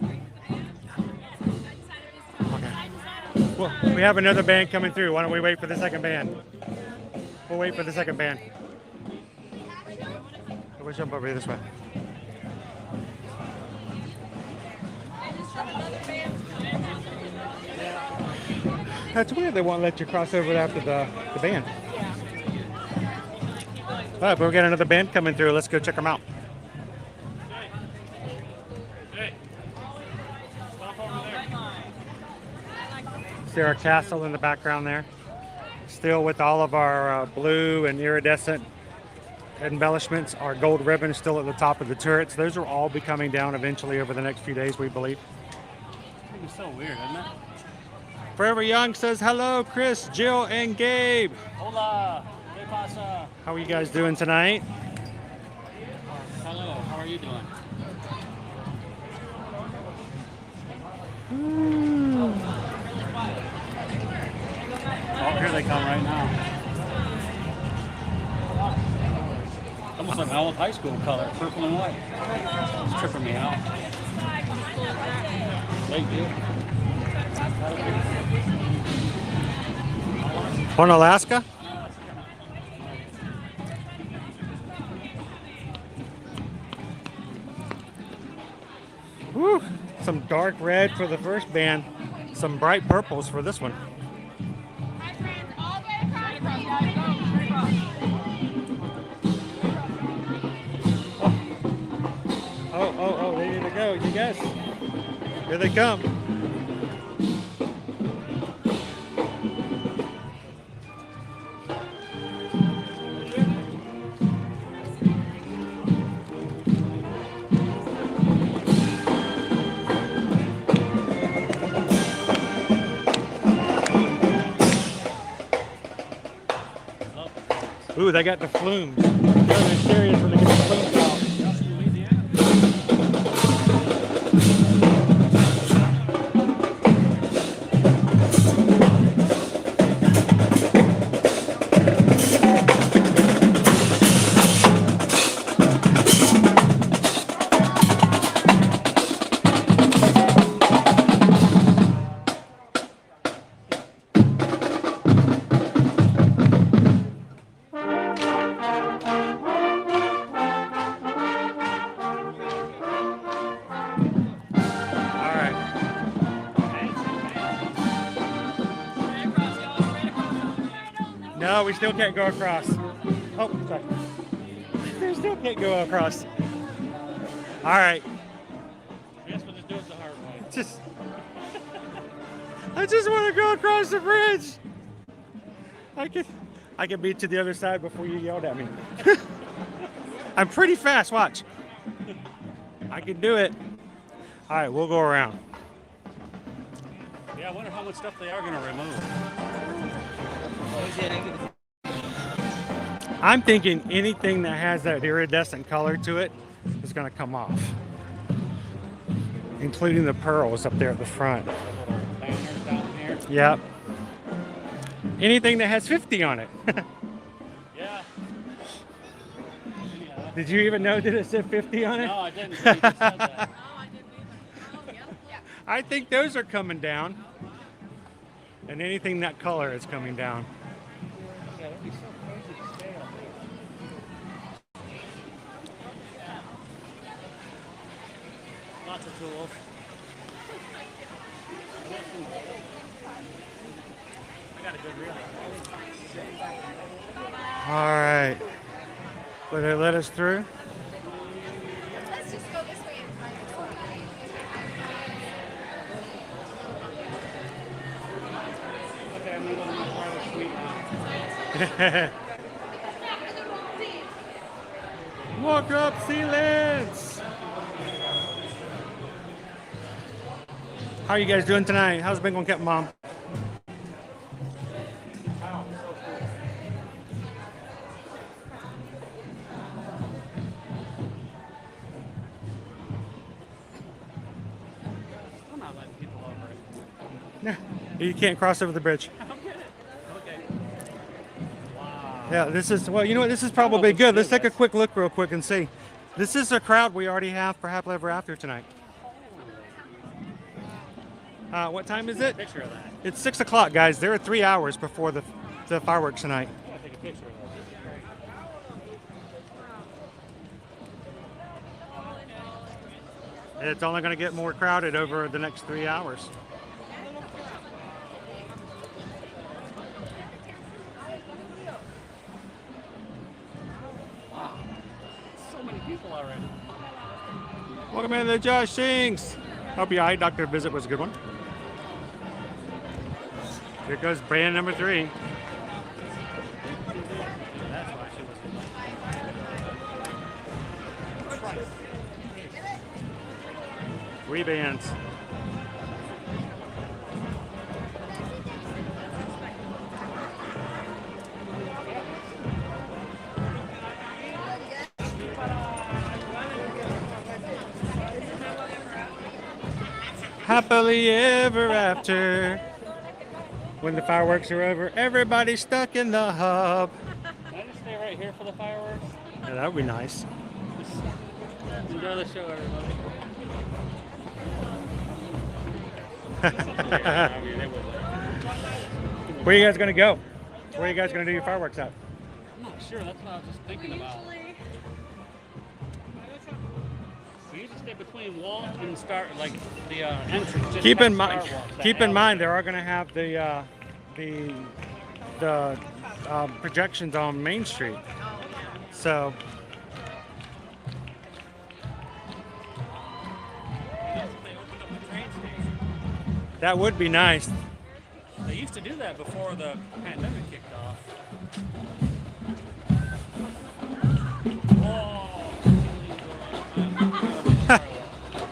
Okay. Well, we have another band coming through. Why don't we wait for the second band? We'll wait for the second band. We'll jump over here this way. That's weird. They won't let you cross over after the band. All right, but we got another band coming through. Let's go check them out. See our castle in the background there. Still with all of our blue and iridescent embellishments. Our gold ribbon is still at the top of the turrets. Those will all be coming down eventually over the next few days, we believe. It's so weird, isn't it? Forever Young says hello, Chris, Jill, and Gabe. Hola, ¿qué pasa? How are you guys doing tonight? Hello, how are you doing? Oh, here they come right now. Almost like my old high school color, purple and white. It's tripping me out. Thank you. On Alaska? Woo! Some dark red for the first band, some bright purples for this one. Oh, they need to go, you guys. Here they come. Ooh, they got the flumes. They're serious when they get the flumes out. No, we still can't go across. Oh, sorry. We still can't go across. All right. I guess we'll just do it the hard way. I just want to go across the bridge. I can beat to the other side before you yelled at me. I'm pretty fast, watch. I can do it. All right, we'll go around. Yeah, I wonder how much stuff they are going to remove. I'm thinking anything that has that iridescent color to it is going to come off, including the pearls up there at the front. Yep. Anything that has 50 on it. Yeah. Did you even know that it said 50 on it? No, I didn't. You just said that. I think those are coming down. And anything that color is coming down. Yeah, that'd be so crazy to stay up here. Lots of tools. I got a good reel. All right. Will they let us through? Let's just go this way and find Okay, I'm going to go to my private suite now. Walk up, Sealants! How are you guys doing tonight? How's it been going, Captain Mom? I'm not letting people over it. You can't cross over the bridge. I don't get it. Okay. Wow. Yeah, this is, well, you know what? This is probably good. Let's take a quick look real quick and see. This is a crowd we already have for Happily Ever After tonight. What time is it? Picture of that. It's 6 o'clock, guys. There are 3 hours before the fireworks tonight. I'll take a picture of that. It's only going to get more crowded over the next 3 hours. Wow. So many people already. Welcome in to Josh Sings. Hope your eye doctor visit was a good one. Here goes band number 3. 3 bands. Happily ever after. When the fireworks are over, everybody's stuck in the hub. Can I just stay right here for the fireworks? Yeah, that would be nice. Enjoy the show, everybody. Where are you guys gonna go? Where are you guys gonna do your fireworks at? I'm not sure. That's what I was just thinking about. We usually stay between Walt and start like the entrance. Just Keep past in mind, Star Wars, that keep in alley. mind, they are gonna have the projections on Main Street. So that would be nice. They used to do that before the pandemic kicked off.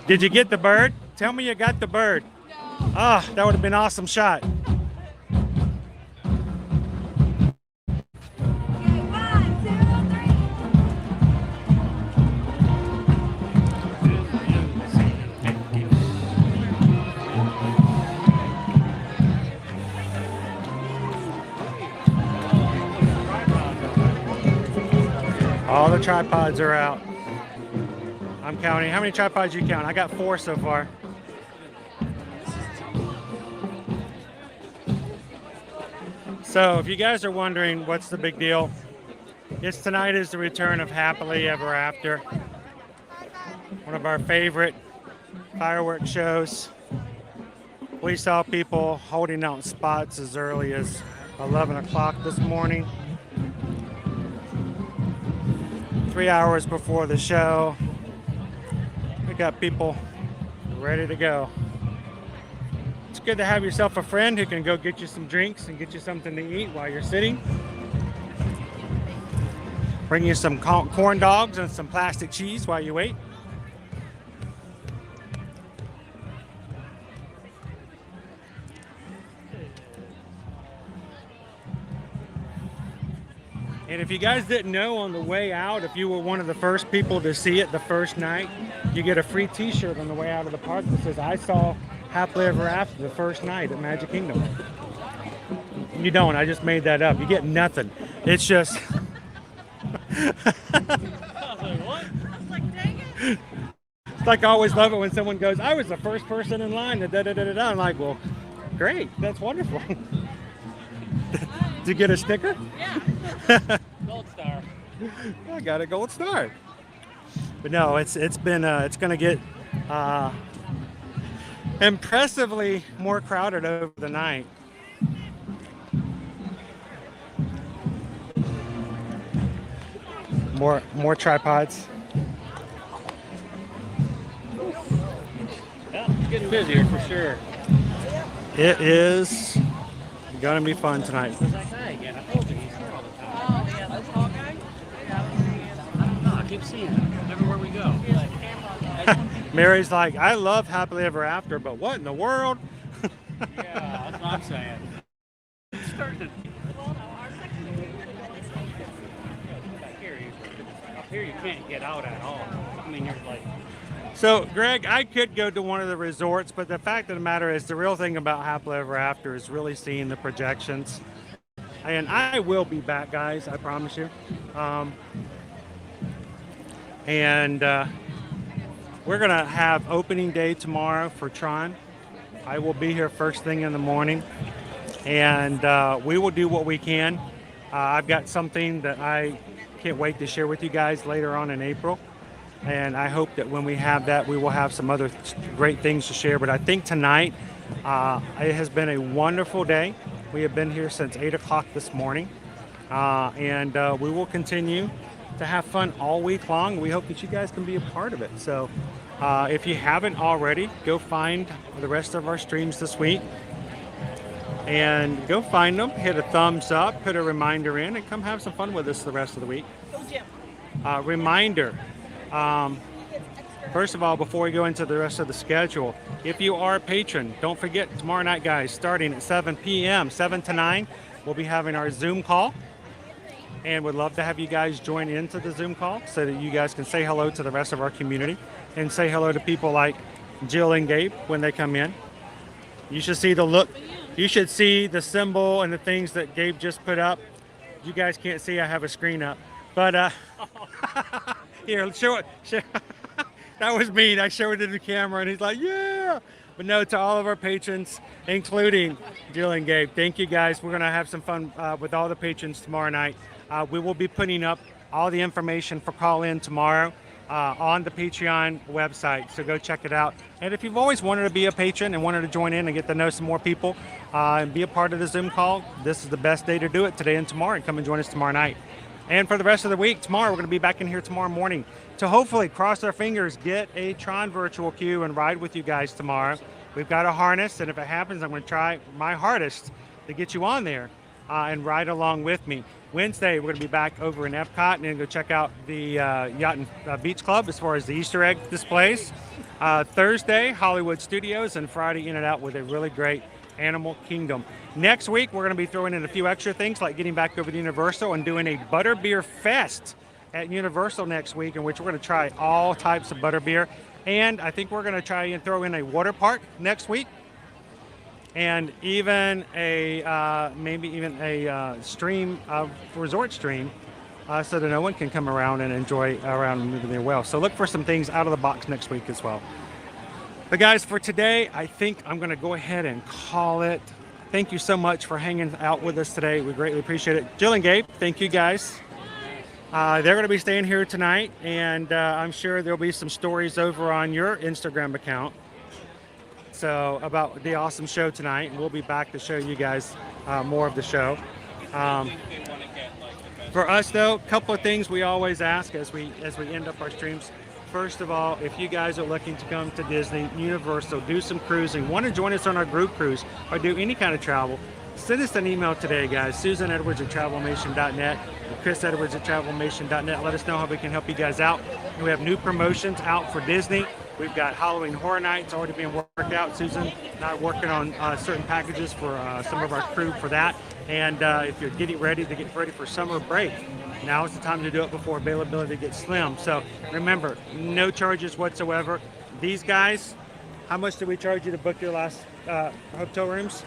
Did you get the bird? Tell me you got the bird. Ah, that would have been an awesome shot. All the tripods are out. I'm counting. How many tripods you count? I got 4 so far. So if you guys are wondering what's the big deal, tonight is the return of Happily Ever After. One of our favorite fireworks shows. We saw people holding out spots as early as 11 o'clock this morning. 3 hours before the show. We got people ready to go. It's good to have yourself a friend who can go get you some drinks and get you something to eat while you're sitting. Bring you some corn dogs and some plastic cheese while you wait. And if you guys didn't know, on the way out, if you were one of the first people to see it the first night, you get a free t-shirt on the way out of the park that says, "I saw Happily Ever After the first night at Magic Kingdom." You don't, I just made that up. You get nothing. It's just... It's like I always love it when someone goes, "I was the first person in line." Da-da-da-da-da. I'm like, well, great, that's wonderful. Did you get a sticker? Yeah. Gold star. I got a gold star. But no, it's gonna get impressively more crowded over the night. More tripods. Yeah, it's getting busier for sure. It is gonna be fun tonight. Where's that guy again? I told you he's here all the time. Oh, yeah, that's tall guy? I don't know. I keep seeing him everywhere we go. Mary's like, "I love Happily Ever After, but what in the world?" Yeah, that's what I'm saying. It's starting to... Up here you can't get out at all. I mean, you're like... So, Greg, I could go to one of the resorts, but the fact of the matter is, the real thing about Happily Ever After is really seeing the projections. And I will be back, guys, I promise you. We're going to have opening day tomorrow for Tron. I will be here first thing in the morning. And we will do what we can. I've got something that I can't wait to share with you guys later on in April. And I hope that when we have that, we will have some other great things to share. But I think tonight, it has been a wonderful day. We have been here since 8 o'clock this morning. And we will continue to have fun all week long. We hope that you guys can be a part of it. So if you haven't already, go find the rest of our streams this week. And go find them, hit a thumbs up, put a reminder in, and come have some fun with us the rest of the week. Reminder. First of all, before we go into the rest of the schedule, if you are a patron, don't forget tomorrow night, guys, starting at 7 p.m., 7 to 9, we'll be having our Zoom call. And would love to have you guys join into the Zoom call so that you guys can say hello to the rest of our community and say hello to people like Jill and Gabe when they come in. You should see the look. You should see the symbol and the things that Gabe just put up. You guys can't see, I have a screen up. But here, show it. That was mean. I showed it to the camera and he's like, yeah. But no, to all of our patrons, including Jill and Gabe, thank you guys. We're going to have some fun with all the patrons tomorrow night. We will be putting up all the information for call-in tomorrow on the Patreon website, so go check it out. And if you've always wanted to be a patron and wanted to join in and get to know some more people and be a part of the Zoom call, this is the best day to do it, today and tomorrow, and come and join us tomorrow night. And for the rest of the week, tomorrow, we're going to be back in here tomorrow morning to hopefully, cross our fingers, get a Tron virtual queue and ride with you guys tomorrow. We've got a harness, and if it happens, I'm going to try my hardest to get you on there and ride along with me. Wednesday, we're going to be back over in Epcot and then go check out the Yacht and Beach Club as far as the Easter egg displays. Thursday, Hollywood Studios, and Friday, in and out with a really great Animal Kingdom. Next week, we're going to be throwing in a few extra things like getting back over to Universal and doing a Butterbeer Fest at Universal next week, in which we're going to try all types of butterbeer. And I think we're going to try and throw in a water park next week, and even a maybe even a stream, resort stream, so that no one can come around and enjoy around and moving there well. So look for some things out of the box next week as well. But guys, for today, I think I'm going to go ahead and call it. Thank you so much for hanging out with us today. We greatly appreciate it. Jill and Gabe, thank you guys. They're going to be staying here tonight, and I'm sure there'll be some stories over on your Instagram account. So about the awesome show tonight, and we'll be back to show you guys more of the show. For us, though, a couple of things we always ask as we end up our streams. First of all, if you guys are looking to come to Disney, Universal, do some cruising, want to join us on our group cruise, or do any kind of travel, send us an email today, guys. susanedwards@travelmation.net, chrisedwards@travelmation.net. Let us know how we can help you guys out. And we have new promotions out for Disney. We've got Halloween Horror Nights already being worked out. Susan and I are working on certain packages for some of our crew for that. And if you're getting ready for summer break, now is the time to do it before availability gets slim. So remember, no charges whatsoever. These guys, how much do we charge you to book your last hotel rooms?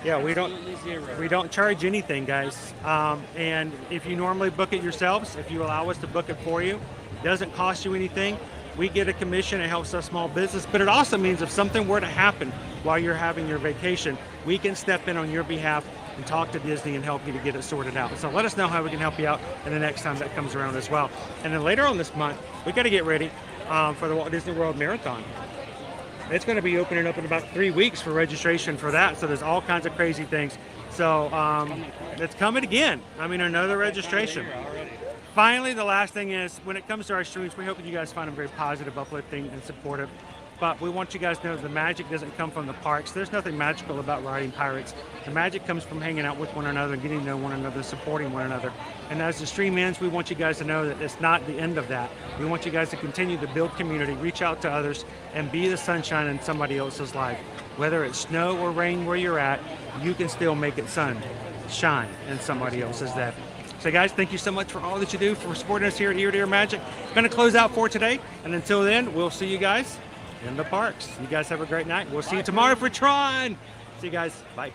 Yeah, we don't charge anything, guys. And if you normally book it yourselves, if you allow us to book it for you, it doesn't cost you anything. We get a commission. It helps us small business, but it also means if something were to happen while you're having your vacation, we can step in on your behalf and talk to Disney and help you to get it sorted out. So let us know how we can help you out in the next time that comes around as well. And then later on this month, we got to get ready for the Walt Disney World Marathon. It's going to be opening up in about 3 weeks for registration for that. So there's all kinds of crazy things. So it's coming again. I mean, another registration. Finally, the last thing is, when it comes to our streams, we hope that you guys find them very positive, uplifting, and supportive. But we want you guys to know the magic doesn't come from the parks. There's nothing magical about riding pirates. The magic comes from hanging out with one another, getting to know one another, supporting one another. And as the stream ends, we want you guys to know that it's not the end of that. We want you guys to continue to build community, reach out to others, and be the sunshine in somebody else's life. Whether it's snow or rain where you're at, you can still make it shine in somebody else's day. So guys, thank you so much for all that you do, for supporting us here at Ear to Ear Magic. Going to close out for today, and until then, we'll see you guys in the parks. You guys have a great night. We'll see you tomorrow for Tron. See you guys. Bye.